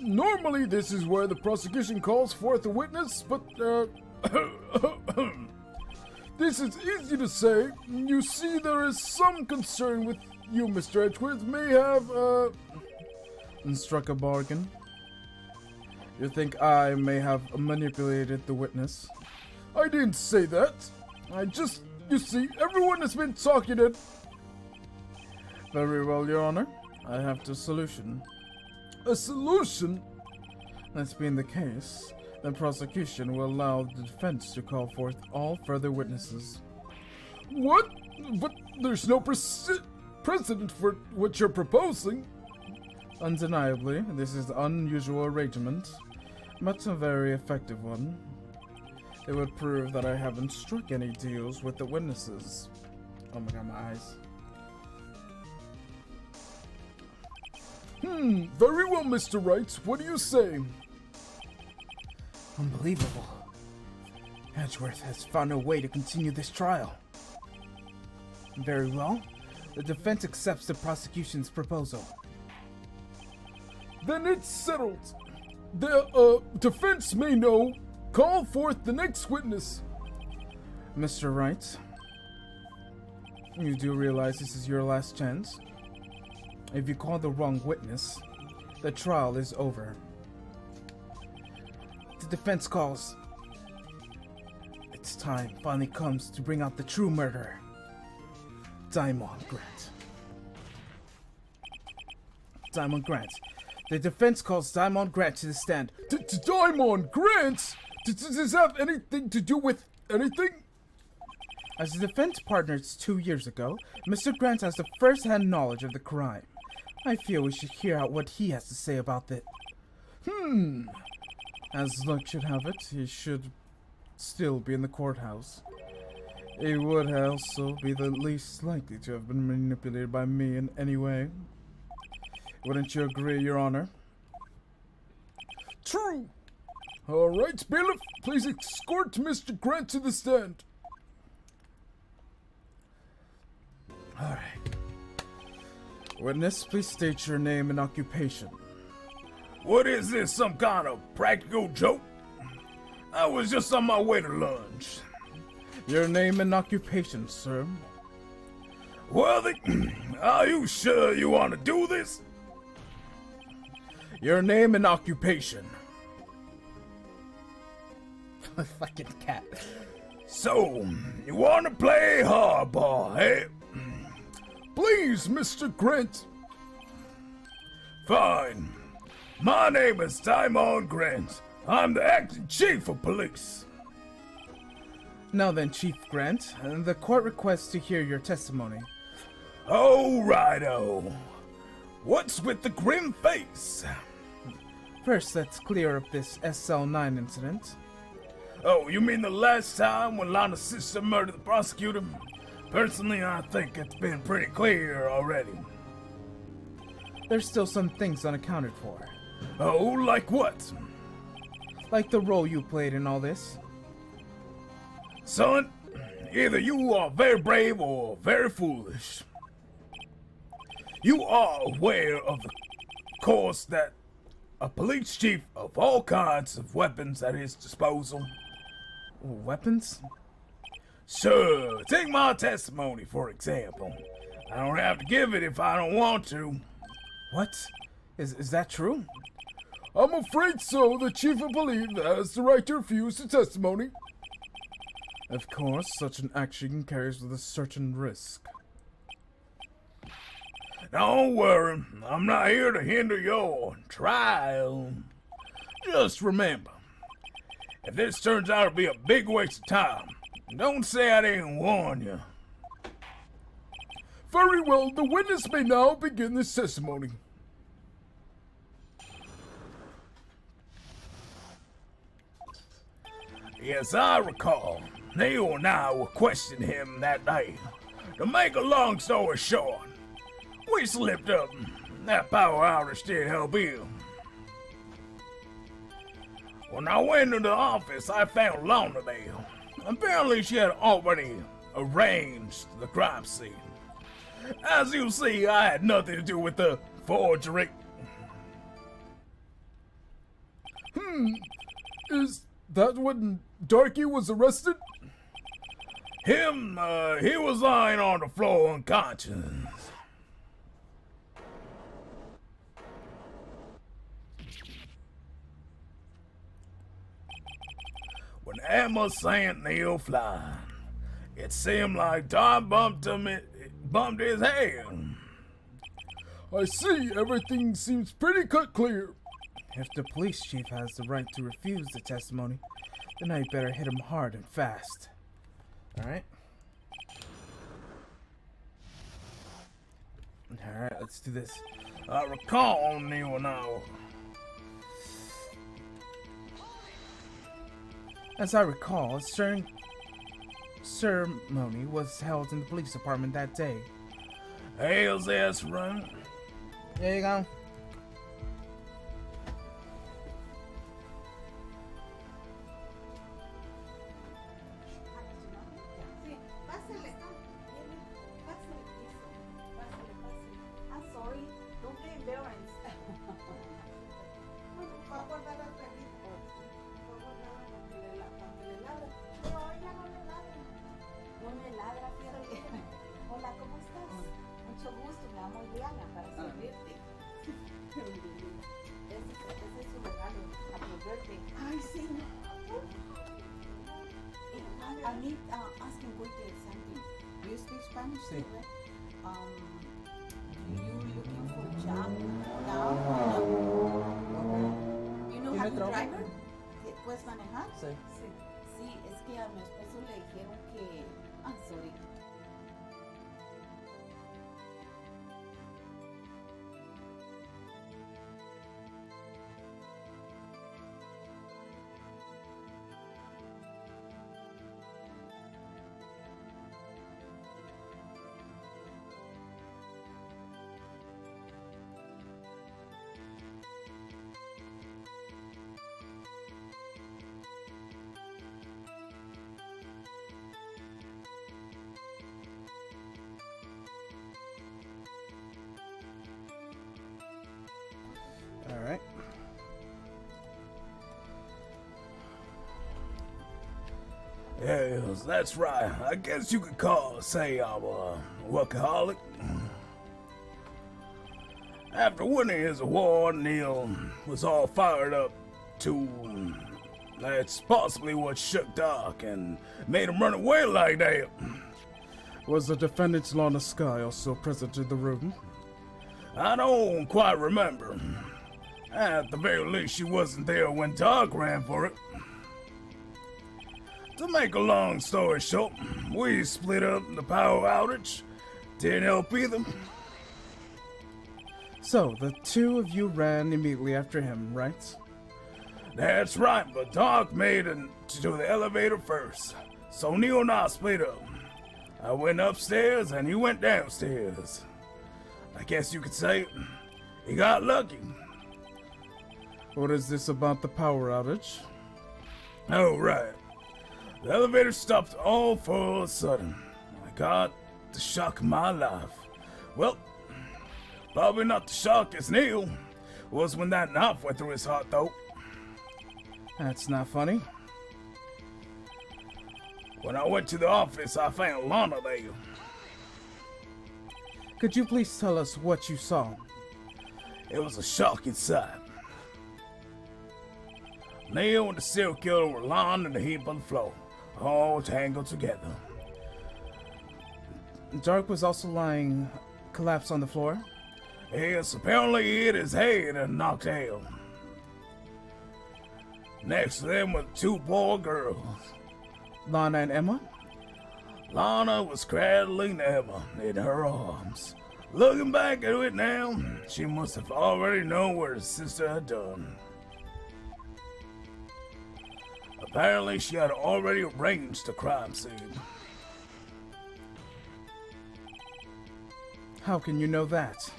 normally this is where the prosecution calls forth a witness, but, this is easy to say. You see, there is some concern with you, Mr. Edgeworth, may have, and struck a bargain. You think I may have manipulated the witness? I didn't say that. You see, everyone has been talking Very well, Your Honor. I have the solution. A solution? That being the case, the prosecution will allow the defense to call forth all further witnesses. What? But there's no precedent for what you're proposing. Undeniably, this is an unusual arrangement, but a very effective one. It would prove that I haven't struck any deals with the witnesses. Oh my god, my eyes. Very well, Mr. Wright. What do you say? Unbelievable. Edgeworth has found a way to continue this trial. Very well. The defense accepts the prosecution's proposal. Then it's settled. The defense may now call forth the next witness. Mr. Wright, you do realize this is your last chance? If you call the wrong witness, the trial is over. The defense calls. Its time finally comes to bring out the true murderer. Diamond Grant. Diamond Grant. The defense calls Diamond Grant to the stand. Diamond Grant? Does this have anything to do with anything? As the defense partners 2 years ago, Mr. Grant has the first-hand knowledge of the crime. I feel we should hear out what he has to say about it. As luck should have it, he should still be in the courthouse. He would also be the least likely to have been manipulated by me in any way. Wouldn't you agree, Your Honor? True. All right, bailiff, please escort Mr. Grant to the stand. All right. Witness, please state your name and occupation. What is this, some kind of practical joke? I was just on my way to lunch. Your name and occupation, sir. Well, are you sure you want to do this? Your name and occupation. Fucking cat. So, you want to play hardball, eh? Please, Mr. Grant. Fine. My name is Diamond Grant. I'm the acting chief of police. Now then, Chief Grant, the court requests to hear your testimony. Oh, righto. What's with the grim face? First, let's clear up this SL9 incident. Oh, you mean the last time when Lana's sister murdered the prosecutor? Personally, I think it's been pretty clear already. There's still some things unaccounted for. Oh, like what? Like the role you played in all this. Son, either you are very brave or very foolish. You are aware of the course that a police chief of all kinds of weapons at his disposal. Weapons? Sure, take my testimony for example. I don't have to give it if I don't want to. What? Is that true? I'm afraid so. The chief of police has the right to refuse the testimony. Of course, such an action carries with a certain risk. Don't worry, I'm not here to hinder your trial. Just remember, if this turns out to be a big waste of time, don't say I didn't warn you. Very well, the witness may now begin this testimony. Yes, I recall. Neil and I were questioning him that day. To make a long story short, we slipped up. That power outage did help him. When I went into the office, I found Lana there. Apparently, she had already arranged the crime scene. As you see, I had nothing to do with the forgery. Is that when Darky was arrested? He was lying on the floor unconscious. When Emma sent Neil flying, it seemed like Don bumped his head. I see everything seems pretty cut clear. If the police chief has the right to refuse the testimony, then I better hit him hard and fast. Alright? Alright, let's do this. I recall, Neil, now. As I recall, a ceremony was held in the police department that day. Hell's that's right. There you go. Hola, ¿cómo estás? Mucho gusto, me llamo Liana para servirte. Ese es su regalo, happy birthday. Ay, sí. I need asking quickly something. Do you speak Spanish? Sí. You looking for a job now? No. You know how to driver? ¿Puedes manejar? Sí. Sí, es que a mi esposo le dijeron que... Ah, sorry. Alright. Yes, that's right. I guess you could say I'm a workaholic. After winning his award, Neil was all fired up to... That's possibly what shook Doc and made him run away like that. Was the defendant's Lana Sky also present in the room? I don't quite remember. At the very least, she wasn't there when Doc ran for it. To make a long story short, we split up the power outage. Didn't help either. So, the two of you ran immediately after him, right? That's right, but Doc made it to the elevator first. So Neil and I split up. I went upstairs and he went downstairs. I guess you could say he got lucky. What is this about the power outage? Oh, right. The elevator stopped all for a sudden. I got the shock of my life. Well, probably not the shock as Neil was when that knife went through his heart, though. That's not funny. When I went to the office, I found Lana there. Could you please tell us what you saw? It was a shocking sight. Neil and the serial killer were lying in the heap on the floor, all tangled together. Dark was also lying collapsed on the floor. Yes, apparently he hit his head and knocked out. Next to them were two poor girls. Lana and Emma? Lana was cradling Emma in her arms. Looking back at it now, she must have already known what her sister had done. Apparently, she had already arranged the crime scene. How can you know that?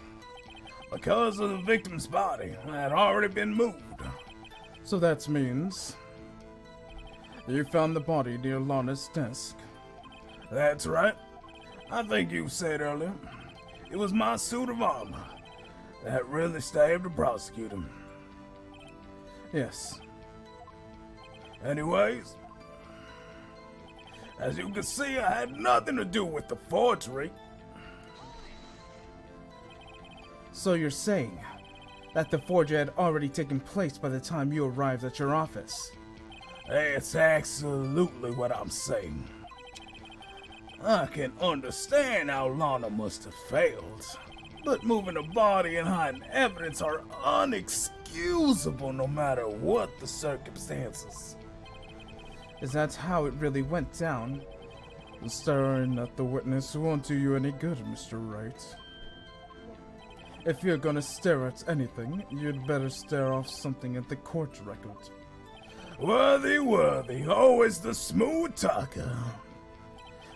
Because of the victim's body had already been moved. So that means you found the body near Lana's desk. That's right. I think you said earlier, it was my suit of armor that really stabbed the prosecutor. Yes. Anyways, as you can see, I had nothing to do with the forgery. So you're saying that the forgery had already taken place by the time you arrived at your office? That's absolutely what I'm saying. I can understand how Lana must have failed, but moving a body and hiding evidence are unexcusable no matter what the circumstances. Is that how it really went down? Staring at the witness won't do you any good, Mr. Wright. If you're gonna stare at anything, you'd better stare off something at the court record. Worthy, always the smooth talker.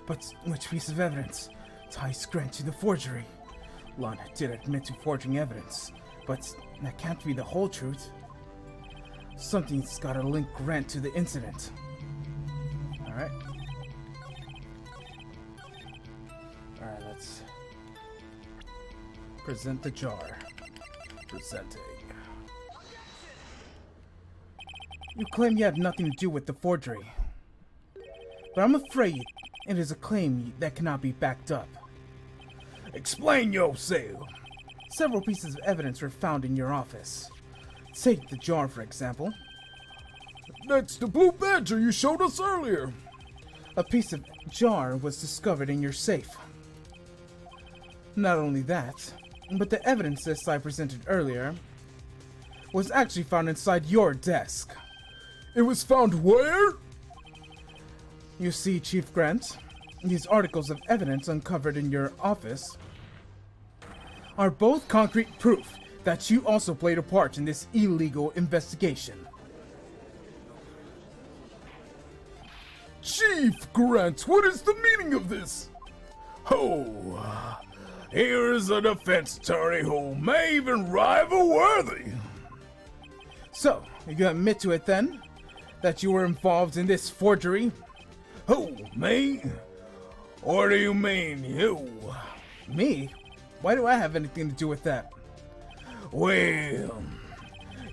But which piece of evidence ties Grant to the forgery? Lana did admit to forging evidence, but that can't be the whole truth. Something's gotta link Grant to the incident. Alright. Alright, let's present the jar. Presenting. You claim you had nothing to do with the forgery, but I'm afraid it is a claim that cannot be backed up. Explain yourself. Several pieces of evidence were found in your office. Take the jar, for example. That's the blue badger you showed us earlier. A piece of jar was discovered in your safe. Not only that, but the evidence list I presented earlier was actually found inside your desk. It was found where? You see, Chief Grant, these articles of evidence uncovered in your office are both concrete proof that you also played a part in this illegal investigation. Chief Grant, what is the meaning of this? Oh, here is a defense attorney who may even rival Worthy. So, you admit to it then? That you were involved in this forgery? Who, me? Or do you mean you? Me? Why do I have anything to do with that? Well,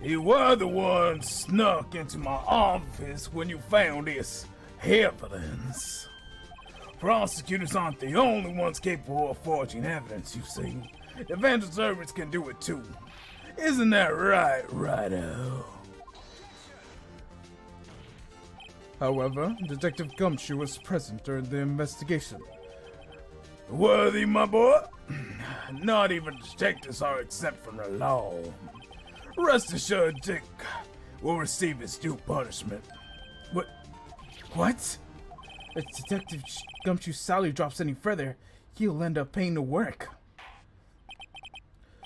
you were the one snuck into my office when you found this evidence. Prosecutors aren't the only ones capable of forging evidence, you see. Defense servants can do it too. Isn't that right, Righto? However, Detective Gumshoe was present during the investigation. Worthy, my boy? Not even detectives are exempt from the law. Rest assured, Dick will receive his due punishment. What? If Detective Gumshoe's salary drops any further, he'll end up paying to work.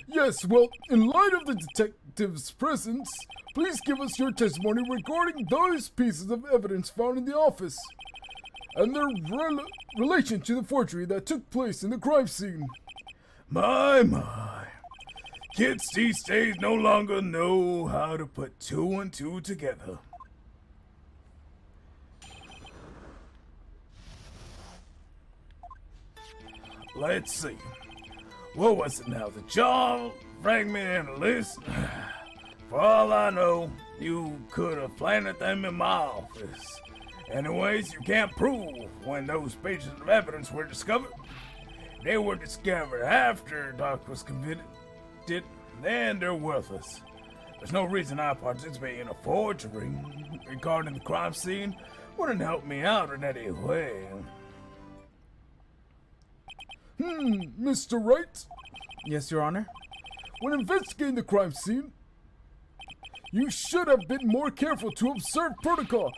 Yes, well, in light of the detective's presence, please give us your testimony regarding those pieces of evidence found in the office and their relation to the forgery that took place in the crime scene. My. Kids these days no longer know how to put two and two together. Let's see. What was it now? The jaw fragment and the list? For all I know, you could have planted them in my office. Anyways, you can't prove when those pieces of evidence were discovered. They were discovered after Doc was convicted. Then they're worthless. There's no reason I participate in a forgery regarding the crime scene. Wouldn't help me out in any way. Mr. Wright, Yes, Your Honor? when investigating the crime scene, you should have been more careful to observe protocol.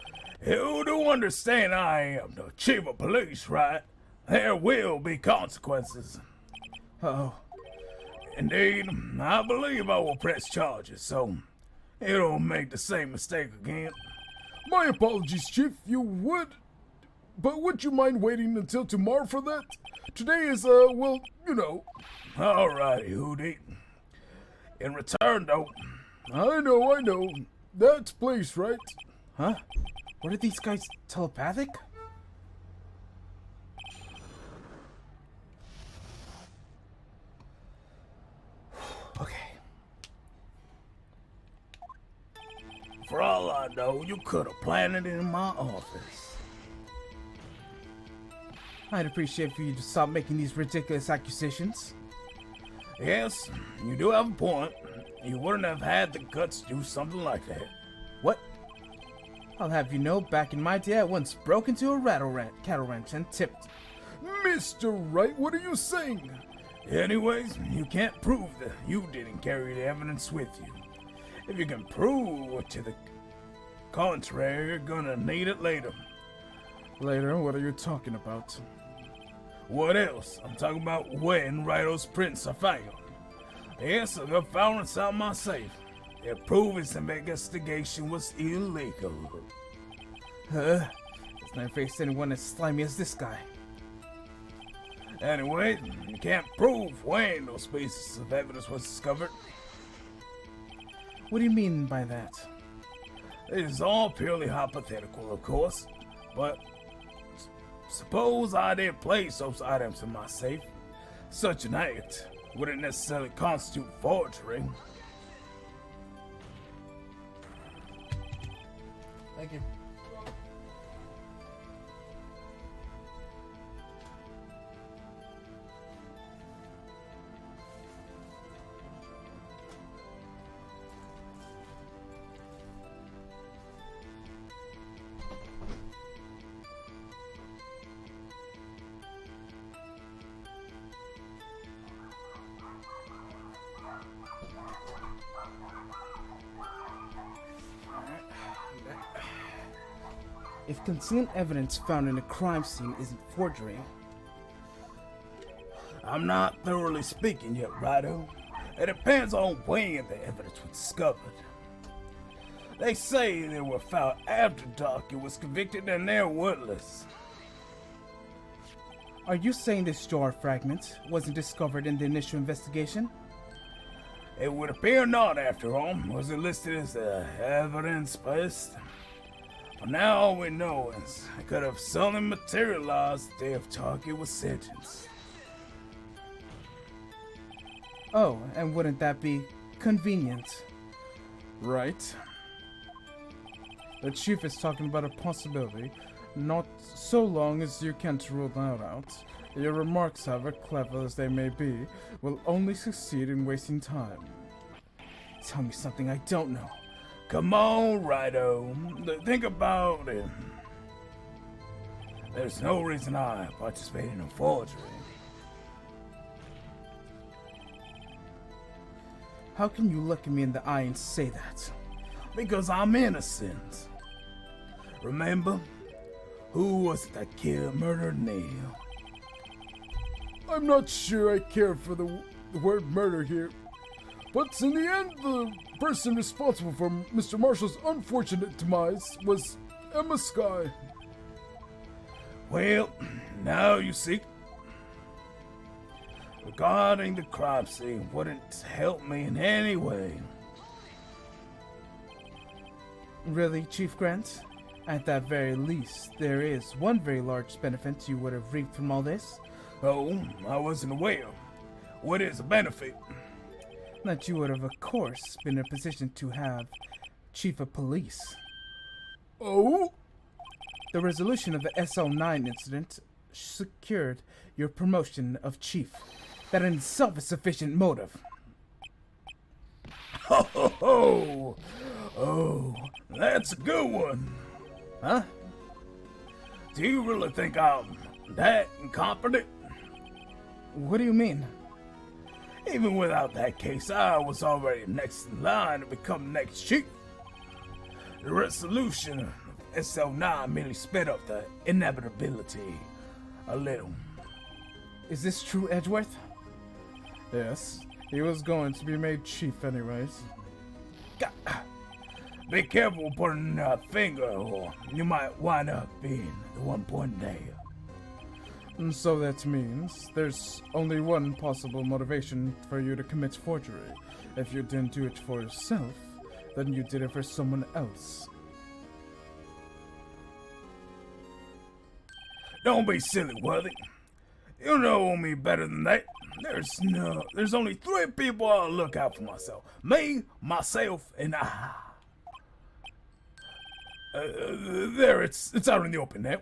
You do understand I am the chief of police, right? There will be consequences. Uh-oh. Indeed, I believe I will press charges, so you don't make the same mistake again. My apologies, Chief, but would you mind waiting until tomorrow for that? Today is, well, you know. Alrighty, Hootie. In return, though, I know. That's place, right? Huh? What are these guys, telepathic? Okay. for all I know, you could have planted it in my office. I'd appreciate for you to stop making these ridiculous accusations. Yes, you do have a point. You wouldn't have had the guts to do something like that. What? I'll have you know, back in my day, I once broke into a cattle ranch and tipped. Mr. Wright, what are you saying? Anyways, you can't prove that you didn't carry the evidence with you. If you can prove to the contrary, you're gonna need it later. Later, what are you talking about? What else? I'm talking about when Rito's prints are found. Yes, I got found inside my safe. It proves his investigation was illegal. Huh? Has never faced anyone as slimy as this guy. Anyway, you can't prove when those pieces of evidence was discovered. What do you mean by that? It is all purely hypothetical, of course, but suppose I did place those items in my safe. Such an act wouldn't necessarily constitute forgery. Thank you. If concealed evidence found in a crime scene isn't forgery, I'm not thoroughly speaking yet, Rito. It depends on when the evidence was discovered. They say they were found after Docket was convicted and they're worthless. are you saying this jar fragment wasn't discovered in the initial investigation? It would appear not, after all. Was it listed as evidence based? For now, all we know is it could have suddenly materialized the day of Target was sentenced. Oh, and wouldn't that be convenient? Right. The chief is talking about a possibility, not so long as you can't rule that out. Your remarks, however clever as they may be, will only succeed in wasting time. Tell me something I don't know. Come on, Rito. Think about it. There's no reason I participated in forgery. How can you look at me in the eye and say that? Because I'm innocent. Remember? Who was it that murdered Neil? I'm not sure I care for the word murder here. But in the end, the person responsible for Mr. Marshall's unfortunate demise was Emma Skye. Well, now you see. Regarding the crime scene wouldn't help me in any way. Really, Chief Grant? At that very least, there is one very large benefit you would have reaped from all this. Oh, I wasn't aware. What is a benefit? That you would have, of course, been in a position to have Chief of Police. Oh? The resolution of the SL9 incident secured your promotion of Chief. That in itself is sufficient motive. Ho ho ho! Oh, that's a good one. Huh? Do you really think I'm that incompetent? What do you mean? Even without that case, I was already next in line to become next chief. The resolution of SL9 merely sped up the inevitability a little. Is this true, Edgeworth? Yes. He was going to be made chief anyways. Be careful putting a finger, or you might wind up being the one pointing at you. And so that means there's only one possible motivation for you to commit forgery. If you didn't do it for yourself, then you did it for someone else. Don't be silly, Worthy. You know me better than that. There's only 3 people I'll look out for myself. Me, myself, and I. There, it's out in the open now.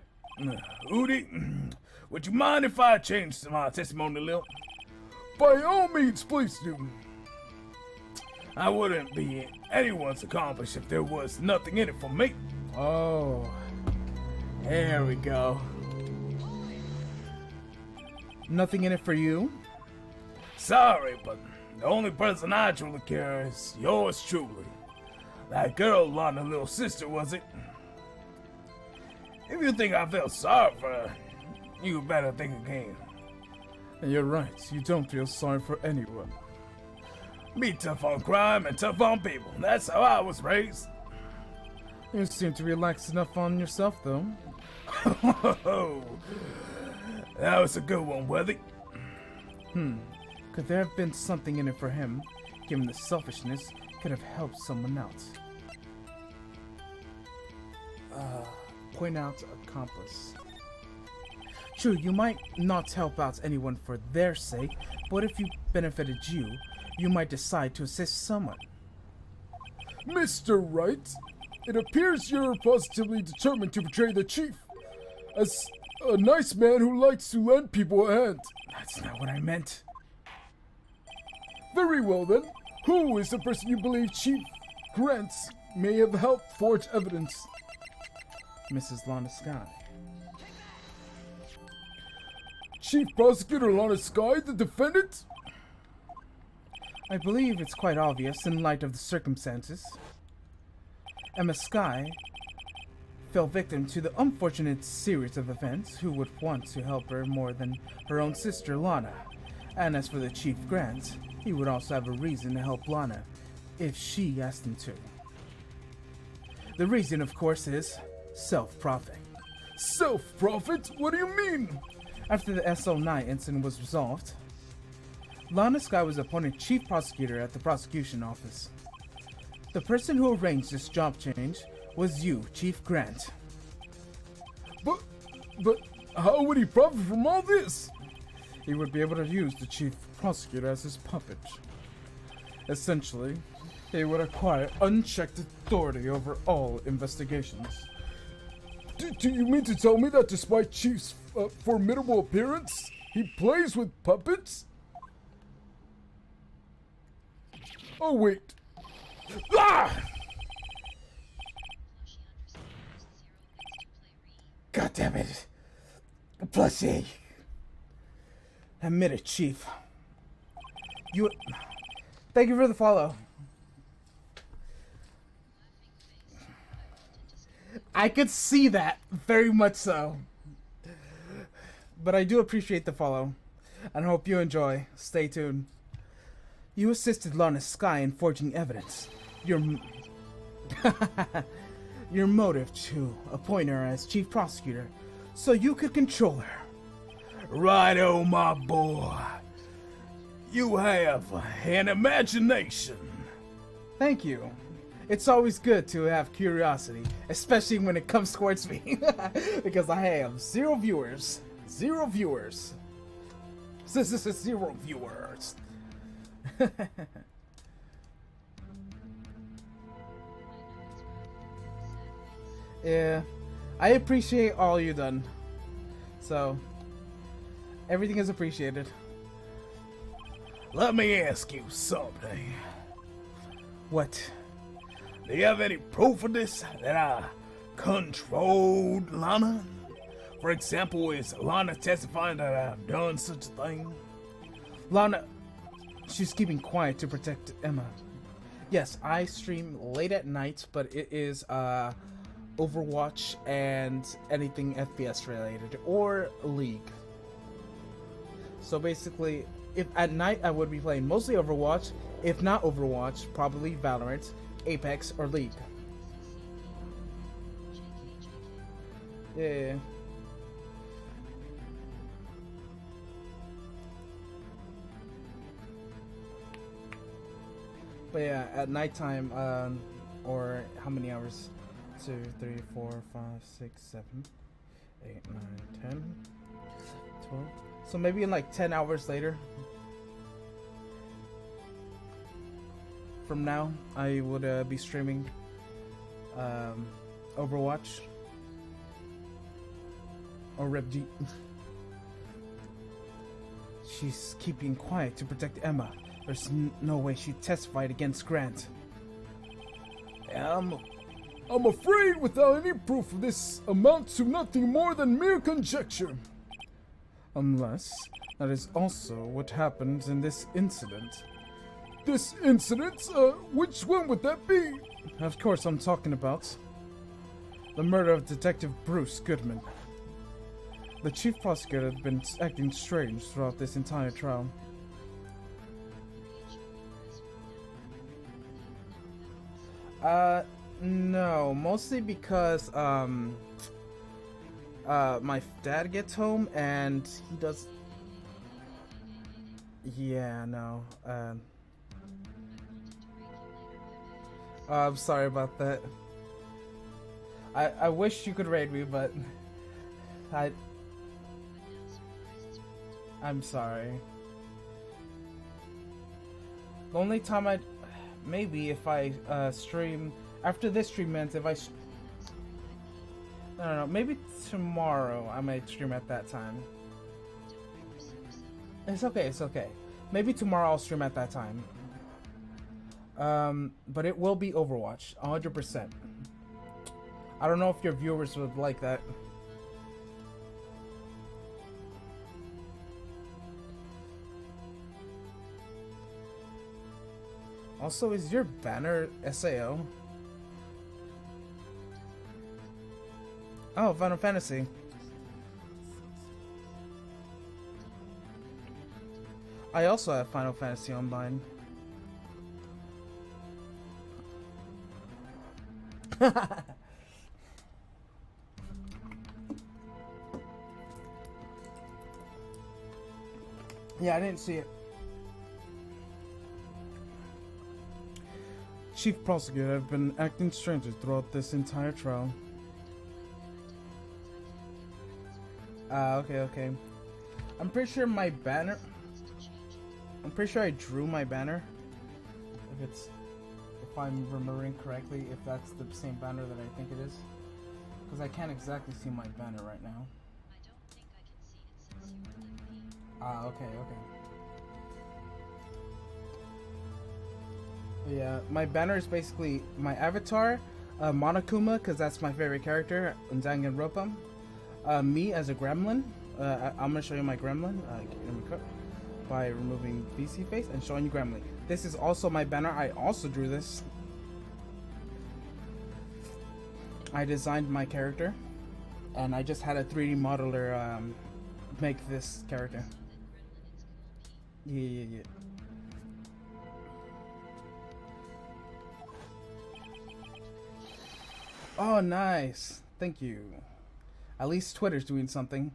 Udi, would you mind if I change my testimony a little? By all means, please do. I wouldn't be anyone's accomplice if there was nothing in it for me. Oh. There we go. Nothing in it for you? Sorry, but the only person I truly care is yours truly. That girl, Lana's little sister, was it? If you think I feel sorry for her, you better think again. And you're right, you don't feel sorry for anyone. Be tough on crime and tough on people. That's how I was raised. You seem to relax enough on yourself, though. That was a good one, Weathy. Could there have been something in it for him? Given the selfishness, could have helped someone else. Point out accomplice. True, you might not help out anyone for their sake, but if you benefited you, you might decide to assist someone. Mr. Wright, it appears you're positively determined to betray the chief. As a nice man who likes to lend people a hand. That's not what I meant. Very well then. Who is the person you believe Chief Grant may have helped forge evidence? Mrs. Lana Sky. Chief Prosecutor Lana Sky, the defendant? I believe it's quite obvious in light of the circumstances. Emma Sky fell victim to the unfortunate series of events who would want to help her more than her own sister Lana. And as for the Chief Grant, he would also have a reason to help Lana if she asked him to. The reason, of course, is self-profit. Self-profit? What do you mean? After the SO9 incident was resolved, Lana Sky was appointed Chief Prosecutor at the prosecution office. The person who arranged this job change was you, Chief Grant. But how would he profit from all this? He would be able to use the Chief Prosecutor as his puppet. Essentially, he would acquire unchecked authority over all investigations. Do you mean to tell me that despite Chief's formidable appearance, he plays with puppets? Oh, wait. Ah! God damn it. Plushie. Admit it, Chief. Thank you for the follow. I could see that, very much so. But I do appreciate the follow, and hope you enjoy. Stay tuned. You assisted Lana Sky in forging evidence. Your motive to appoint her as Chief Prosecutor, so you could control her. Righto, my boy. You have an imagination. Thank you. It's always good to have curiosity, especially when it comes towards me, because I have zero viewers. Zero viewers. Zero viewers. Yeah, I appreciate all you done. So, everything is appreciated. Let me ask you something. What? Do you have any proof of this, that I controlled Lana? For example, is Lana testifying that I've done such a thing? Lana, she's keeping quiet to protect Emma. Yes, I stream late at night, but it is Overwatch and anything FPS related, or League. So basically, if at night I would be playing mostly Overwatch, if not Overwatch, probably Valorant, Apex, or League. Yeah. But yeah, at nighttime, or how many hours? 2, 3, 4, 5, 6, 7, 8, 9, 10, 12. So maybe in like 10 hours later. From now, I would be streaming Overwatch or RepG. She's keeping quiet to protect Emma. There's no way she testified against Grant. I'm afraid without any proof of this amounts to nothing more than mere conjecture. Unless that is also what happened in this incident. This incident? Which one would that be? Of course, I'm talking about the murder of Detective Bruce Goodman. The chief prosecutor had been acting strange throughout this entire trial. No, mostly because, my dad gets home and he does... Yeah, no, I'm sorry about that. I wish you could raid me, but I'm sorry. The only time maybe if I stream after this stream ends, if I no, maybe tomorrow I might stream at that time. It's okay. Maybe tomorrow I'll stream at that time. But it will be Overwatch, 100%. I don't know if your viewers would like that. Also, is your banner SAO? Oh, Final Fantasy. I also have Final Fantasy Online. Yeah, I didn't see it. Chief prosecutor had been acting strangely throughout this entire trial. Okay. I'm pretty sure my banner... I'm pretty sure I drew my banner. If I'm remembering correctly, if that's the same banner that I think it is. Because I can't exactly see my banner right now. Okay. Yeah, my banner is basically my avatar, Monokuma, because that's my favorite character, and Danganronpa. Me as a gremlin. I'm gonna show you my gremlin. By removing VC face and showing you gremlin. This is also my banner. I also drew this. I designed my character, and I just had a 3D modeler make this character. Yeah. Oh, nice. Thank you. At least Twitter's doing something.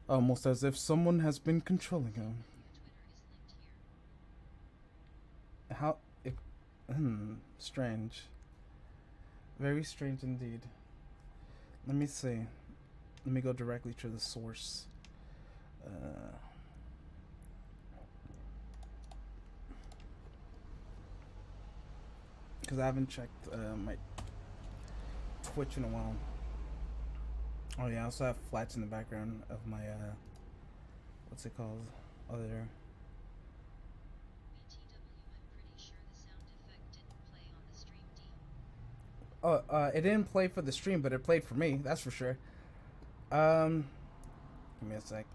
Almost as if someone has been controlling him. How... strange. Very strange indeed. Let me see. Let me go directly to the source. Because I haven't checked my Twitch in a while. Oh yeah, I also have flats in the background of my what's it called? Other. Oh, it didn't play for the stream, but it played for me. That's for sure. Give me a sec.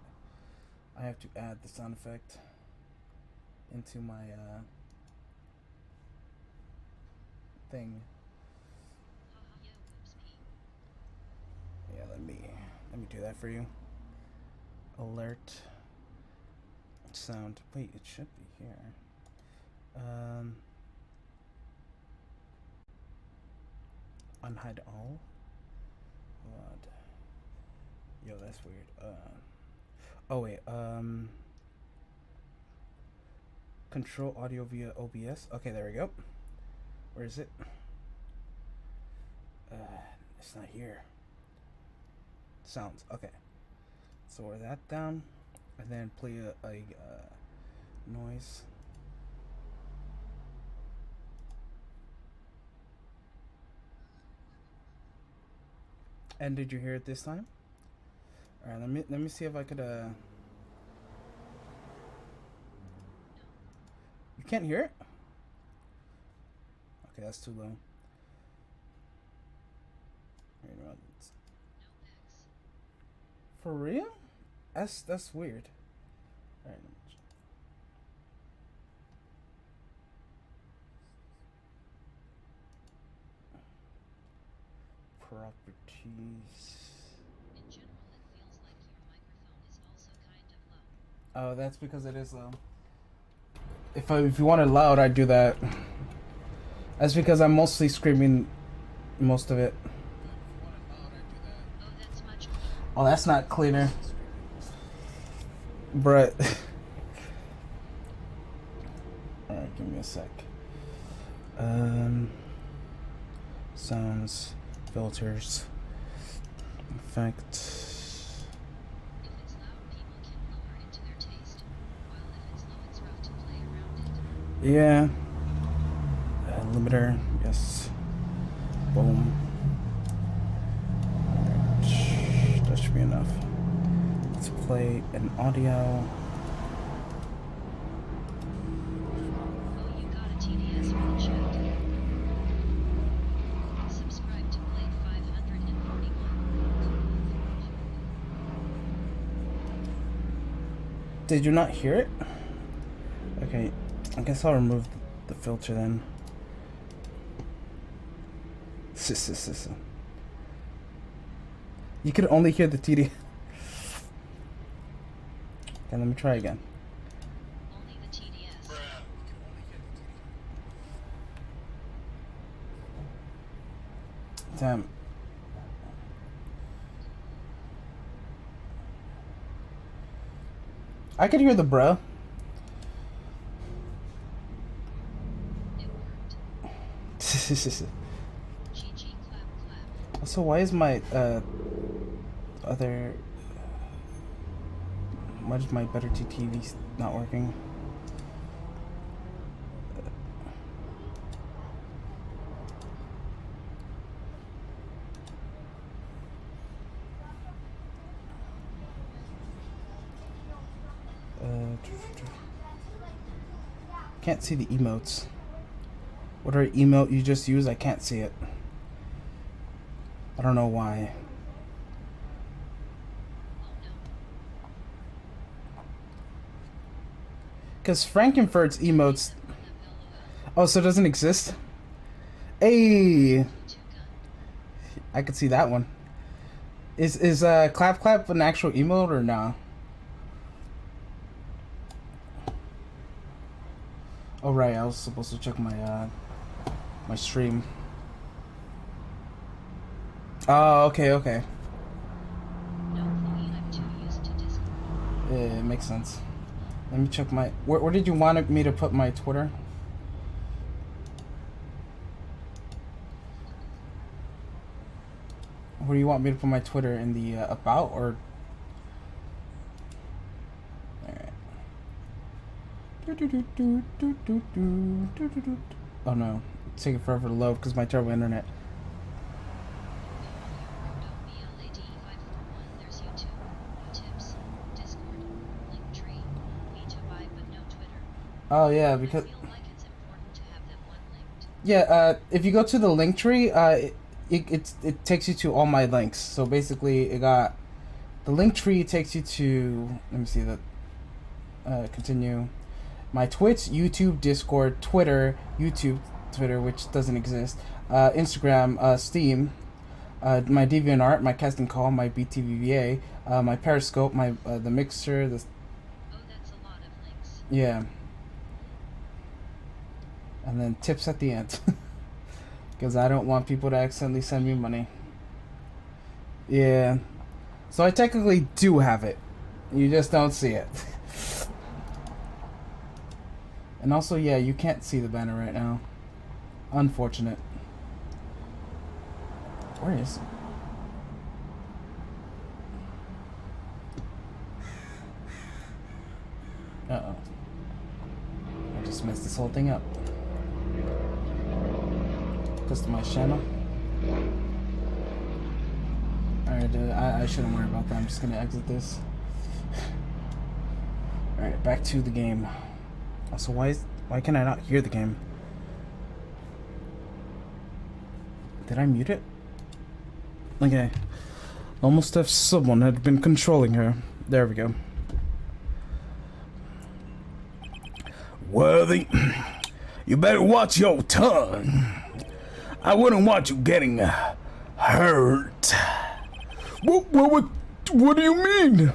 I have to add the sound effect into my thing. Yeah, let me do that for you. Alert sound. Wait, it should be here. Unhide all. What? Yo, that's weird. Oh wait. Control audio via OBS. Okay, there we go. Where is it? It's not here. Sounds. Okay. So we're that down, and then play a noise. And did you hear it this time? All right. Let me see if I could. You can't hear it? Okay, that's too low. For real? That's weird. All right. Properties. In general, it feels like your microphone is also kind of low. Oh, that's because it is low. If you want it loud, I'd do that. That's because I'm mostly screaming most of it. Oh, that's much. Oh, that's not cleaner. Bruh. Alright, give me a sec. Sounds, filters, effect. If it's loud, people can lower it to their taste, while if it's low, it's rough to play around it. Yeah. Limiter, yes. Boom. Alright, that should be enough. Let's play an audio. Oh, you got a TDS for the chat. Subscribe to Blade 541. Did you not hear it? Okay, I guess I'll remove the filter then. You could only hear the TD. Okay, let me try again. Only the TDS. Damn. I could hear the bruh. It worked. GG clap clap. So why is my other why is my better TV not working? Can't see the emotes. Whatever emote you just used, I can't see it. I don't know why. Because Frankenfurt's emotes... Oh, so it doesn't exist? Hey! I could see that one. Is Clap Clap an actual emote or no? Oh right, I was supposed to check my my stream. Oh, okay. No, Chloe, I'm too used to Discord. Yeah, it makes sense. Let me check my... Where did you want me to put my Twitter? Where do you want me to put my Twitter? In the about or... Alright. Oh no, it's taking forever to load because my terrible internet. There's YouTube, tips, Discord, Linktree, Me2Buy, but no Twitter. Oh yeah, because... I feel like it's important to have them one linked. Yeah, if you go to the Linktree, it takes you to all my links. So basically, it got... The Linktree takes you to... Let me see that. Continue. My Twitch, YouTube, Discord, Twitter, YouTube, Twitter, which doesn't exist, Instagram, Steam, my DeviantArt, my casting call, my BTVVA, my Periscope, my the Mixer, the... Oh, that's a lot of links. Yeah. And then tips at the end. Because I don't want people to accidentally send me money. Yeah. So I technically do have it. You just don't see it. And also, yeah, you can't see the banner right now. Unfortunate. Where is it? Uh-oh. I just messed this whole thing up. Customize channel. Alright, I shouldn't worry about that. I'm just gonna exit this. Alright, back to the game. Also, why can I not hear the game? Did I mute it? Okay. Almost as if someone had been controlling her. There we go. Worthy, you better watch your tongue. I wouldn't want you getting hurt. What do you mean?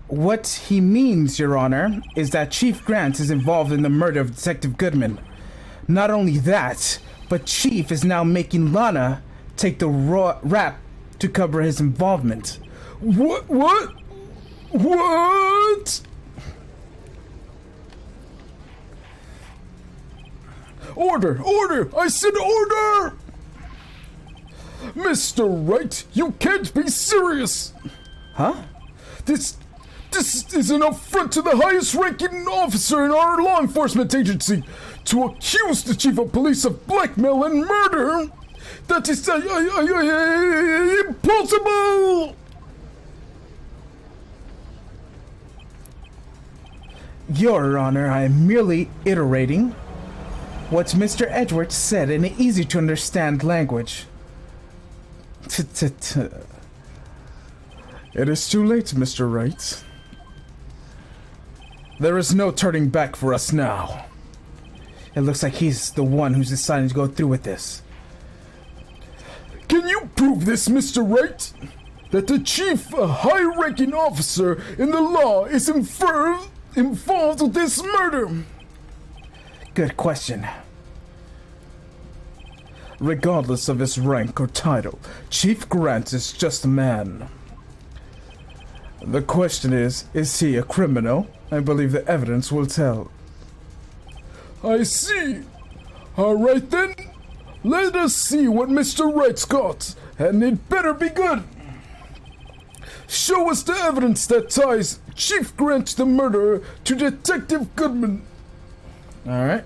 What he means, Your Honor, is that Chief Grant is involved in the murder of Detective Goodman. Not only that, but Chief is now making Lana take the rap to cover his involvement. What? Order! I said order! Mr. Wright, you can't be serious! Huh? This is an affront to the highest ranking officer in our law enforcement agency to accuse the chief of police of blackmail and murder! That is impossible! Your Honor, I am merely iterating what Mr. Edwards said in an easy-to-understand language. It is too late, Mr. Wright. There is no turning back for us now. It looks like he's the one who's deciding to go through with this. Can you prove this, Mr. Wright? That the chief, a high-ranking officer in the law, is involved with this murder? Good question. Regardless of his rank or title, Chief Grant is just a man. The question is he a criminal? I believe the evidence will tell. I see. All right then. Let us see what Mr. Wright's got, and it better be good. Show us the evidence that ties Chief Grant, the murderer, to Detective Goodman. All right.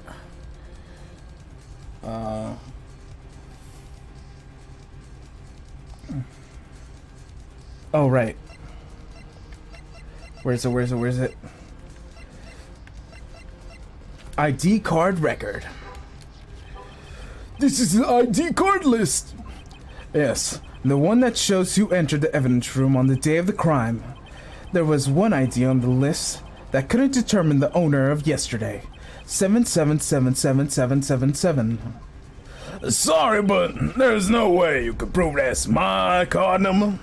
Oh, right. Where's it? ID card record. This is the ID card list. Yes, the one that shows who entered the evidence room on the day of the crime. There was one ID on the list that couldn't determine the owner of yesterday. 77777777. Sorry, but there's no way you could prove that's my card number.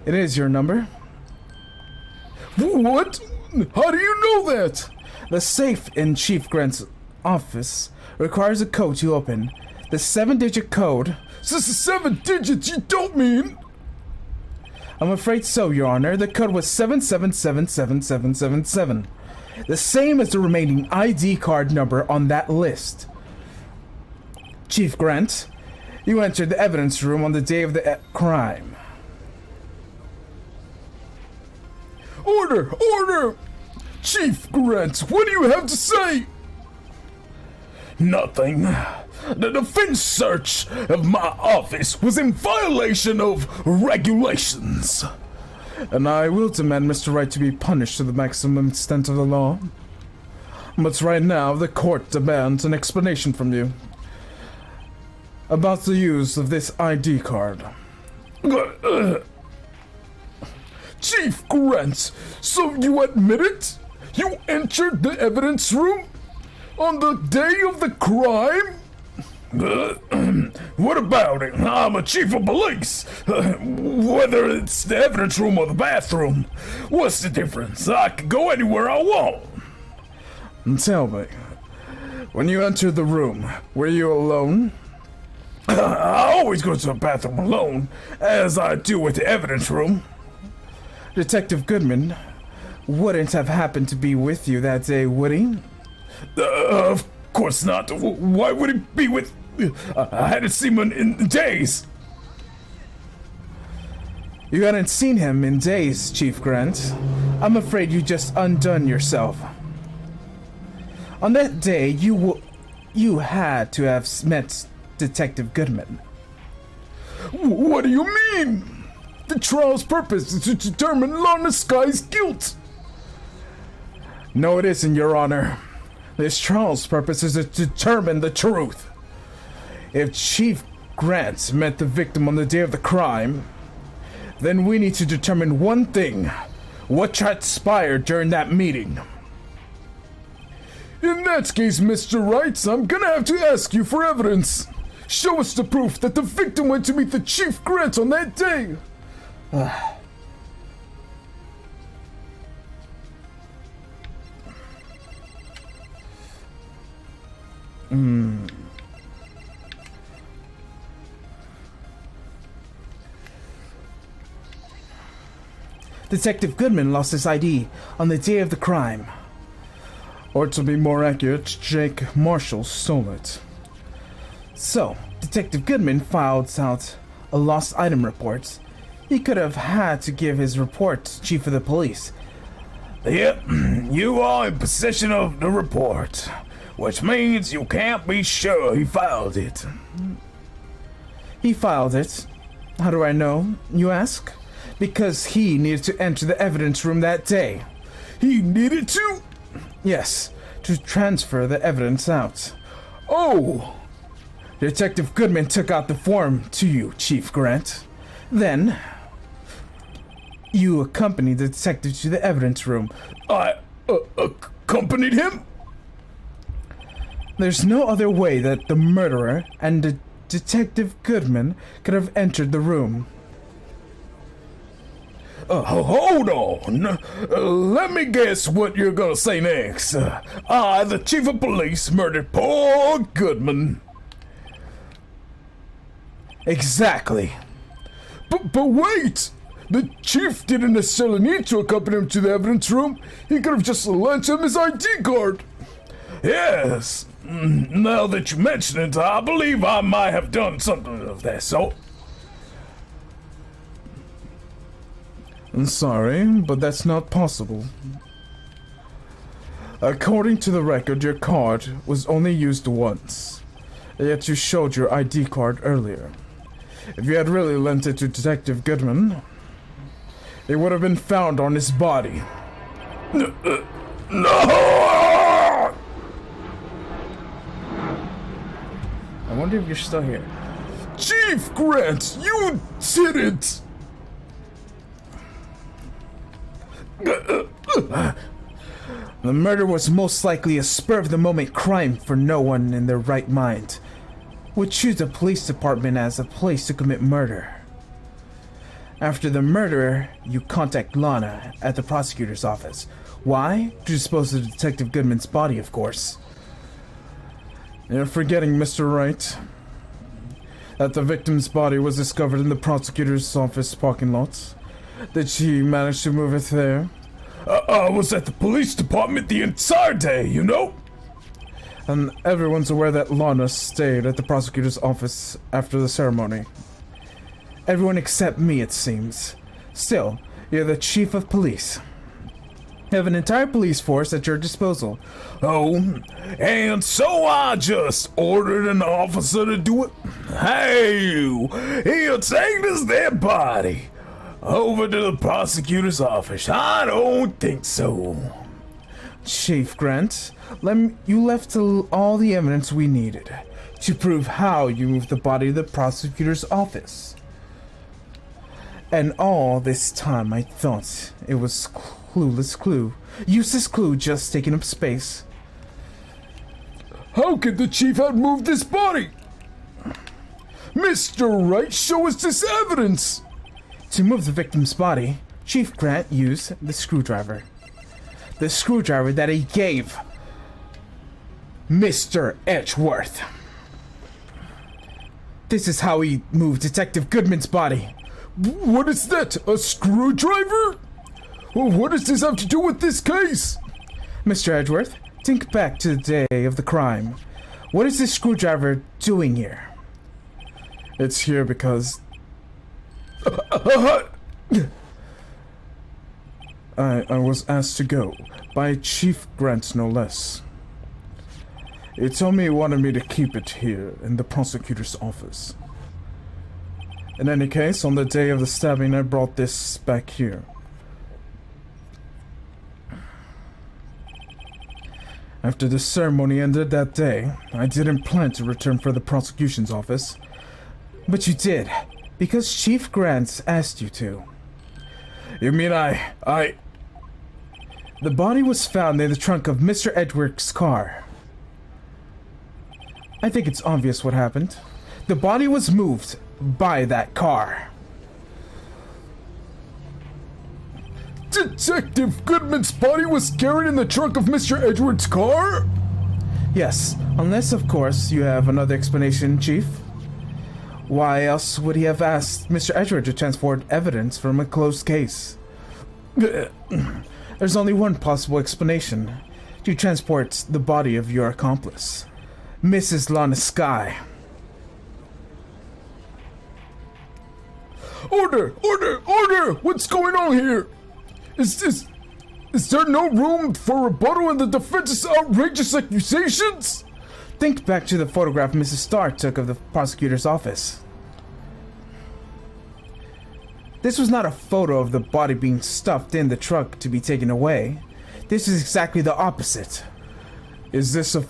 It is your number. What? How do you know that? The safe in Chief Grant's office requires a code to open. The 7-digit code. 7 digits, you don't mean? I'm afraid so, Your Honor. The code was 77777777. The same as the remaining ID card number on that list. Chief Grant, you entered the evidence room on the day of the crime. Order! Chief Grant, what do you have to say? Nothing. The defense search of my office was in violation of regulations. And I will demand Mr. Wright to be punished to the maximum extent of the law. But right now, the court demands an explanation from you about the use of this ID card. Chief Grant, so you admit it? You entered the evidence room on the day of the crime? What about it? I'm a chief of police. Whether it's the evidence room or the bathroom, what's the difference? I can go anywhere I want. And tell me, when you entered the room, were you alone? I always go to the bathroom alone, as I do with the evidence room. Detective Goodman wouldn't have happened to be with you that day, would he? Of course not. Why would he be with... I hadn't seen him in days. You hadn't seen him in days, Chief Grant. I'm afraid you just undone yourself. On that day, you had to have met Detective Goodman. What do you mean? The trial's purpose is to determine Lana Sky's guilt. No, it isn't, Your Honor. This trial's purpose is to determine the truth. If Chief Grant met the victim on the day of the crime, then we need to determine one thing. What transpired during that meeting? In that case, Mr. Wright, I'm gonna have to ask you for evidence. Show us the proof that the victim went to meet the Chief Grant on that day. Detective Goodman lost his ID on the day of the crime. Or to be more accurate, Jake Marshall stole it. So, Detective Goodman filed out a lost item report. He could have had to give his report to Chief of the Police. Yep, you are in possession of the report, which means you can't be sure he filed it. He filed it. How do I know, you ask? Because he needed to enter the evidence room that day. He needed to? Yes, to transfer the evidence out. Oh! Detective Goodman took out the form to you, Chief Grant. Then, you accompanied the detective to the evidence room. I accompanied him? There's no other way that the murderer and Detective Goodman could have entered the room. Hold on. Let me guess what you're gonna say next. I, the Chief of Police, murdered poor Goodman. Exactly. But wait! The Chief didn't necessarily need to accompany him to the evidence room. He could have just lent him his ID card. Yes. Now that you mention it, I believe I might have done something of that sort. I'm sorry, but that's not possible. According to the record, your card was only used once. Yet you showed your ID card earlier. If you had really lent it to Detective Goodman, it would have been found on his body. No! I wonder if you're still here. Chief Grant, you did it! The murder was most likely a spur-of-the-moment crime, for no one in their right mind would choose the police department as a place to commit murder. After the murder, you contact Lana at the prosecutor's office. Why? To dispose of Detective Goodman's body, of course. You're forgetting, Mr. Wright, that the victim's body was discovered in the prosecutor's office parking lot. Did she manage to move it there? I was at the police department the entire day, you know? And everyone's aware that Lana stayed at the prosecutor's office after the ceremony. Everyone except me, it seems. Still, you're the chief of police. You have an entire police force at your disposal. Oh, and so I just ordered an officer to do it? Hey, he'll take this dead body over to the prosecutor's office. I don't think so. Chief Grant, you left all the evidence we needed to prove how you moved the body to the prosecutor's office. And all this time I thought it was useless clue just taking up space. How could the chief have moved this body? Mr. Wright, show us this evidence! To move the victim's body, Chief Grant used the screwdriver. The screwdriver that he gave Mr. Edgeworth. This is how he moved Detective Goodman's body. What is that? A screwdriver? Well, what does this have to do with this case? Mr. Edgeworth, think back to the day of the crime. What is this screwdriver doing here? It's here because I was asked to go by Chief Grant, no less. He told me he wanted me to keep it here in the prosecutor's office. In any case, on the day of the stabbing, I brought this back here. After the ceremony ended that day, I didn't plan to return for the prosecution's office. But you did, because Chief Grant asked you to. You mean The body was found in the trunk of Mr. Edwards' car. I think it's obvious what happened. The body was moved by that car. Detective Goodman's body was carried in the trunk of Mr. Edwards' car? Yes, unless, of course, you have another explanation, Chief. Why else would he have asked Mr. Edwards to transport evidence from a closed case? There's only one possible explanation. To transport the body of your accomplice, Mrs. Lana Skye. Order! Order! Order! What's going on here? Is there no room for rebuttal in the defense's outrageous accusations? Think back to the photograph Mrs. Starr took of the prosecutor's office. This was not a photo of the body being stuffed in the trunk to be taken away. This is exactly the opposite. Is this a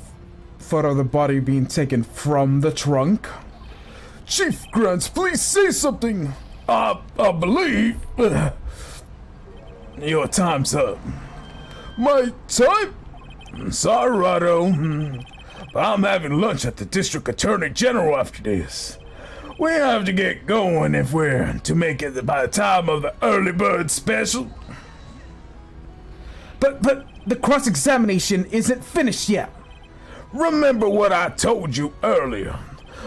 photo of the body being taken from the trunk? Chief Grant, please say something! I believe... Your time's up. My time? Sorry, Rado. But I'm having lunch at the District Attorney General after this. We have to get going if we're to make it by the time of the early bird special. But the cross-examination isn't finished yet. Remember what I told you earlier.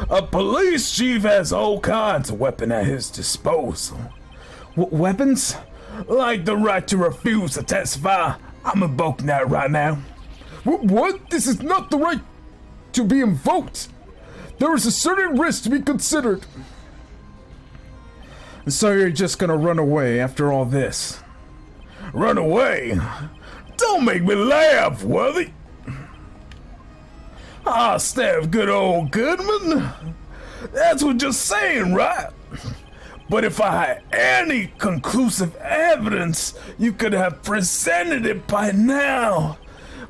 A police chief has all kinds of weapons at his disposal. Weapons? Like the right to refuse to testify. I'm invoking that right now. What? This is not the right to be invoked. There is a certain risk to be considered. So you're just gonna run away after all this? Run away? Don't make me laugh, Worthy. Ah, Steph, good old Goodman. That's what you're saying, right? But if I had any conclusive evidence, you could have presented it by now.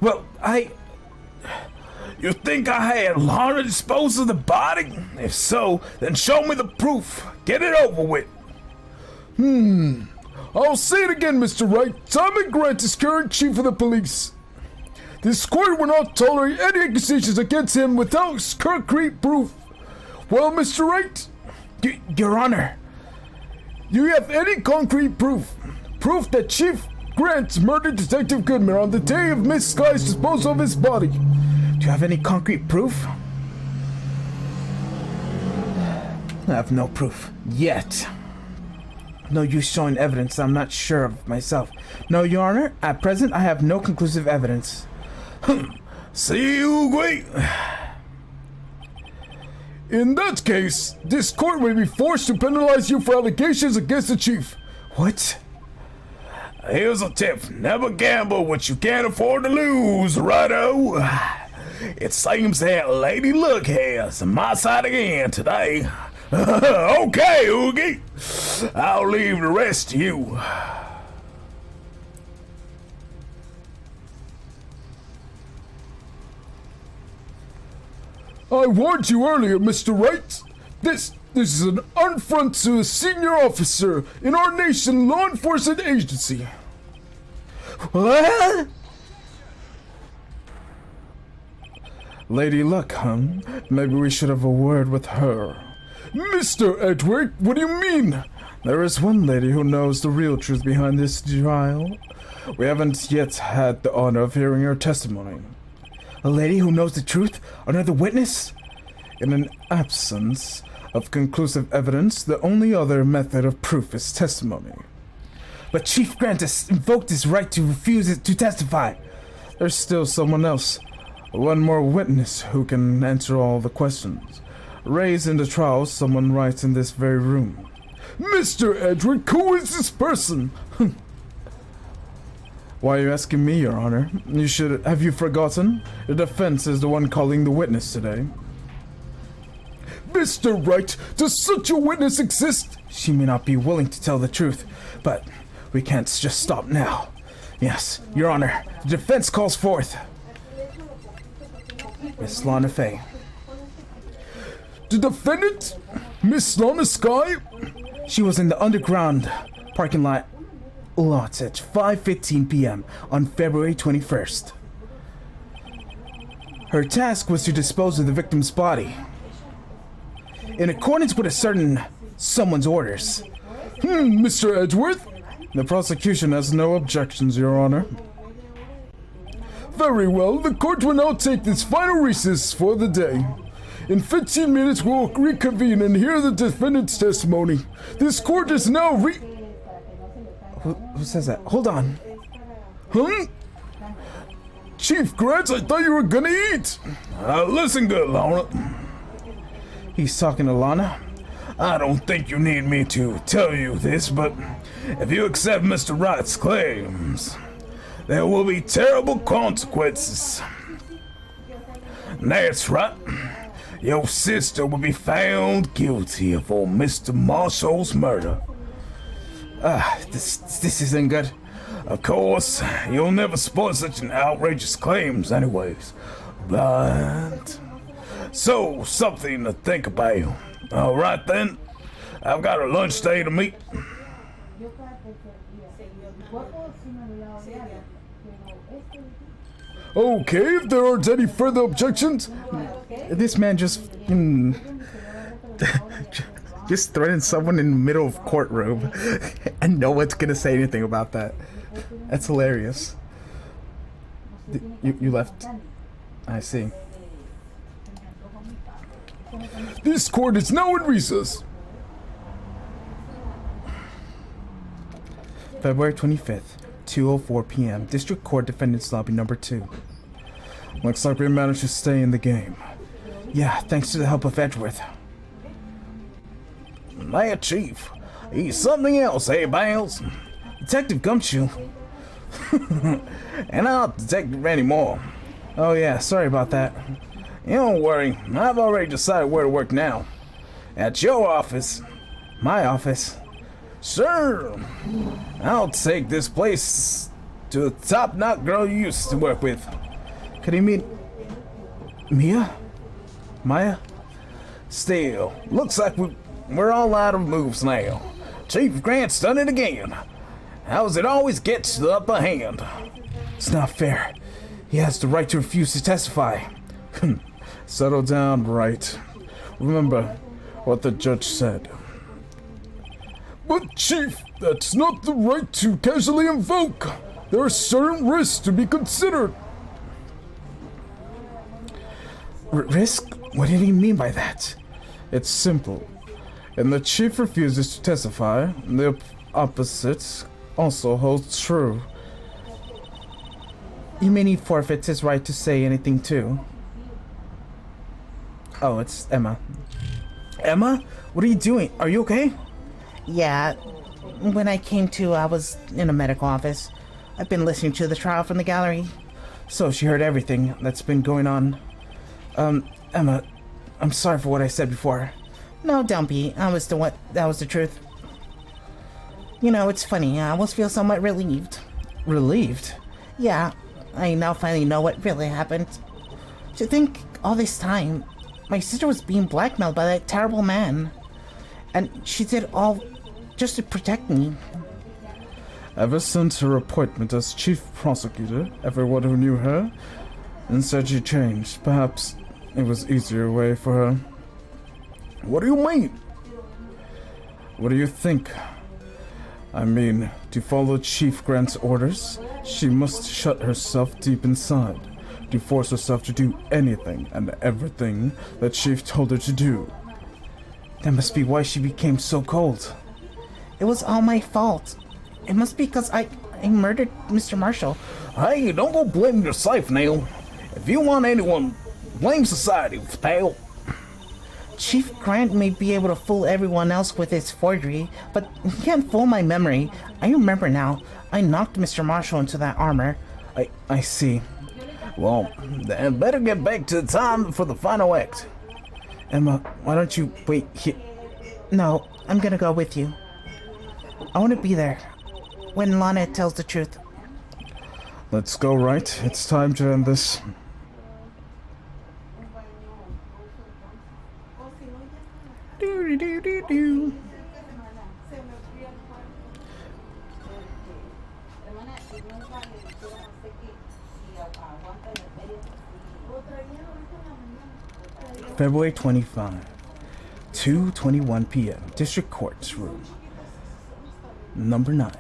Well, You think I had Lana dispose of the body? If so, then show me the proof. Get it over with. I'll say it again, Mr. Wright. Simon Grant is current chief of the police. This court will not tolerate any accusations against him without concrete proof. Well, Mr. Wright? Your Honor. Do you have any concrete proof? Proof that Chief Grant murdered Detective Goodman on the day of Miss Sky's disposal of his body? Do you have any concrete proof? I have no proof. Yet. No use showing evidence I'm not sure of myself. No, Your Honor. At present, I have no conclusive evidence. See you, great. In that case, this court may be forced to penalize you for allegations against the chief. What? Here's a tip. Never gamble what you can't afford to lose, righto. It seems that Lady Luck has my side again today. Okay, Oogie. I'll leave the rest to you. I warned you earlier, Mr. Wright. This is an affront to a senior officer in our nation's law enforcement agency. What? Lady Luck, huh? Maybe we should have a word with her. Mr. Edward, what do you mean? There is one lady who knows the real truth behind this trial. We haven't yet had the honor of hearing her testimony. A lady who knows the truth? Another witness? In an absence of conclusive evidence, the only other method of proof is testimony. But Chief Grant has invoked his right to refuse to testify. There's still someone else. One more witness who can answer all the questions raised in the trial, someone right in this very room. Mr. Edward, who is this person? Why are you asking me, Your Honor? Have you forgotten? The defense is the one calling the witness today. Mr. Wright, does such a witness exist? She may not be willing to tell the truth, but we can't just stop now. Yes, Your Honor, the defense calls forth Miss Lana Fay. The defendant, Miss Lana Sky? She was in the underground parking lot at 5:15 p.m. on February 21st. Her task was to dispose of the victim's body in accordance with someone's orders. Mr. Edgeworth? The prosecution has no objections, Your Honor. Very well, the court will now take this final recess for the day. In 15 minutes, we'll reconvene and hear the defendant's testimony. This court is now Who says that? Hold on. Huh? Chief Grants, I thought you were gonna eat. Listen good, Lana. He's talking to Lana. I don't think you need me to tell you this, but if you accept Mr. Wright's claims, there will be terrible consequences. That's right. Your sister will be found guilty of Mr. Marshall's murder. This isn't good. Of course, you'll never support such an outrageous claims anyways. But... so, something to think about. Alright then, I've got a lunch day to meet. Okay, if there aren't any further objections. This man just Just threaten someone in the middle of courtroom and no one's gonna say anything about that. That's hilarious. You left. I see. This court is now in recess. February 25th, 2:04 p.m. District Court Defendant's Lobby number 2. Looks like we managed to stay in the game. Yeah, thanks to the help of Edgeworth. That Chief, he's something else, eh, Bales? Detective Gumshoe. And I'm not detective anymore. Oh yeah, sorry about that. You don't worry, I've already decided where to work now. At your office. My office? Sure. I'll take this place to the top-notch girl you used to work with. Could he meet Mia? Maya? Still, looks like we're all out of moves now. Chief Grant's done it again. How's it always gets the upper hand? It's not fair. He has the right to refuse to testify. Settle down, Wright. Remember what the judge said. But Chief, that's not the right to casually invoke. There are certain risks to be considered. Risk? What did he mean by that? It's simple. And the chief refuses to testify, the opposite also holds true. You mean he forfeits his right to say anything too? Oh, it's Emma. Emma? What are you doing? Are you okay? Yeah, when I came to, I was in a medical office. I've been listening to the trial from the gallery. So she heard everything that's been going on. Emma, I'm sorry for what I said before. No, don't be. That was the truth. You know, it's funny. I almost feel somewhat relieved. Relieved? Yeah, I now finally know what really happened. To think all this time, my sister was being blackmailed by that terrible man. And she did all just to protect me. Ever since her appointment as chief prosecutor, everyone who knew her and said she changed. Perhaps it was easier way for her. What do you mean? What do you think? I mean, to follow Chief Grant's orders, she must shut herself deep inside, to force herself to do anything and everything that Chief told her to do. That must be why she became so cold. It was all my fault. It must be because I murdered Mr. Marshall. Hey, don't go blaming yourself, Neil. If you want anyone, blame society, pal. Chief Grant may be able to fool everyone else with his forgery, but he can't fool my memory. I remember now. I knocked Mr. Marshall into that armor. I see. Well, then better get back to the time for the final act. Emma, why don't you wait here? No, I'm gonna go with you. I want to be there when Lana tells the truth. Let's go, Wright. It's time to end this. Do-do-do-do-do. February 25, 2:21 p.m. District Court's room, number 9.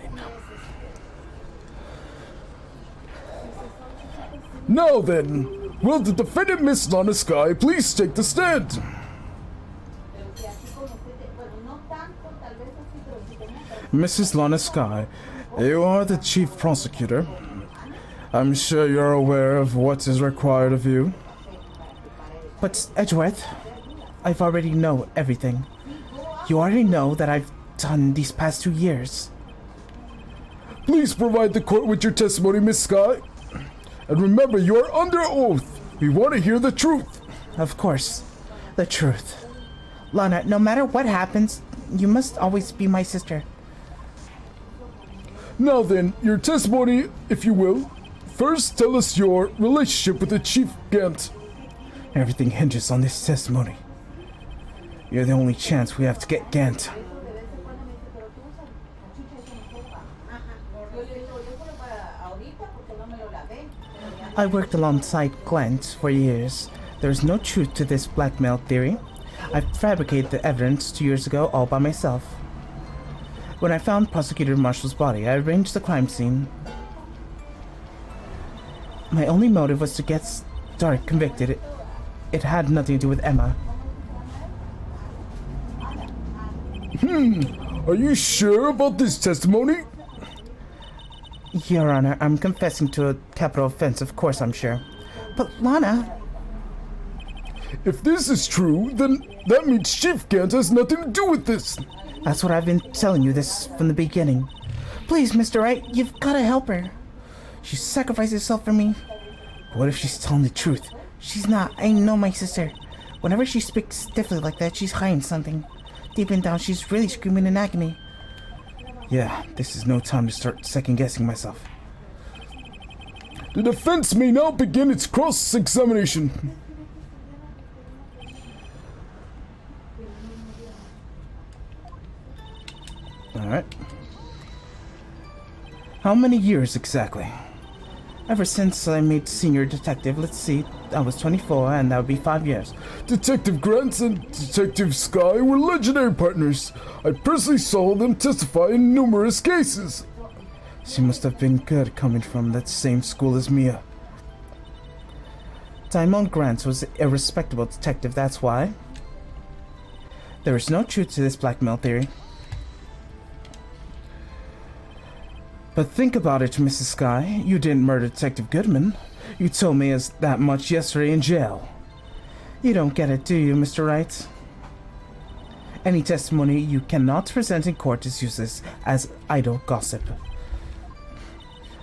Now then, will the defendant, Miss Lana Sky, please take the stand? Mrs. Lana Sky, you are the chief prosecutor. I'm sure you're aware of what is required of you. But, Edgeworth, I've already know everything. You already know that I've done these past 2 years. Please provide the court with your testimony, Miss Sky. And remember, you are under oath. We want to hear the truth. Of course, the truth. Lana, no matter what happens, you must always be my sister. Now then, your testimony, if you will. First, tell us your relationship with the Chief Gant. Everything hinges on this testimony. You're the only chance we have to get Gant. I worked alongside Glent for years. There's no truth to this blackmail theory. I fabricated the evidence 2 years ago all by myself. When I found Prosecutor Marshall's body, I arranged the crime scene. My only motive was to get Stark convicted. It had nothing to do with Emma. Are you sure about this testimony? Your Honor, I'm confessing to a capital offense, of course I'm sure. But Lana... If this is true, then that means Chief Gant has nothing to do with this. That's what I've been telling you this from the beginning. Please, Mr. Wright, you've got to help her. She sacrificed herself for me. What if she's telling the truth? She's not. I know my sister. Whenever she speaks stiffly like that, she's hiding something. Deep in down, she's really screaming in agony. Yeah, this is no time to start second-guessing myself. The defense may now begin its cross-examination. Alright. How many years exactly? Ever since I made senior detective, let's see, I was 24 and that would be 5 years. Detective Grant and Detective Sky were legendary partners. I personally saw them testify in numerous cases. She must have been good coming from that same school as Mia. Diamond Grant was a respectable detective, that's why. There is no truth to this blackmail theory. But think about it, Mrs. Sky. You didn't murder Detective Goodman. You told me as that much yesterday in jail. You don't get it, do you, Mr. Wright? Any testimony you cannot present in court is useless as idle gossip.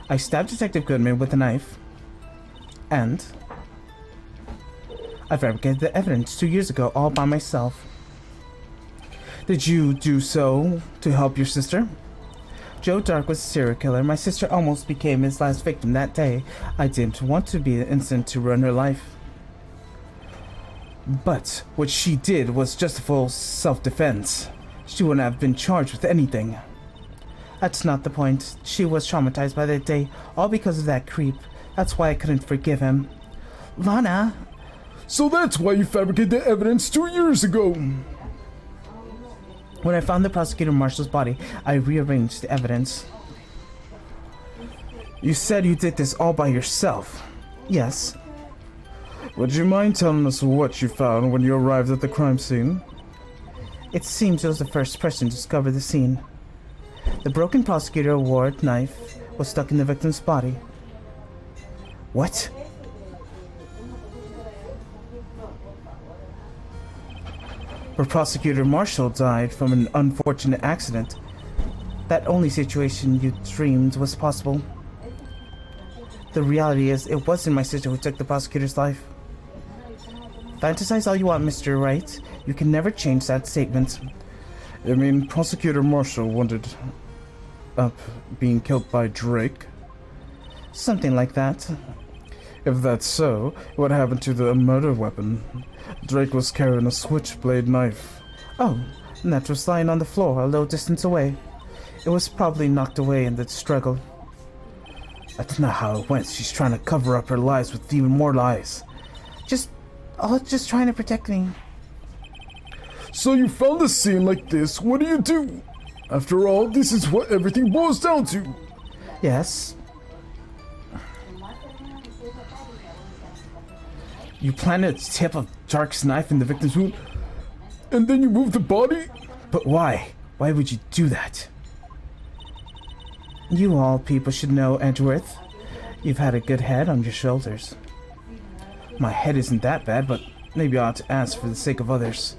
I stabbed Detective Goodman with a knife, and I fabricated the evidence 2 years ago all by myself. Did you do so to help your sister? Joe Dark was a serial killer. My sister almost became his last victim that day. I didn't want to be the instant to ruin her life. But what she did was justifiable self-defense. She wouldn't have been charged with anything. That's not the point. She was traumatized by that day, all because of that creep. That's why I couldn't forgive him. Lana! So that's why you fabricated the evidence 2 years ago. When I found the Prosecutor Marshall's body, I rearranged the evidence. You said you did this all by yourself. Yes. Would you mind telling us what you found when you arrived at the crime scene? It seems I was the first person to discover the scene. The broken Prosecutor Award knife was stuck in the victim's body. What? But Prosecutor Marshall died from an unfortunate accident. That only situation you dreamed was possible. The reality is, it wasn't my sister who took the prosecutor's life. Fantasize all you want, Mr. Wright. You can never change that statement. I mean, Prosecutor Marshall wounded up being killed by Drake? Something like that. If that's so, what happened to the murder weapon? Drake was carrying a switchblade knife. Oh, and that was lying on the floor a little distance away. It was probably knocked away in the struggle. That's not how it went. She's trying to cover up her lies with even more lies. Just trying to protect me. So you found a scene like this, what do? After all, this is what everything boils down to. Yes. You planted a tip of Dark's knife in the victim's wound, And then you moved the body? but why? Why would you do that? You all people should know, Edgeworth. You've had a good head on your shoulders. My head isn't that bad, but maybe I ought to ask for the sake of others.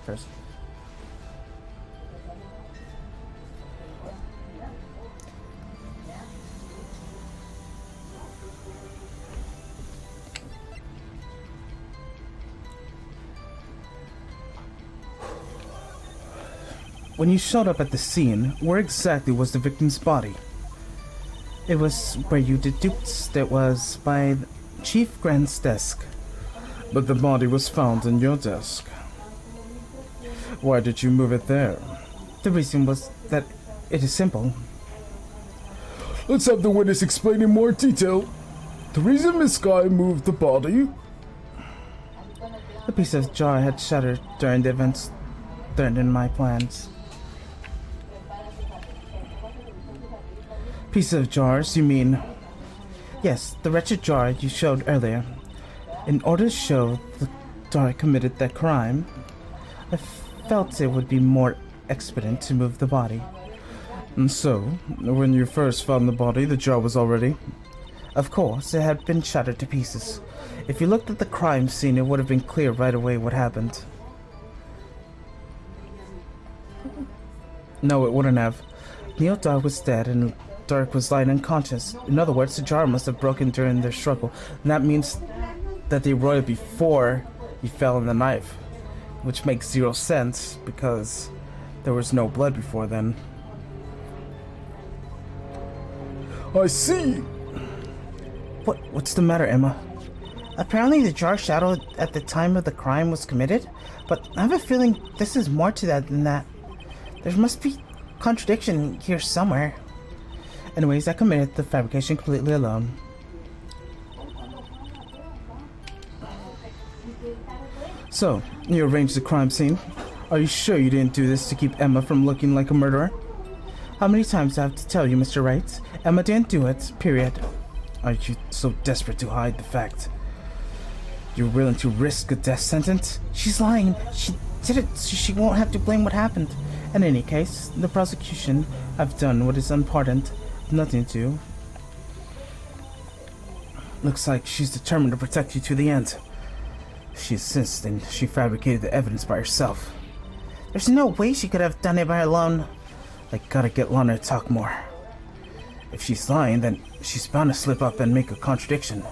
First. When you showed up at the scene, where exactly was the victim's body? It was where you deduced it was by Chief Grant's desk. But the body was found in your desk. Why did you move it there? The reason was that it is simple. Let's have the witness explain in more detail. The reason Miss Guy moved the body? The piece of jar had shattered during the events threatening my plans. Piece of jars, you mean? Yes, the wretched jar you showed earlier. In order to show the jar committed that crime, I felt it would be more expedient to move the body. And so, when you first found the body, the jar was already... Of course, it had been shattered to pieces. If you looked at the crime scene, it would have been clear right away what happened. No, it wouldn't have. Neil Dark was dead and Dark was lying unconscious. In other words, the jar must have broken during their struggle. And that means that they wrote it before he fell on the knife. Which makes zero sense, because there was no blood before then. I see! What's the matter, Emma? Apparently the jar shattered at the time of the crime was committed, but I have a feeling this is more to that than that. There must be contradiction here somewhere. Anyways, I committed the fabrication completely alone. So, you arranged the crime scene. Are you sure you didn't do this to keep Emma from looking like a murderer? How many times do I have to tell you, Mr. Wright? Emma didn't do it, period. Are you so desperate to hide the fact? You're willing to risk a death sentence? She's lying. She did it so she won't have to blame what happened. In any case, the prosecution have done what is unpardoned. Nothing to. Looks like she's determined to protect you to the end. She insists and she fabricated the evidence by herself. There's no way she could have done it by her alone. I gotta get Lana to talk more. If she's lying, then she's bound to slip up and make a contradiction.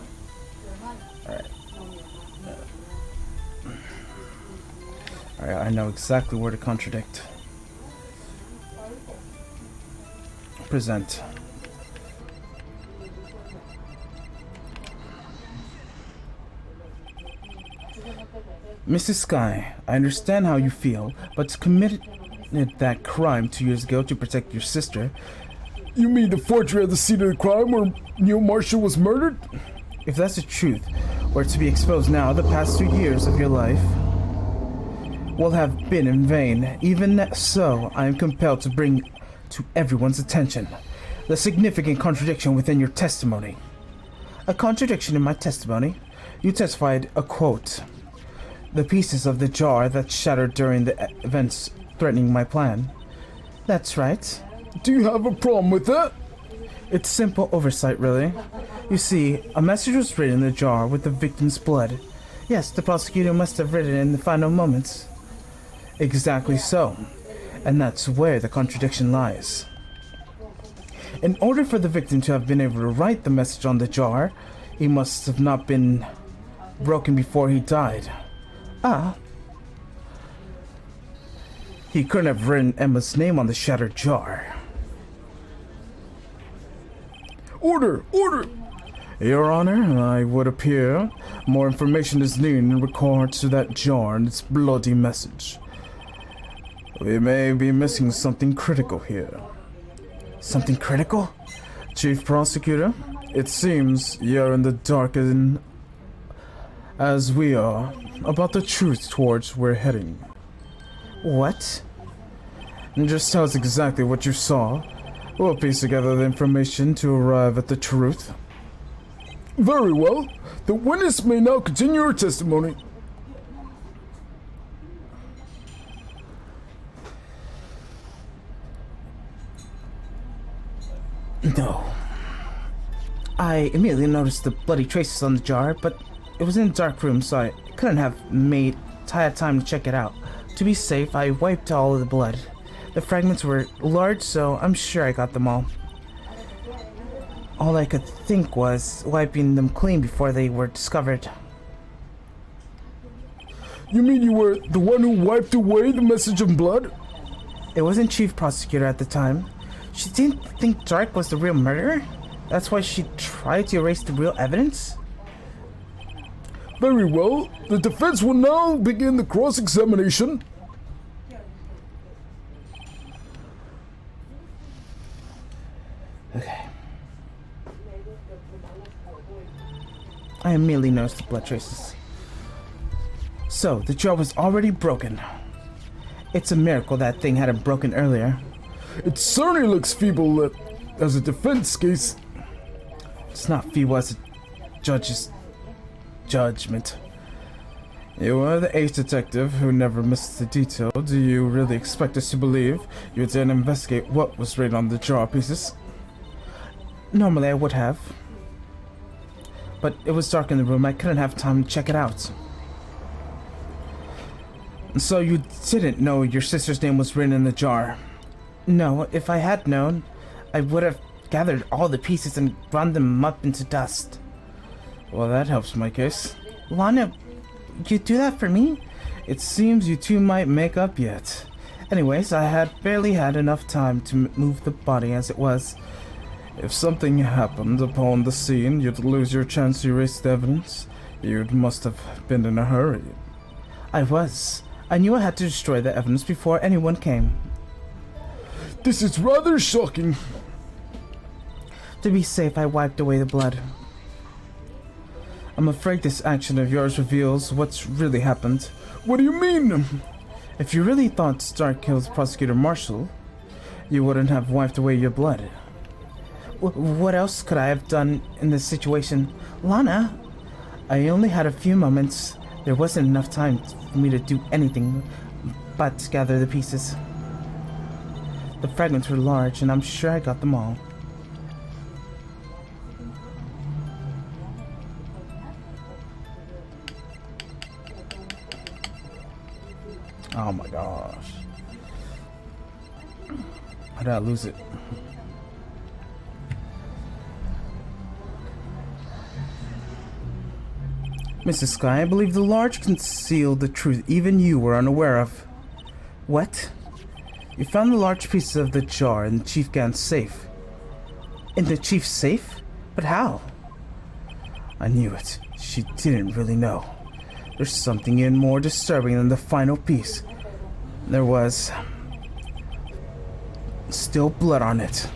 Alright, I know exactly where to contradict. Present. Mrs. Sky, I understand how you feel, but to commit that crime 2 years ago to protect your sister. You mean the forgery at the scene of the crime where Neil Marshall was murdered? If that's the truth, or to be exposed now, the past 2 years of your life will have been in vain. Even so, I am compelled to bring to everyone's attention the significant contradiction within your testimony. A contradiction in my testimony? You testified, a quote, "The pieces of the jar that shattered during the events threatening my plan." That's right. Do you have a problem with that? It's simple oversight, really. You see, a message was written in the jar with the victim's blood. Yes, the prosecutor must have written it in the final moments. Exactly so. And that's where the contradiction lies. In order for the victim to have been able to write the message on the jar, he must have not been broken before he died. Ah. He couldn't have written Emma's name on the shattered jar. Order! Order! Your Honor, I would appear more information is needed in regards to that jar and its bloody message. We may be missing something critical here. Something critical? Chief Prosecutor, it seems you're in the dark as we are about the truth towards we're heading. What? And just tell us exactly what you saw. We'll piece together the information to arrive at the truth. Very well. The witness may now continue her testimony. No. I immediately noticed the bloody traces on the jar, but it was in a dark room, so I couldn't have had time to check it out. To be safe, I wiped all of the blood. The fragments were large, so I'm sure I got them all. All I could think was wiping them clean before they were discovered. You mean you were the one who wiped away the message of blood? It wasn't Chief Prosecutor at the time. She didn't think Dark was the real murderer? That's why she tried to erase the real evidence? Very well. The defense will now begin the cross-examination. Okay. I immediately noticed the blood traces. So, the jar was already broken. It's a miracle that thing hadn't broken earlier. It certainly looks feeble as a defense case. It's not feeble as a judge's judgment. You are the ace detective who never misses a detail. Do you really expect us to believe you didn't investigate what was written on the jar pieces? Normally I would have. But it was dark in the room. I couldn't have time to check it out. So you didn't know your sister's name was written in the jar? No, if I had known, I would have gathered all the pieces and ground them up into dust. Well, that helps my case. Lana, you do that for me? It seems you two might make up yet. Anyways, I had barely had enough time to move the body as it was. If something happened upon the scene, you'd lose your chance to erase the evidence. You must have been in a hurry. I was. I knew I had to destroy the evidence before anyone came. This is rather shocking. To be safe, I wiped away the blood. I'm afraid this action of yours reveals what's really happened. What do you mean? If you really thought Stark killed Prosecutor Marshall, you wouldn't have wiped away your blood. What else could I have done in this situation? Lana, I only had a few moments. There wasn't enough time for me to do anything but gather the pieces. The fragments were large, and I'm sure I got them all. Oh my gosh. How did I lose it? Mrs. Sky, I believe the large concealed the truth even you were unaware of. What? You found the large pieces of the jar in Chief Gant's safe. In the Chief's safe? But how? I knew it. She didn't really know. There's something even more disturbing than the final piece. There was still blood on it.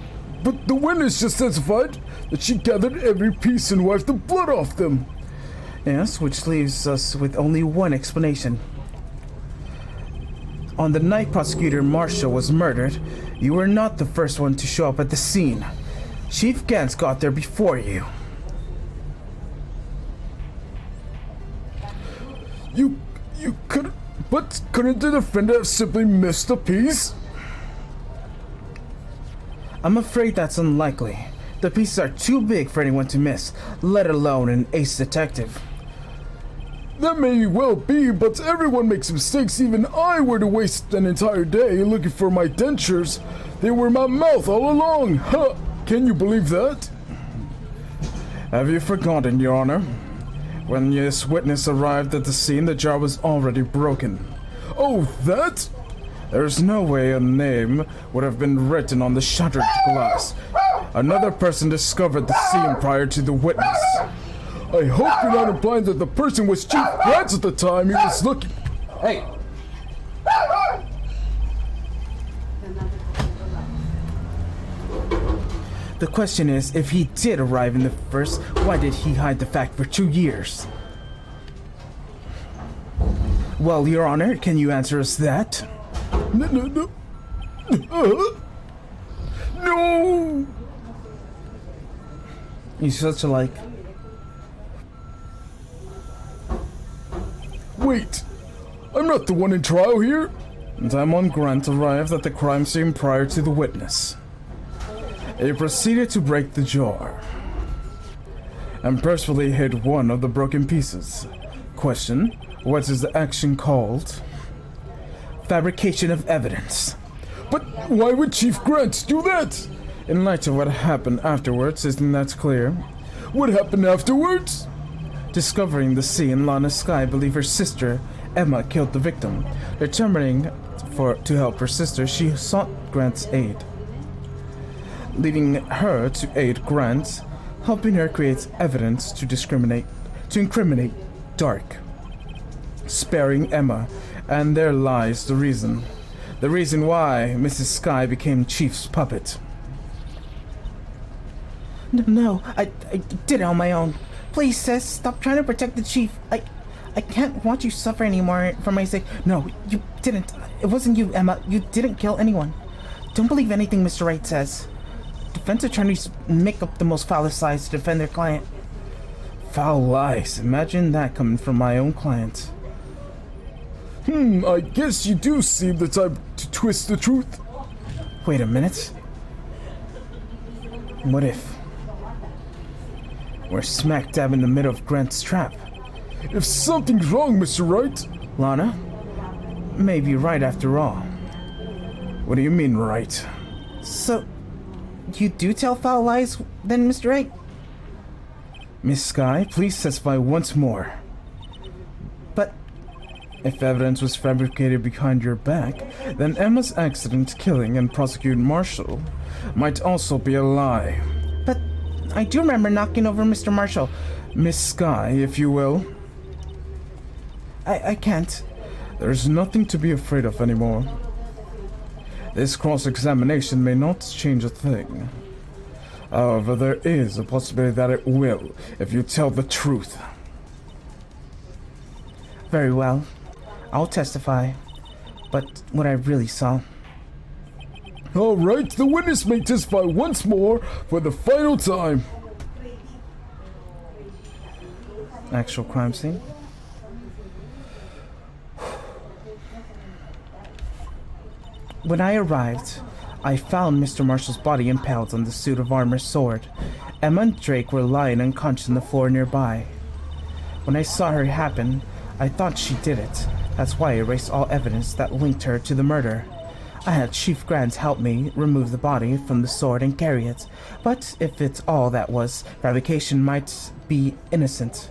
But the witness just testified that she gathered every piece and wiped the blood off them. Yes, which leaves us with only one explanation. On the night Prosecutor Marshall was murdered, you were not the first one to show up at the scene. Chief Gantz got there before you. You could, but couldn't the defendant have simply missed a piece? I'm afraid that's unlikely. The pieces are too big for anyone to miss, let alone an ace detective. That may well be, but everyone makes mistakes. Even I were to waste an entire day looking for my dentures. They were in my mouth all along. Huh? Can you believe that? Have you forgotten, Your Honor? When this witness arrived at the scene, the jar was already broken. Oh, that? There's no way a name would have been written on the shattered glass. Another person discovered the scene prior to the witness. I hope you're not implying that the person was Chief Grants at the time he was looking. Hey! The question is, if he did arrive in the first, why did he hide the fact for 2 years? Well, Your Honor, can you answer us that? No. No! He's such a Wait, I'm not the one in trial here. Damon Grant arrived at the crime scene prior to the witness. He proceeded to break the jar and purposefully hid one of the broken pieces. Question, what is the action called? Fabrication of evidence. But why would Chief Grant do that? In light of what happened afterwards, isn't that clear? What happened afterwards? Discovering the scene, Lana Skye believed her sister, Emma, killed the victim. Determining to help her sister, she sought Grant's aid, leading her to aid Grant, helping her create evidence to incriminate Dark, sparing Emma, and there lies the reason why Mrs. Skye became Chief's puppet. No, I did it on my own. Please, sis, stop trying to protect the Chief. I can't watch you suffer anymore for my sake. No, you didn't. It wasn't you, Emma. You didn't kill anyone. Don't believe anything Mr. Wright says. Defense attorneys make up the most foulest lies to defend their client. Foul lies? Imagine that coming from my own client. I guess you do seem the type to twist the truth. Wait a minute. What if we're smack dab in the middle of Grant's trap? If something's wrong, Mr. Wright. Lana, maybe you're right after all. What do you mean, right? So, you do tell foul lies, then, Mr. Wright? Miss Skye, please testify once more. But if evidence was fabricated behind your back, then Emma's accident killing and prosecute Marshall might also be a lie. But I do remember knocking over Mr. Marshall. Miss Skye, if you will. I can't. There's nothing to be afraid of anymore. This cross-examination may not change a thing. However, there is a possibility that it will, if you tell the truth. Very well. I'll testify. But what I really saw... All right, the witness may testify once more for the final time. Actual crime scene. When I arrived, I found Mr. Marshall's body impaled on the suit of armor sword. Emma and Drake were lying unconscious on the floor nearby. When I saw her happen, I thought she did it. That's why I erased all evidence that linked her to the murder. I had Chief Grant help me remove the body from the sword and carry it. But if it's all that was, fabrication might be innocent.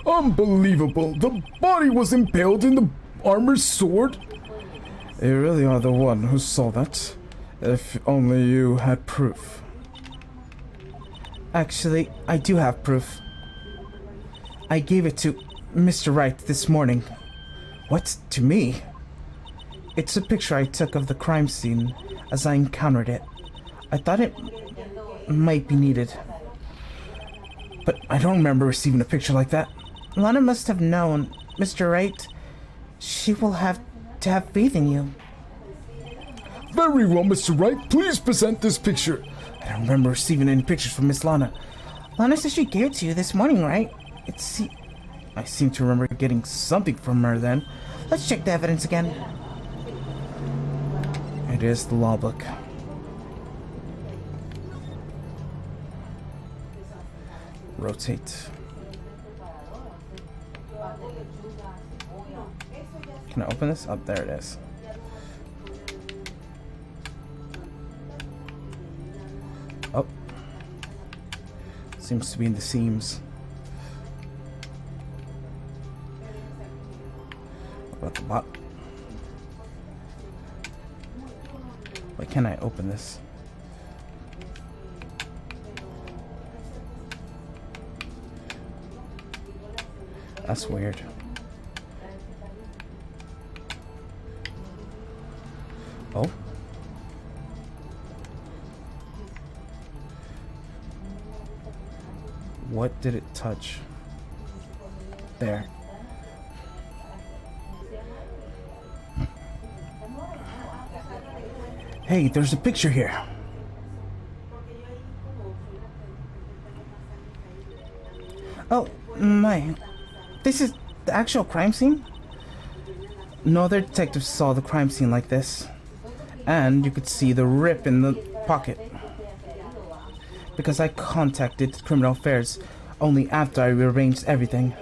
Unbelievable! The body was impaled in the armor sword? You really are the one who saw that. If only you had proof. Actually, I do have proof. I gave it to Mr. Wright this morning. What? To me? It's a picture I took of the crime scene as I encountered it. I thought it might be needed. But I don't remember receiving a picture like that. Lana must have known. Mr. Wright, she will have to have faith in you. Very well, Mr. Wright. Please present this picture. I don't remember receiving any pictures from Miss Lana. Lana said she gave it to you this morning, right? I seem to remember getting something from her then. Let's check the evidence again. It is the law book. Rotate. Can I open this? Oh, there it is. Oh. Seems to be in the seams. What about the bot? Why can't I open this? That's weird. Oh. What did it touch? There. Hey, there's a picture here. Oh, my. This is the actual crime scene? No other detective saw the crime scene like this. And you could see the rip in the pocket. Because I contacted Criminal Affairs only after I rearranged everything.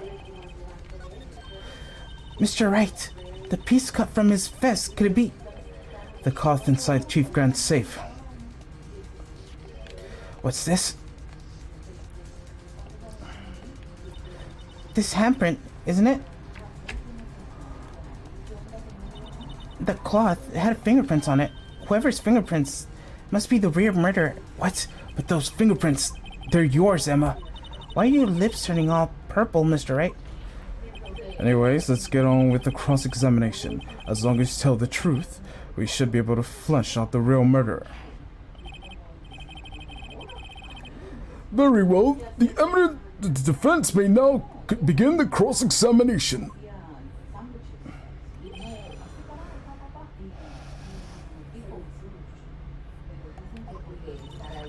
Mr. Wright, the piece cut from his vest, could it be? The cloth inside Chief Grant's safe. What's this? This handprint, isn't it? The cloth had fingerprints on it. Whoever's fingerprints must be the real murderer. What? But those fingerprints, they're yours, Emma. Why are your lips turning all purple, Mr. Wright? Anyways, let's get on with the cross-examination. As long as you tell the truth, we should be able to flesh out the real murderer. Very well. The eminent defense may now begin the cross-examination.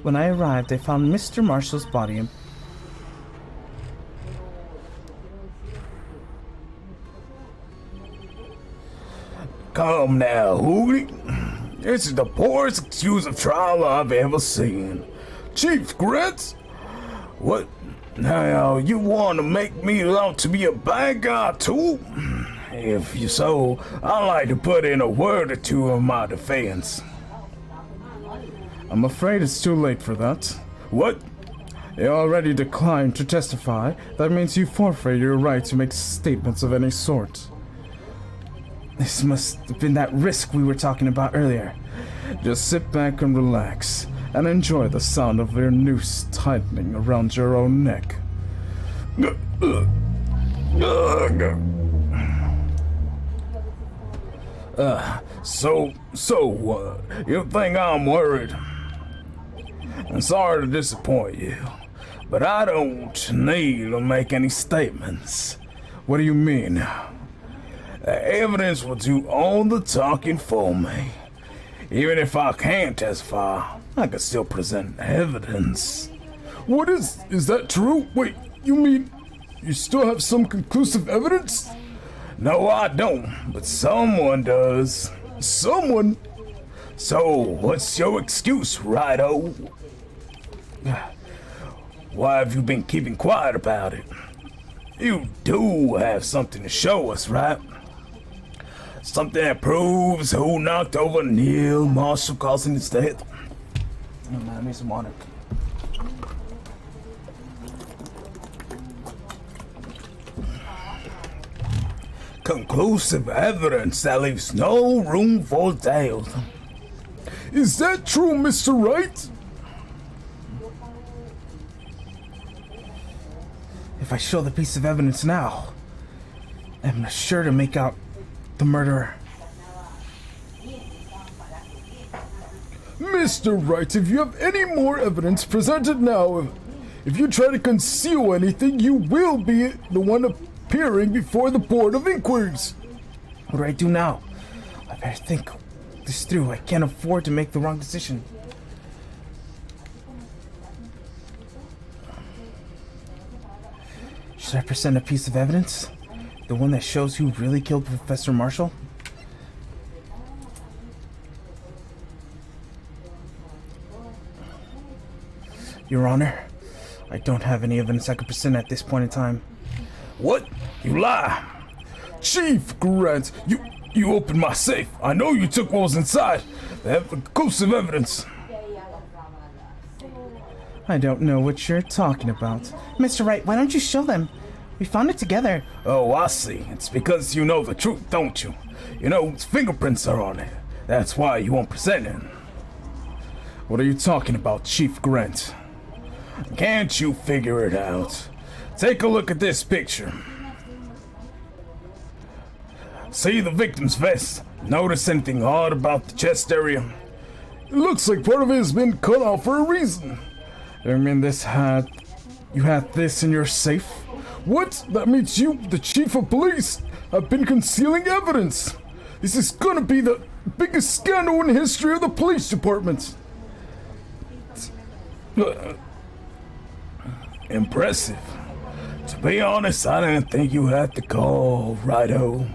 When I arrived, I found Mr. Marshall's body. Come now, Hoogie. This is the poorest excuse of trial I've ever seen. Chief Grant? What? Now, you want to make me out to be a bad guy, too? If you so, I'd like to put in a word or two of my defense. I'm afraid it's too late for that. What? You already declined to testify. That means you forfeit your right to make statements of any sort. This must have been that risk we were talking about earlier. Just sit back and relax, and enjoy the sound of your noose tightening around your own neck. You think I'm worried? I'm sorry to disappoint you, but I don't need to make any statements. What do you mean? The evidence will do all the talking for me. Even if I can't testify, I can still present evidence. What is that true? Wait, you mean you still have some conclusive evidence? No, I don't, but someone does. Someone? So, what's your excuse, Righto? Why have you been keeping quiet about it? You do have something to show us, right? Something that proves who knocked over Neil Marshall, causing his death. Oh man, I need some water. Conclusive evidence that leaves no room for doubt. Is that true, Mr. Wright? If I show the piece of evidence now, I'm sure to make out the murderer. Mr. Wright, if you have any more evidence, present it now. If you try to conceal anything, you will be the one appearing before the Board of Inquiries. What do I do now? I better think this through. I can't afford to make the wrong decision. Should I present a piece of evidence? The one that shows who really killed Professor Marshall? Your Honor, I don't have any evidence I could present at this point in time. What? You lie! Chief Grant, you opened my safe. I know you took what was inside. They have conclusive evidence. I don't know what you're talking about. Mr. Wright, why don't you show them? We found it together. Oh, I see. It's because you know the truth, don't you? You know whose fingerprints are on it. That's why you won't present it. What are you talking about, Chief Grant? Can't you figure it out? Take a look at this picture. See the victim's vest? Notice anything odd about the chest area? It looks like part of it has been cut off for a reason. You mean you had this in your safe? What? That means you, the chief of police, have been concealing evidence. This is gonna be the biggest scandal in the history of the police department. Impressive. To be honest, I didn't think you had to call, righto.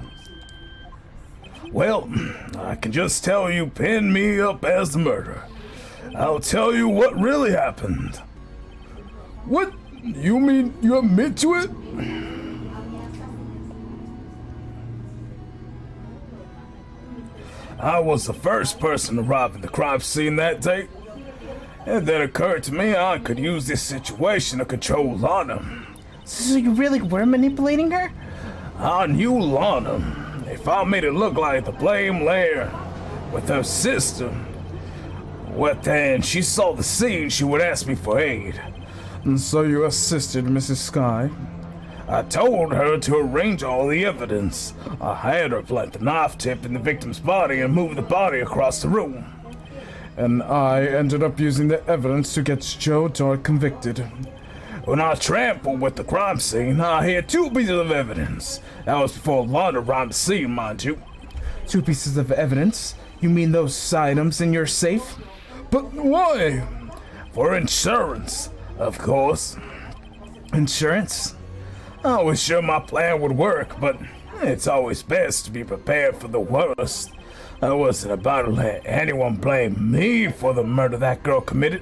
Well, I can just tell you pinned me up as the murderer. I'll tell you what really happened. What? You mean you admit to it? I was the first person to arrive at the crime scene that day. And then it occurred to me I could use this situation to control Lana. So you really were manipulating her? I knew Lana. If I made it look like the blame lay with her sister, well then she saw the scene, she would ask me for aid. And so you assisted Mrs. Sky? I told her to arrange all the evidence. I had her plant the knife tip in the victim's body and move the body across the room. And I ended up using the evidence to get Joe Dart convicted. When I trampled with the crime scene, I had 2 pieces of evidence. That was before Lana arrived the scene, mind you. 2 pieces of evidence? You mean those items in your safe? But why? For insurance, of course. Insurance? I was sure my plan would work, but it's always best to be prepared for the worst. I wasn't about to let anyone blame me for the murder that girl committed.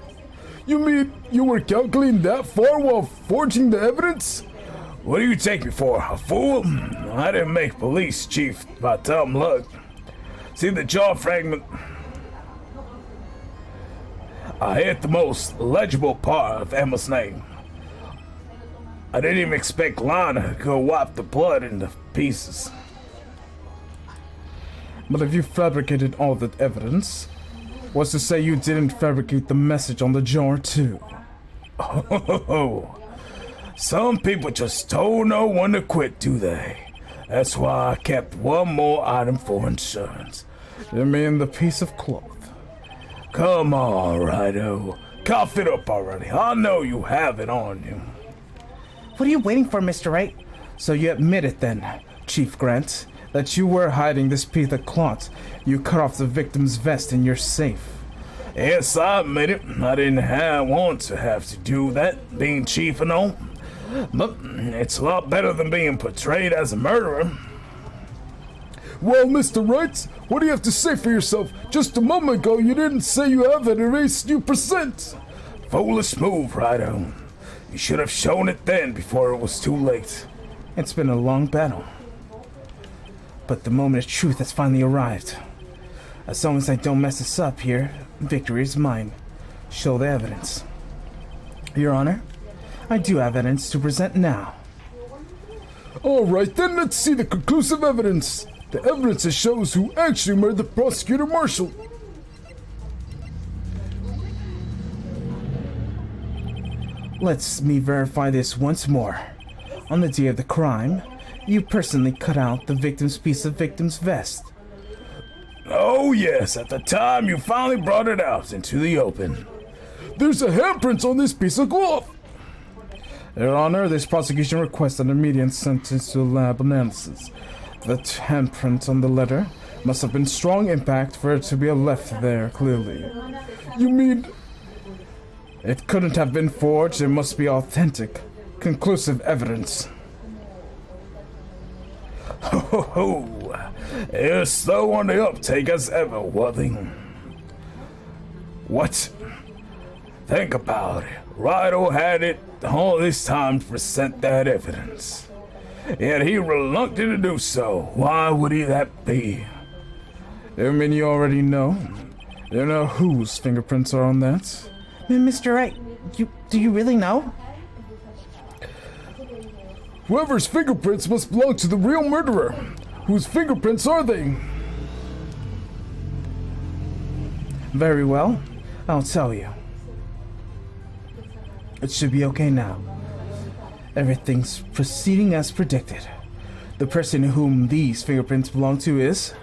You mean you were calculating that far while forging the evidence? What do you take me for, a fool? I didn't make police chief by dumb luck. See the jaw fragment? I hit the most legible part of Emma's name. I didn't even expect Lana to go wipe the blood into pieces. But if you fabricated all that evidence, what's to say you didn't fabricate the message on the jar too? Oh, some people just don't know when to quit, do they? That's why I kept one more item for insurance. You mean the piece of cloth? Come on, righto. Cough it up already. I know you have it on you. What are you waiting for, Mr. Wright? So you admit it then, Chief Grant, that you were hiding this piece of cloth. You cut off the victim's vest in your safe. Yes, I admit it. I didn't want to have to do that, being chief and all. But it's a lot better than being portrayed as a murderer. Well, Mr. Wright, what do you have to say for yourself? Just a moment ago, you didn't say you have an erased new percent. Foolish move, righto. You should have shown it then before it was too late. It's been a long battle. But the moment of truth has finally arrived. As long as I don't mess this up here, victory is mine. Show the evidence. Your Honor, I do have evidence to present now. All right, then let's see the conclusive evidence. The evidence that shows who actually murdered the prosecutor marshal. Let me verify this once more. On the day of the crime, you personally cut out the victim's piece of victim's vest. Oh yes, at the time you finally brought it out into the open. There's a handprint on this piece of cloth. Your Honor, this prosecution requests an immediate sentence to lab analysis. The handprint on the letter must have been strong impact for it to be left there clearly. You mean... It couldn't have been forged, it must be authentic. Conclusive evidence. Ho ho ho! You're slow on the uptake as ever, Worthing. What? Think about it. Rido had it all this time to present that evidence. Yet he reluctant to do so. Why would he that be? You mean you already know? You know whose fingerprints are on that? Mr. Wright, Do you really know? Whoever's fingerprints must belong to the real murderer. Whose fingerprints are they? Very well. I'll tell you. It should be okay now. Everything's proceeding as predicted. The person whom these fingerprints belong to is...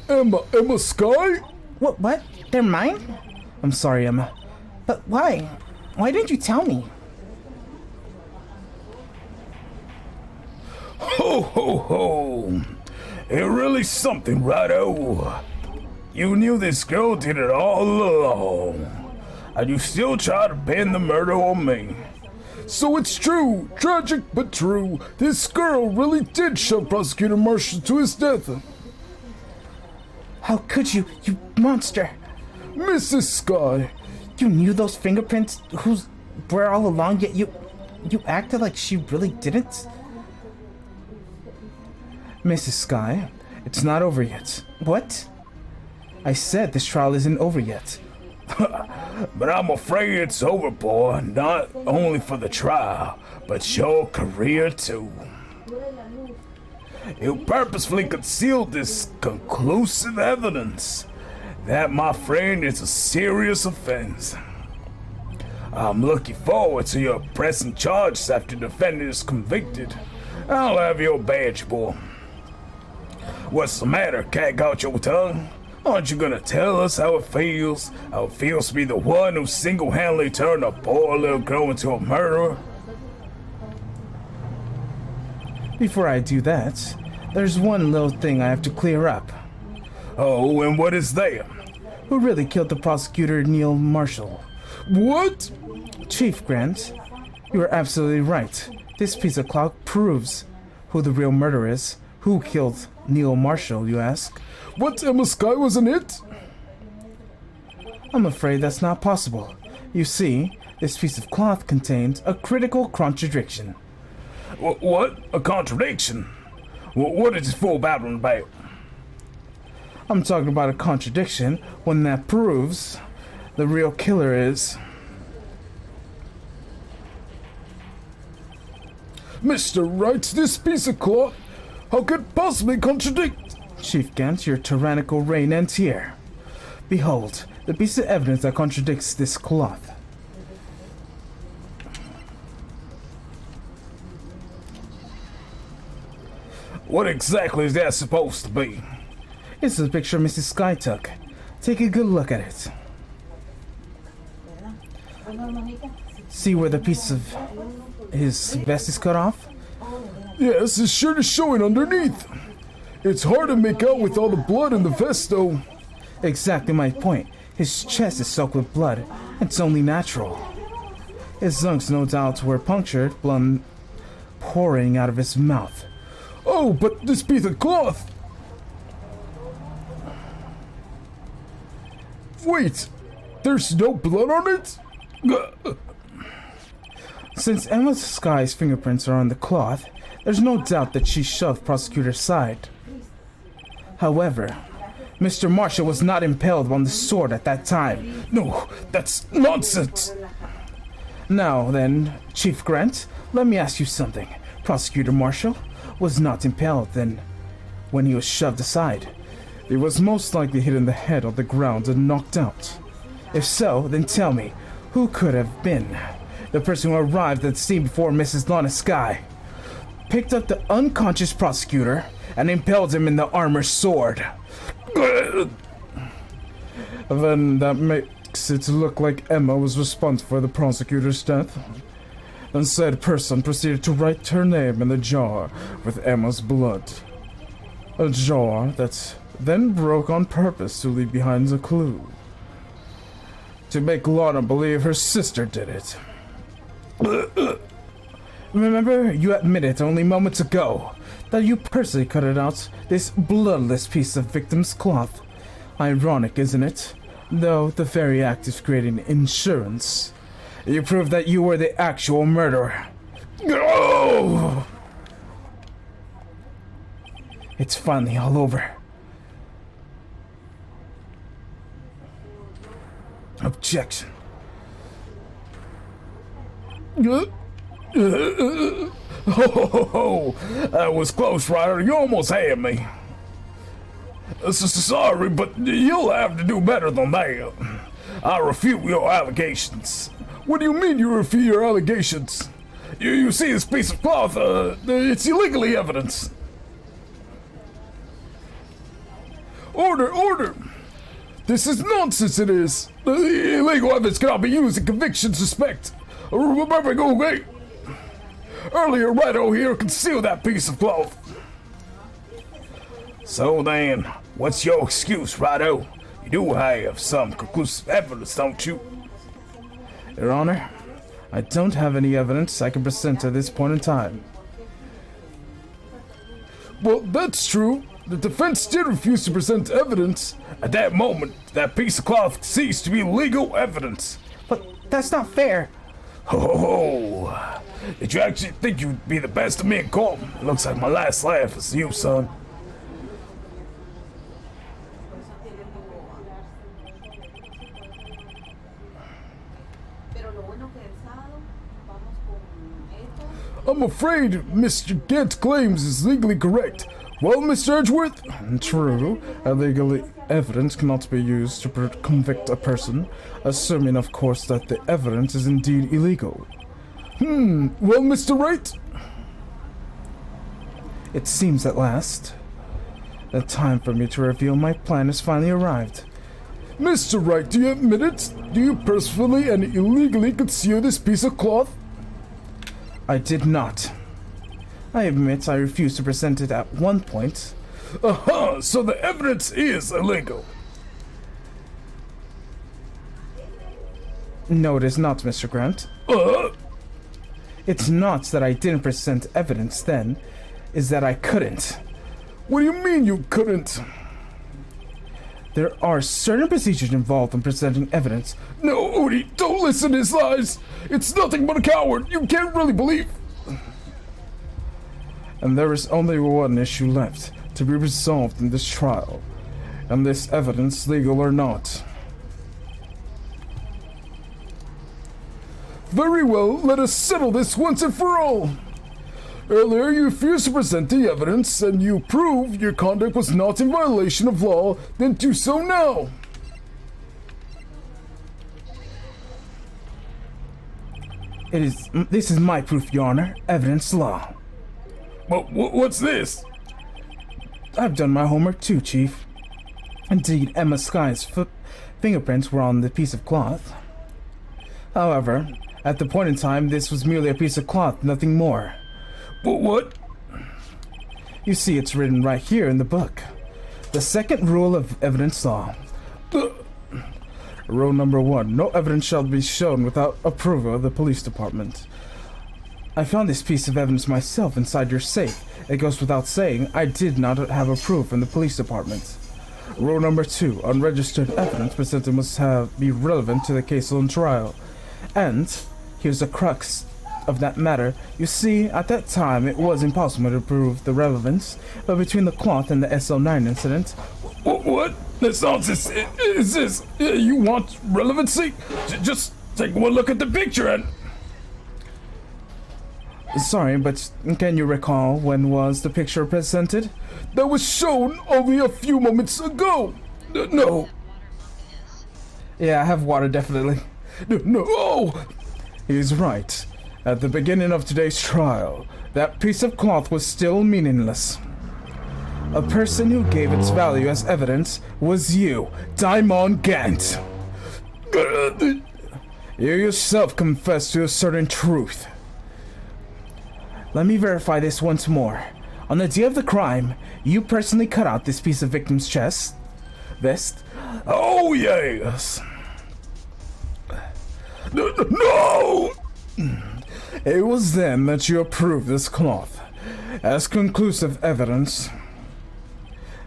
Emma Sky? What? They're mine? I'm sorry, Emma. But why? Why didn't you tell me? Ho ho ho! It really something, righto. You knew this girl did it all along, and you still try to pin the murder on me. So it's true, tragic but true. This girl really did shove Prosecutor Marshall to his death. How could you monster? Mrs. Sky, You knew those fingerprints were all along, yet you acted like she really didn't? Mrs. Sky, it's not over yet. What? I said this trial isn't over yet. but I'm afraid it's over, boy. Not only for the trial, but your career too. You purposefully concealed this conclusive evidence. That, my friend, is a serious offense. I'm looking forward to your pressing charges after the defendant is convicted. I'll have your badge, boy. What's the matter? Cat out your tongue? Aren't you gonna tell us how it feels? How it feels to be the one who single-handedly turned a poor little girl into a murderer? Before I do that, there's one little thing I have to clear up. Oh, and what is that? Who really killed the prosecutor, Neil Marshall? What? Chief Grant, you are absolutely right. This piece of clock proves who the real murderer is. Who killed Neil Marshall, you ask? What, Emma Sky wasn't it? I'm afraid that's not possible. You see, this piece of cloth contains a critical contradiction. What? A contradiction? What is this full babbling about? I'm talking about a contradiction, one that proves the real killer is... Mr. Wright, this piece of cloth, how could it possibly contradict? Chief Gant, your tyrannical reign ends here. Behold, the piece of evidence that contradicts this cloth. What exactly is that supposed to be? It's the picture Mrs. Sky took. Take a good look at it. See where the piece of his vest is cut off? Yes, his shirt is showing underneath. It's hard to make out with all the blood in the vest, though. Exactly my point. His chest is soaked with blood. It's only natural. His lungs, no doubt, were punctured, blood pouring out of his mouth. Oh, but this piece of cloth! Wait, there's no blood on it? Since Emma Sky's fingerprints are on the cloth, there's no doubt that she shoved Prosecutor's side. However, Mr. Marshall was not impaled on the sword at that time. No, that's nonsense! Now then, Chief Grant, let me ask you something. Prosecutor Marshall was not impaled then when he was shoved aside. He was most likely hit in the head on the ground and knocked out. If so, then tell me, who could have been the person who arrived at the scene before Mrs. Lana Sky, picked up the unconscious prosecutor, and impaled him in the armor sword? Then that makes it look like Emma was responsible for the prosecutor's death. Then said person proceeded to write her name in the jar with Emma's blood. A jar that then broke on purpose to leave behind a clue. To make Lana believe her sister did it. Remember, you admitted only moments ago that you personally cut it out, this bloodless piece of victim's cloth. Ironic, isn't it? Though the very act is creating insurance. You proved that you were the actual murderer. Oh! It's finally all over. Objection. Oh, that was close, Ryder. You almost had me. Sorry, but you'll have to do better than that. I refute your allegations. What do you mean you refute your allegations? You see this piece of cloth, it's illegally evidence. Order! This is nonsense, it is. Illegal evidence cannot be used in conviction suspect. Remember, go away. Earlier, Righto here concealed that piece of cloth. So then, what's your excuse, Righto? You do have some conclusive evidence, don't you? Your Honor, I don't have any evidence I can present at this point in time. Well, that's true. The defense did refuse to present evidence. At that moment, that piece of cloth ceased to be legal evidence. But that's not fair. Oh, did you actually think you'd be the best of me in court? It looks like my last laugh is you, son. I'm afraid Mr. Gant's claims is legally correct. Well, Mr. Edgeworth? True. Illegal evidence cannot be used to convict a person, assuming, of course, that the evidence is indeed illegal. Well, Mr. Wright? It seems at last the time for me to reveal my plan has finally arrived. Mr. Wright, do you admit it? Do you purposefully and illegally conceal this piece of cloth? I did not. I admit I refused to present it at one point. Aha! So the evidence is illegal. No, it is not, Mr. Grant. It's not that I didn't present evidence then, is that I couldn't. What do you mean you couldn't? There are certain procedures involved in presenting evidence. No, Odie, don't listen to his lies. It's nothing but a coward. You can't really believe. And there is only one issue left to be resolved in this trial, and this evidence, legal or not. Very well, let us settle this once and for all. Earlier, you refused to present the evidence, and you proved your conduct was not in violation of law, then do so now. This is my proof, Your Honor. Evidence law. What's this? I've done my homework too, Chief. Indeed, Emma Sky's fingerprints were on the piece of cloth. However, at the point in time, this was merely a piece of cloth, nothing more. What? You see, it's written right here in the book. The second rule of evidence law. Rule number 1. No evidence shall be shown without approval of the police department. I found this piece of evidence myself inside your safe. It goes without saying, I did not have approval from the police department. Rule number 2. Unregistered evidence presented must be relevant to the case on trial. And here's the crux of that matter. You see, at that time, it was impossible to prove the relevance, but between the cloth and the SL9 incident... What? That's nonsense. Is this... You want relevancy? Just take one look at the picture and... Sorry, but can you recall when was the picture presented? That was shown only a few moments ago. No. Yeah, I have water, definitely. No. He's right. At the beginning of today's trial, that piece of cloth was still meaningless. A person who gave its value as evidence was you, Daimon Gant. You yourself confessed to a certain truth. Let me verify this once more. On the day of the crime, you personally cut out this piece of victim's vest. Oh, yes. No! It was then that you approved this cloth as conclusive evidence.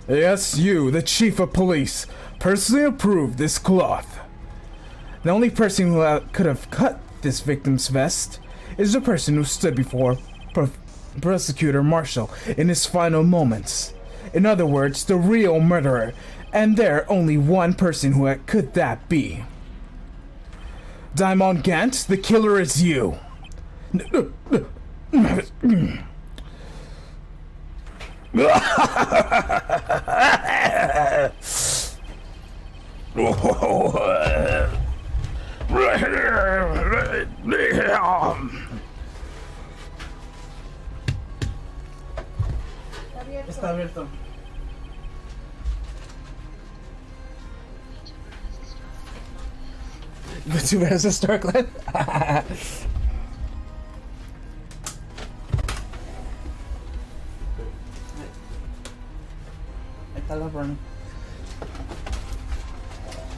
Yes, you, the chief of police, personally approved this cloth. The only person who could have cut this victim's vest is the person who stood before Prosecutor Marshall in his final moments. In other words, the real murderer, and there only one person who could that be. Daimon Gant, the killer is you. Está abierto. VTuber has a star clan.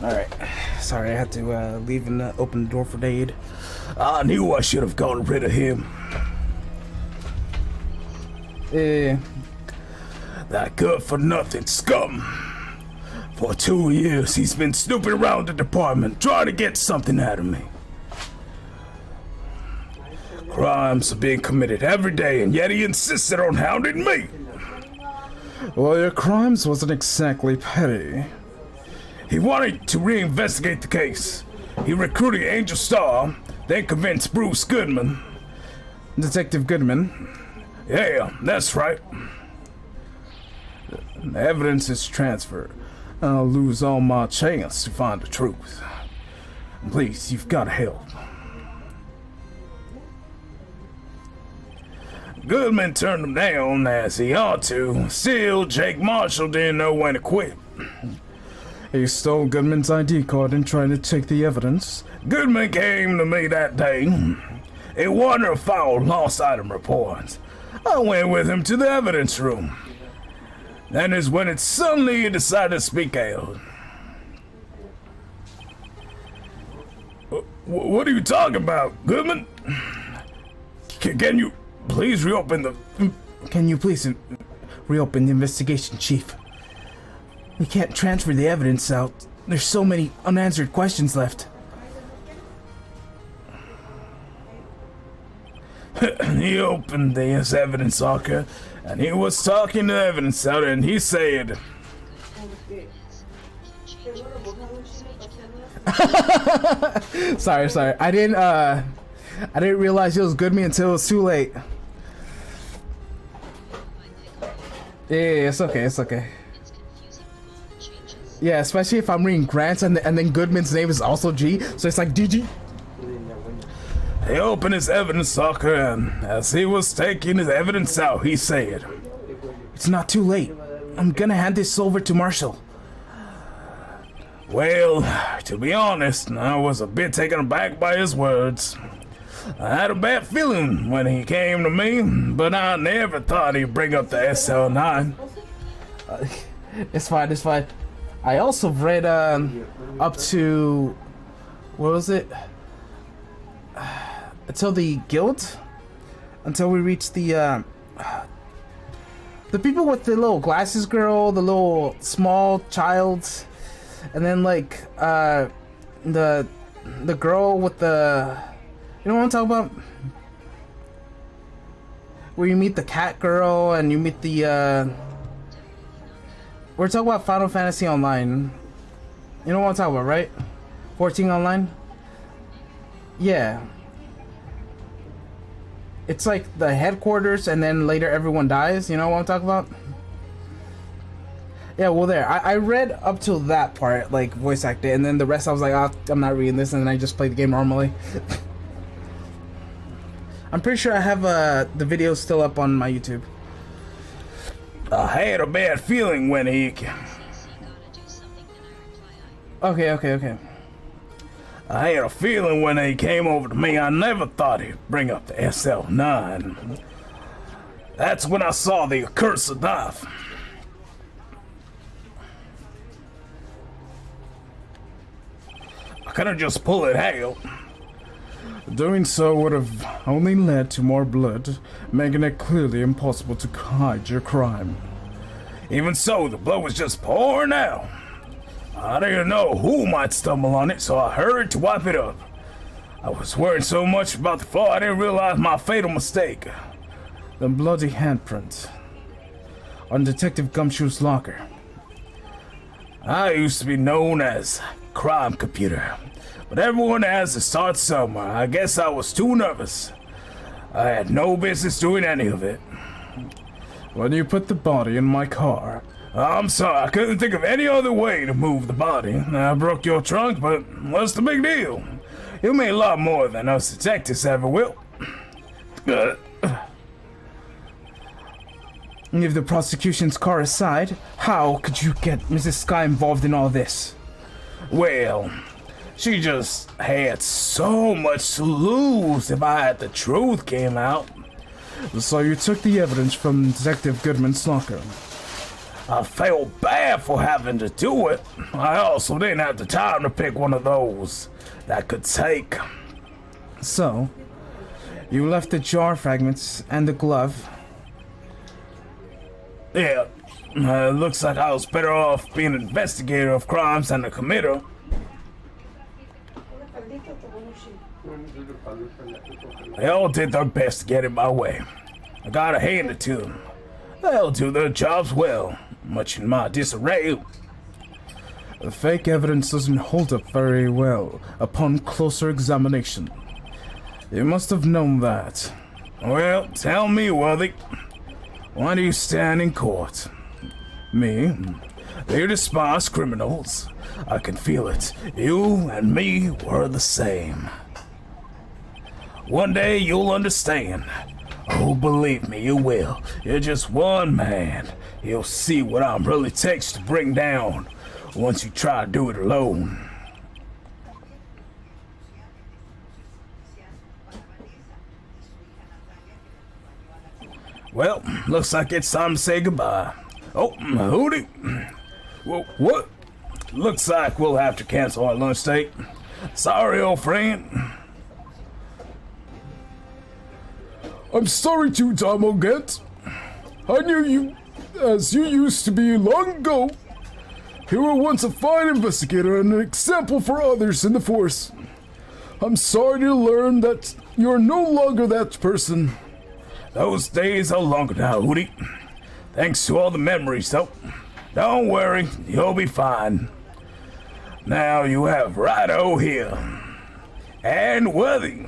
Alright. Sorry, I had to leave and open the door for Dade. I knew I should have gotten rid of him. That good-for-nothing scum. For 2 years, he's been snooping around the department, trying to get something out of me. Crimes are being committed every day, and yet he insisted on hounding me. Well, your crimes wasn't exactly petty. He wanted to reinvestigate the case. He recruited Angel Star, then convinced Bruce Goodman. Detective Goodman? Yeah, that's right. The evidence is transferred. I'll lose all my chance to find the truth. Please, you've got to help. Goodman turned him down as he ought to. Still, Jake Marshall didn't know when to quit. He stole Goodman's ID card and tried to take the evidence. Goodman came to me that day. He wanted to file lost item reports. I went with him to the evidence room. That is when it suddenly decided to speak out. What are you talking about, Goodman? Can you please reopen the... Can you please reopen the investigation, Chief? We can't transfer the evidence out. There's so many unanswered questions left. He opened his evidence locker, and he was talking to the evidence out, and he said... Sorry. I didn't realize it was Goodman until it was too late. Yeah, it's okay. Yeah, especially if I'm reading Grant's and then Goodman's name is also G, so it's like DG. He opened his evidence locker, and as he was taking his evidence out, he said, "It's not too late. I'm gonna hand this over to Marshall." Well, to be honest, I was a bit taken aback by his words. I had a bad feeling when he came to me, but I never thought he'd bring up the SL9. It's fine. I also read up to, what was it? Until the guild? Until we reach the people with the little glasses girl, the little small child, and then like the girl with the, you know what I'm talking about? Where you meet the cat girl and you meet the we're talking about Final Fantasy Online. You know what I'm talking about, right? 14 Online? Yeah. It's like the headquarters and then later everyone dies. You know what I'm talking about? Yeah, well there. I read up till that part, like voice acted, and then the rest I was like, oh, I'm not reading this, and then I just played the game normally. I'm pretty sure I have the video still up on my YouTube. I had a bad feeling when he... Okay. I had a feeling when he came over to me, I never thought he'd bring up the SL9. That's when I saw the accursed knife. I couldn't just pull it out. Doing so would have only led to more blood, making it clearly impossible to hide your crime. Even so, the blood was just pouring out. I didn't know who might stumble on it, so I hurried to wipe it up. I was worried so much about the fall, I didn't realize my fatal mistake. The bloody handprint on Detective Gumshoe's locker. I used to be known as Crime Computer, But everyone has to start somewhere. I guess I was too nervous. I had no business doing any of it. When you put the body in my car, I'm sorry, I couldn't think of any other way to move the body. I broke your trunk, but what's the big deal? You made a lot more than us detectives ever will. Leave the prosecution's car aside. How could you get Mrs. Sky involved in all this? Well, she just had so much to lose if the truth came out. so you took the evidence from Detective Goodman's locker. I felt bad for having to do it. I also didn't have the time to pick one of those that could take. So, you left the jar fragments and the glove. Yeah, looks like I was better off being an investigator of crimes than a committer. They all did their best to get in my way. I gotta hand it to them. They'll do their jobs well, much in my disarray. The fake evidence doesn't hold up very well upon closer examination. You must have known that. Well, tell me, Worthy, why do you stand in court? Me? You despise criminals. I can feel it. You and me were the same. One day you'll understand. Oh, believe me, you will. You're just one man. You'll see what I'm really takes to bring down once you try to do it alone. Well, looks like it's time to say goodbye. Oh, Hootie. What? Looks like we'll have to cancel our lunch date. Sorry, old friend. I'm sorry too, Tom O'Gett. I knew you as you used to be long ago. You were once a fine investigator and an example for others in the force. I'm sorry to learn that you're no longer that person. Those days are longer now, Hootie. Thanks to all the memories, though. Don't worry, you'll be fine. Now you have Righto here. And Worthy.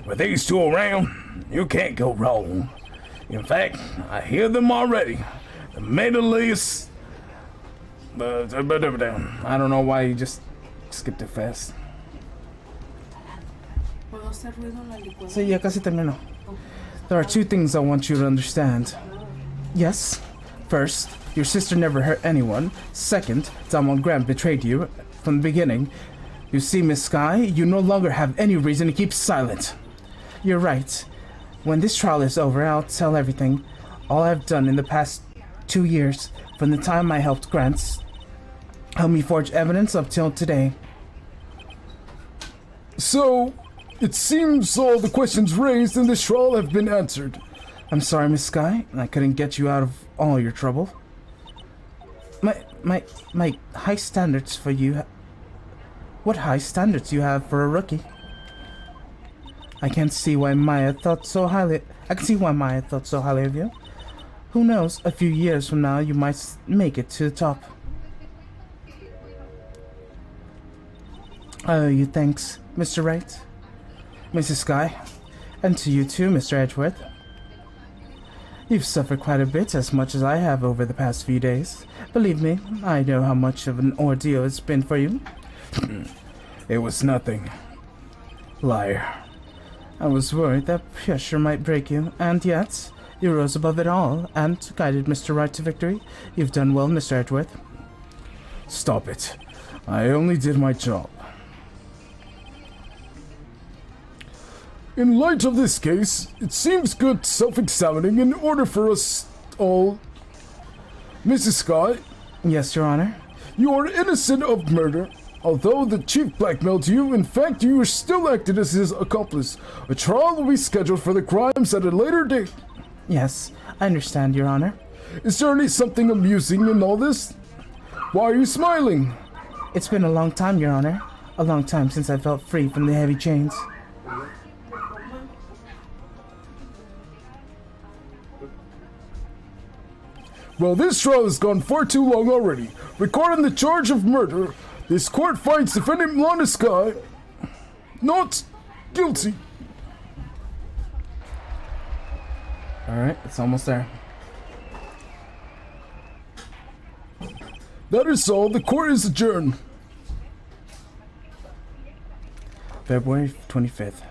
With these two around, you can't go wrong. In fact, I hear them already. The Middle East... I don't know why you just skipped it fast. So ya casi terminó. There are two things I want you to understand. Yes, first, your sister never hurt anyone. Second, Damon Grant betrayed you from the beginning. You see, Miss Sky, you no longer have any reason to keep silent. You're right. When this trial is over, I'll tell everything. All I've done in the past 2 years, from the time I helped Grant, help me forge evidence up till today. So, it seems all the questions raised in this trial have been answered. I'm sorry, Miss Sky. I couldn't get you out of all your trouble. My high standards for you... What high standards you have for a rookie? I can see why Maya thought so highly... I can see why Maya thought so highly of you. Who knows, a few years from now you might make it to the top. I owe you thanks, Mr. Wright, Mrs. Sky, and to you too, Mr. Edgeworth. You've suffered quite a bit, as much as I have over the past few days. Believe me, I know how much of an ordeal it's been for you. It was nothing. Liar. I was worried that pressure might break you, and yet, you rose above it all, and guided Mr. Wright to victory. You've done well, Mr. Edgeworth. Stop it. I only did my job. In light of this case, it seems good self-examining in order for us all... Mrs. Sky? Yes, Your Honor? You are innocent of murder. Although the chief blackmailed you, in fact you are still acted as his accomplice. A trial will be scheduled for the crimes at a later date. Yes, I understand, Your Honor. Is there any something amusing in all this? Why are you smiling? It's been a long time, Your Honor. A long time since I felt free from the heavy chains. Well, this trial has gone far too long already. Regarding the charge of murder, this court finds defendant Blonde Sky... not guilty. Alright, it's almost there. That is all. The court is adjourned. February 25th.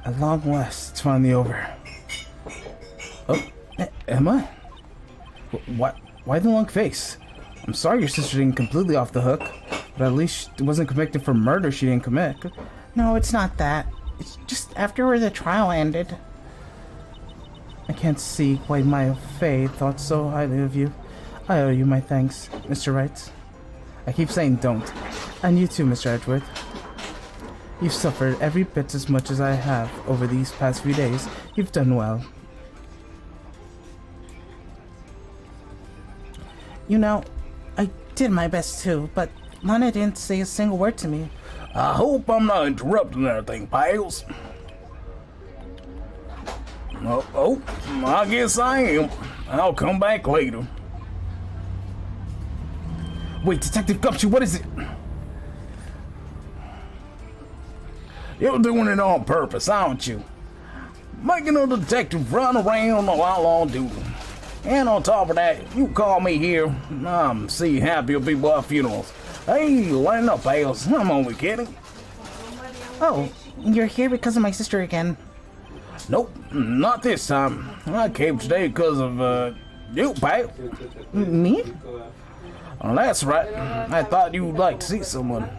At long last, it's finally over. Oh, Emma? Why the long face? I'm sorry your sister didn't completely off the hook, but at least she wasn't convicted for murder she didn't commit. No, it's not that. It's just after the trial ended. I can't see why my Faye thought so highly of you. I owe you my thanks, Mr. Wright. I keep saying don't. And you too, Mr. Edgeworth. You've suffered every bit as much as I have over these past few days. You've done well. You know, I did my best too, but Lana didn't say a single word to me. I hope I'm not interrupting anything, pals. Oh, I guess I am. I'll come back later. Wait, Detective Gumshoe, what is it? You're doing it on purpose, aren't you? Making a detective run around while on duty. And on top of that, you call me here. See happier people at funerals. Hey, lighten up, pals. I'm only kidding. Oh, you're here because of my sister again. Nope, not this time. I came today because of, you, pal. Me? Oh, that's right. I thought you'd like to see someone.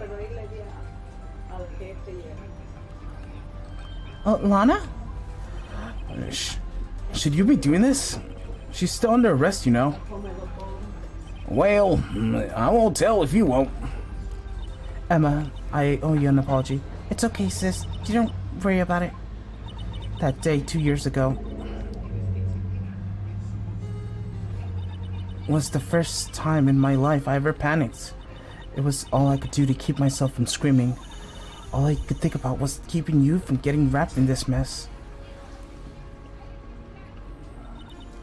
Lana? Should you be doing this? She's still under arrest, you know. Well, I won't tell if you won't. Emma, I owe you an apology. It's okay, sis. You don't worry about it. That day 2 years ago was the first time in my life I ever panicked. It was all I could do to keep myself from screaming. All I could think about was keeping you from getting wrapped in this mess.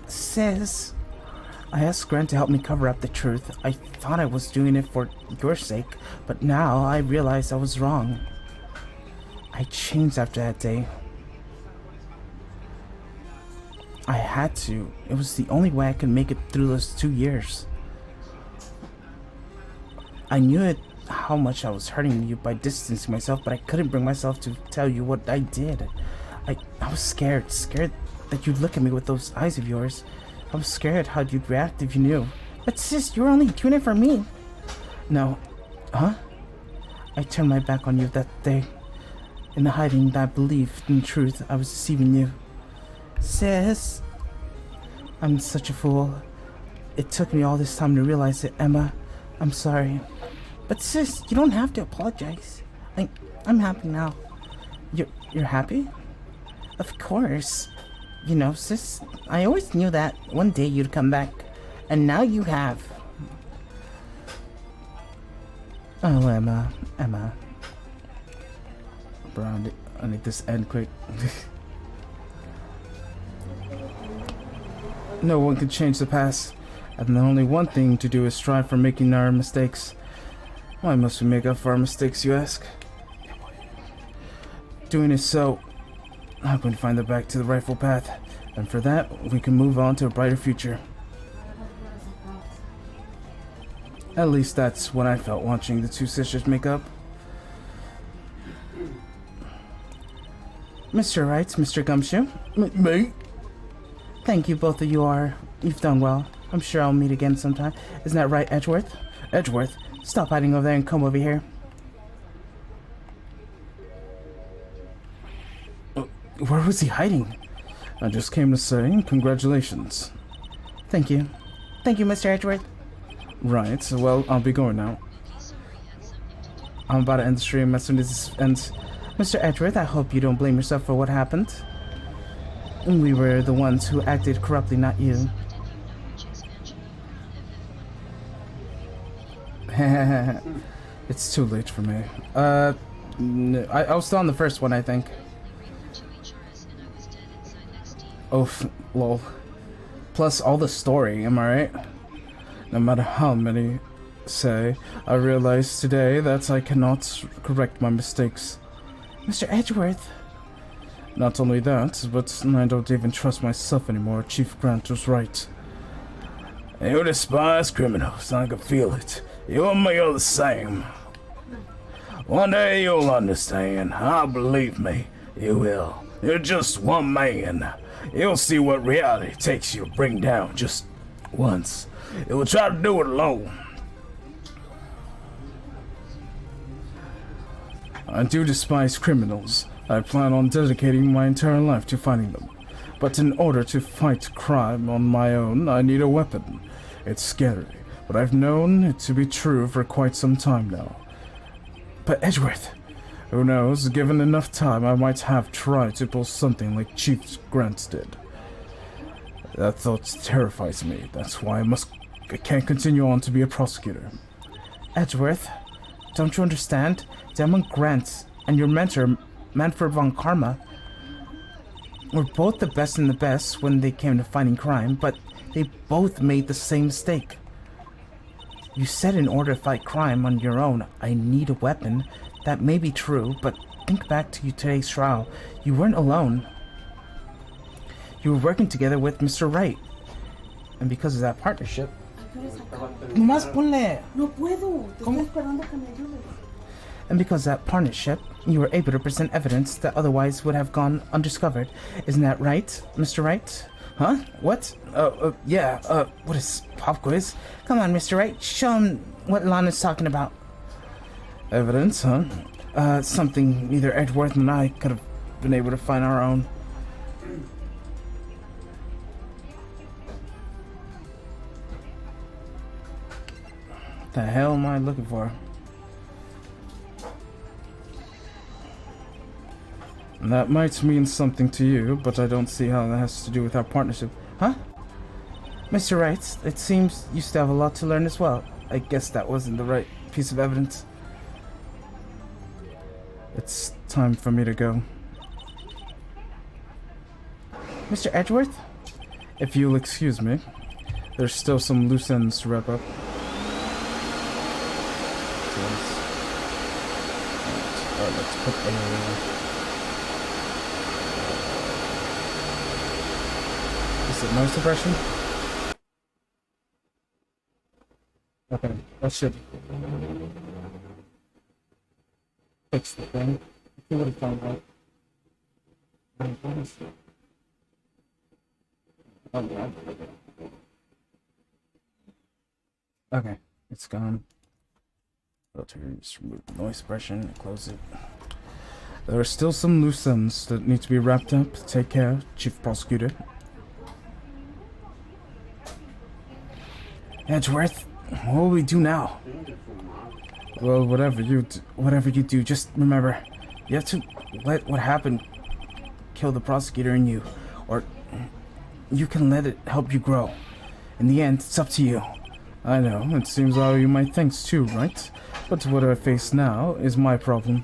Sis, I asked Grant to help me cover up the truth. I thought I was doing it for your sake, but now I realize I was wrong. I changed after that day. I had to. It was the only way I could make it through those 2 years. I knew it, how much I was hurting you by distancing myself, but I couldn't bring myself to tell you what I did. I was scared that you'd look at me with those eyes of yours. I was scared how you'd react if you knew. but sis, you were only doing it for me. No. Huh? I turned my back on you that day. In the hiding that I believed in truth, I was deceiving you. Sis. I'm such a fool. It took me all this time to realize it, Emma. I'm sorry. But sis, you don't have to apologize. I'm happy now. You're happy? Of course. You know, sis, I always knew that one day you'd come back. And now you have. Oh, Emma. Bro, I need this end quick. No one can change the past, and the only one thing to do is strive for making our mistakes. Why must we make up for our mistakes, you ask? Doing it so I can find the back to the rightful path, and for that, we can move on to a brighter future. At least that's what I felt watching the two sisters make up. Mr. Wright, Mr. Gumshoe. Me? Thank you, both of you are. You've done well. I'm sure I'll meet again sometime. Isn't that right, Edgeworth? Edgeworth, stop hiding over there and come over here. Where was he hiding? I just came to say congratulations. Thank you. Thank you, Mr. Edgeworth. Right, so well, I'll be going now. I'm about to end the stream as soon as this ends. Mr. Edgeworth, I hope you don't blame yourself for what happened. We were the ones who acted corruptly, not you. It's too late for me. No, I was still on the first one, I think. Oh, lol. Plus all the story, am I right? No matter how many say, I realize today that I cannot correct my mistakes. Mr. Edgeworth. Not only that, but I don't even trust myself anymore. Chief Grant was right. You despise criminals, I can feel it. You and me are the same. One day you'll understand. Believe me, you will. You're just one man. You'll see what reality takes you to bring down just once. You will try to do it alone. I do despise criminals. I plan on dedicating my entire life to fighting them. But in order to fight crime on my own, I need a weapon. It's scary, but I've known it to be true for quite some time now. But Edgeworth, who knows, given enough time, I might have tried to pull something like Chief Grant did. That thought terrifies me. That's why I can't continue on to be a prosecutor. Edgeworth, don't you understand? Damon Grant and your mentor, Manfred von Karma, were both the best in the best when they came to fighting crime, but they both made the same mistake. You said in order to fight crime on your own, I need a weapon. That may be true, but think back to today's trial. You weren't alone. You were working together with Mr. Wright. And because of that partnership... Nomás ponle. No puedo. Te estoy esperando que me ayudes. And because of that partnership, you were able to present evidence that otherwise would have gone undiscovered. Isn't that right, Mr. Wright? Huh? What? Yeah, what is pop quiz? Come on, Mr. Wright, show him what Lana's talking about. Evidence, huh? Something neither Edgeworth and I could have been able to find our own. The hell am I looking for? That might mean something to you, but I don't see how that has to do with our partnership. Huh? Mr. Wright, it seems you still have a lot to learn as well. I guess that wasn't the right piece of evidence. It's time for me to go. Mr. Edgeworth? If you'll excuse me, there's still some loose ends to wrap up. Let's put is it noise suppression? Okay, that should fix the thing. If you would have found out. Okay, it's gone. Filter, just remove the noise suppression, close it. There are still some loose ends that need to be wrapped up. Take care, Chief Prosecutor. Edgeworth, what will we do now? Well, whatever you do, just remember, you have to let what happened kill the prosecutor in you, or you can let it help you grow. In the end, it's up to you. I know, it seems how you might think too, right? But what I face now is my problem.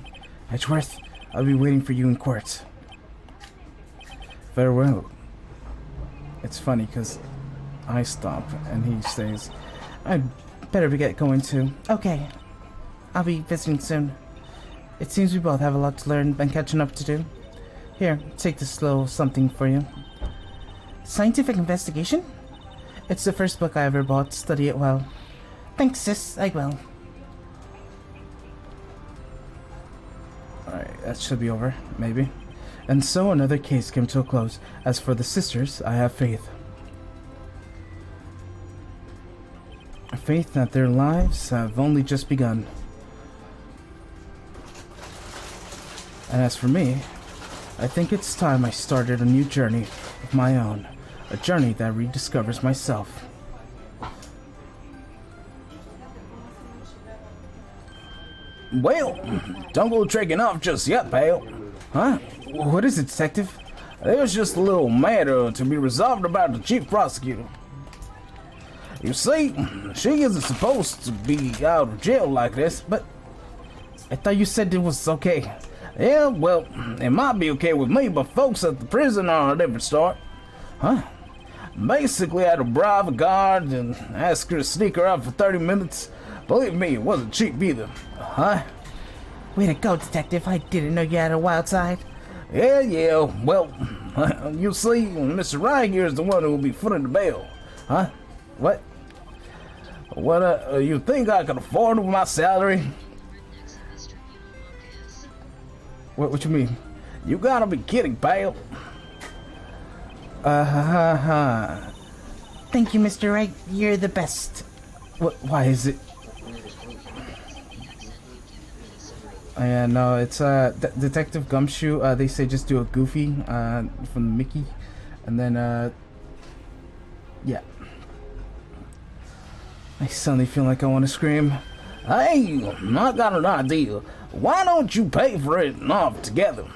Edgeworth, I'll be waiting for you in court. Farewell. It's funny, because I stop, and he stays. I'd better get going too. Okay. I'll be visiting soon. It seems we both have a lot to learn and catching up to do. Here, take this little something for you. Scientific investigation? It's the first book I ever bought. Study it well. Thanks, sis. I will. Alright, that should be over, maybe. And so another case came to a close. As for the sisters, I have faith. Faith that their lives have only just begun. And as for me, I think it's time I started a new journey of my own. A journey that rediscovers myself. Well, don't go tricking off just yet, pal. Huh? What is it, detective? There's just a little matter to be resolved about the chief prosecutor. You see, she isn't supposed to be out of jail like this, but I thought you said it was okay. Yeah, well, it might be okay with me, but folks at the prison are a different story. Huh? Basically, I had to bribe a guard and ask her to sneak her out for 30 minutes. Believe me, it wasn't cheap either. Huh? Way to go, detective. I didn't know you had a wild side. Yeah, well, you see, Mr. Wright here is the one who will be footing the bill. Huh? What? What, you think I can afford with my salary? What you mean? You gotta be kidding, pal. Thank you, Mr. Wright. You're the best. Why is it? Yeah, no, it's Detective Gumshoe. They say just do a Goofy from Mickey, and then yeah. I suddenly feel like I want to scream. Hey, I got an idea. Why don't you pay for it off together?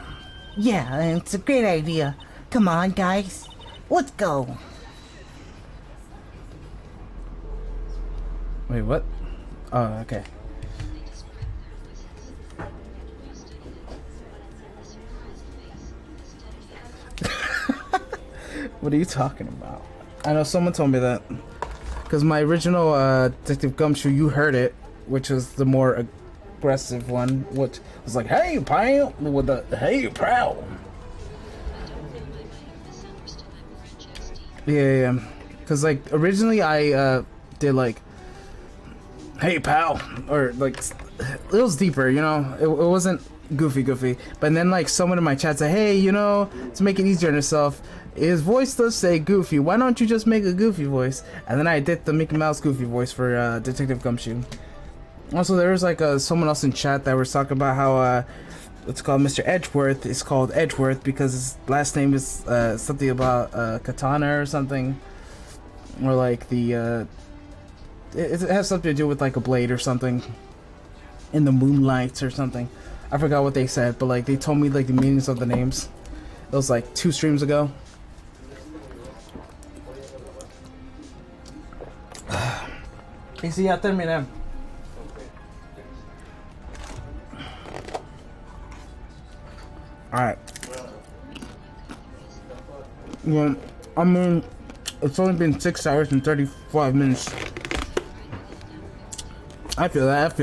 Yeah, it's a great idea. Come on, guys. Let's go. Wait, what? Oh, okay. What are you talking about? I know someone told me that. Because my original Detective Gumshoe, you heard it, which was the more aggressive one, which was like, hey, pal, with the, hey, pal. Yeah. Because, like, originally I did, like, hey, pal, or, like, it was deeper, you know? It wasn't goofy. But then, like, someone in my chat said, hey, you know, to make it easier on yourself, his voice does say Goofy. Why don't you just make a Goofy voice? And then I did the Mickey Mouse Goofy voice for Detective Gumshoe. Also, there was like someone else in chat that was talking about how it's called Mr. Edgeworth. It's called Edgeworth because his last name is something about katana or something, or like the it has something to do with like a blade or something in the moonlight or something. I forgot what they said, but like they told me like the meanings of the names. It was like 2 streams ago. Y si ya terminé. Alright. Well, I mean, it's only been 6 hours and 35 minutes. I feel that.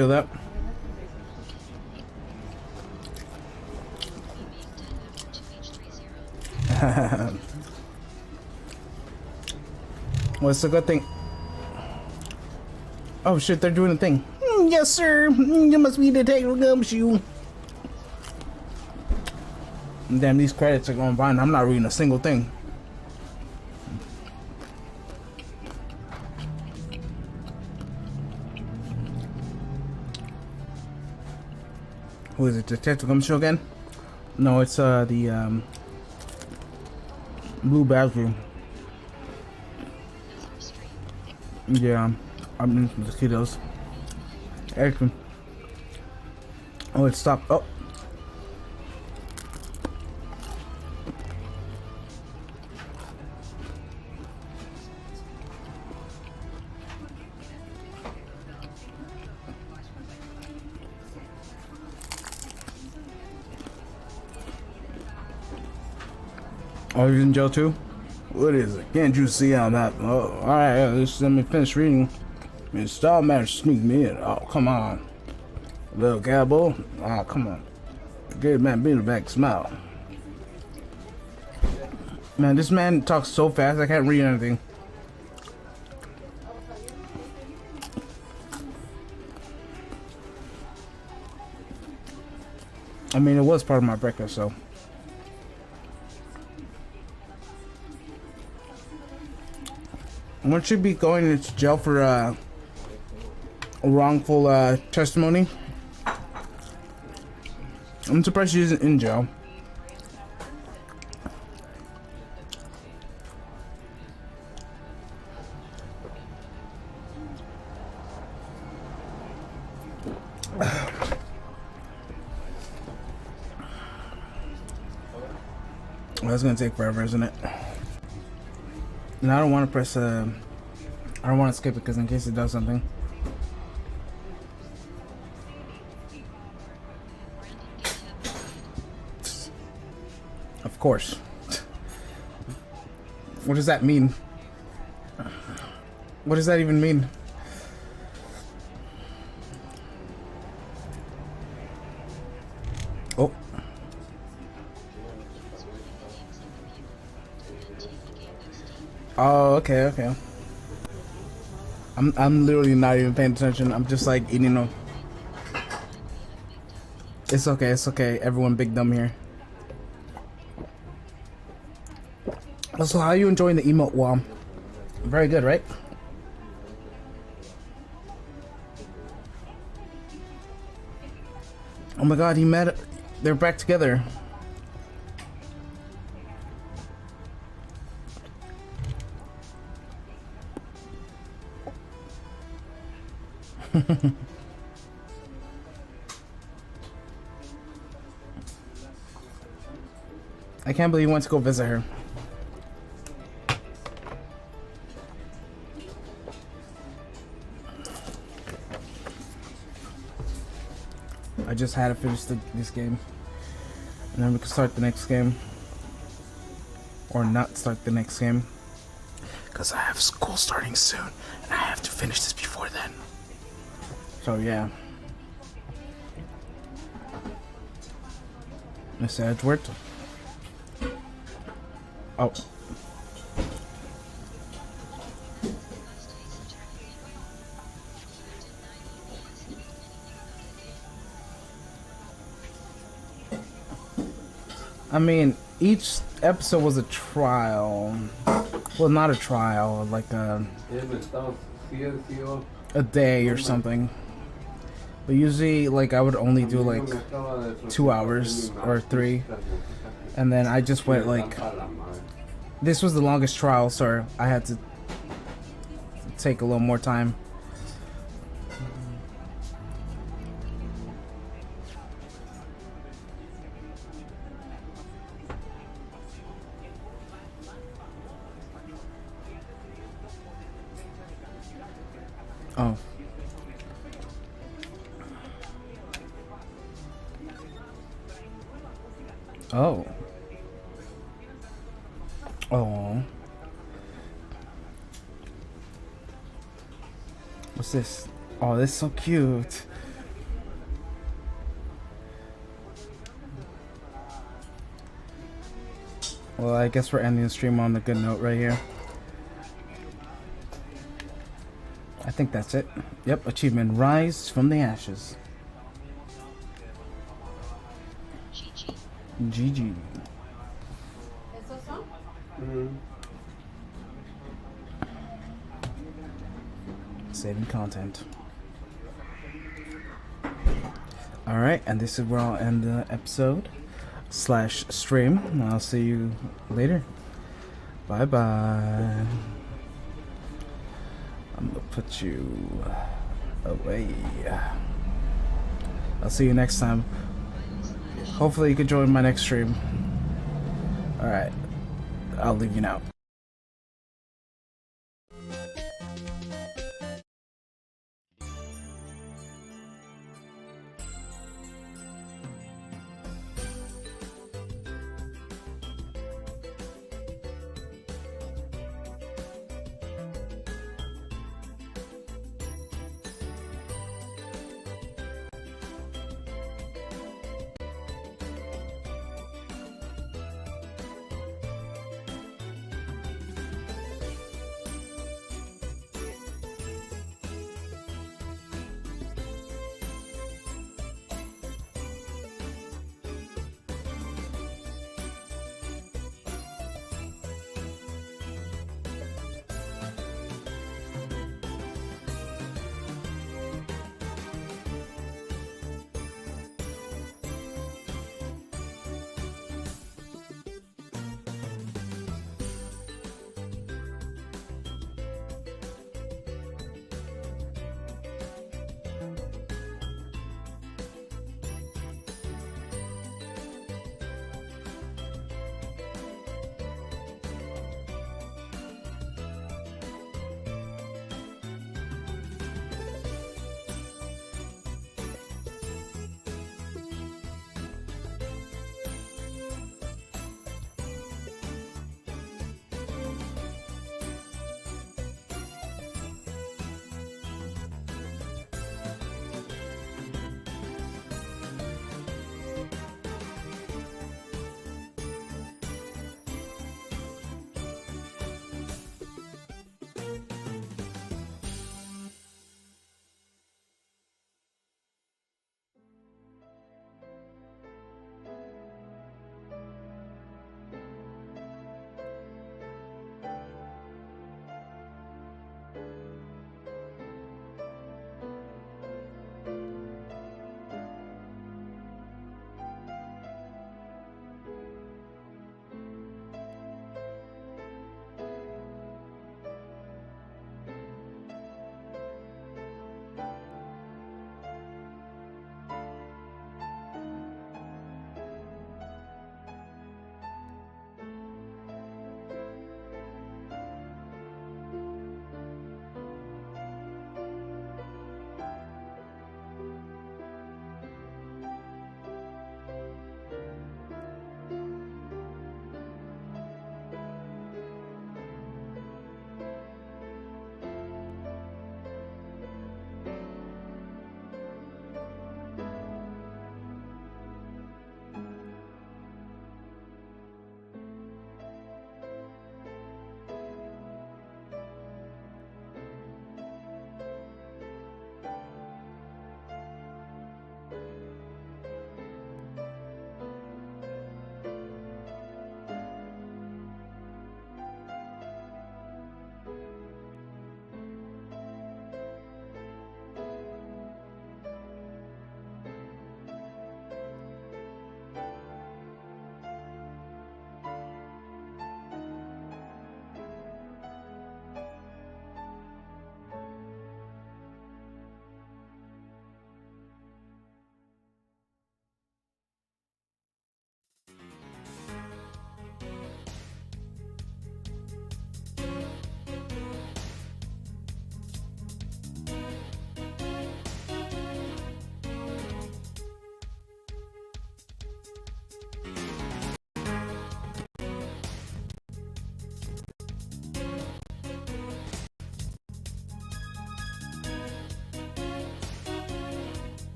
Well, it's a good thing. Oh shit, they're doing a thing. Yes, sir. You must be Detective Gumshoe. Damn, these credits are going by and I'm not reading a single thing. Who is it? Detective Gumshoe again? No, it's the blue bathroom. Yeah, I'm in the mosquitoes. Excellent. Oh, it stopped. Oh. Oh, you're in jail too? What is it? Can't you see I'm not? Oh, alright, just let me finish reading. I mean, Star Man sneak me in. Oh, come on. Little cowboy. Oh, come on. Good man, be in the back, smile. Man, this man talks so fast, I can't read anything. I mean, it was part of my breakfast, so. One should be going into jail for a wrongful testimony. I'm surprised she isn't in jail. Well, that's gonna take forever, isn't it? And I don't want to press I don't want to skip it because in case it does something. Of course. What does that mean? What does that even mean? Oh, okay. I'm literally not even paying attention. I'm just like eating them. It's okay. Everyone big dumb here. So how are you enjoying the emote wall? Very good, right? Oh my god, they're back together. I can't believe you went to go visit her. I just had to finish this game. And then we can start the next game. Or not start the next game. Because I have school starting soon. And I have to finish this before then. So yeah. Miss Edgeworth. Oh. I mean, each episode was a trial. Well, not a trial, like a day or something. But usually, like, I would only do like 2 hours or 3. And then I just went like, this was the longest trial, so I had to take a little more time. Oh. Oh. Oh. What's this? Oh, this is so cute. Well, I guess we're ending the stream on the good note right here. I think that's it. Yep, achievement. Rise from the ashes. GG. Saving content. Alright, and this is where I'll end the episode / stream. I'll see you later. Bye bye. I'm gonna put you away. I'll see you next time. Hopefully you can join my next stream. Alright, I'll leave you now.